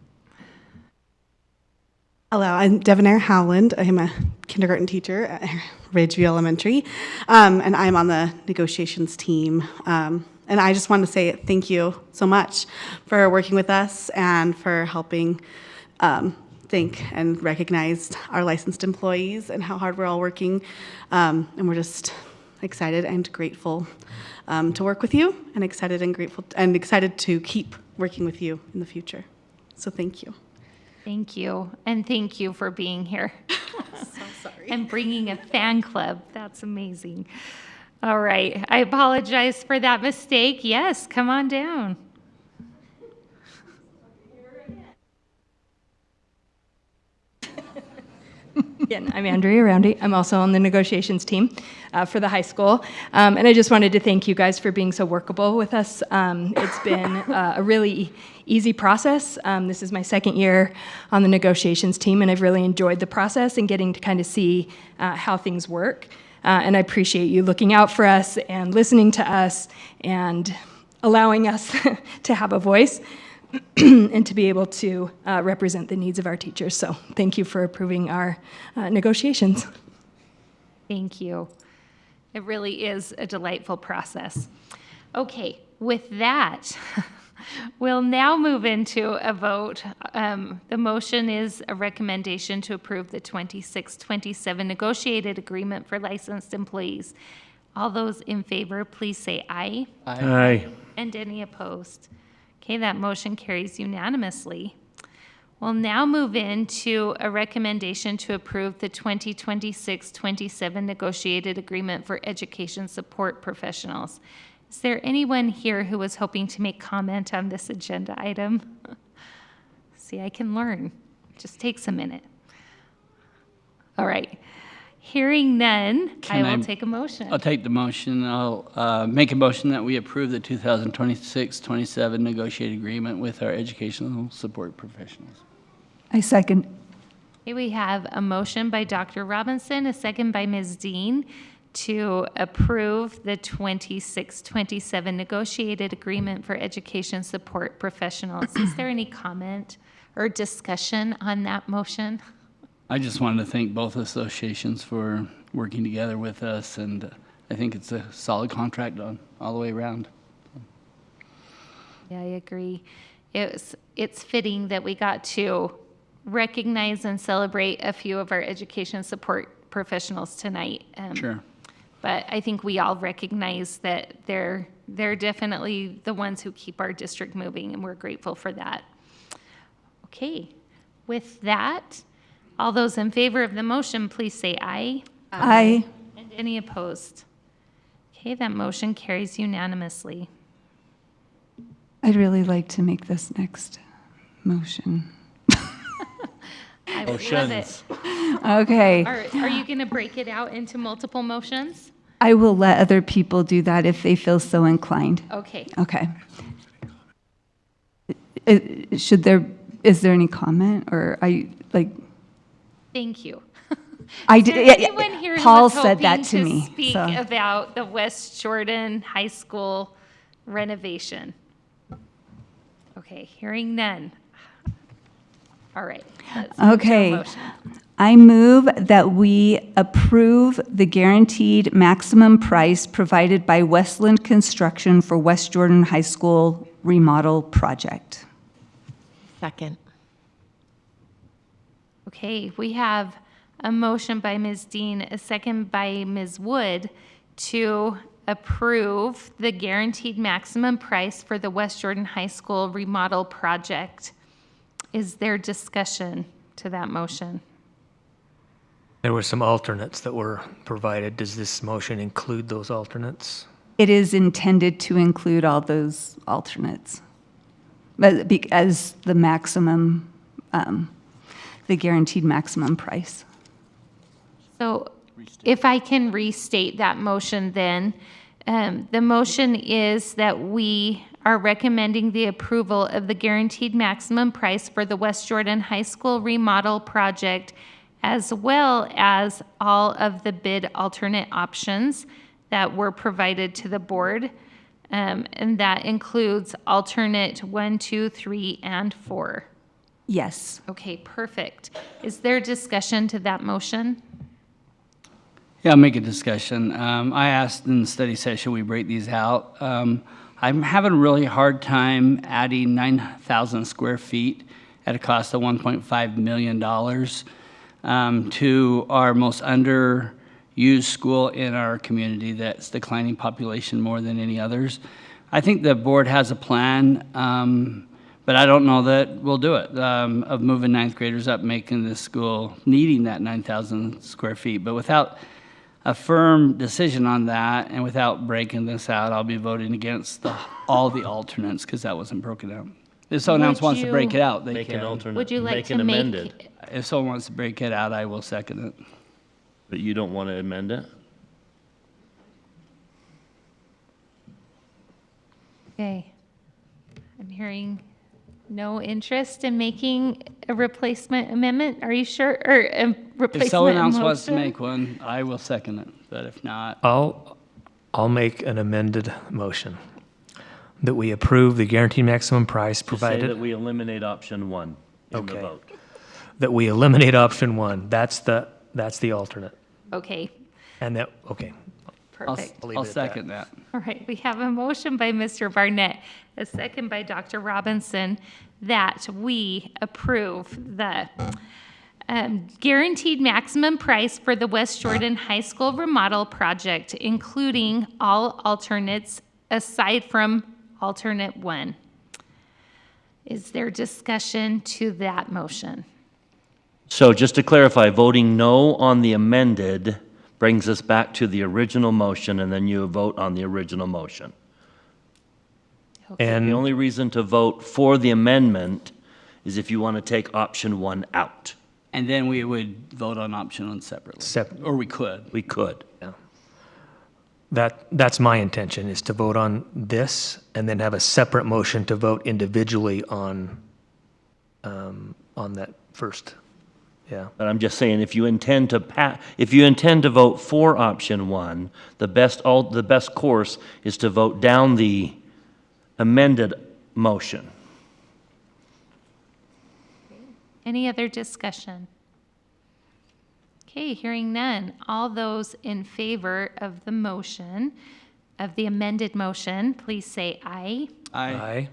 [SPEAKER 17] Hello, I'm Devonair Howland. I'm a kindergarten teacher at Ridgeview Elementary, and I'm on the negotiations team. And I just want to say thank you so much for working with us and for helping think and recognize our licensed employees and how hard we're all working. And we're just excited and grateful to work with you, and excited and grateful and excited to keep working with you in the future. So thank you.
[SPEAKER 1] Thank you. And thank you for being here. So sorry. And bringing a fan club. That's amazing. All right. I apologize for that mistake. Yes, come on down.
[SPEAKER 5] Again, I'm Andrea Roundy. I'm also on the negotiations team for the high school. And I just wanted to thank you guys for being so workable with us. It's been a really easy process. This is my second year on the negotiations team, and I've really enjoyed the process and getting to kind of see how things work. And I appreciate you looking out for us and listening to us and allowing us to have a voice and to be able to represent the needs of our teachers. So thank you for approving our negotiations.
[SPEAKER 1] Thank you. It really is a delightful process. Okay, with that, we'll now move into a vote. The motion is a recommendation to approve the 26-27 negotiated agreement for licensed employees. All those in favor, please say aye.
[SPEAKER 15] Aye. Aye.
[SPEAKER 1] And any opposed? Okay, that motion carries unanimously. We'll now move into a recommendation to approve the 2026-27 negotiated agreement for education support professionals. Is there anyone here who was hoping to make comment on this agenda item? See, I can learn. It just takes a minute. All right. Hearing none, I will take a motion.
[SPEAKER 4] I'll take the motion. I'll make a motion that we approve the 2026-27 negotiated agreement with our educational support professionals.
[SPEAKER 11] I second.
[SPEAKER 1] Okay, we have a motion by Dr. Robinson, a second by Ms. Dean to approve the 26-27 negotiated agreement for education support professionals. Is there any comment or discussion on that motion?
[SPEAKER 4] I just wanted to thank both associations for working together with us, and I think it's a solid contract all the way around.
[SPEAKER 1] Yeah, I agree. It's fitting that we got to recognize and celebrate a few of our education support professionals tonight.
[SPEAKER 4] Sure.
[SPEAKER 1] But I think we all recognize that they're definitely the ones who keep our district moving, and we're grateful for that. Okay, with that, all those in favor of the motion, please say aye.
[SPEAKER 11] Aye.
[SPEAKER 1] And any opposed? Okay, that motion carries unanimously.
[SPEAKER 11] I'd really like to make this next motion.
[SPEAKER 1] I would love it.
[SPEAKER 11] Okay.
[SPEAKER 1] Are you going to break it out into multiple motions?
[SPEAKER 11] I will let other people do that if they feel so inclined.
[SPEAKER 1] Okay.
[SPEAKER 11] Okay. Is there any comment, or
[SPEAKER 1] Thank you.
[SPEAKER 11] I
[SPEAKER 1] Is there
[SPEAKER 11] did.
[SPEAKER 1] anyone here who
[SPEAKER 11] Paul
[SPEAKER 1] was
[SPEAKER 11] said that
[SPEAKER 1] hoping
[SPEAKER 11] to me.
[SPEAKER 1] Speak
[SPEAKER 11] so.
[SPEAKER 1] about the West Jordan High School renovation. Okay, hearing none. All right. Let's move to a
[SPEAKER 11] Okay.
[SPEAKER 1] motion.
[SPEAKER 11] I move that we approve the guaranteed maximum price provided by Westland Construction for West Jordan High School remodel project.
[SPEAKER 7] Second.
[SPEAKER 1] Okay, we have a motion by Ms. Dean, a second by Ms. Wood to approve the guaranteed maximum price for the West Jordan High School remodel project. Is there discussion to that motion?
[SPEAKER 15] There were some alternates that were provided. Does this motion include those alternates?
[SPEAKER 11] It is intended to include all those alternates, but as the maximum, the guaranteed maximum price.
[SPEAKER 1] So if I can restate that motion then, the motion is that we are recommending the approval of the guaranteed maximum price for the West Jordan High School remodel project, as well as all of the bid alternate options that were provided to the board. And that includes alternate 1, 2, 3, and 4.
[SPEAKER 11] Yes.
[SPEAKER 1] Okay, perfect. Is there discussion to that motion?
[SPEAKER 4] Yeah, I'll make a discussion. I asked in the study session, we break these out. I'm having a really hard time adding 9,000 square feet at a cost of $1.5 million to our most underused school in our community that's declining population more than any others. I think the board has a plan, but I don't know that we'll do it, of moving ninth graders up, making this school needing that 9,000 square feet. But without a firm decision on that, and without breaking this out, I'll be voting against all the alternates, because that wasn't broken out. If someone else wants to break it out, they can.
[SPEAKER 1] Would you like
[SPEAKER 18] Make
[SPEAKER 1] to
[SPEAKER 18] it
[SPEAKER 1] make?
[SPEAKER 18] amended.
[SPEAKER 4] If someone wants to break it out, I will second it.
[SPEAKER 18] But you don't want to amend it?
[SPEAKER 1] Okay. I'm hearing no interest in making a replacement amendment. Are you sure? Or a replacement
[SPEAKER 4] If someone else wants to
[SPEAKER 1] motion?
[SPEAKER 4] make one, I will second it. But if not,
[SPEAKER 15] I'll make an amended motion that we approve the guaranteed maximum price
[SPEAKER 18] To say
[SPEAKER 15] provided.
[SPEAKER 18] that we eliminate option 1 in the
[SPEAKER 15] Okay.
[SPEAKER 18] vote.
[SPEAKER 15] That we eliminate option 1. That's the alternate.
[SPEAKER 1] Okay,
[SPEAKER 15] And that, okay.
[SPEAKER 1] perfect.
[SPEAKER 15] leave
[SPEAKER 4] I'll
[SPEAKER 15] it at that.
[SPEAKER 4] second that.
[SPEAKER 1] All right, we have a motion by Mr. Barnett, a second by Dr. Robinson, that we approve the guaranteed maximum price for the West Jordan High School remodel project, including all alternates aside from alternate 1. Is there discussion to that motion?
[SPEAKER 18] So just to clarify, voting no on the amended brings us back to the original motion, and then you vote on the original motion.
[SPEAKER 15] And
[SPEAKER 18] The only reason to vote for the amendment is if you want to take option 1 out.
[SPEAKER 4] And then we would vote on option 1 separately. Or we could.
[SPEAKER 18] We could.
[SPEAKER 15] That's my intention, is to vote on this and then have a separate motion to vote individually on that first. Yeah.
[SPEAKER 18] But I'm just saying, if you intend to vote for option 1, the best course is to vote down the amended motion.
[SPEAKER 1] Any other discussion? Okay, hearing none. All those in favor of the motion, of the amended motion, please say aye.
[SPEAKER 15] Aye.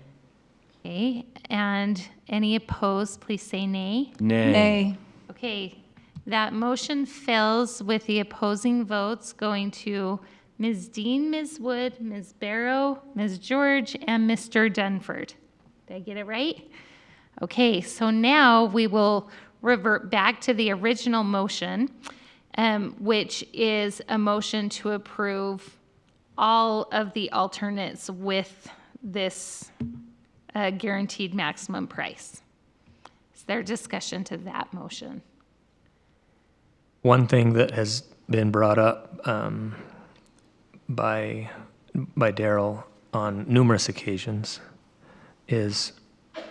[SPEAKER 1] Okay, and any opposed, please say nay.
[SPEAKER 18] Nay.
[SPEAKER 1] Okay, that motion fails with the opposing votes going to Ms. Dean, Ms. Wood, Ms. Barrow, Ms. George, and Mr. Dunford. Did I get it right? Okay, so now we will revert back to the original motion, which is a motion to approve all of the alternates with this guaranteed maximum price. Is there discussion to that motion?
[SPEAKER 15] One thing that has been brought up by Daryl on numerous occasions is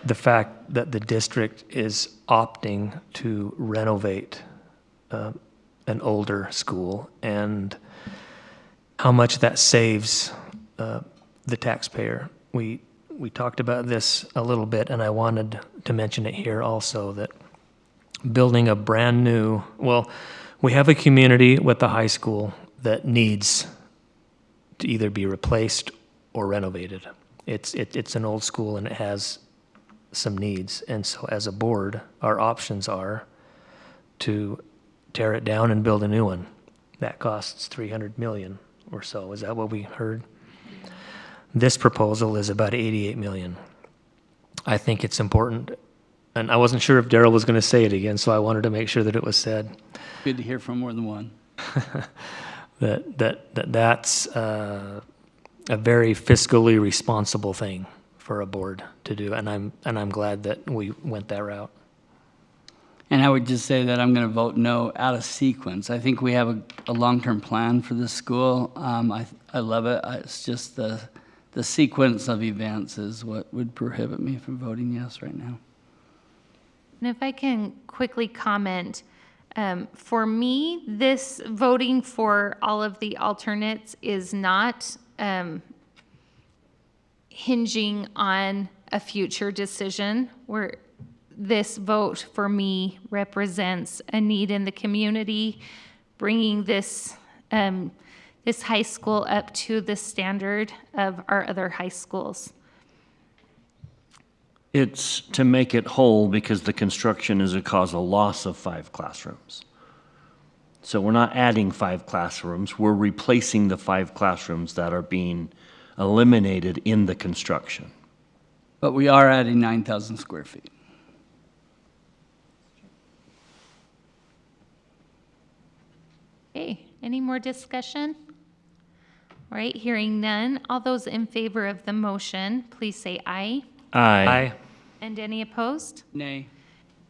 [SPEAKER 15] the fact that the district is opting to renovate an older school and how much that saves the taxpayer. We talked about this a little bit, and I wanted to mention it here also, that building a brand new, well, we have a community with the high school that needs to either be replaced or renovated. It's an old school and it has some needs. And so as a board, our options are to tear it down and build a new one. That costs $300 million or so. Is that what we heard? This proposal is about $88 million. I think it's important, and I wasn't sure if Daryl was going to say it again, so I wanted to make sure that it was said.
[SPEAKER 4] Good to hear from more than one.
[SPEAKER 15] That's a very fiscally responsible thing for a board to do, and I'm glad that we went that route.
[SPEAKER 4] And I would just say that I'm going to vote no out of sequence. I think we have a long-term plan for this school. I love it. It's just the sequence of events is what would prohibit me from voting yes right now.
[SPEAKER 1] And if I can quickly comment, for me, this voting for all of the alternates is not hinging on a future decision. this vote for me represents a need in the community, bringing this this high school up to the standard of our other high schools.
[SPEAKER 18] It's to make it whole because the construction is a cause a loss of 5 classrooms. So we're not adding 5 classrooms, we're replacing the 5 classrooms that are being eliminated in the construction.
[SPEAKER 4] But we are adding 9,000 square feet.
[SPEAKER 1] Okay, any more discussion? All right, hearing none. All those in favor of the motion, please say aye.
[SPEAKER 18] Aye.
[SPEAKER 1] And any opposed?
[SPEAKER 4] Nay.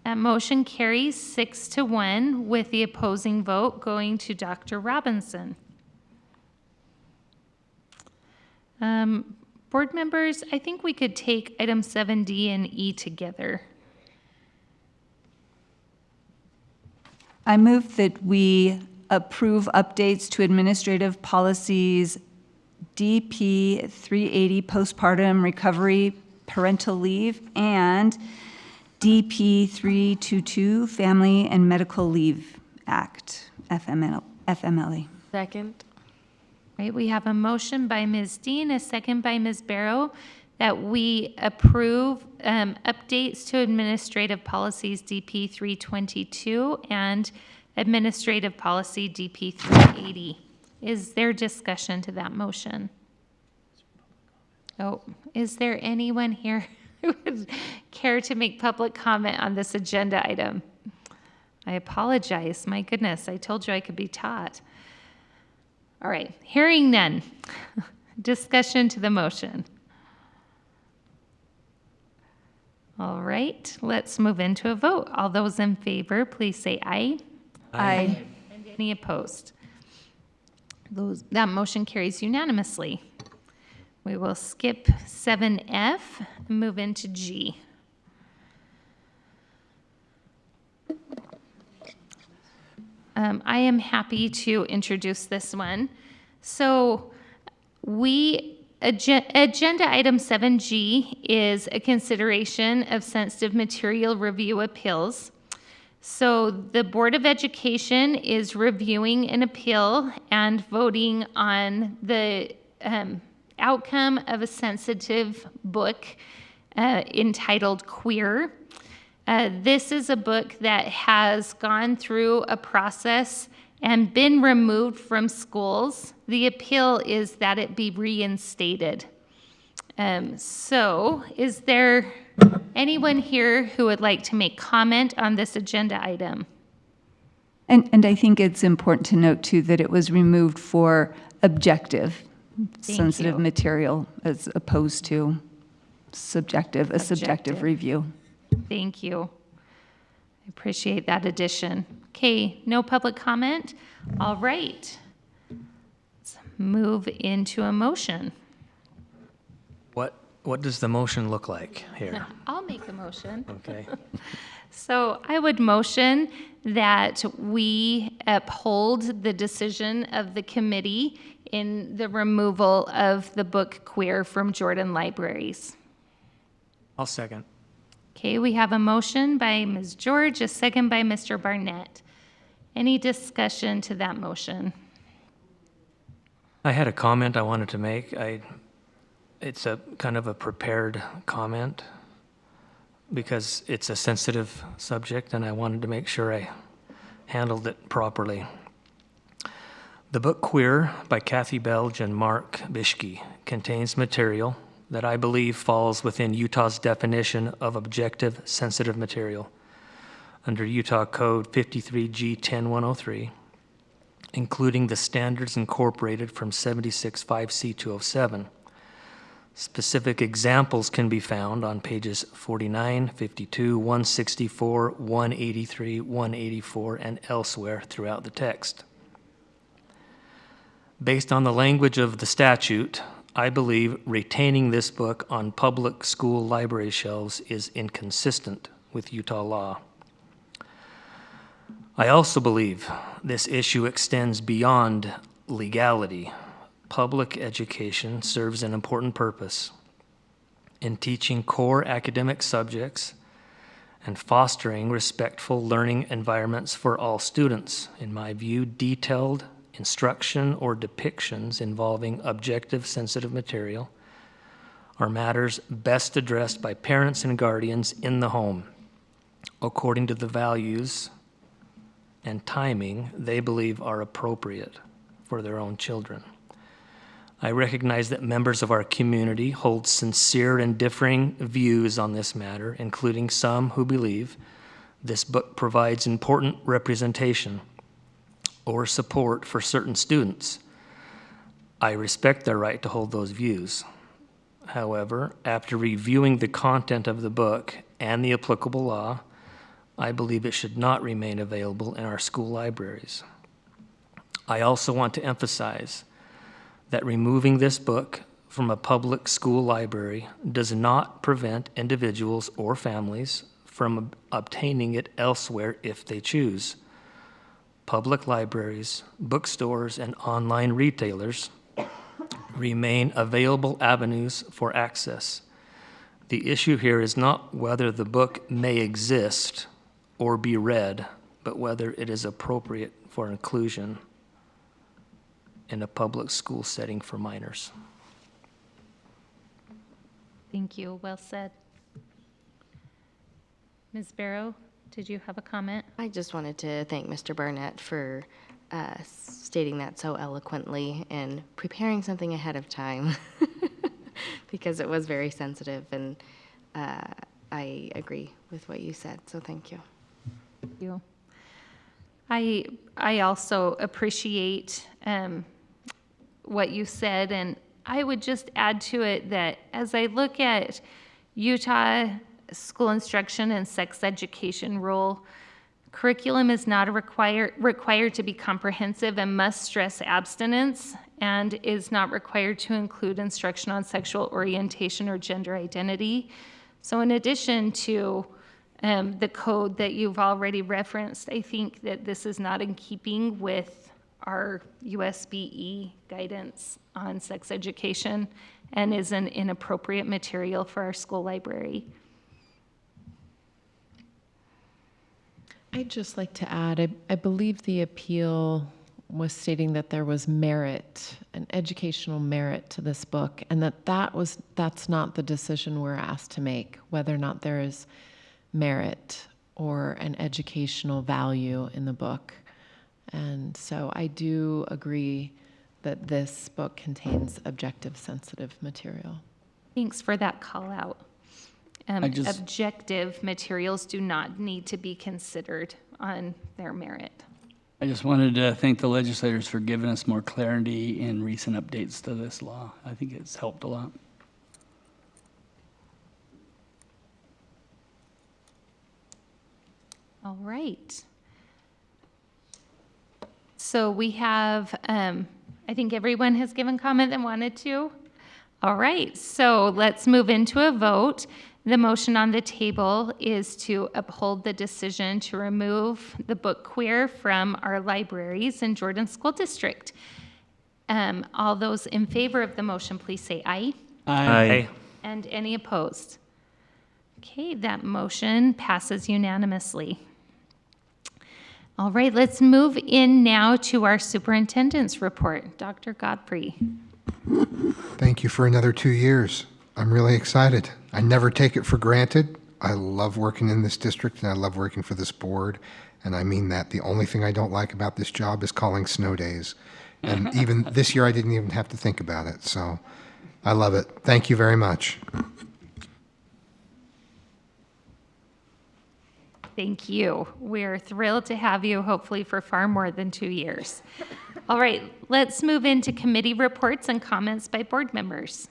[SPEAKER 1] That motion carries 6-1 with the opposing vote going to Dr. Robinson. Board members, I think we could take item 7D and E together.
[SPEAKER 11] I move that we approve updates to administrative policies DP 380 postpartum recovery parental leave and DP 322 Family and Medical Leave Act, FMLA.
[SPEAKER 10] Second.
[SPEAKER 1] Right, we have a motion by Ms. Dean, a second by Ms. Barrow, that we approve updates to administrative policies DP 322 and administrative policy DP 380. Is there discussion to that motion? Oh, is there anyone here who would care to make public comment on this agenda item? I apologize. My goodness, I told you I could be taught. All right, hearing none. Discussion to the motion. All right, let's move into a vote. All those in favor, please say aye.
[SPEAKER 11] Aye.
[SPEAKER 1] And any opposed? That motion carries unanimously. We will skip 7F and move into G. I am happy to introduce this one. So agenda item 7G is a consideration of sensitive material review appeals. So the Board of Education is reviewing an appeal and voting on the outcome of a sensitive book entitled Queer. This is a book that has gone through a process and been removed from schools. The appeal is that it be reinstated. So is there anyone here who would like to make comment on this agenda item?
[SPEAKER 11] And I think it's important to note too that it was removed for objective, sensitive material as opposed to subjective review.
[SPEAKER 1] Thank you. I appreciate that addition. Okay, no public comment? All right. Let's move into a motion.
[SPEAKER 15] What does the motion look like here?
[SPEAKER 1] I'll make a motion.
[SPEAKER 15] Okay.
[SPEAKER 1] So I would motion that we uphold the decision of the committee in the removal of the book Queer from Jordan Libraries.
[SPEAKER 15] I'll second.
[SPEAKER 1] Okay, we have a motion by Ms. George, a second by Mr. Barnett. Any discussion to that motion?
[SPEAKER 15] I had a comment I wanted to make. It's a kind of a prepared comment because it's a sensitive subject and I wanted to make sure I handled it properly. The book Queer by Kathy Belge and Mark Bishke contains material that I believe falls within Utah's definition of objective sensitive material under Utah Code 53G 10103, including the standards incorporated from 76.5C207. Specific examples can be found on pages 49, 52, 164, 183, 184, and elsewhere throughout the text. Based on the language of the statute, I believe retaining this book on public school library shelves is inconsistent with Utah law. I also believe this issue extends beyond legality. Public education serves an important purpose in teaching core academic subjects and fostering respectful learning environments for all students. In my view, detailed instruction or depictions involving objective sensitive material are matters best addressed by parents and guardians in the home, according to the values and timing they believe are appropriate for their own children. I recognize that members of our community hold sincere and differing views on this matter, including some who believe this book provides important representation or support for certain students. I respect their right to hold those views. However, after reviewing the content of the book and the applicable law, I believe it should not remain available in our school libraries. I also want to emphasize that removing this book from a public school library does not prevent individuals or families from obtaining it elsewhere if they choose. Public libraries, bookstores, and online retailers remain available avenues for access. The issue here is not whether the book may exist or be read, but whether it is appropriate for inclusion in a public school setting for minors.
[SPEAKER 1] Thank you. Well said. Ms. Barrow, did you have a comment?
[SPEAKER 10] I just wanted to thank Mr. Barnett for stating that so eloquently and preparing something ahead of time because it was very sensitive, and I agree with what you said, so thank you.
[SPEAKER 1] Thank you. I also appreciate what you said, and I would just add to it that as I look at Utah school instruction and sex education rule, curriculum is not required to be comprehensive and must stress abstinence, and is not required to include instruction on sexual orientation or gender identity. So in addition to the code that you've already referenced, I think that this is not in keeping with our USBE guidance on sex education and is an inappropriate material for our school library.
[SPEAKER 7] I'd just like to add, I believe the appeal was stating that there was merit, an educational merit to this book, and that's not the decision we're asked to make, whether or not there is merit or an educational value in the book. And so I do agree that this book contains objective sensitive material.
[SPEAKER 1] Thanks for that call out. Objective materials do not need to be considered on their merit.
[SPEAKER 4] I just wanted to thank the legislators for giving us more clarity in recent updates to this law. I think it's helped a lot.
[SPEAKER 1] All right. So we have, I think everyone has given comment that wanted to. All right, so let's move into a vote. The motion on the table is to uphold the decision to remove the book Queer from our libraries in Jordan School District. All those in favor of the motion, please say aye.
[SPEAKER 15] Aye.
[SPEAKER 1] And any opposed? Okay, that motion passes unanimously. All right, let's move in now to our superintendent's report. Dr. Godfrey.
[SPEAKER 6] Thank you for another 2 years. I'm really excited. I never take it for granted. I love working in this district and I love working for this board. And I mean that. The only thing I don't like about this job is calling snow days. And even this year, I didn't even have to think about it. So I love it. Thank you very much.
[SPEAKER 1] Thank you. We're thrilled to have you, hopefully for far more than 2 years. All right, let's move into committee reports and comments by board members.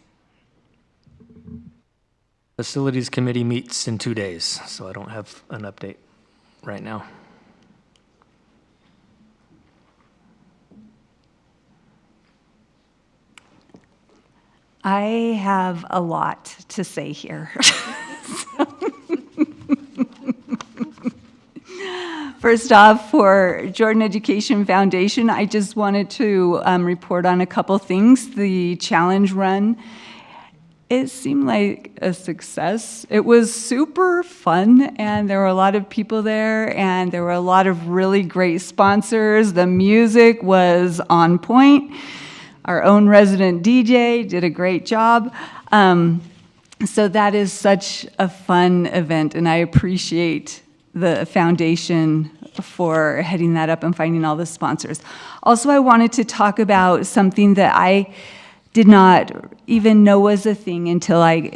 [SPEAKER 15] Facilities Committee meets in 2 days, so I don't have an update right now.
[SPEAKER 11] I have a lot to say here. First off, for Jordan Education Foundation, I just wanted to report on a couple things. The challenge run it seemed like a success. It was super fun, and there were a lot of people there, and there were a lot of really great sponsors. The music was on point. Our own resident DJ did a great job. So that is such a fun event, and I appreciate the foundation for heading that up and finding all the sponsors. Also, I wanted to talk about something that I did not even know was a thing until I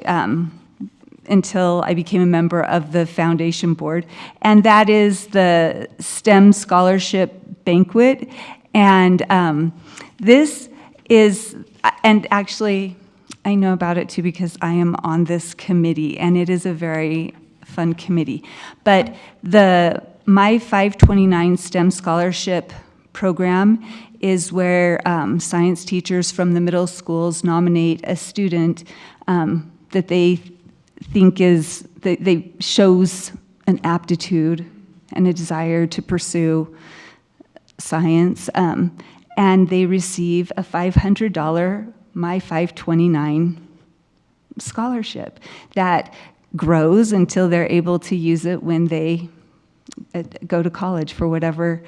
[SPEAKER 11] became a member of the foundation board, and that is the STEM Scholarship Banquet. And this is, and actually, I know about it too because I am on this committee, and it is a very fun committee. But the My 529 STEM Scholarship Program is where science teachers from the middle schools nominate a student that they think is, that they shows an aptitude and a desire to pursue science, and they receive a $500 My 529 scholarship that grows until they're able to use it when they go to college for whatever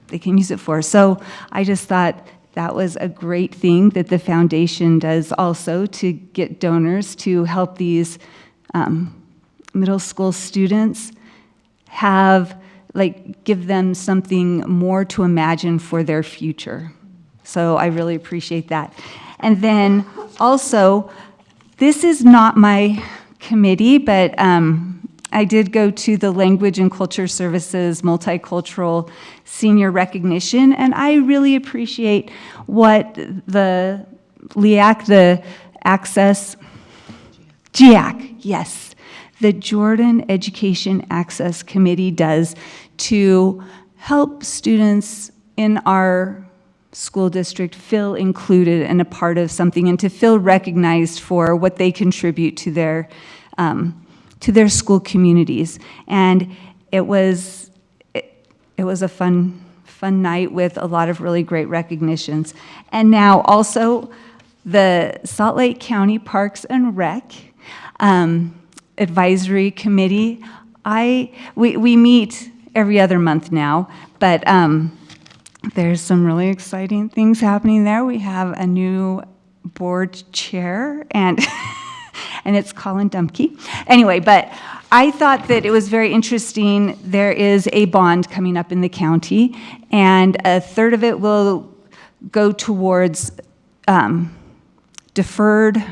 [SPEAKER 11] they can use it for. So I just thought that was a great thing that the foundation does also to get donors to help these middle school students give them something more to imagine for their future. So I really appreciate that. And then also, this is not my committee, but I did go to the Language and Culture Services Multicultural Senior Recognition, and I really appreciate what the LEAC, the Access, GEAC, yes, the Jordan Education Access Committee does to help students in our school district feel included and a part of something, and to feel recognized for what they contribute to their school communities. And it was a fun night with a lot of really great recognitions. And now also the Salt Lake County Parks and Rec Advisory Committee. We meet every other month now, but there's some really exciting things happening there. We have a new board chair, and and it's Colin Dumke. Anyway, but I thought that it was very interesting. There is a bond coming up in the county, and a third of it will go towards deferred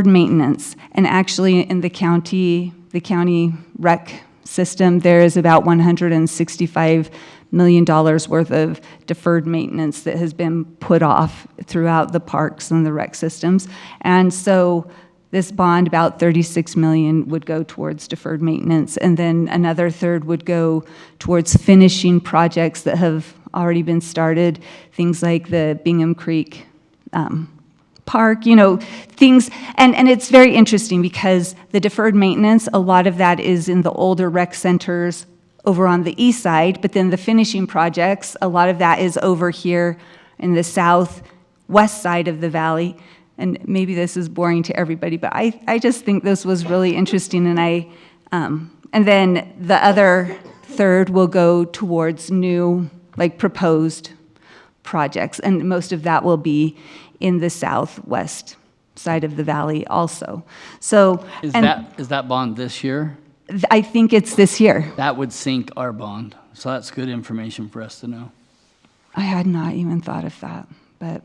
[SPEAKER 11] maintenance. And actually, in the county rec system, there is about $165 million worth of deferred maintenance that has been put off throughout the parks and the rec systems. And so this bond, about $36 million, would go towards deferred maintenance, and then another third would go towards finishing projects that have already been started, things like the Bingham Creek Park, things, and it's very interesting because the deferred maintenance, a lot of that is in the older rec centers over on the east side, but then the finishing projects, a lot of that is over here in the southwest side of the valley. And maybe this is boring to everybody, but I just think this was really interesting, and then the other third will go towards new, proposed projects, and most of that will be in the southwest side of the valley also. So
[SPEAKER 4] is that bond this year?
[SPEAKER 11] I think it's this year.
[SPEAKER 4] That would sink our bond. So that's good information for us to know.
[SPEAKER 11] I had not even thought of that, but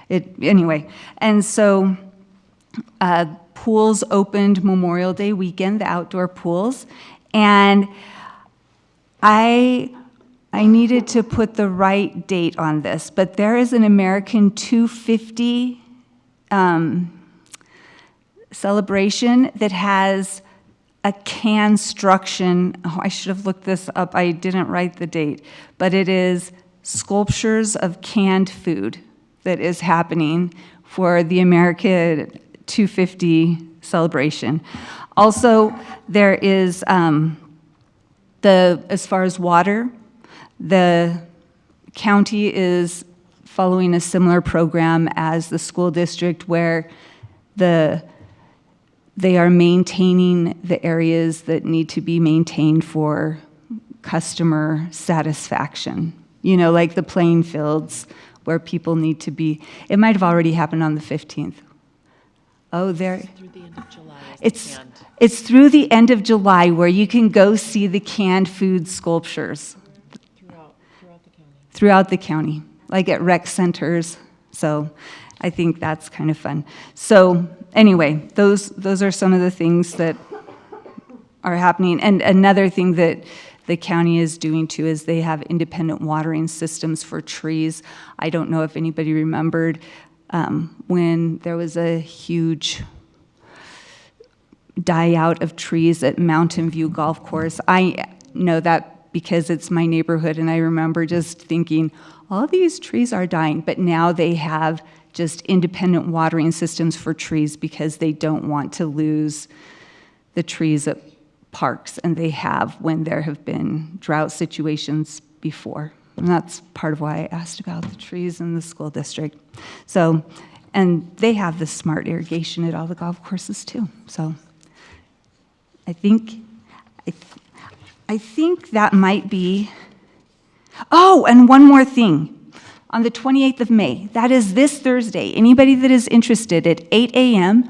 [SPEAKER 11] anyway. And so pools opened Memorial Day weekend, the outdoor pools, and I needed to put the right date on this, but there is an American 250 celebration that has a construction. Oh, I should have looked this up. I didn't write the date, but it is sculptures of canned food that is happening for the America 250 celebration. Also, there is as far as water, the county is following a similar program as the school district where they are maintaining the areas that need to be maintained for customer satisfaction. You know, like the playing fields where people need to be. It might have already happened on the 15th. Oh, there.
[SPEAKER 7] Through the end of July.
[SPEAKER 11] It's through the end of July where you can go see the canned food sculptures. Throughout the county, like at rec centers. So I think that's kind of fun. So anyway, those are some of the things that are happening. And another thing that the county is doing too is they have independent watering systems for trees. I don't know if anybody remembered when there was a huge die out of trees at Mountain View Golf Course. I know that because it's my neighborhood, and I remember just thinking, all these trees are dying, but now they have just independent watering systems for trees because they don't want to lose the trees at parks, and they have when there have been drought situations before. And that's part of why I asked about the trees in the school district. So, and they have the smart irrigation at all the golf courses too. So I think that might be. Oh, and one more thing. On the 28th of May, that is this Thursday, anybody that is interested at 8 a.m.,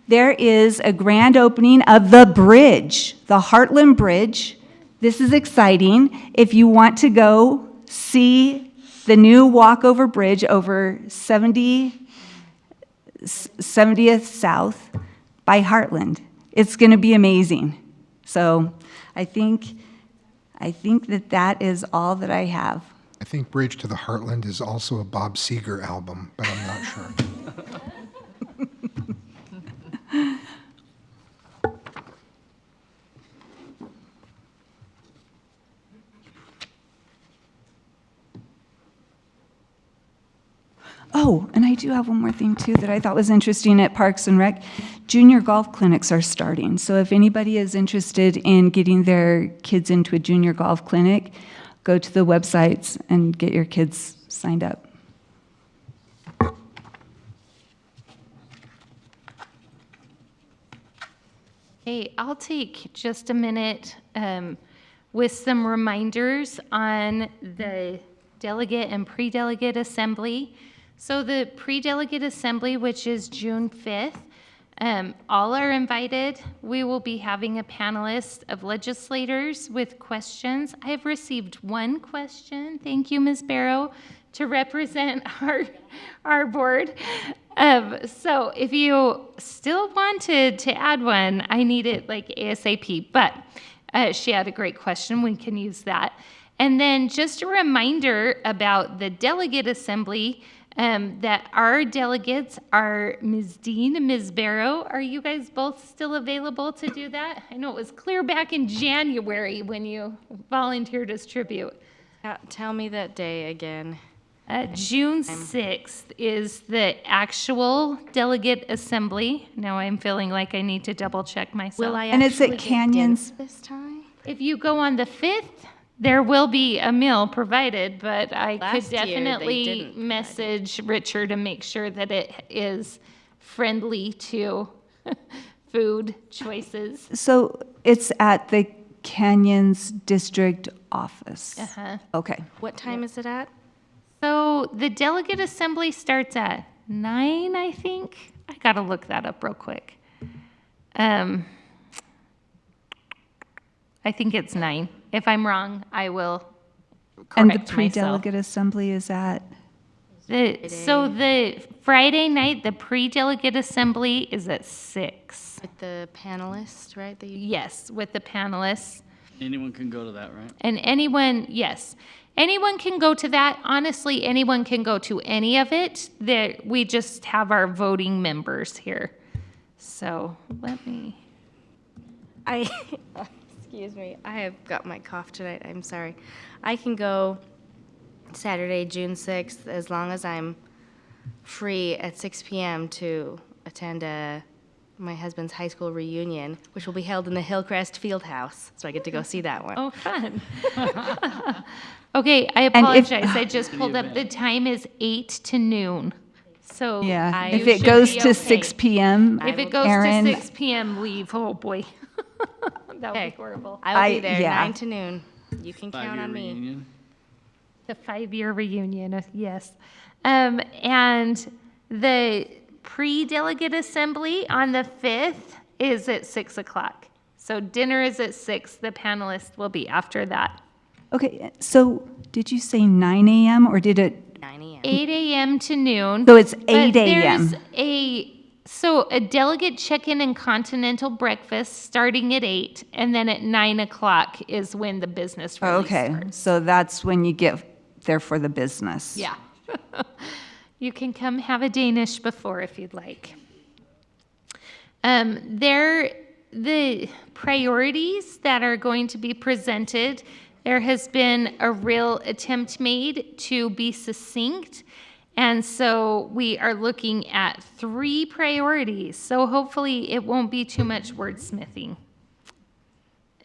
[SPEAKER 11] there is a grand opening of the bridge, the Heartland Bridge. This is exciting. If you want to go see the new walkover bridge over 70th South by Heartland, it's going to be amazing. So I think that is all that I have.
[SPEAKER 6] I think Bridge to the Heartland is also a Bob Seger album, but I'm not sure.
[SPEAKER 11] Oh, and I do have one more thing too that I thought was interesting at Parks and Rec. Junior golf clinics are starting. So if anybody is interested in getting their kids into a junior golf clinic, go to the websites and get your kids signed up.
[SPEAKER 1] Hey, I'll take just a minute with some reminders on the delegate and pre-delegate assembly. So the pre-delegate assembly, which is June 5th, all are invited. We will be having a panelist of legislators with questions. I have received one question, thank you, Ms. Barrow, to represent our board. So if you still wanted to add one, I need it like ASAP, but she had a great question, we can use that. And then just a reminder about the delegate assembly, that our delegates are Ms. Dean and Ms. Barrow. Are you guys both still available to do that? I know it was clear back in January when you volunteered as tribute.
[SPEAKER 10] Tell me that day again.
[SPEAKER 1] June 6th is the actual delegate assembly. Now I'm feeling like I need to double check myself.
[SPEAKER 10] Will I
[SPEAKER 11] And it's at
[SPEAKER 10] actually get
[SPEAKER 11] Canyons.
[SPEAKER 10] dinner this time?
[SPEAKER 1] If you go on the 5th, there will be a meal provided, but I
[SPEAKER 10] Last
[SPEAKER 1] could
[SPEAKER 10] year, they
[SPEAKER 1] definitely
[SPEAKER 10] didn't
[SPEAKER 1] message Richard to make sure that it is friendly to food choices.
[SPEAKER 11] So it's at the Canyons District Office.
[SPEAKER 1] Uh-huh.
[SPEAKER 11] Okay.
[SPEAKER 10] What time is it at?
[SPEAKER 1] So the delegate assembly starts at 9, I think. I gotta look that up real quick. I think it's 9. If I'm wrong, I will correct
[SPEAKER 11] And the
[SPEAKER 1] myself.
[SPEAKER 11] pre-delegate assembly is at?
[SPEAKER 1] So the Friday night, the pre-delegate assembly is at 6.
[SPEAKER 10] With the panelists, right?
[SPEAKER 1] Yes, with the panelists.
[SPEAKER 4] Anyone can go to that, right?
[SPEAKER 1] And anyone, yes, anyone can go to that. Honestly, anyone can go to any of it. We just have our voting members here. So let me.
[SPEAKER 10] Excuse me, I have got my cough tonight, I'm sorry. I can go Saturday, June 6th, as long as I'm free at 6 p.m. to attend my husband's high school reunion, which will be held in the Hillcrest Fieldhouse, so I get to go see that one.
[SPEAKER 1] Oh, fun. Okay, I apologize. I just pulled up. The time is 8 to noon. So
[SPEAKER 11] Yeah,
[SPEAKER 1] you
[SPEAKER 11] if it
[SPEAKER 1] should
[SPEAKER 11] goes
[SPEAKER 1] be
[SPEAKER 11] to
[SPEAKER 1] okay.
[SPEAKER 11] 6 p.m.,
[SPEAKER 1] If it goes
[SPEAKER 11] Erin,
[SPEAKER 1] to 6 p.m., leave. Oh boy, that would be horrible.
[SPEAKER 10] I will be there
[SPEAKER 11] yeah.
[SPEAKER 10] 9 to noon. You can count on me.
[SPEAKER 1] The 5-year reunion, yes. And the pre-delegate assembly on the 5th is at 6 o'clock. So dinner is at 6. The panelists will be after that.
[SPEAKER 11] Okay, so did you say 9 a.m. or did it?
[SPEAKER 10] 9 a.m.
[SPEAKER 1] 8 a.m. to noon.
[SPEAKER 11] So it's
[SPEAKER 1] but
[SPEAKER 11] 8 a.m.
[SPEAKER 1] There's a delegate check-in and continental breakfast starting at 8, and then at 9 o'clock is when the business really
[SPEAKER 11] Okay,
[SPEAKER 1] starts.
[SPEAKER 11] so that's when you get there for the business.
[SPEAKER 1] Yeah. You can come have a Danish before if you'd like. The priorities that are going to be presented, there has been a real attempt made to be succinct. And so we are looking at 3 priorities. So hopefully it won't be too much wordsmithing.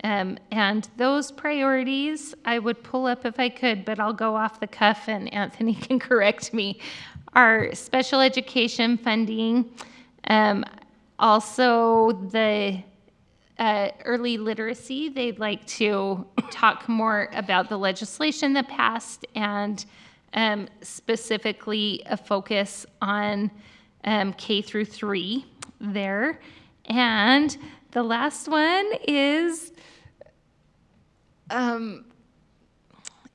[SPEAKER 1] And those priorities I would pull up if I could, but I'll go off the cuff and Anthony can correct me, are special education funding, also the early literacy. They'd like to talk more about the legislation that passed and specifically a focus on K through 3 there. And the last one is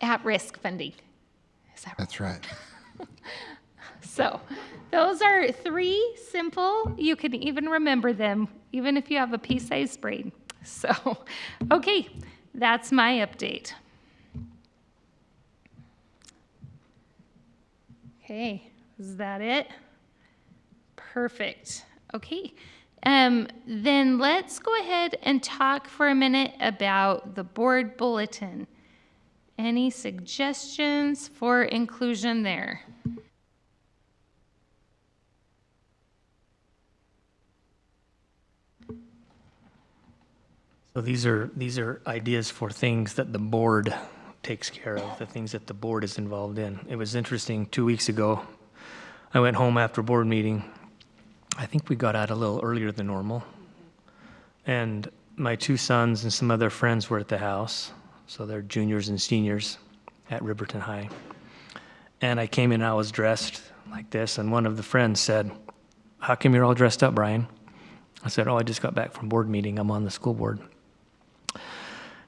[SPEAKER 1] at-risk funding. Is that right?
[SPEAKER 6] That's right.
[SPEAKER 1] So those are 3 simple. You can even remember them, even if you have a pea-sized brain. So, okay, that's my update. Okay, is that it? Perfect. Okay. Then let's go ahead and talk for a minute about the board bulletin. Any suggestions for inclusion there?
[SPEAKER 15] So these are ideas for things that the board takes care of, the things that the board is involved in. It was interesting, 2 weeks ago, I went home after a board meeting. I think we got out a little earlier than normal. And my 2 sons and some other friends were at the house. So they're juniors and seniors at Riverton High. And I came in, I was dressed like this, and one of the friends said, "How come you're all dressed up, Brian?" I said, "Oh, I just got back from board meeting. I'm on the school board."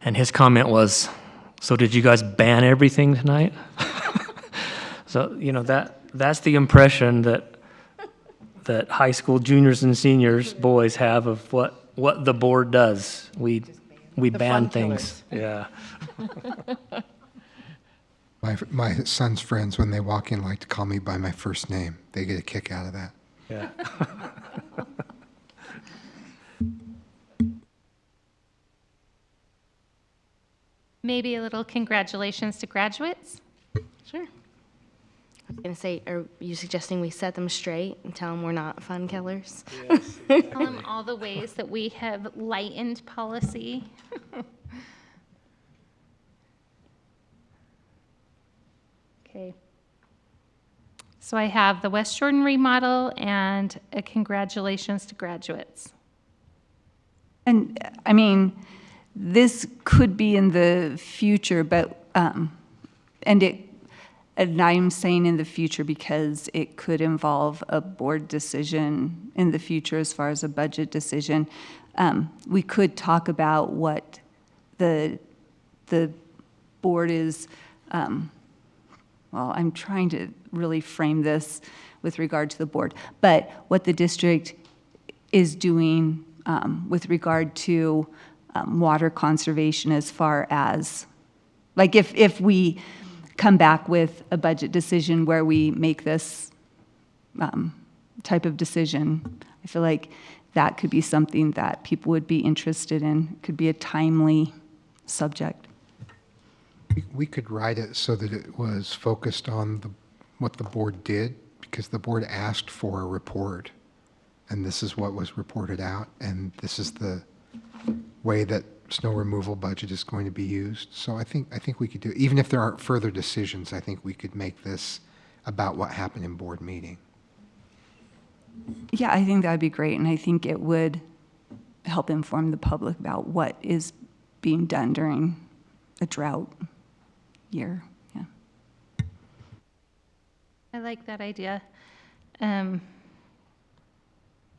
[SPEAKER 15] And his comment was, "So did you guys ban everything tonight?" So, you know, that's the impression that high school juniors and seniors, boys, have of what the board does. We ban things. Yeah.
[SPEAKER 6] My son's friends, when they walk in, like to call me by my first name. They get a kick out of that.
[SPEAKER 15] Yeah.
[SPEAKER 1] Maybe a little congratulations to graduates?
[SPEAKER 10] Sure. I was going to say, are you suggesting we set them straight and tell them we're not fun killers?
[SPEAKER 15] Yes.
[SPEAKER 1] Tell them all the ways that we have lightened policy. Okay. So I have the West Jordan remodel and a congratulations to graduates.
[SPEAKER 11] And I mean, this could be in the future, but, and I'm saying in the future because it could involve a board decision in the future as far as a budget decision. We could talk about what the board is, well, I'm trying to really frame this with regard to the board, but what the district is doing with regard to water conservation as far as, like if we come back with a budget decision where we make this type of decision, I feel like that could be something that people would be interested in. It could be a timely subject.
[SPEAKER 6] We could write it so that it was focused on what the board did, because the board asked for a report, and this is what was reported out, and this is the way that snow removal budget is going to be used. So I think we could do, even if there aren't further decisions, I think we could make this about what happened in board meeting.
[SPEAKER 11] Yeah, I think that would be great, and I think it would help inform the public about what is being done during a drought year. Yeah.
[SPEAKER 1] I like that idea. And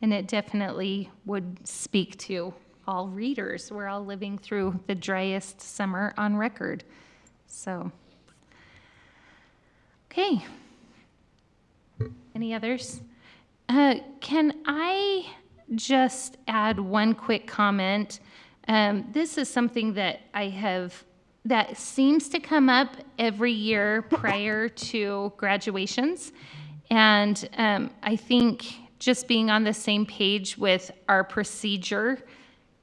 [SPEAKER 1] it definitely would speak to all readers. We're all living through the driest summer on record. So, okay. Any others? Can I just add one quick comment? This is something that that seems to come up every year prior to graduations. And I think just being on the same page with our procedure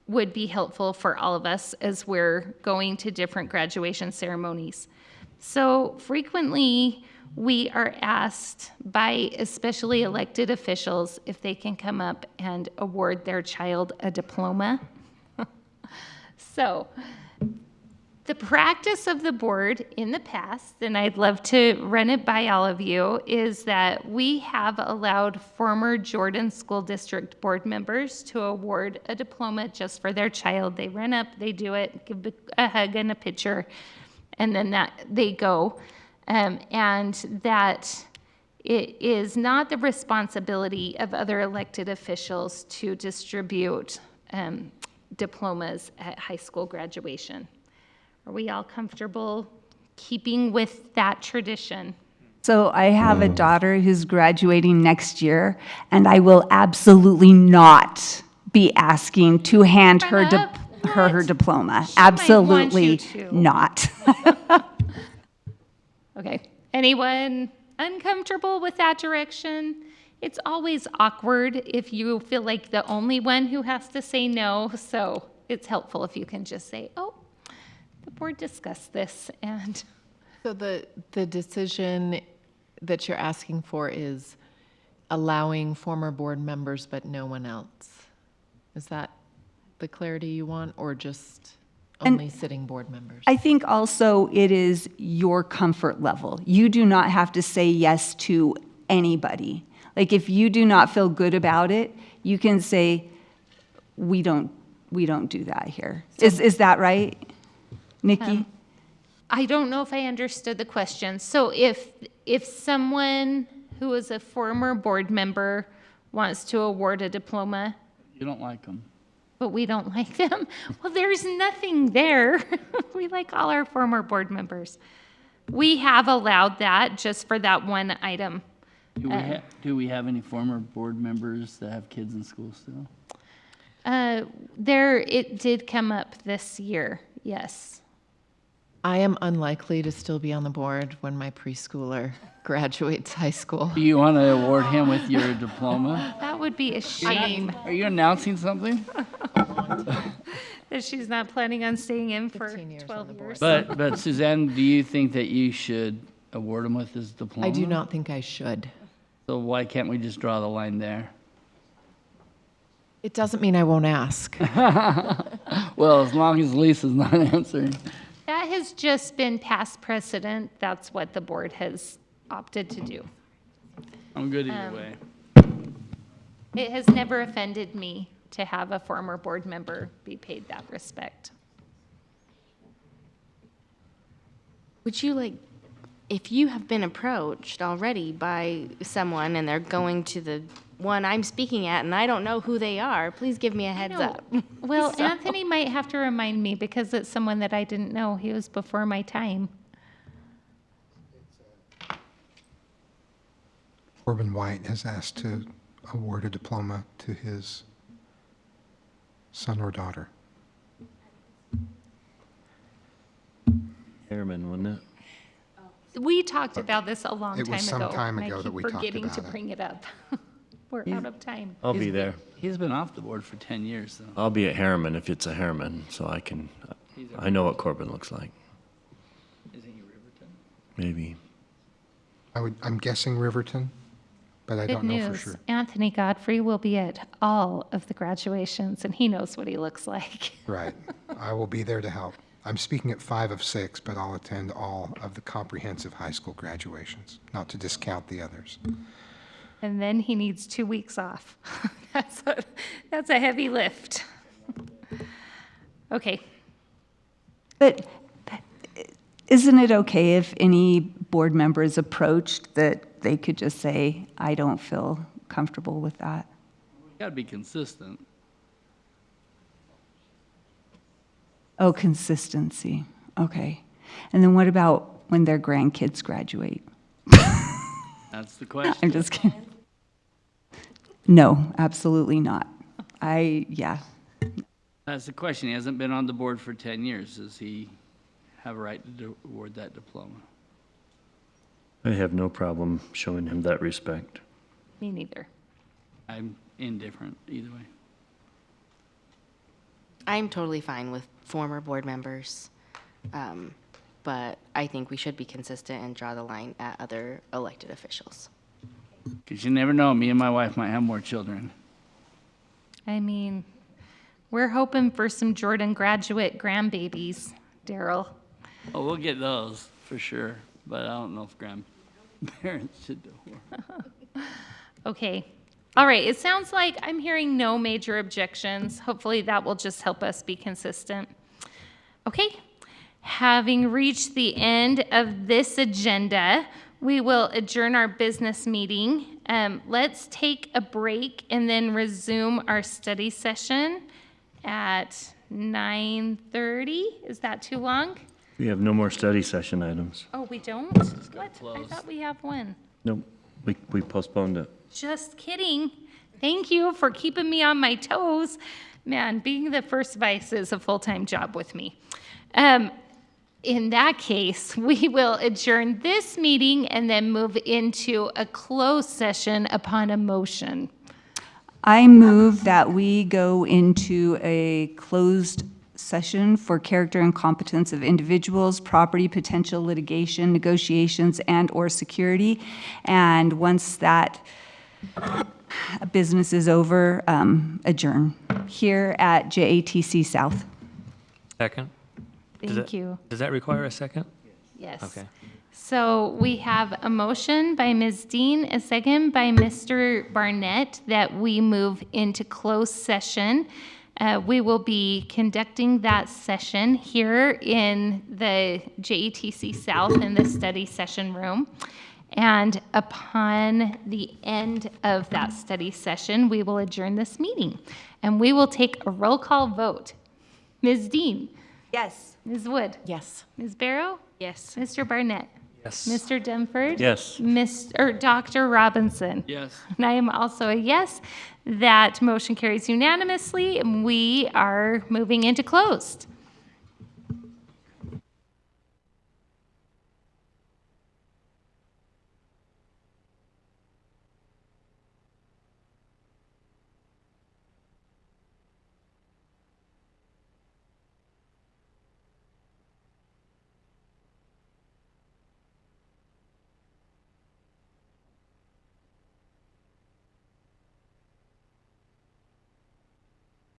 [SPEAKER 1] would be helpful for all of us as we're going to different graduation ceremonies. So frequently, we are asked by especially elected officials if they can come up and award their child a diploma. So the practice of the board in the past, and I'd love to run it by all of you, is that we have allowed former Jordan School District board members to award a diploma just for their child. They run up, they do it, give a hug and a picture, and then they go. And that it is not the responsibility of other elected officials to distribute diplomas at high school graduation. Are we all comfortable keeping with that tradition?
[SPEAKER 11] So I have a daughter who's graduating next year, and I will absolutely not be asking to hand her her diploma. Absolutely not.
[SPEAKER 1] Okay. Anyone uncomfortable with that direction? It's always awkward if you feel like the only one who has to say no. So it's helpful if you can just say, oh, the board discussed this. And
[SPEAKER 7] so the decision that you're asking for is allowing former board members but no one else. Is that the clarity you want, or just only sitting board members?
[SPEAKER 11] I think also it is your comfort level. You do not have to say yes to anybody. Like if you do not feel good about it, you can say, we don't do that here. Is that right, Nikki?
[SPEAKER 1] I don't know if I understood the question. So if someone who is a former board member wants to award a diploma,
[SPEAKER 4] You don't like them.
[SPEAKER 1] but we don't like them, well, there's nothing there. We like all our former board members. We have allowed that just for that one item.
[SPEAKER 4] Do we have any former board members that have kids in school still?
[SPEAKER 1] It did come up this year, yes.
[SPEAKER 7] I am unlikely to still be on the board when my preschooler graduates high school.
[SPEAKER 4] Do you want to award him with your diploma?
[SPEAKER 1] That would be a shame.
[SPEAKER 4] Are you announcing something?
[SPEAKER 1] That she's not planning on staying in for 12 years.
[SPEAKER 4] But Suzanne, do you think that you should award him with his diploma?
[SPEAKER 7] I do not think I should.
[SPEAKER 4] So why can't we just draw the line there?
[SPEAKER 7] It doesn't mean I won't ask.
[SPEAKER 4] Well, as long as Lisa's not answering.
[SPEAKER 1] That has just been past precedent. That's what the board has opted to do.
[SPEAKER 4] I'm good either way.
[SPEAKER 1] It has never offended me to have a former board member be paid that respect.
[SPEAKER 10] Would you like, if you have been approached already by someone and they're going to the one I'm speaking at and I don't know who they are, please give me a heads up.
[SPEAKER 1] Well,
[SPEAKER 10] So-
[SPEAKER 1] Anthony might have to remind me because it's someone that I didn't know. He was before my time.
[SPEAKER 6] Corbin White has asked to award a diploma to his son or daughter.
[SPEAKER 18] Harriman, wasn't it?
[SPEAKER 1] We talked about this a long
[SPEAKER 6] It
[SPEAKER 1] time
[SPEAKER 6] was
[SPEAKER 1] ago.
[SPEAKER 6] some time
[SPEAKER 1] and
[SPEAKER 6] ago
[SPEAKER 1] I
[SPEAKER 6] that
[SPEAKER 1] keep
[SPEAKER 6] we talked
[SPEAKER 1] forgetting to
[SPEAKER 6] about it.
[SPEAKER 1] bring it up. We're out of time.
[SPEAKER 18] I'll be there.
[SPEAKER 4] He's been off the board for 10 years, though.
[SPEAKER 18] I'll be at Harriman if it's a Harriman, so I know what Corbin looks like.
[SPEAKER 4] Isn't he Riverton?
[SPEAKER 18] Maybe.
[SPEAKER 6] I'm guessing Riverton, but I
[SPEAKER 1] Good
[SPEAKER 6] don't know
[SPEAKER 1] news.
[SPEAKER 6] for sure.
[SPEAKER 1] Anthony Godfrey will be at all of the graduations, and he knows what he looks like.
[SPEAKER 6] Right. I will be there to help. I'm speaking at 5 of 6, but I'll attend all of the comprehensive high school graduations, not to discount the others.
[SPEAKER 1] And then he needs 2 weeks off. That's a heavy lift. Okay.
[SPEAKER 11] But isn't it okay if any board member is approached that they could just say, I don't feel comfortable with that?
[SPEAKER 4] You gotta be consistent.
[SPEAKER 11] Oh, consistency. Okay. And then what about when their grandkids graduate?
[SPEAKER 4] That's the question.
[SPEAKER 11] I'm just kidding. No, absolutely not. Yeah.
[SPEAKER 4] That's the question. He hasn't been on the board for 10 years. Does he have a right to award that diploma?
[SPEAKER 18] I have no problem showing him that respect.
[SPEAKER 1] Me neither.
[SPEAKER 4] I'm indifferent either way.
[SPEAKER 10] I'm totally fine with former board members, but I think we should be consistent and draw the line at other elected officials.
[SPEAKER 4] Because you never know, me and my wife might have more children.
[SPEAKER 1] I mean, we're hoping for some Jordan graduate grandbabies, Daryl.
[SPEAKER 4] Oh, we'll get those for sure, but I don't know if grandparents should do more.
[SPEAKER 1] Okay. All right. It sounds like I'm hearing no major objections. Hopefully that will just help us be consistent. Okay. Having reached the end of this agenda, we will adjourn our business meeting. Let's take a break and then resume our study session at 9:30. Is that too long?
[SPEAKER 18] We have no more study session items.
[SPEAKER 1] Oh, we don't? What? I thought we have one.
[SPEAKER 18] Nope, we postponed it.
[SPEAKER 1] Just kidding. Thank you for keeping me on my toes. Man, being the first vice is a full-time job with me. In that case, we will adjourn this meeting and then move into a closed session upon a motion.
[SPEAKER 11] I move that we go into a closed session for character and competence of individuals, property, potential litigation, negotiations, and/or security. And once that business is over, adjourn here at JATC South.
[SPEAKER 15] Second?
[SPEAKER 1] Thank you.
[SPEAKER 15] Does that require a second?
[SPEAKER 1] Yes.
[SPEAKER 15] Okay.
[SPEAKER 1] So we have a motion by Ms. Dean, a second by Mr. Barnett, that we move into closed session. We will be conducting that session here in the JETC South in the study session room. And upon the end of that study session, we will adjourn this meeting. And we will take a roll call vote. Ms. Dean?
[SPEAKER 11] Yes.
[SPEAKER 1] Ms. Wood?
[SPEAKER 10] Yes.
[SPEAKER 1] Ms. Barrow?
[SPEAKER 10] Yes.
[SPEAKER 1] Mr. Barnett?
[SPEAKER 15] Yes.
[SPEAKER 1] Mr. Demford?
[SPEAKER 18] Yes.
[SPEAKER 1] Dr. Robinson?
[SPEAKER 4] Yes.
[SPEAKER 1] And I am also a yes. That motion carries unanimously, and we are moving into closed.